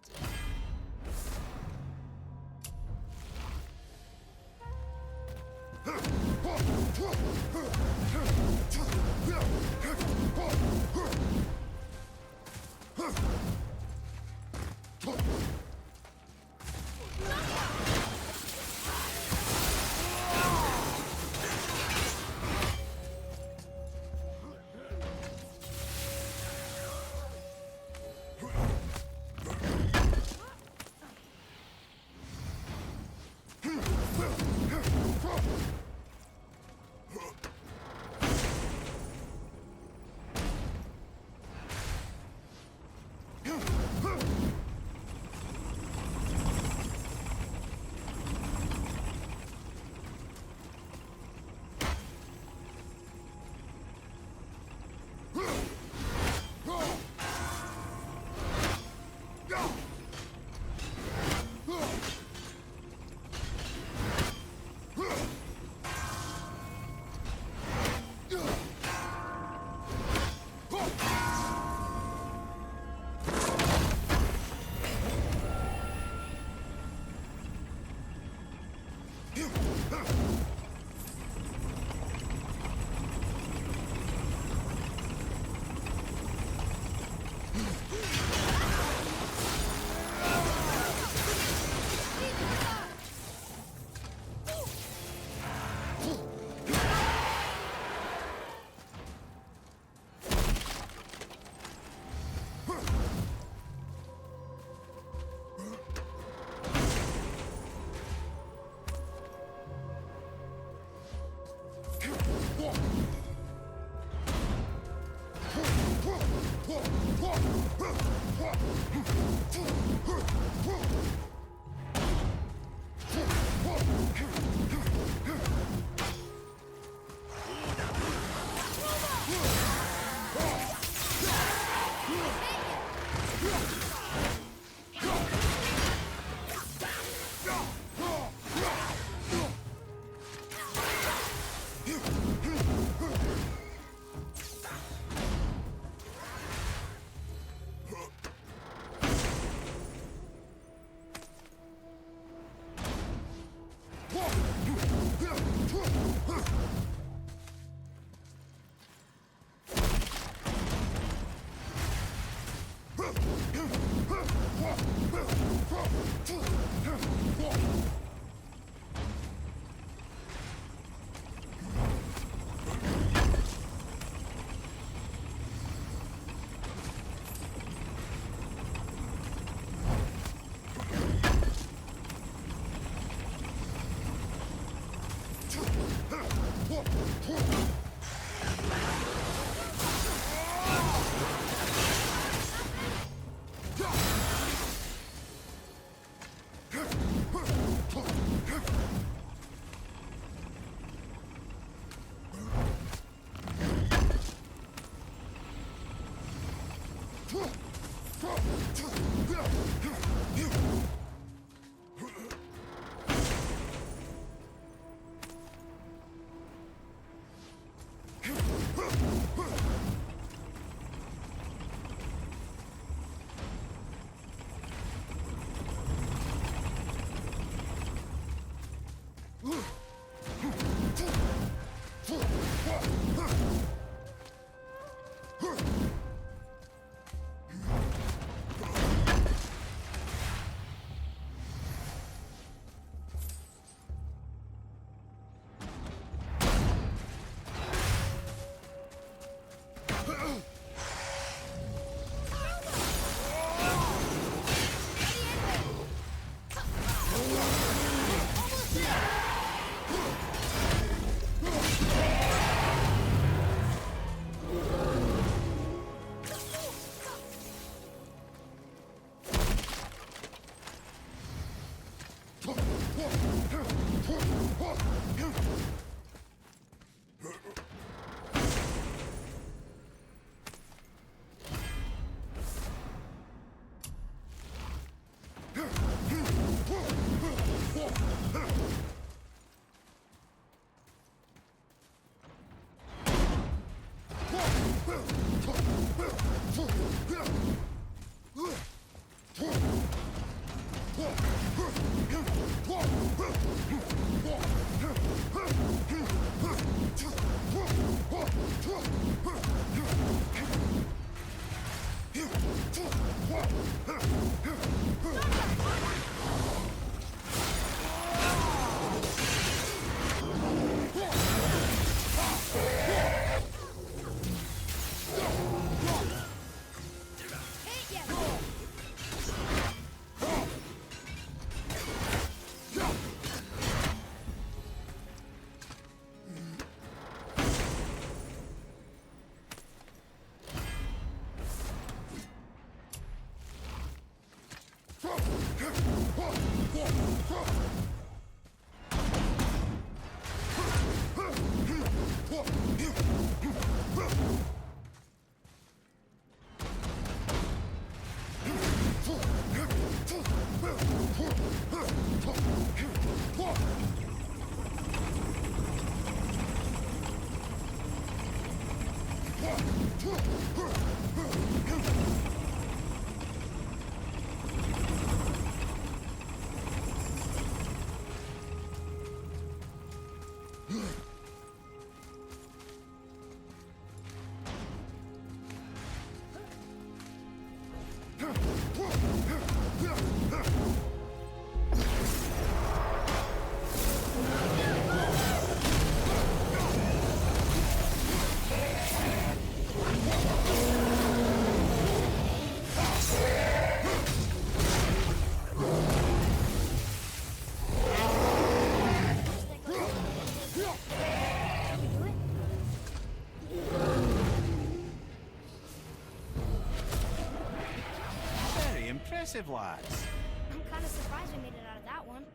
Impressive, lads. I'm kind of surprised we made it out of that one.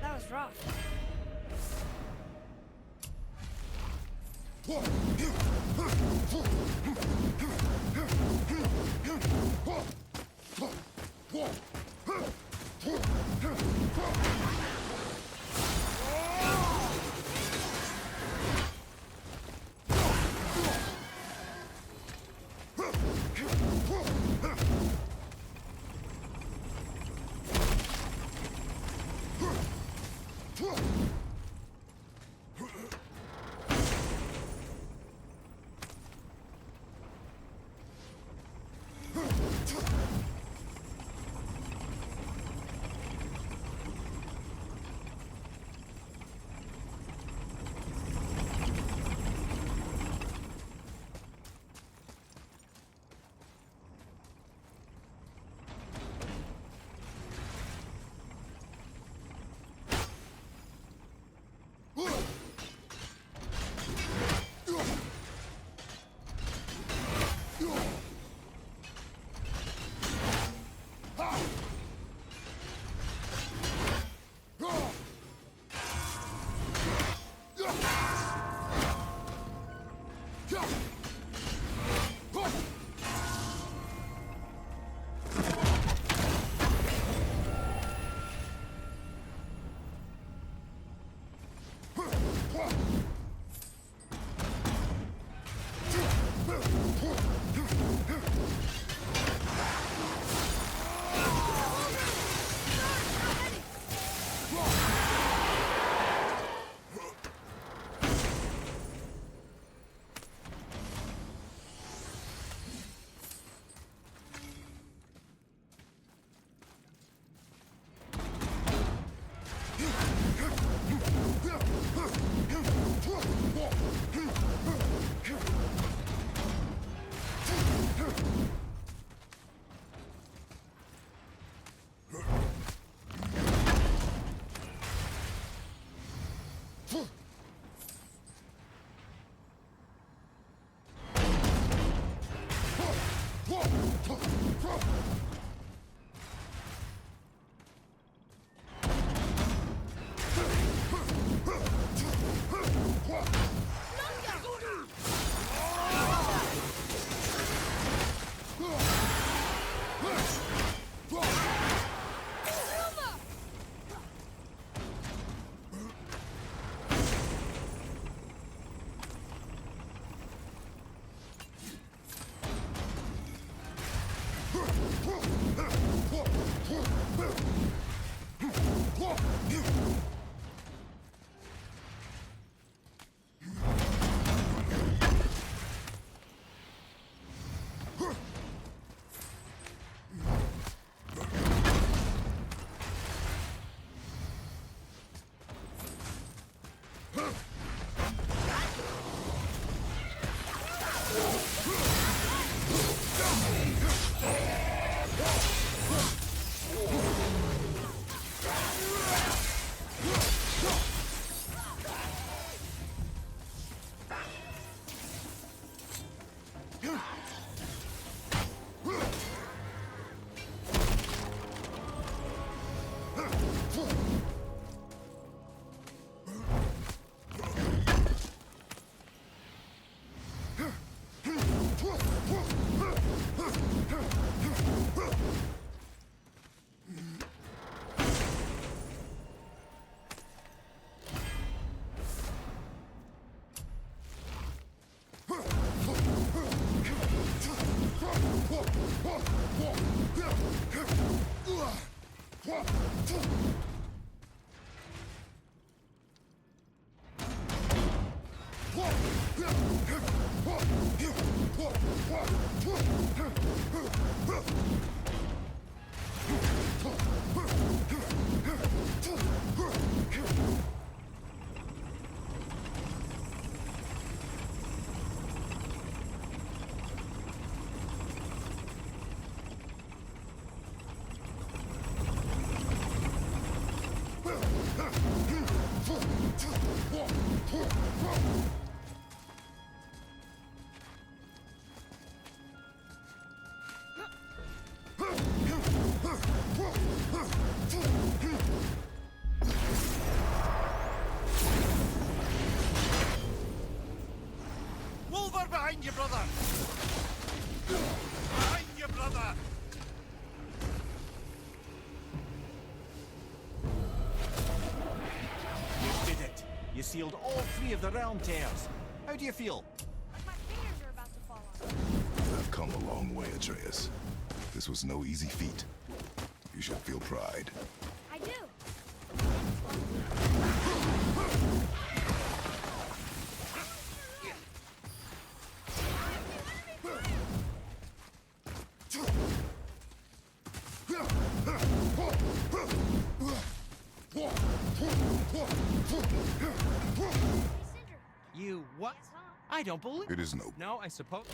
That was rough. Wolver behind you, brother! Behind you, brother! You did it! You sealed all 3 of the realm tears. How do you feel? Like my fingers are about to fall off. You have come a long way, Atreus. This was no easy feat. You should feel pride. I do. You what? I don't believe. It is no. No, I suppose.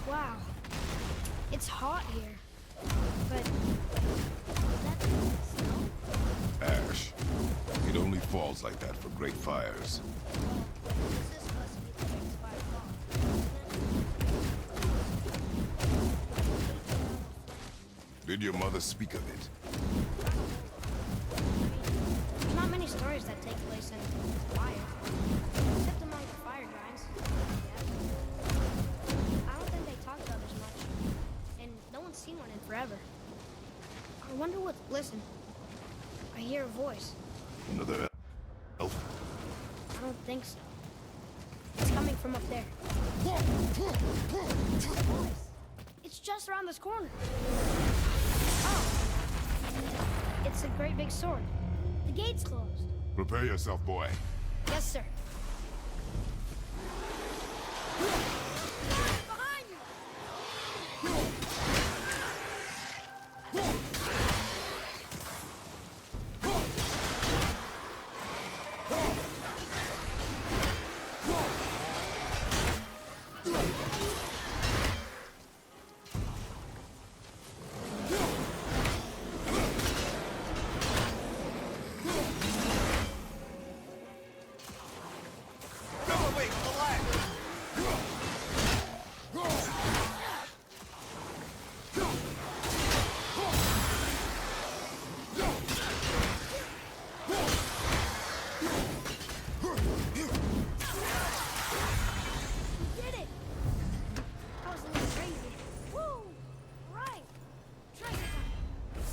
Wow. It's hot here. But is that snow? Ash. It only falls like that for great fires. This is supposed to be the biggest fire of all, isn't it? Did your mother speak of it? There's not many stories that take place in fire. Except among the fire grinds. I don't think they talk about this much. And no one's seen one in forever. I wonder what... Listen. I hear a voice. Another elf? I don't think so. It's coming from up there. It's just around this corner. Oh. It's a great big sword. The gate's closed. Prepare yourself, boy. Yes, sir.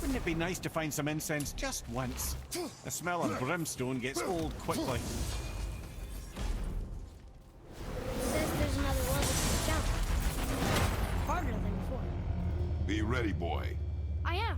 Wouldn't it be nice to find some incense just once? The smell of brimstone gets old quickly. It says there's another level to the jump. Harder than before. Be ready, boy. I am.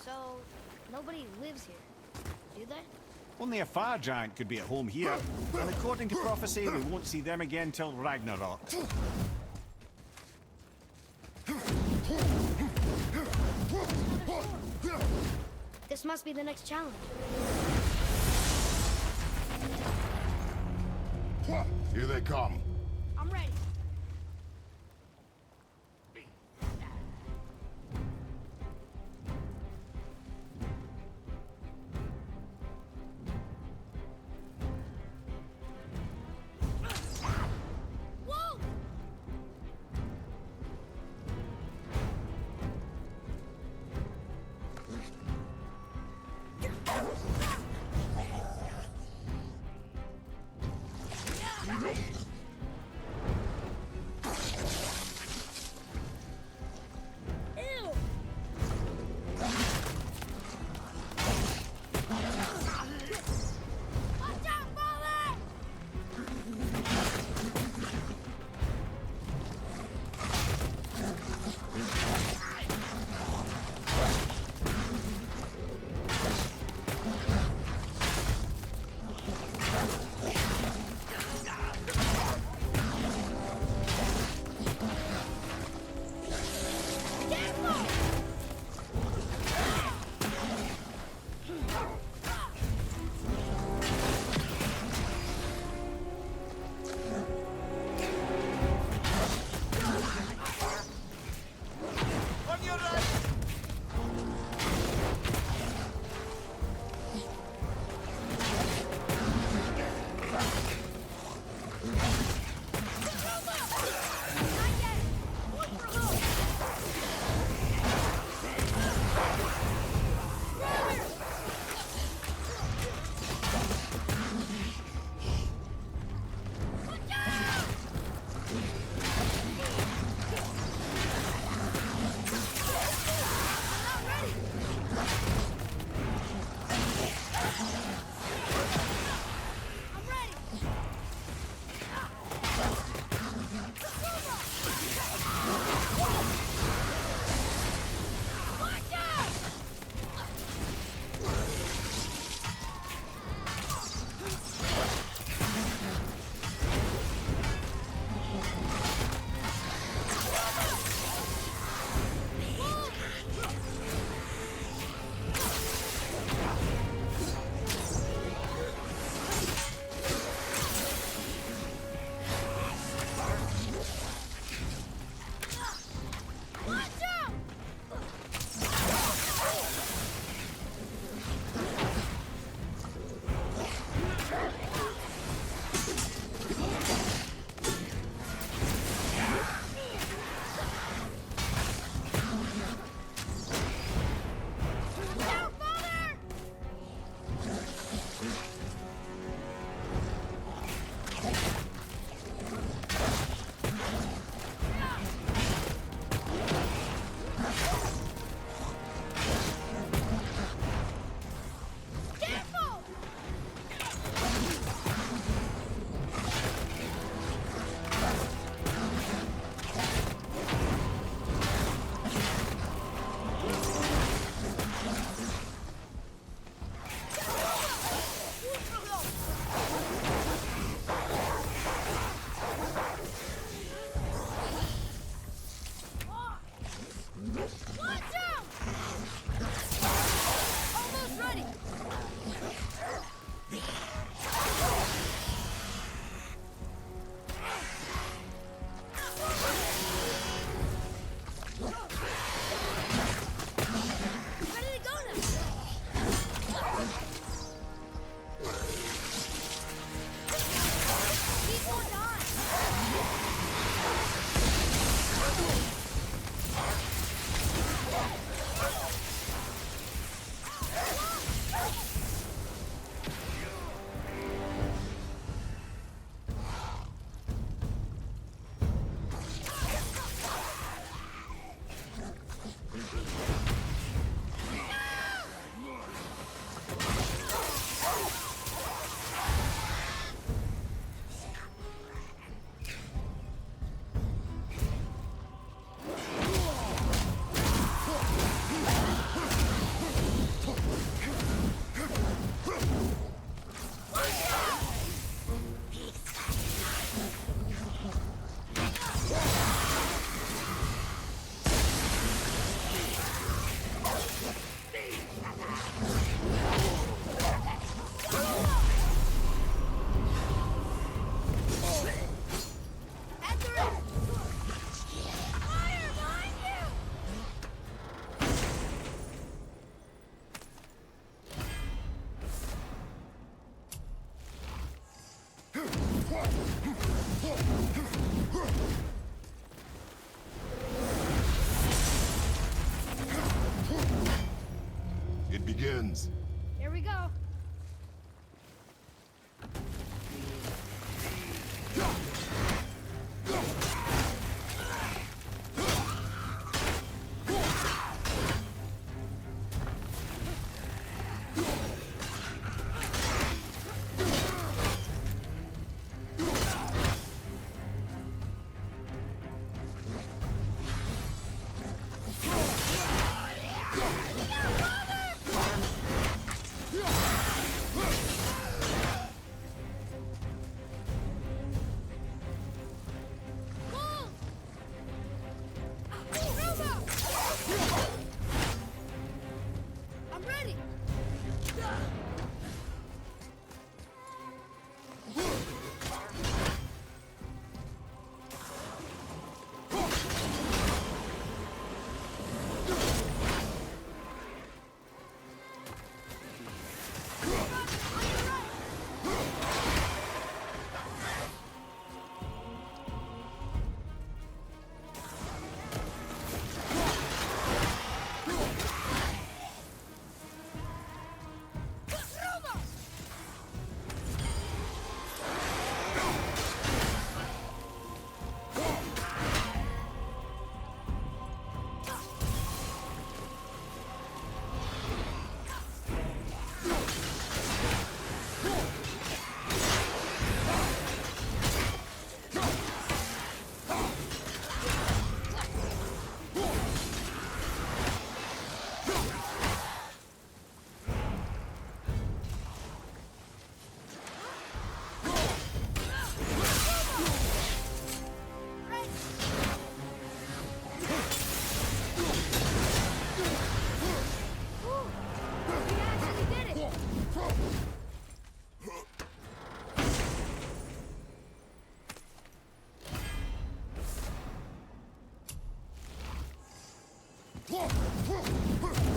So, nobody lives here, do they? Only a fire giant could be at home here, and according to prophecy, we won't see them again till Ragnarok. This must be the next challenge. Here they come. I'm ready.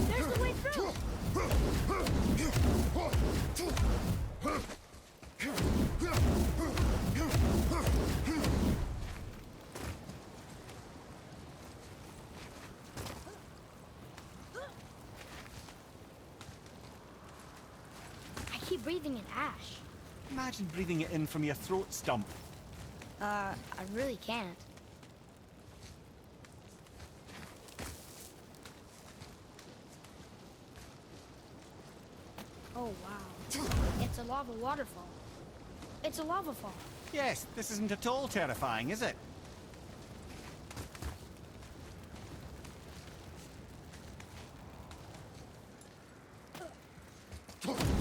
There's the way through! I keep breathing in ash. Imagine breathing it in from your throat stump. I really can't. Oh, wow. It's a lava waterfall. It's a lava fall. Yes, this isn't at all terrifying, is it?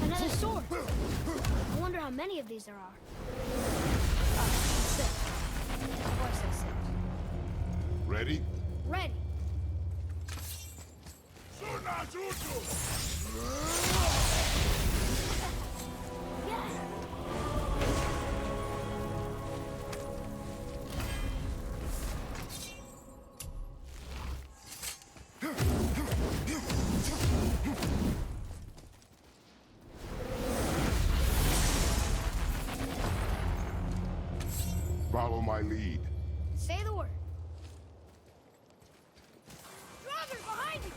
Another sword. I wonder how many of these there are. 6. Of course it's 6. Ready? Ready. Follow my lead. Say the word. Brother, behind you!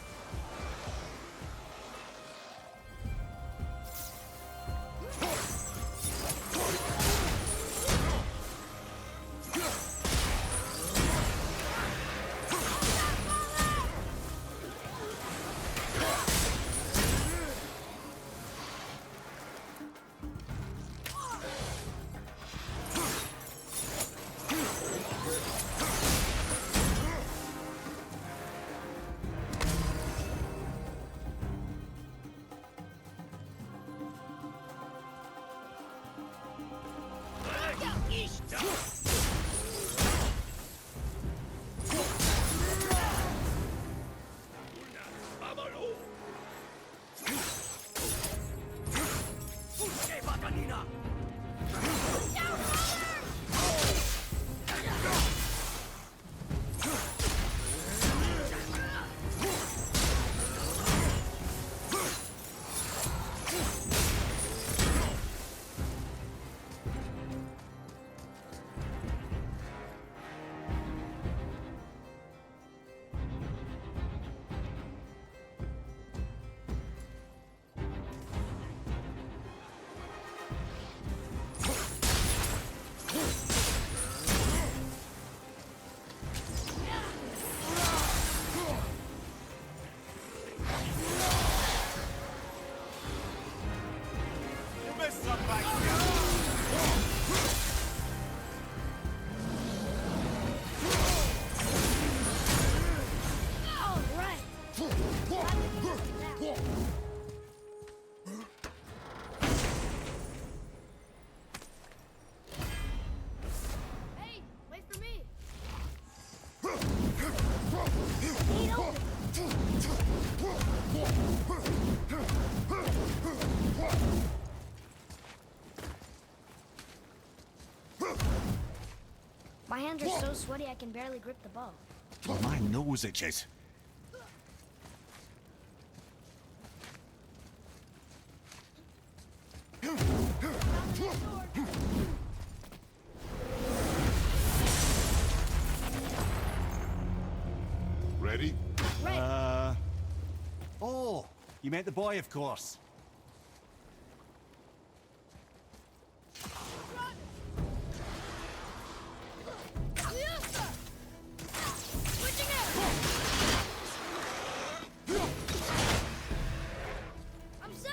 Hey, wait for me. Ain't My hands are so sweaty I can barely grip the bow. Well, my nose itches. Ready? Oh, you meant the boy, of course. I'm set.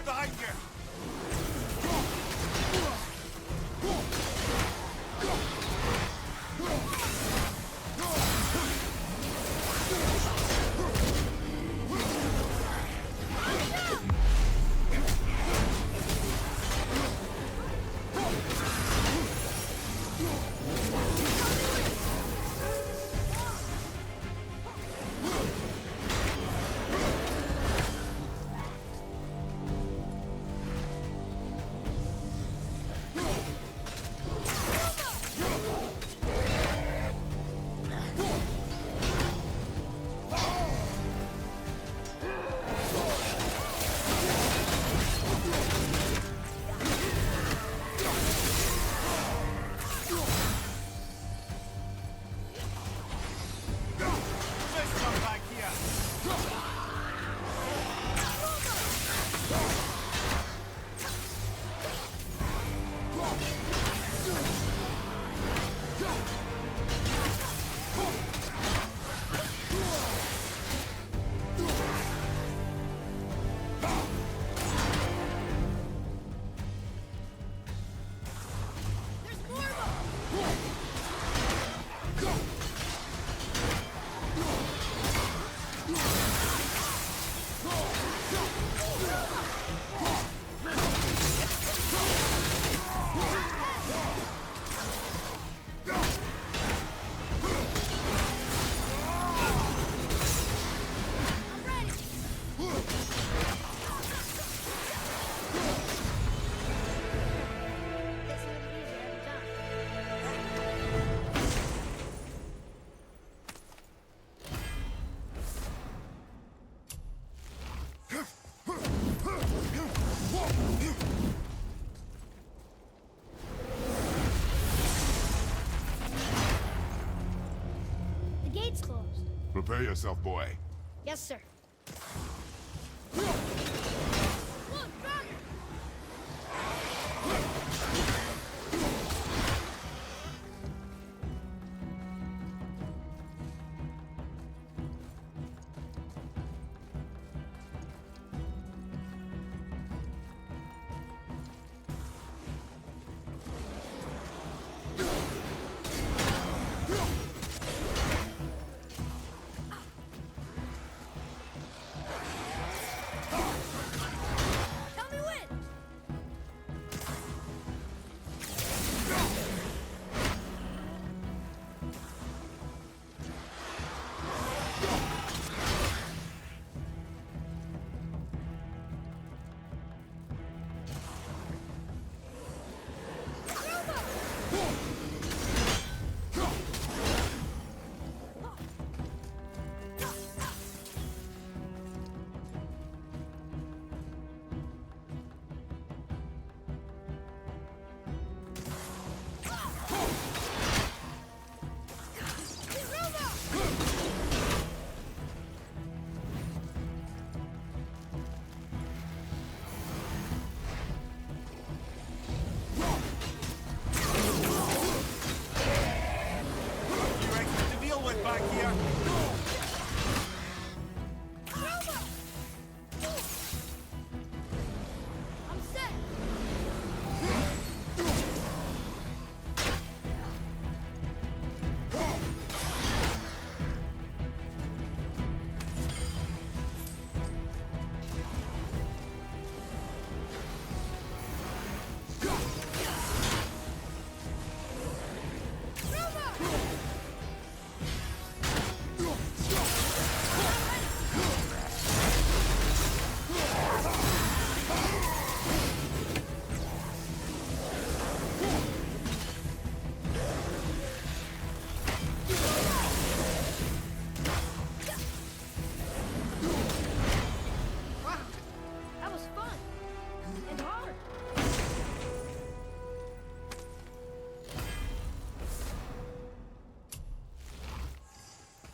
behind you! gate's closed. Prepare yourself, boy. Yes, sir.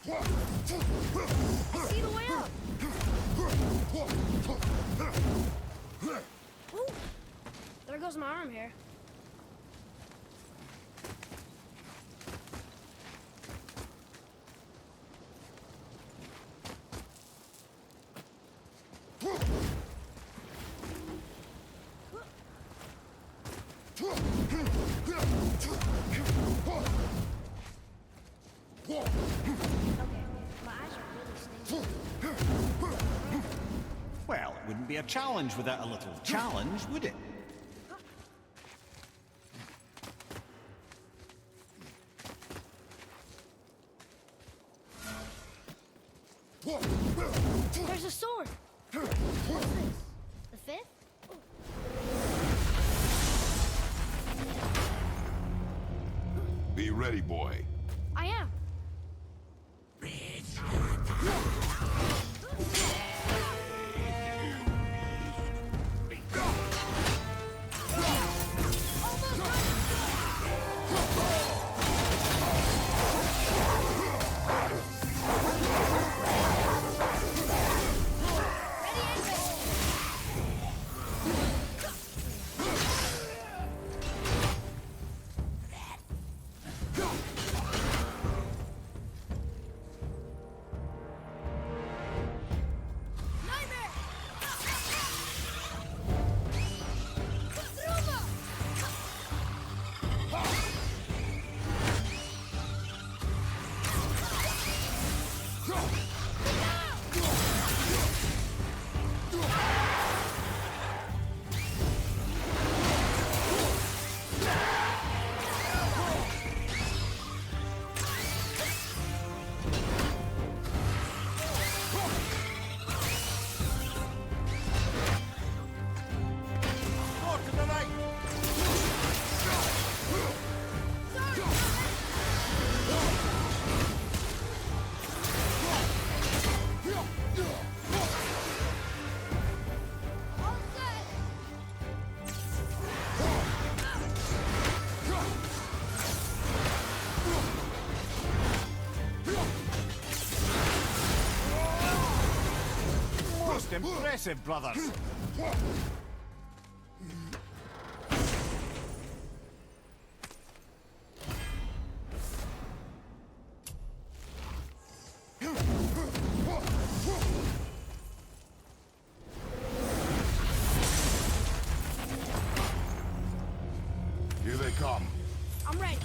I see the way up. Ooh, there goes my arm here. Okay, my eyes are really stinging. Well, it wouldn't be a challenge without a little challenge, would it? There's a sword! What's this? The fifth? Be ready, boy. I am. Impressive, brothers. Here they come. I'm ready.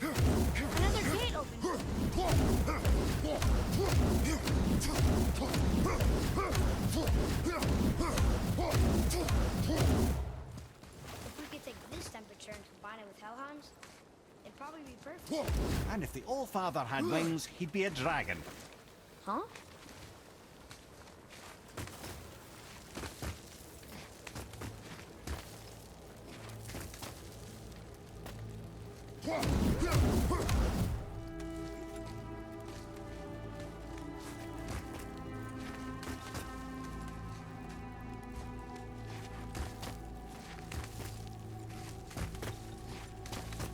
Another gate open. If we could take this temperature and combine it with Helheim's, it'd probably be perfect. And if the All-Father had wings, he'd be a dragon. Huh?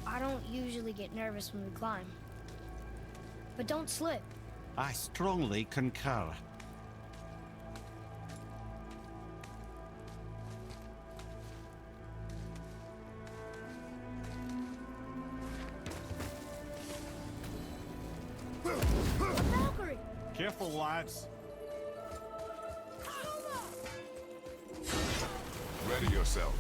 I don't usually get nervous when we climb. But don't slip. I strongly concur. Careful, lads. Ready yourself.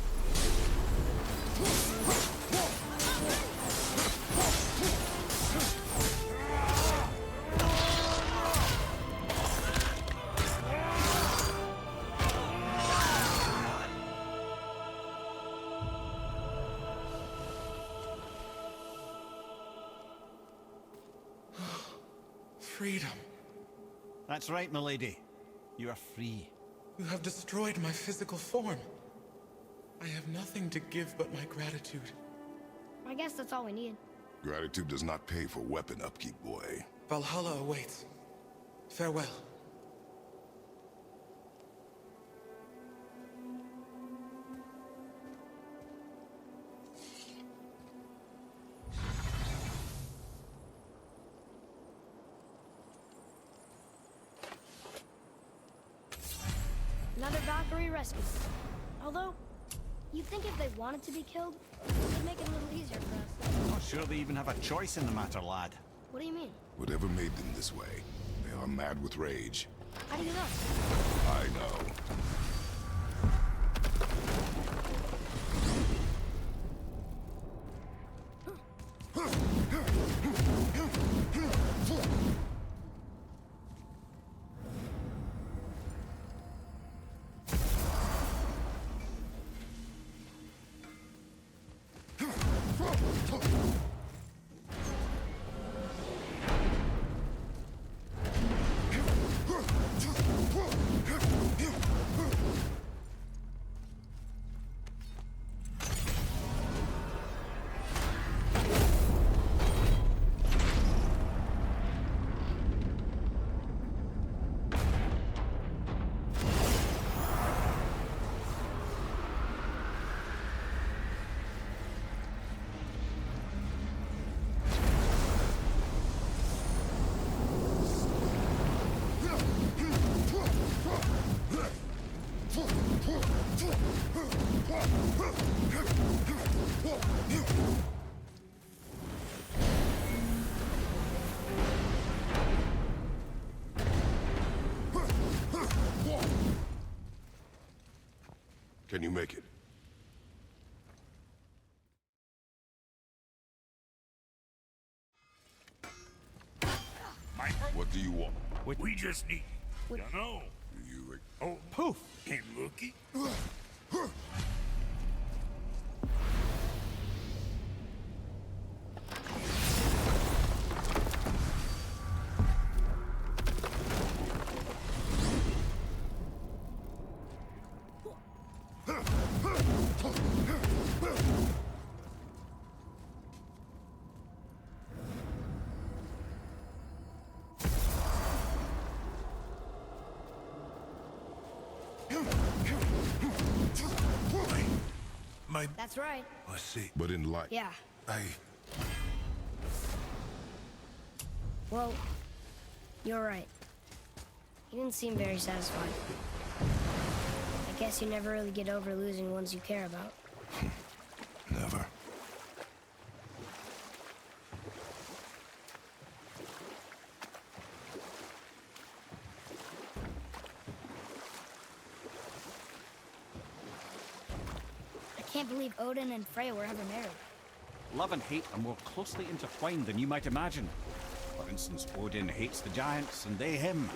Freedom. That's right, milady. You are free. You have destroyed my physical form. I have nothing to give but my gratitude. I guess that's all we need. Gratitude does not pay for weapon upkeep, boy. Valhalla awaits. Farewell. Another Valkyrie rescue. Although, you'd think if they wanted to be killed, it'd make it a little easier for us. Not sure they even have a choice in the matter, lad. What do you mean? Whatever made them this way, they are mad with rage. How do you know? I know. Can you make it? What do you want? We just need... Dunno. You... Oh, poof. Ain't looky. That's right. I see. But in life... Yeah. I... Well, you're right. You didn't seem very satisfied. I guess you never really get over losing ones you care about. Never. I can't believe Odin and Freya were ever married. Love and hate are more closely intertwined than you might imagine. For instance, Odin hates the giants and they him.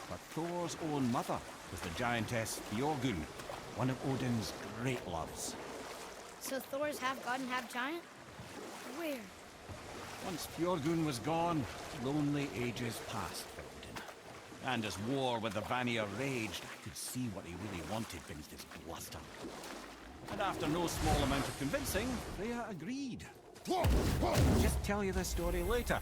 But Thor's own mother was the giantess Björgun, one of Odin's great loves. So Thor's half god and half giant? Weird. Once Björgun was gone, lonely ages passed for Odin. And as war with the Vanir raged, I could see what he really wanted beneath his bluster. And after no small amount of convincing, Freya agreed. I'll just tell you this story later.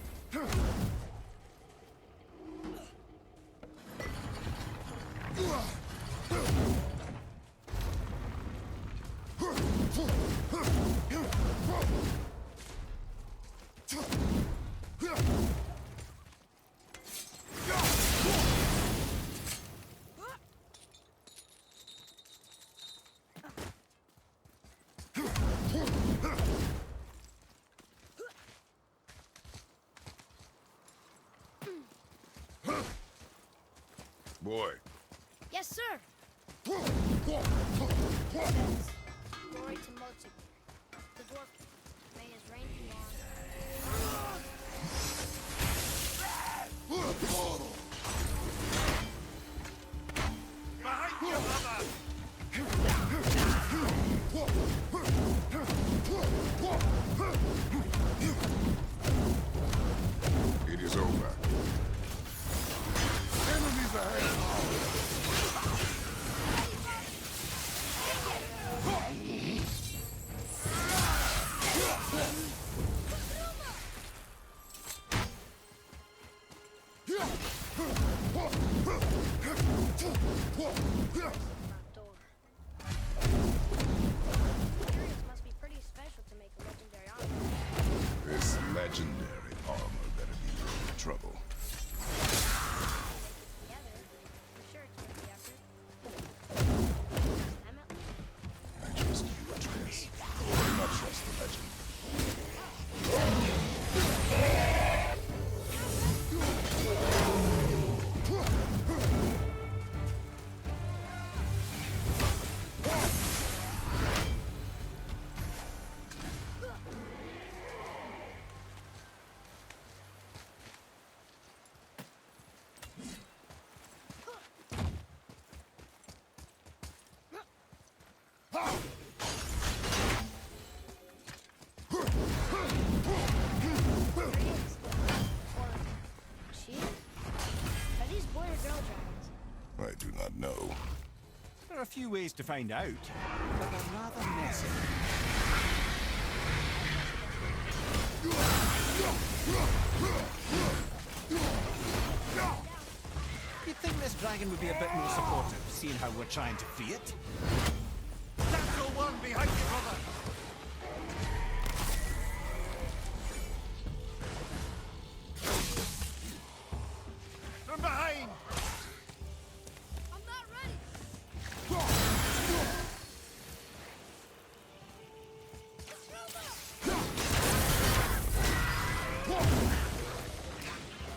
Boy. Yes, sir. It says, glory to Mozart, the dwarf. May his reign be long. Behind you, brother! It is over. Enemies ahead! Front door. Materials must be pretty special to make a legendary armor. This legendary armor better be in trouble. Together, I'm sure it's worth the effort. Them at least. I trust you, Atreus. I do not trust the legend. She? Are these boy or girl dragons? I do not know. There are a few ways to find out, but they're rather messy. You'd think this dragon would be a bit more supportive, seeing how we're trying to free it. Natural one behind you, brother! From behind! I'm not ready!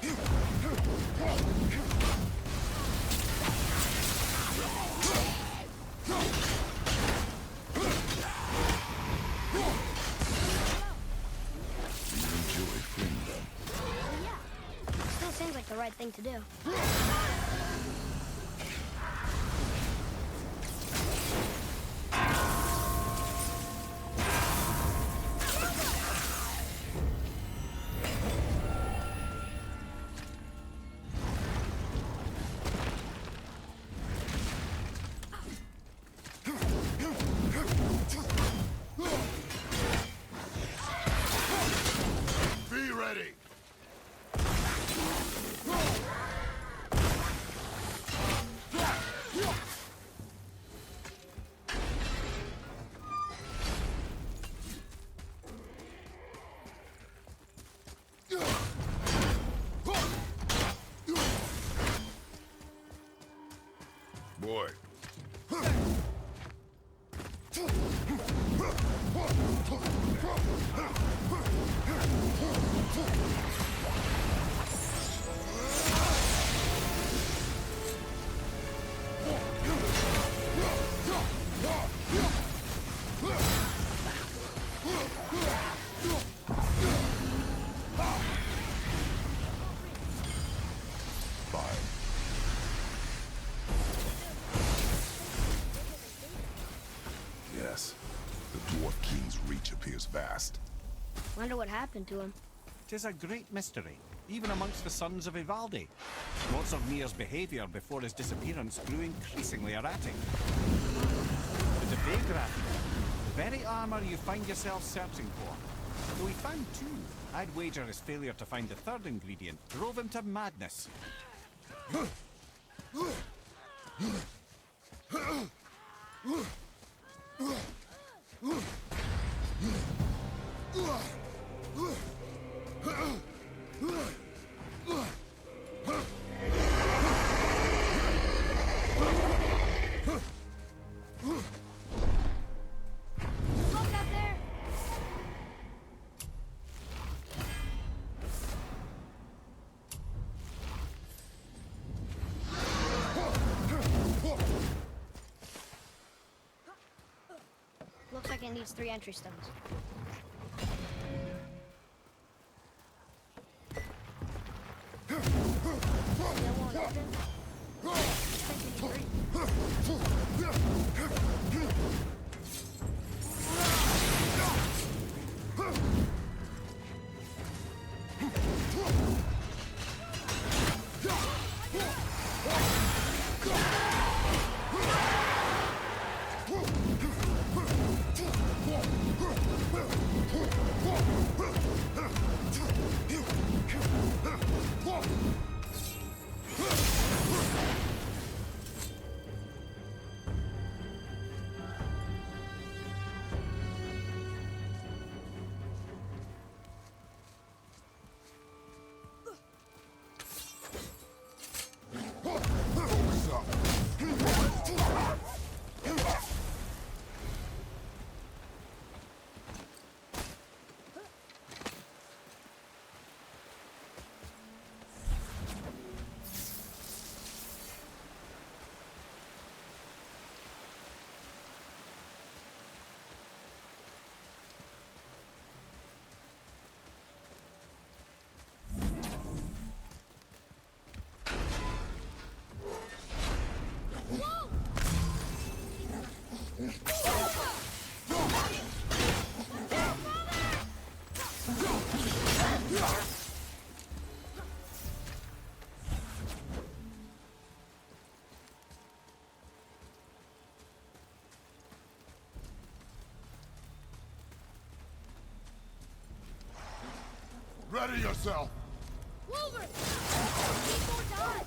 You enjoy freeing them. Yeah. Still seems like the right thing to do. Be ready! Boy. Fine. Yes. The Dwarf King's reach appears vast. Wonder what happened to him. 'Tis a great mystery, even amongst the sons of Ivaldi. Lots of Mir's behaviour before his disappearance grew increasingly erratic. The Devegra, the very armour you find yourself searching for. Though he found two, I'd wager his failure to find the third ingredient drove him to madness. Look out there! it needs 3 entry stones. Still won't open? I think we need 3. Ready yourself! Wolverine! People die!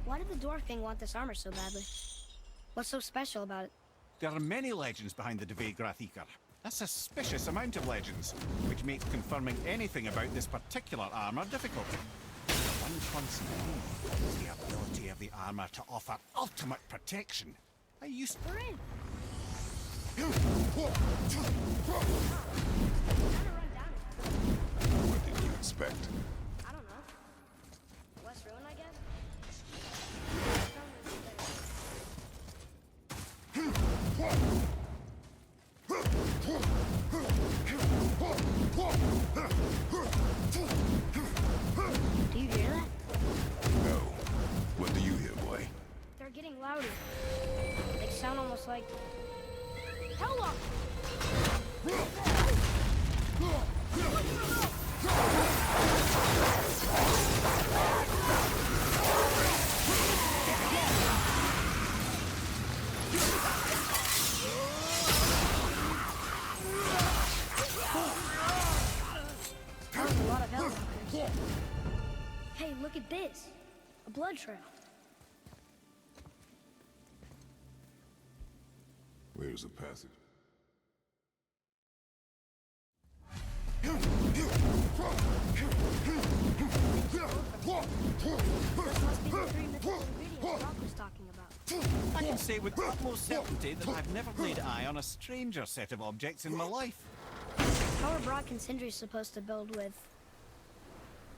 Why did the dwarf king want this armor so badly? What's so special about it? There are many legends behind the Dve Grathikar. A suspicious amount of legends, which makes confirming anything about this particular armor difficult. The one constant is the ability of the armor to offer ultimate protection. I used... We're in! What did you expect? I don't know. West Ruin, I guess? Do you hear that? No. What do you hear, boy? They're getting louder. They sound almost like... Hella! That was a lot of helicopters. Hey, look at this. A blood trail. Where's the passage? This must be the 3 mythical ingredients Brock was talking about. I can say with utmost certainty that I've never laid eye on a stranger set of objects in my life. How are Brock and Sindri supposed to build with...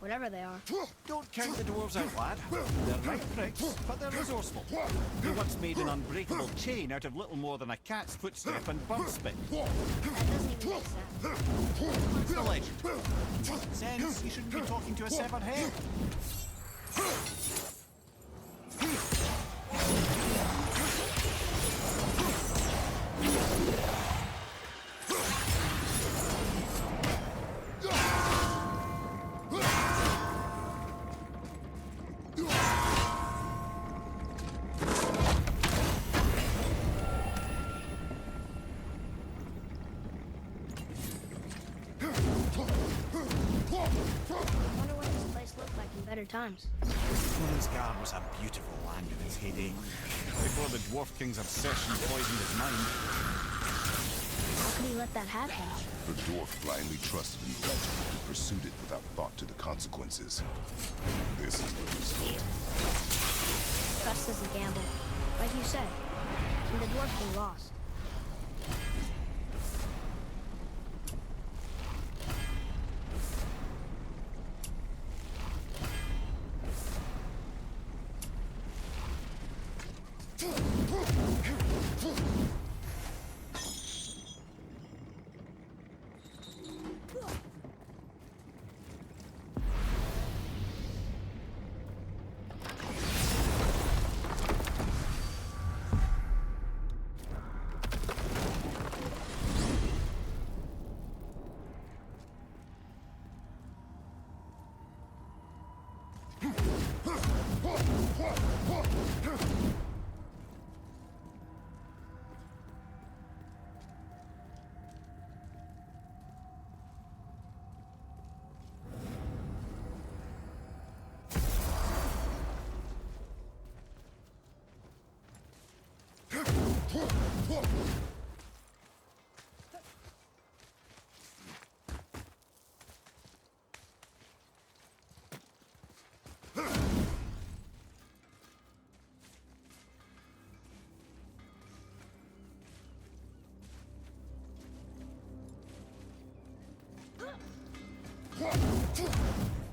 whatever they are? Don't count the dwarves out, lad. They're right pricks, but they're resourceful. They once made an unbreakable chain out of little more than a cat's footstep and bump spit. That doesn't even make sense. It's the legend. Sense you shouldn't be talking to a severed head. scary times. Guard was a beautiful land in its heyday, before the Dwarf King's obsession poisoned his mind. How could he let that happen? The dwarf blindly trusted in legend and pursued it without thought to the consequences. This is the result. Trust is a gamble. Like you said, and the Dwarf King lost.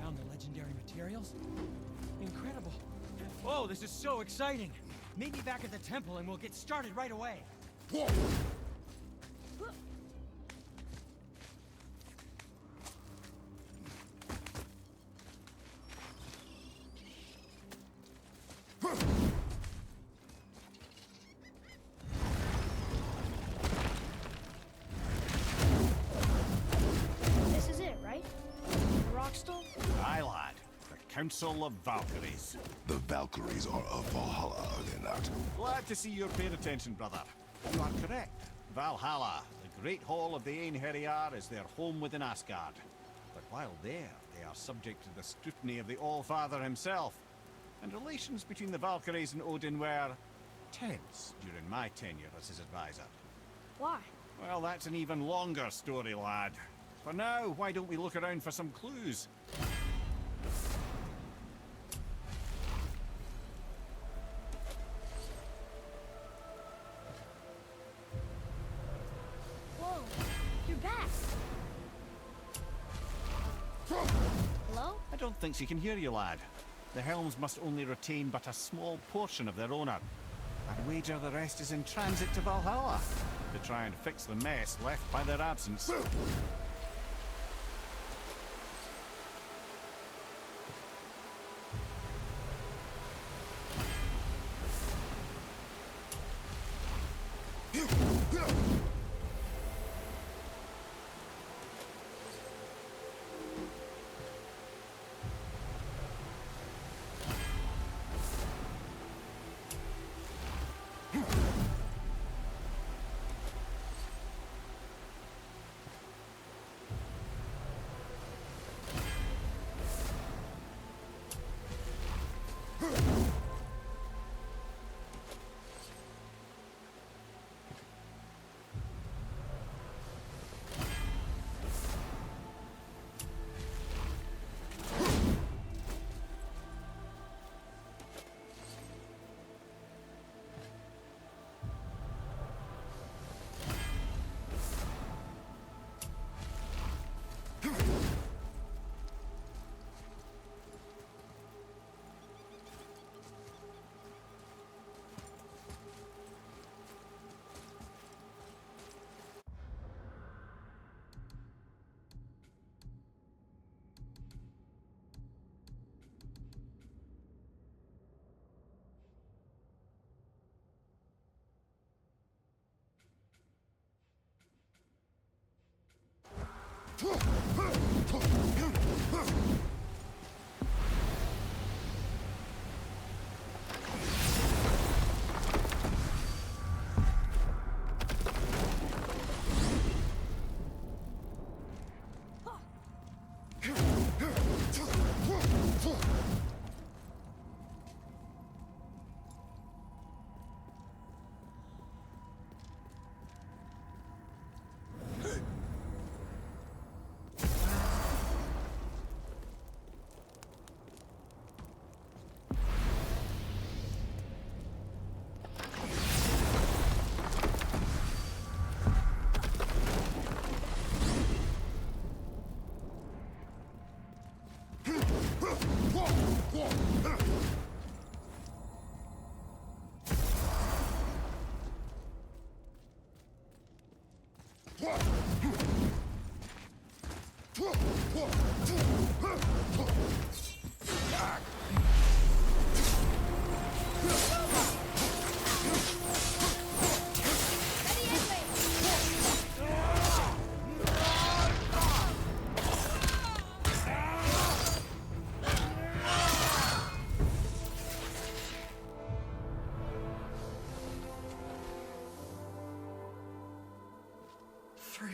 Found the legendary materials? Incredible. Whoa, this is so exciting. Meet me back at the temple and we'll get started right away. This is it, right? The rock stone? Aye, lad. The Council of Valkyries. The Valkyries are of Valhalla, are they not? Glad to see you're paying attention, brother. You are correct. Valhalla, the great hall of the Ainda, is their home within Asgard. But while there, they are subject to the scrutiny of the All-Father himself. And relations between the Valkyries and Odin were tense during my tenure as his advisor. Why? Well, that's an even longer story, lad. For now, why don't we look around for some clues? Whoa, you're back. Hello? I don't think she can hear you, lad. The helms must only retain but a small portion of their owner. I'd wager the rest is in transit to Valhalla to try and fix the mess left by their absence.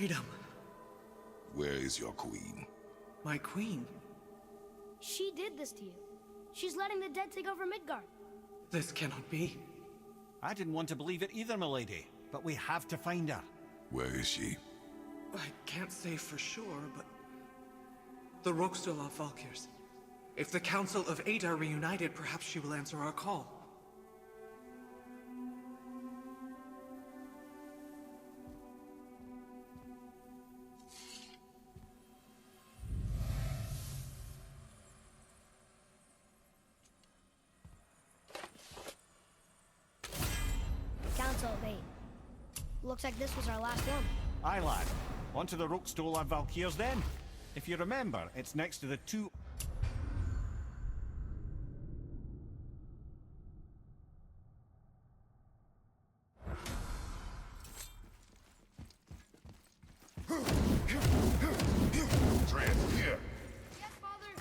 freedom. Where is your queen? My queen? She did this to you. She's letting the dead take over Midgard. This cannot be. I didn't want to believe it either, milady, but we have to find her. Where is she? I can't say for sure, but... the Rokstol are Valkyrs. If the Council of Eight are reunited, perhaps she will answer our call. Council of Eight. Looks like this was our last one. Aye, lad. On to the Rokstol Valkyrs then. If you remember, it's next to the two... Trans, here! Yes, Father!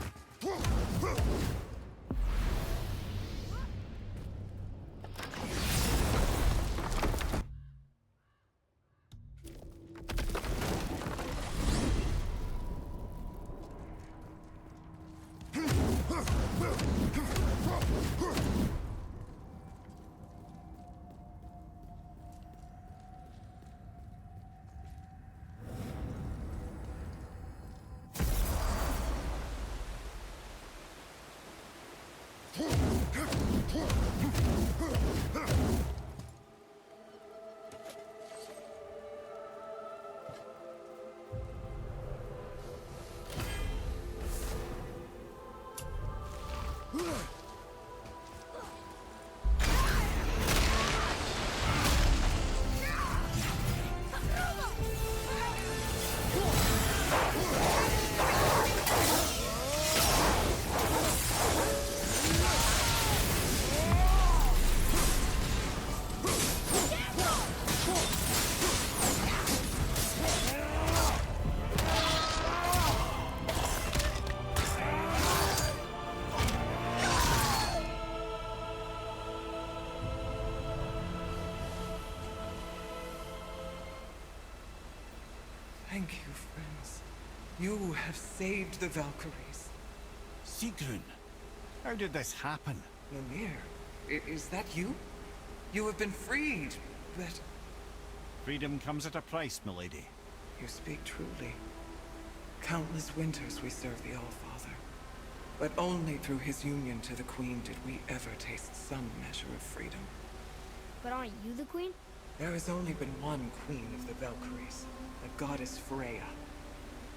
Thank you, friends. You have saved the Valkyries. Sigrun, how did this happen? Mimir, is that you? You have been freed, but... Freedom comes at a price, milady. You speak truly. Countless winters we served the All-Father. But only through his union to the Queen did we ever taste some measure of freedom. But aren't you the queen? There has only been one Queen of the Valkyries, the goddess Freya.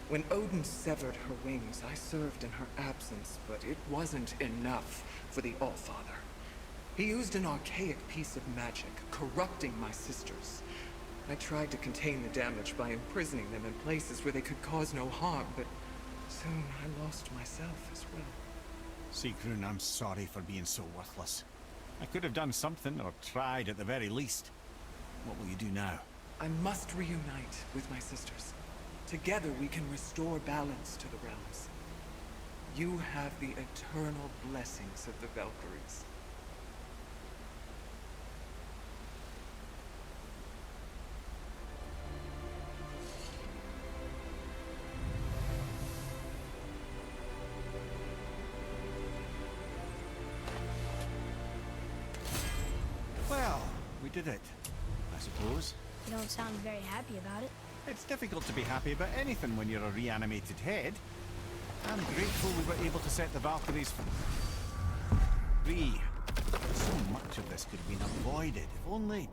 When Odin severed her wings, I served in her absence, but it wasn't enough for the All-Father. He used an archaic piece of magic, corrupting my sisters. I tried to contain the damage by imprisoning them in places where they could cause no harm, but soon I lost myself as well. Sigrun, I'm sorry for being so worthless. I could have done something, or tried at the very least. What will you do now? I must reunite with my sisters. Together we can restore balance to the realms. You have the eternal blessings of the Valkyries. Well, we did it, I suppose. You don't sound very happy about it. It's difficult to be happy about anything when you're a reanimated head. I'm grateful we were able to set the Valkyries free. So much of this could have been avoided, if only...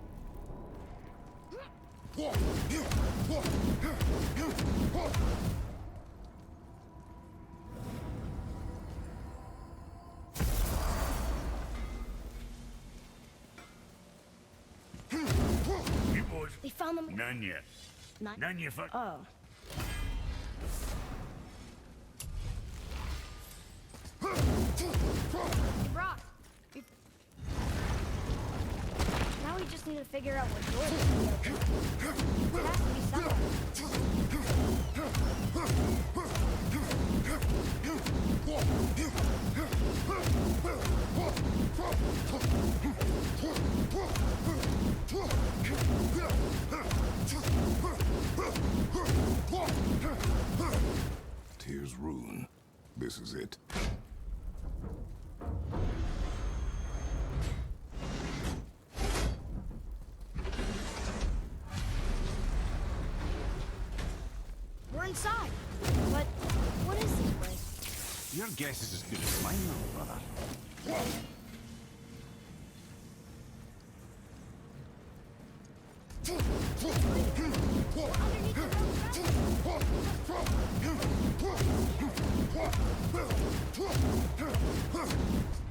You boys? They found them. None yet. None yet, fuck. Oh. Hey, Brock. Now we just need to figure out what door this will be open. It has to be somewhere. This is it. We're inside. But what is this place? Your guess is as good as mine, though, brother.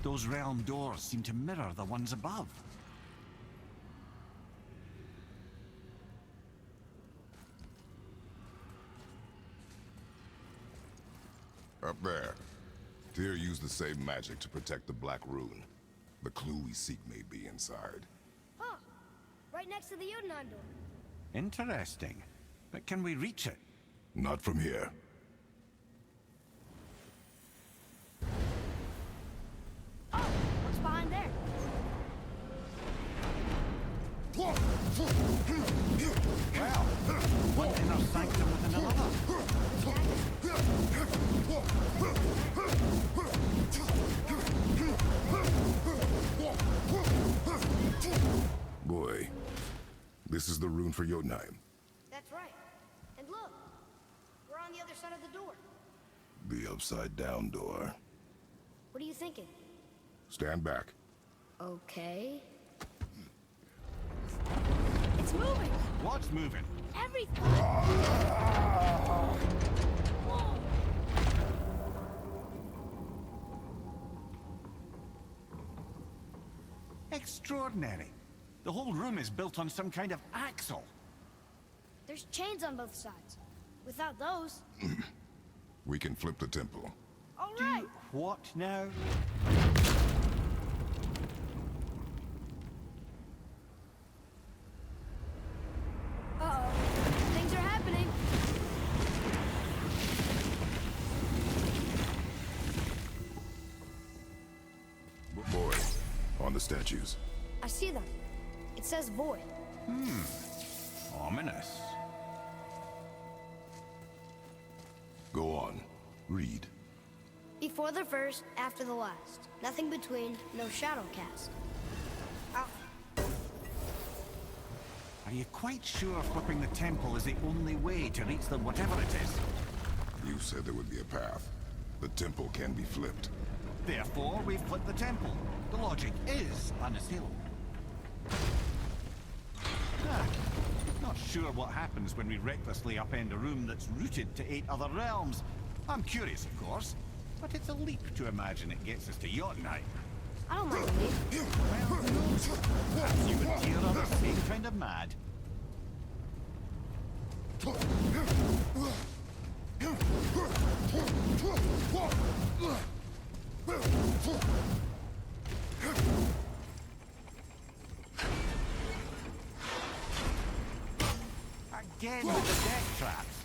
Those realm doors seem to mirror the ones above. Up there. Tyr used the same magic to protect the Black Rune. The clue we seek may be inside. Huh. Right next to the Jotunheim door. Interesting. But can we reach it? Not from here. Oh, what's behind there? Well, one inner sanctum within another. Boy, this is the rune for Jotunheim. That's right. And look, we're on the other side of the door. The upside-down door. What are you thinking? Stand back. Okay. It's moving! What's moving? Everything! Whoa! Extraordinary. The whole room is built on some kind of axle. There's chains on both sides. Without those... We can flip the temple. All right! What now? Uh-oh. Things are happening. Boy, on the statues. I see them. It says void. Ominous. Go on. Read. Before the first, after the last. Nothing between, no shadow cast. Ow. Are you quite sure flipping the temple is the only way to reach the whatever it is? You said there would be a path. The temple can be flipped. Therefore, we flip the temple. The logic is unassailable. Not sure what happens when we recklessly upend a room that's rooted to 8 other realms. I'm curious, of course, but it's a leap to imagine it gets us to Jotunheim. I don't mind the leap. Well, who knows? Perhaps you and Tyr are the same kind of mad. Again with the death traps.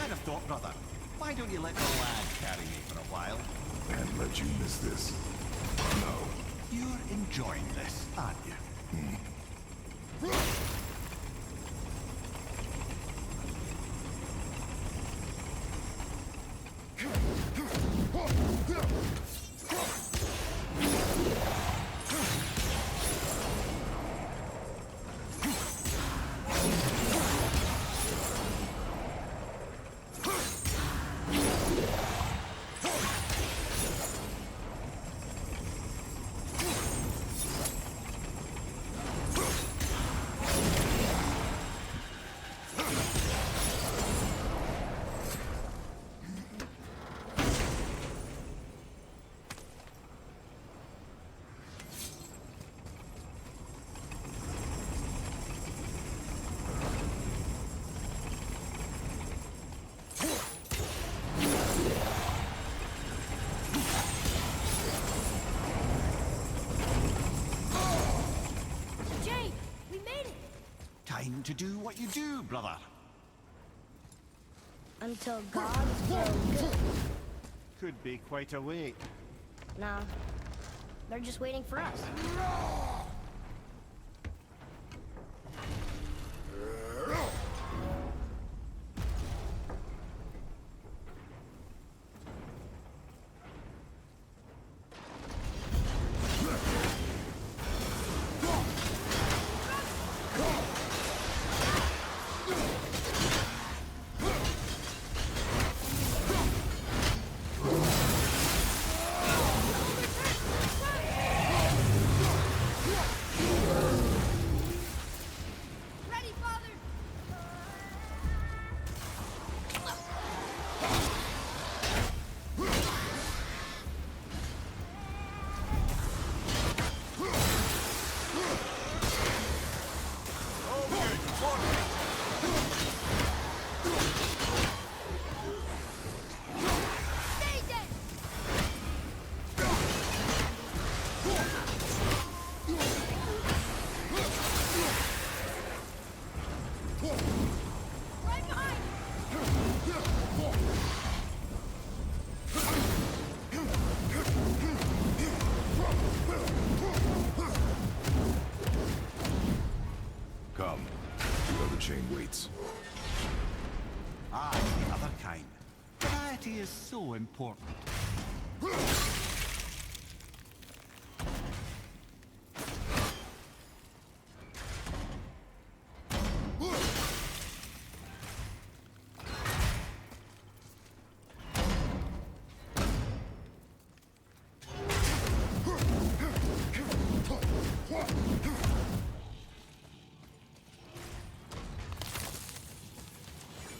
I'd have thought, brother, why don't you let the lad carry me for a while? And let you miss this. No. You're enjoying this, aren't you? Time to do what you do, brother. Until God's will good. Could be quite a wait. Nah. They're just waiting for us. Come. The other chain waits. Ah, the other kind. Variety is so important.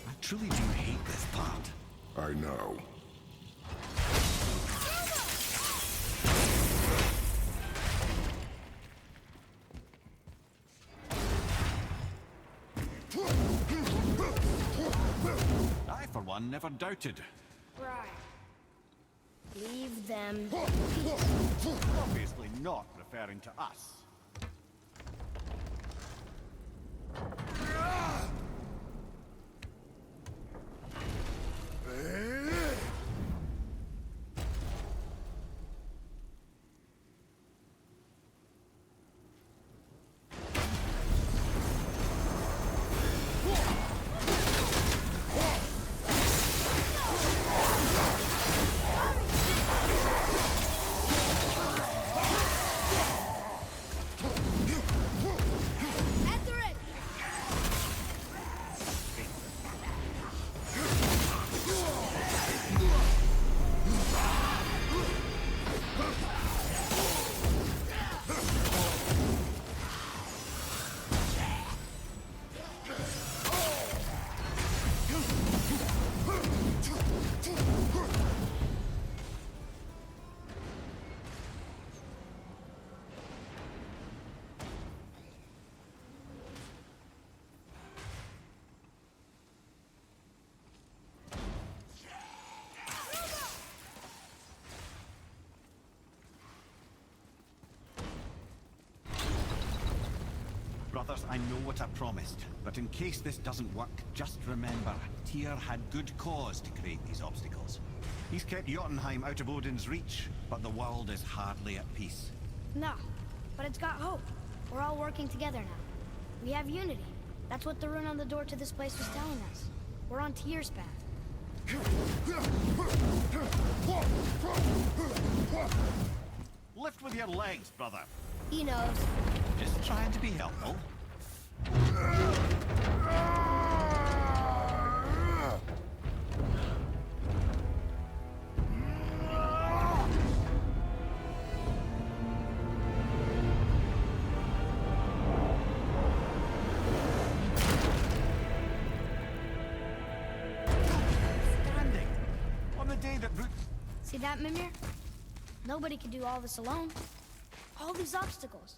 I truly do hate this part. I know. I, for one, never doubted. Right. Leave them. Obviously not referring to us. Brothers, I know what I promised, but in case this doesn't work, just remember, Tyr had good cause to create these obstacles. He's kept Jotunheim out of Odin's reach, but the world is hardly at peace. No, but it's got hope. We're all working together now. We have unity. That's what the rune on the door to this place was telling us. We're on Tyr's path. Lift with your legs, brother. He knows. Just trying to be helpful. Standing on the day that See that, Mimir? Nobody can do all this alone. All these obstacles.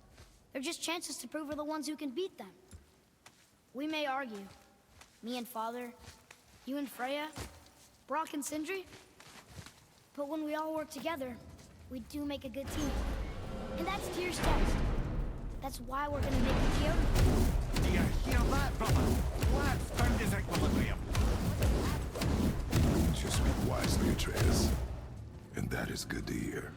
They're just chances to prove we're the ones who can beat them. We may argue. Me and Father, you and Freya, Brock and Sindri. But when we all work together, we do make a good team. And that's Tyr's test. That's why we're gonna make it here. Do you hear that, brother? Lad's found his equilibrium. You speak wisely, Atreus. And that is good to hear.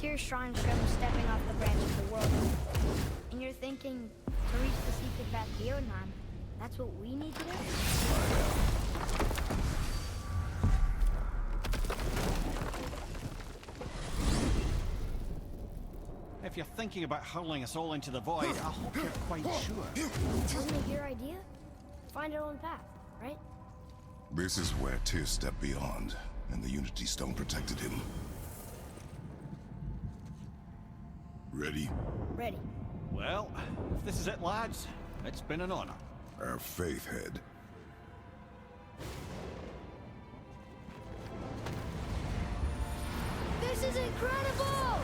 Tyr's shrine from stepping off the branch of the world. And you're thinking, to reach the secret path to Jotunheim, that's what we need to do? If you're thinking about hurling us all into the void, I hope you're quite sure. Wasn't it your idea? Find our own path, right? This is where Tyr stepped beyond, and the Unity Stone protected him. Ready? Ready. Well, if this is it, lads, it's been an honor. Our faith head. This is incredible!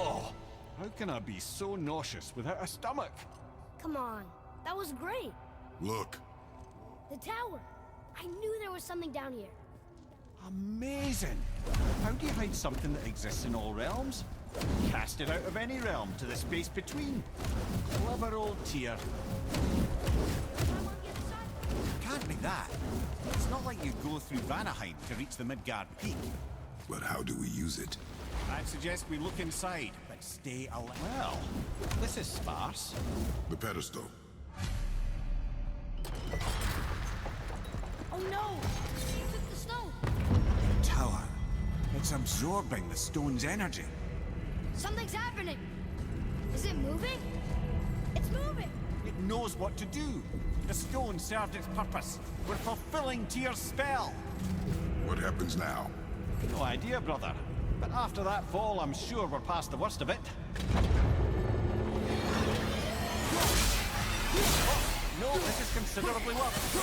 Oh, how can I be so nauseous without a stomach? Come on, that was great. Look. The tower. I knew there was something down here. Amazing! How do you hide something that exists in all realms? Cast it out of any realm to the space between. Clever old Tyr. Can't be that. It's not like you go through Vanaheim to reach the Midgard Peak. But how do we use it? I'd suggest we look inside, but stay alive. Well, this is sparse. The pedestal. Oh no! You took the stone! The tower. It's absorbing the stone's energy. Something's happening! Is it moving? It's moving! It knows what to do. The stone served its purpose. We're fulfilling Tyr's spell. What happens now? No idea, brother. But after that fall, I'm sure we're past the worst of it. Oh, no, this is considerably worse.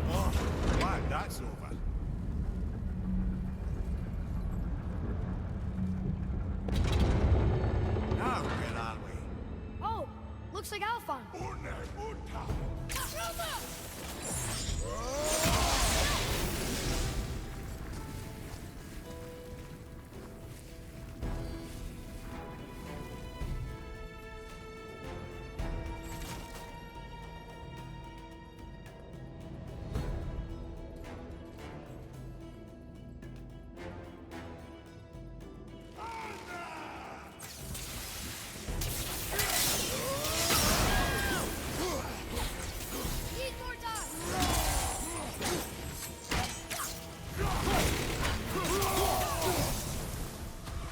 Oh, glad that's over. Now, where are we? Oh, looks like Alphon. Need more time!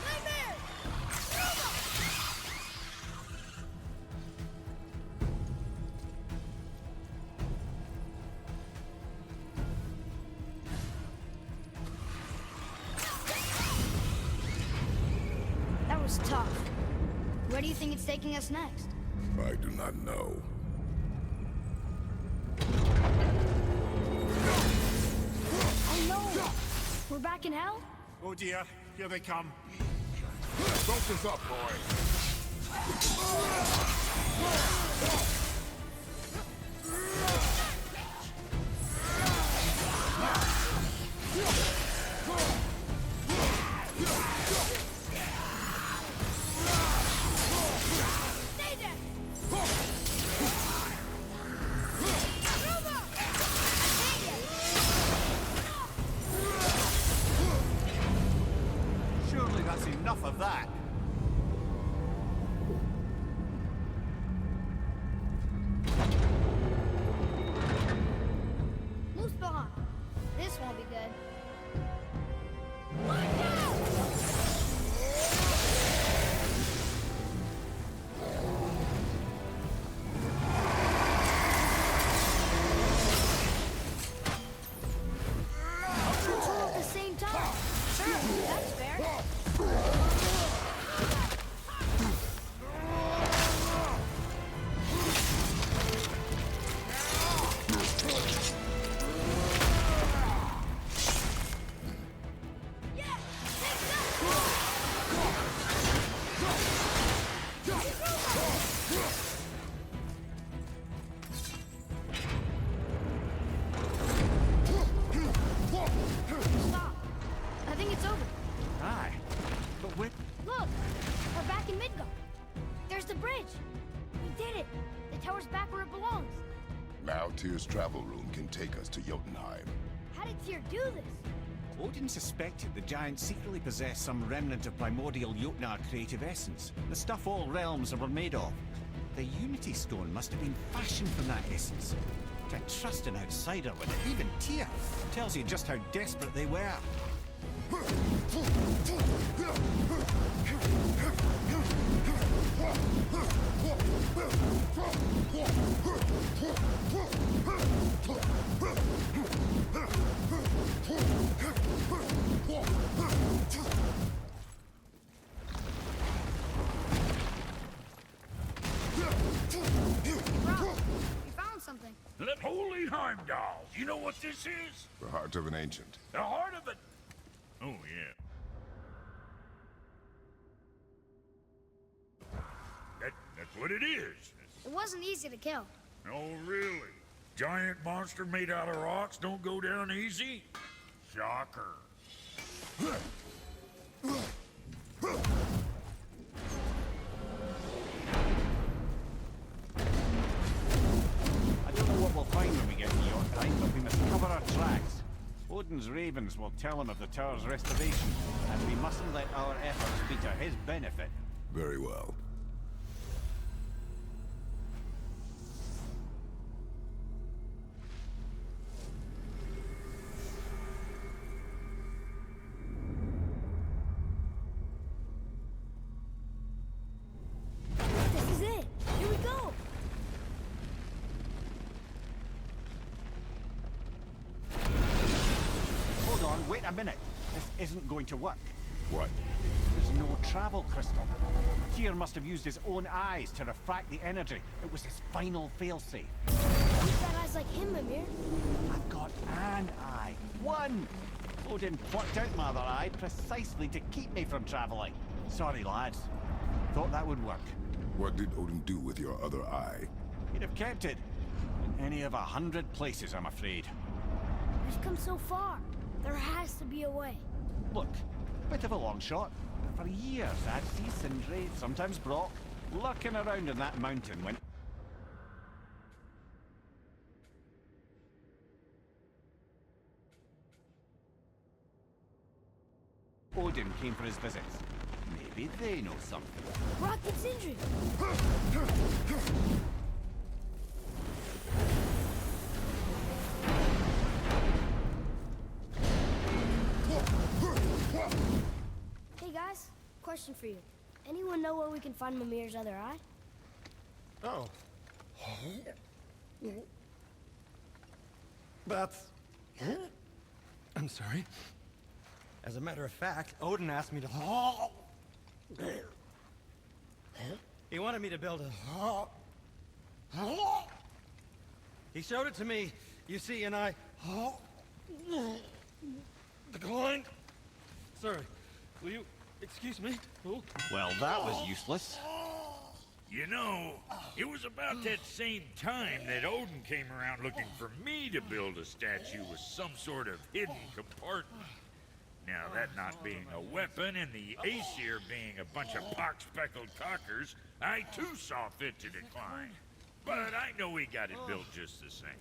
Nightmare! That was tough. Where do you think it's taking us next? I do not know. Oh no! We're back in hell? Oh dear, here they come. Focus up, boy. Stay there! Surely that's enough of that. Muspelheim. This won't be good. Two at the same time. Sure, that's fair. Midgard. There's the bridge. We did it. The tower's back where it belongs. Now Tyr's travel room can take us to Jotunheim. How did Tyr do this? Odin suspected the giant secretly possessed some remnant of primordial Jotnar creative essence, the stuff all realms were made of. The Unity Stone must have been fashioned from that essence. To trust an outsider with it, even Tyr, tells you just how desperate they were. Something. Holy Heimdall! You know what this is? The heart of an ancient. The heart of it. Oh, yeah. That's what it is. It wasn't easy to kill. Oh, really? Giant monster made out of rocks don't go down easy? Shocker. I don't know what we'll find when we get to Jotunheim, but we must cover our tracks. Odin's ravens will tell him of the tower's restoration, and we mustn't let our efforts be to his benefit. Very well. This is it. Here we go. Hold on, wait a minute. This isn't going to work. What? There's no travel crystal. Tyr must have used his own eyes to refract the energy. It was his final failsafe. You've got eyes like him, Mimir. I've got an eye. One! Odin plucked out my other eye precisely to keep me from traveling. Sorry, lads. Thought that would work. What did Odin do with your other eye? He'd have kept it. In any of 100 places, I'm afraid. We've come so far. There has to be a way. Look, bit of a long shot. For years, I'd see Sindri, sometimes Brock, lurking around in that mountain when... Odin came for his visits. Maybe they know something. Brock and Sindri. Hey guys, question for you. Anyone know where we can find Mimir's other eye? Oh. That's... I'm sorry. As a matter of fact, Odin asked me to... He wanted me to build a... He showed it to me, you see, and I... declined. Sorry, will you excuse me? Well, that was useless. You know, it was about that same time that Odin came around looking for me to build a statue with some sort of hidden compartment. Now, that not being a weapon and the Aesir being a bunch of pock-speckled cockers, I too saw fit to decline. But I know we got it built just the same.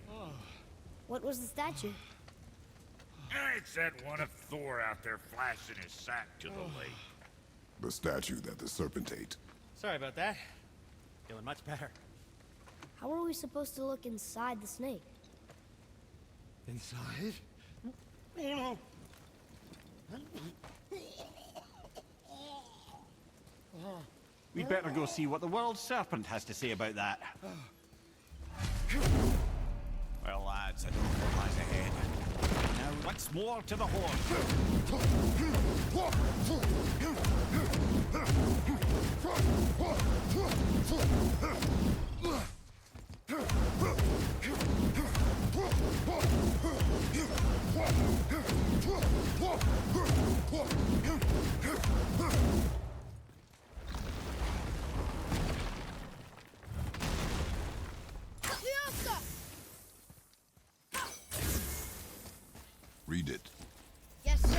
What was the statue? It's that one of Thor out there flashing his sack to the lake. The statue that the serpent ate. Sorry about that. Feeling much better. How are we supposed to look inside the snake? Inside? Oh, We'd better go see what the world serpent has to say about that. Well, lads, I don't know what lies ahead. Now, once more to the Read it. Yes, sir.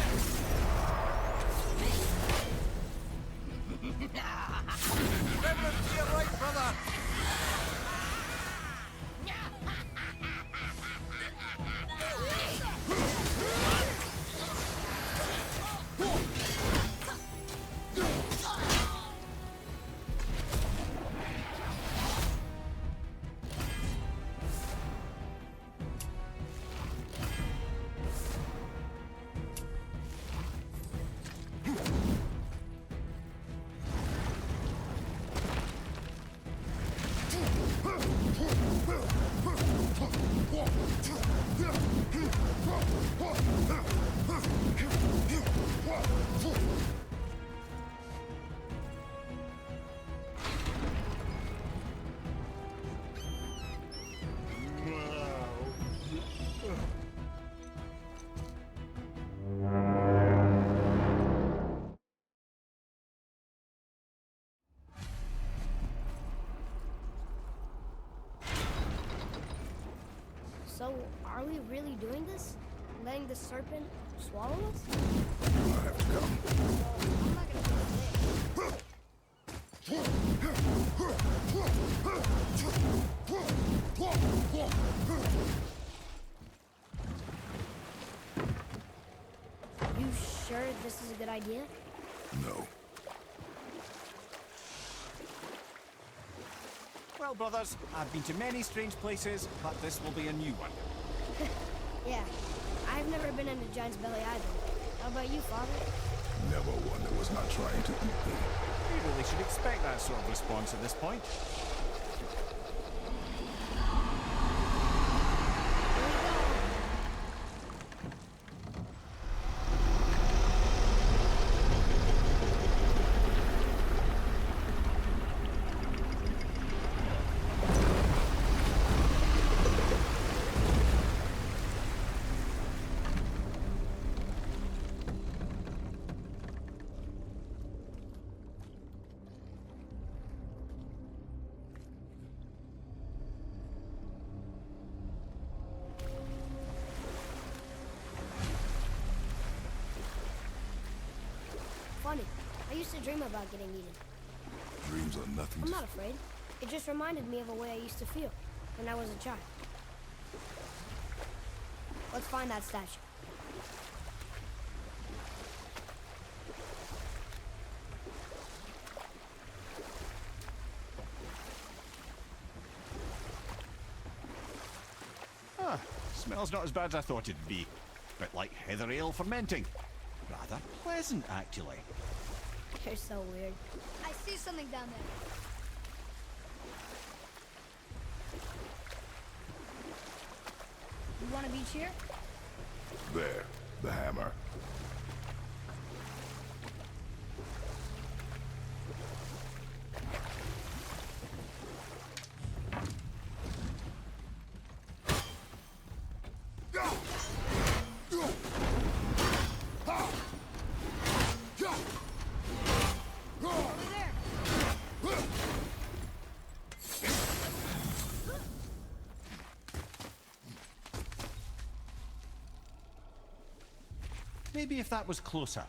Are we really doing this? Letting the serpent swallow us? I have to come. I'm not gonna do this. You sure this is a good idea? No. Well, brothers, I've been to many strange places, but this will be a new one. Yeah. I've never been into Giant's Belly either. How about you, Father? Never one that was not trying to eat me. You really should expect that sort of response at this point. Funny. I used to dream about getting eaten. Dreams are nothing I'm to... not afraid. It just reminded me of a way I used to feel when I was a child. Let's find that statue. Ah, smells not as bad as I thought it'd be. Bit like heather ale fermenting. Rather pleasant, actually. You're so weird. I see something down there. You want to be here? There. The hammer. Maybe if that was closer.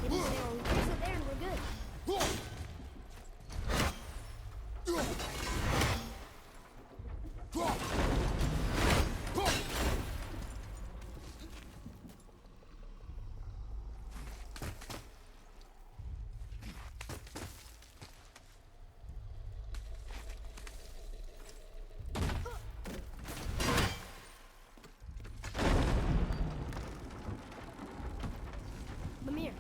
Didn't say we place it there and we're good. Mimir,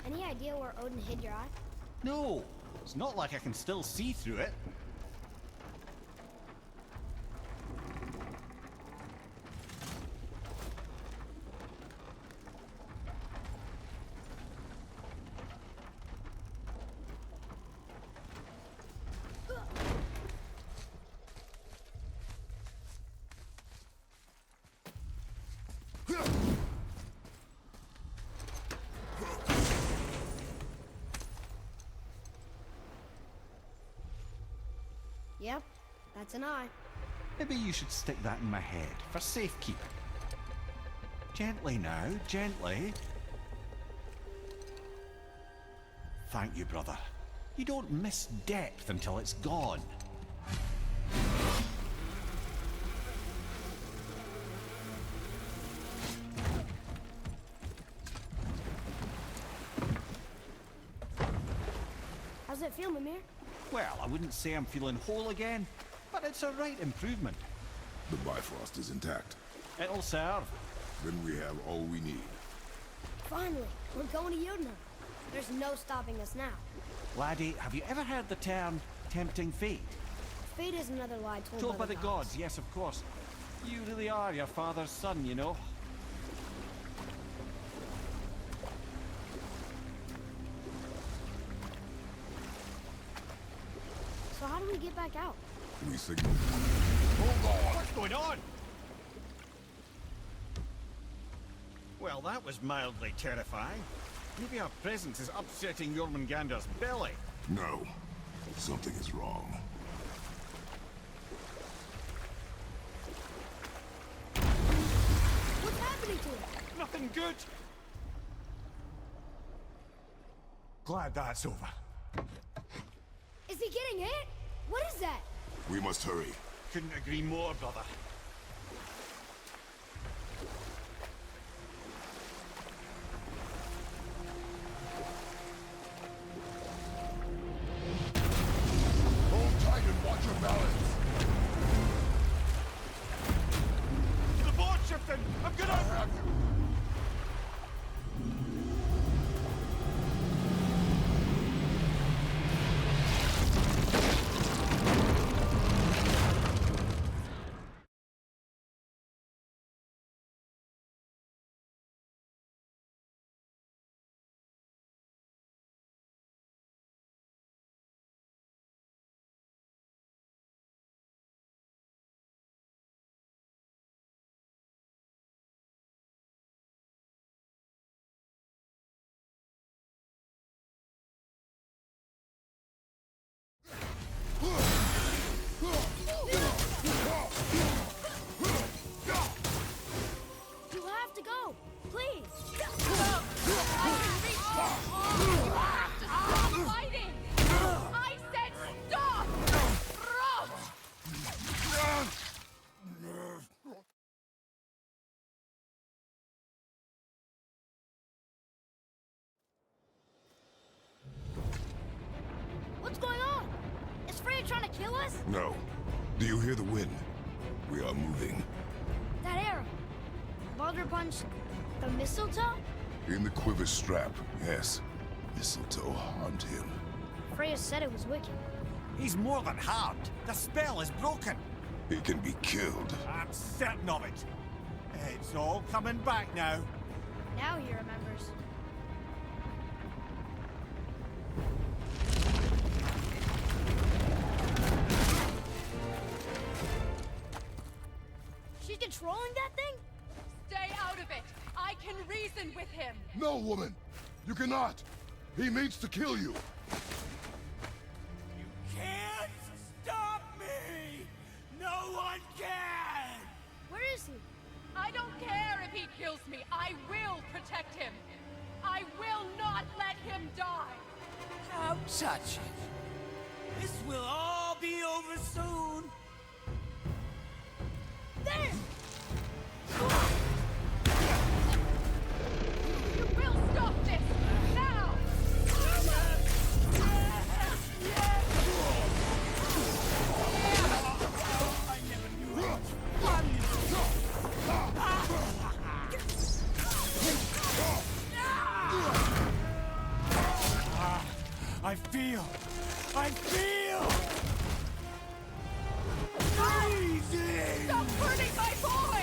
any idea where Odin hid your eye? No, it's not like I can still see through it. Yep, that's an eye. Maybe you should stick that in my head for safekeeping. Gently now, gently. Thank you, brother. You don't miss depth until it's gone. How's it feel, Mimir? Well, I wouldn't say I'm feeling whole again, but it's a right improvement. The Bifrost is intact. It'll serve. Then we have all we need. Finally, we're going to Jotunheim. There's no stopping us now. Laddie, have you ever heard the term tempting fate? Fate is another lie Told by the gods, yes, of course. You really are your father's son, you know. So how do we get back out? We signal. Hold on! What's going on? Well, that was mildly terrifying. Maybe our presence is upsetting Jormungandr's belly. No. Something is wrong. What's happening to him? Nothing good. Glad that's over. Is he getting hit? What is that? We must hurry. Couldn't agree more, brother. Hold tight and watch your balance. The board shifting! I'm gonna have you! You have to go, please. I can reach you. You have to stop fighting. I said stop. What's going on? Is Freya trying to kill us? No. Do you hear the wind? We are moving. That arrow. Baldur punched the mistletoe? In the quiver strap, yes. Mistletoe harmed him. Freya said it was wicked. He's more than harmed. The spell is broken. He can be killed. I'm certain of it. It's all coming back now. Now he remembers. She's controlling that thing? Stay out of it. I can reason with him. No, woman! You cannot! He means to kill you! Can't stop me! No one can! Where is he? I don't care if he kills me. I will protect him. I will not let him die. How touching. This will all be over soon. There! You will stop this now. I never knew it. I feel. Freezing! Stop hurting my boy!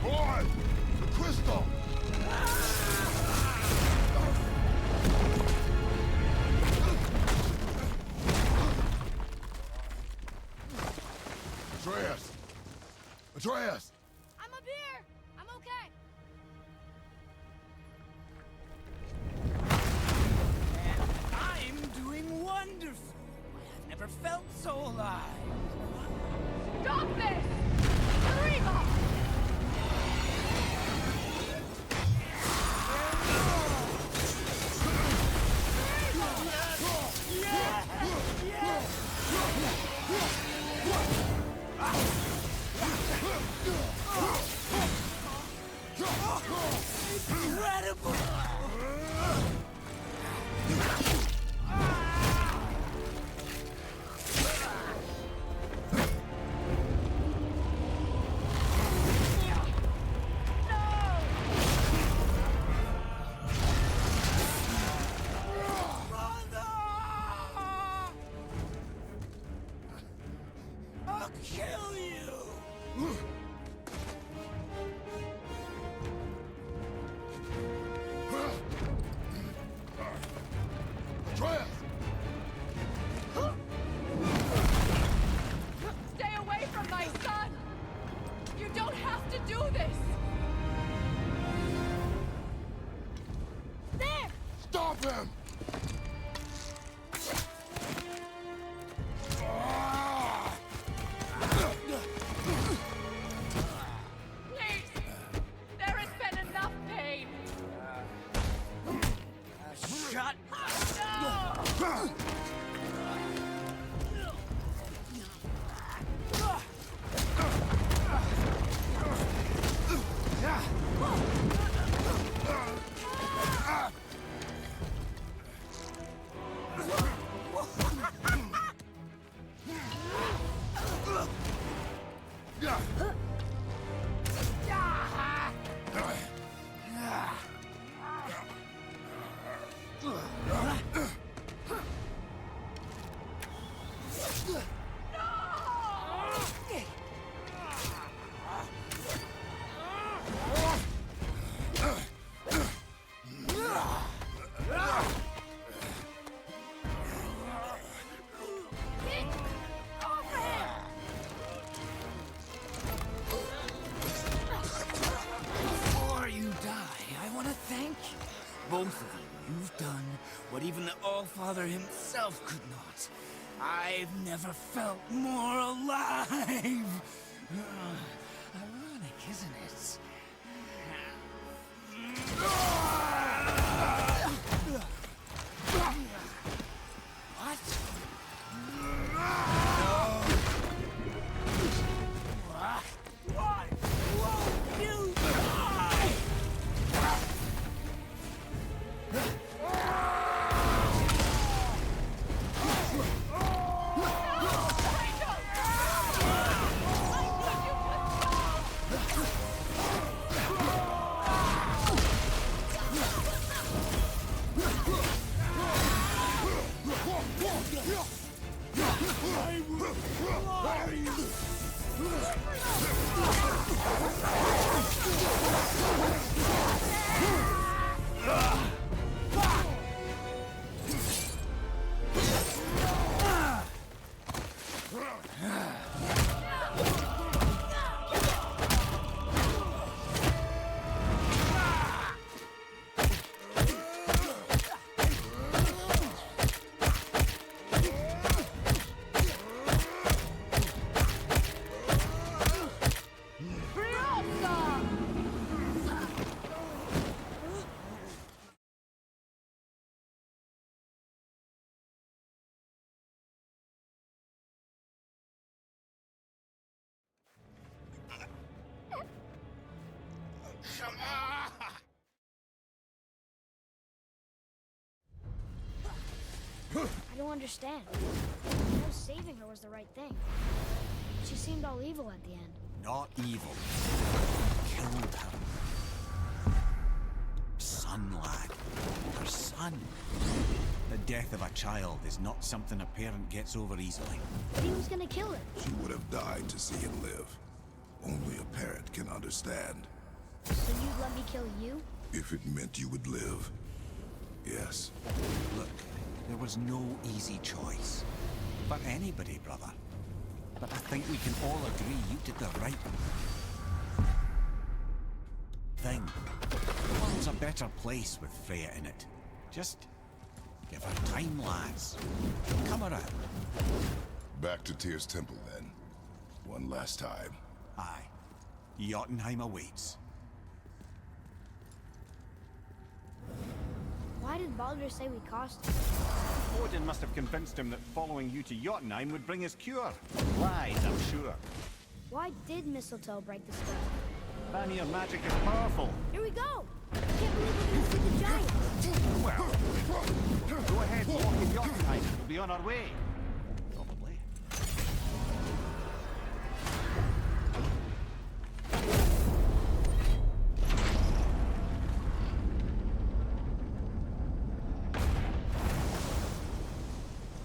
Boy! The crystal! Atreus! Atreus! I'm up here! I'm okay! I'm doing wonderful. I've never felt so alive. Stop this! Reba! Incredible! kill you! Stay away from my son! You don't have to do this! There! Stop him! Please! There has been enough pain! Shut No! Before you die, I want to thank you. Both of you. You've done what even the All-Father himself could not. I've never felt more alive. Ironic, isn't it? What? Why won't you die? I don't understand. I know saving her was the right thing. She seemed all evil at the end. Not evil. Killed her. Son, lad. Her son. The death of a child is not something a parent gets over easily. But he was gonna kill her. She would have died to see him live. Only a parent can understand. So you'd let me kill you? If it meant you would live. Yes. Look, there was no easy choice. For anybody, brother. But I think we can all agree you did the right thing. The world's a better place with Freya in it. Just give her time, lads. Come around. Back to Tyr's temple, then. One last time. Aye. Jotunheim awaits. Why did Baldur say we cost him? Odin must have convinced him that following you to Jotunheim would bring his cure. Lies, I'm sure. Why did mistletoe break the spell? Vanir magic is powerful. Here we go! I can't believe we're gonna see the giants! Well, go ahead, walk in Jotunheim. We'll be on our way. Probably.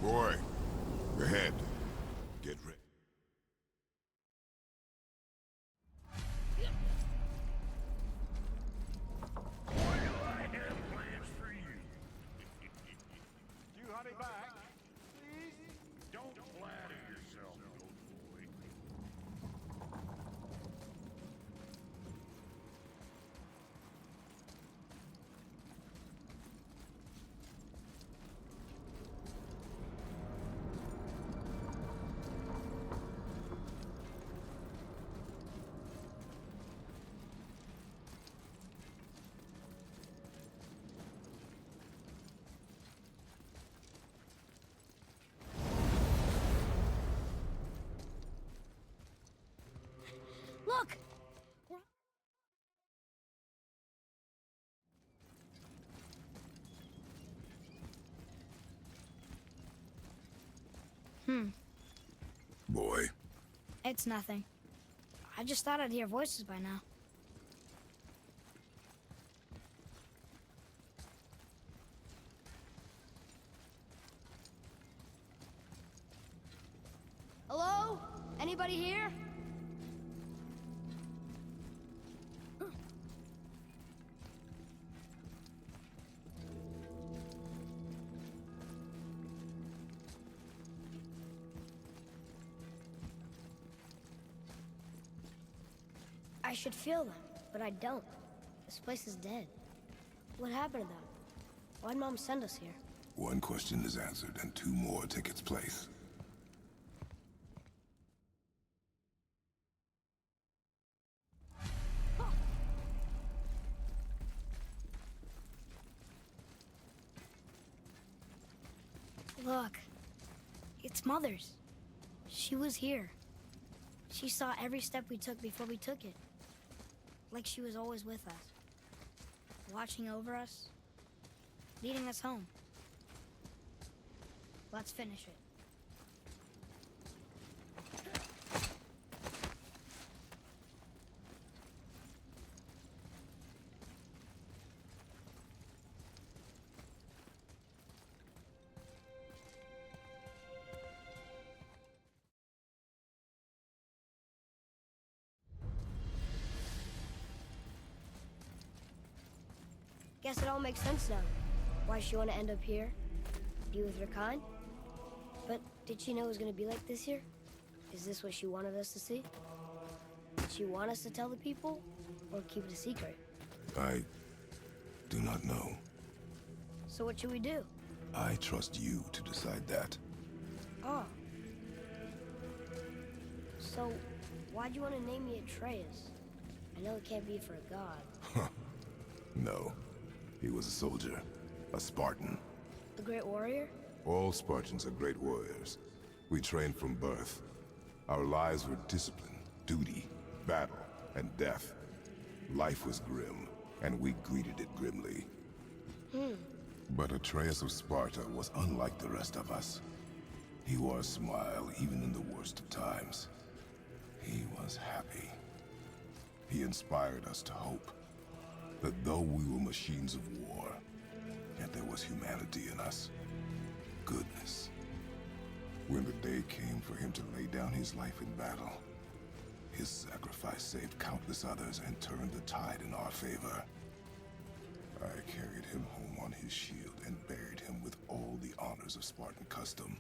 Boy, ahead. Get ready. Don't flatter yourself, goat boy. Look! Boy. It's nothing. I just thought I'd hear voices by now. Hello? Anybody here? I should feel them, but I don't. This place is dead. What happened to them? Why'd Mom send us here? One question is answered, and two more take its place. Look. It's Mother's. She was here. She saw every step we took before we took it. Like she was always with us. Watching over us. Leading us home. Let's finish it. Guess it all makes sense now. Why she want to end up here? Be with her kind? But did she know it was going to be like this here? Is this what she wanted us to see? Did she want us to tell the people? Or keep it a secret? I do not know. So what should we do? I trust you to decide that. Oh. So, why'd you want to name me Atreus? I know it can't be for a god. No. He was a soldier. A Spartan. A great warrior? All Spartans are great warriors. We trained from birth. Our lives were discipline, duty, battle, and death. Life was grim, and we greeted it grimly. But Atreus of Sparta was unlike the rest of us. He wore a smile even in the worst of times. He was happy. He inspired us to hope that though we were machines of war, yet there was humanity in us. Goodness. When the day came for him to lay down his life in battle, his sacrifice saved countless others and turned the tide in our favor. I carried him home on his shield and buried him with all the honors of Spartan custom.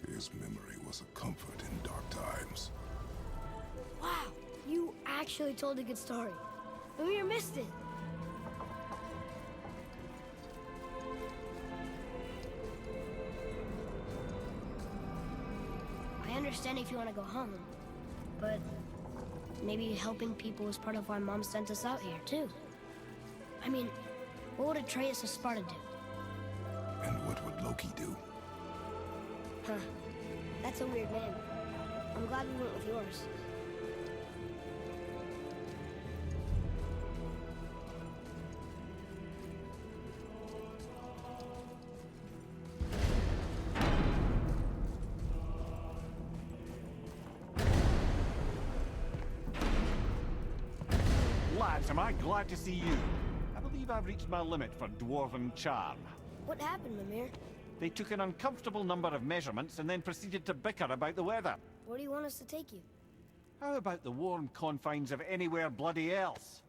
His memory was a comfort in dark times. Wow, you actually told a good story. Mimir missed it. I understand if you want to go home, but maybe helping people is part of why Mom sent us out here, too. I mean, what would Atreus of Sparta do? And what would Loki do? Huh. That's a weird name. I'm glad we went with yours. Lads, am I glad to see you. I believe I've reached my limit for dwarven charm. What happened, Mimir? They took an uncomfortable number of measurements and then proceeded to bicker about the weather. Where do you want us to take you? How about the warm confines of anywhere bloody else?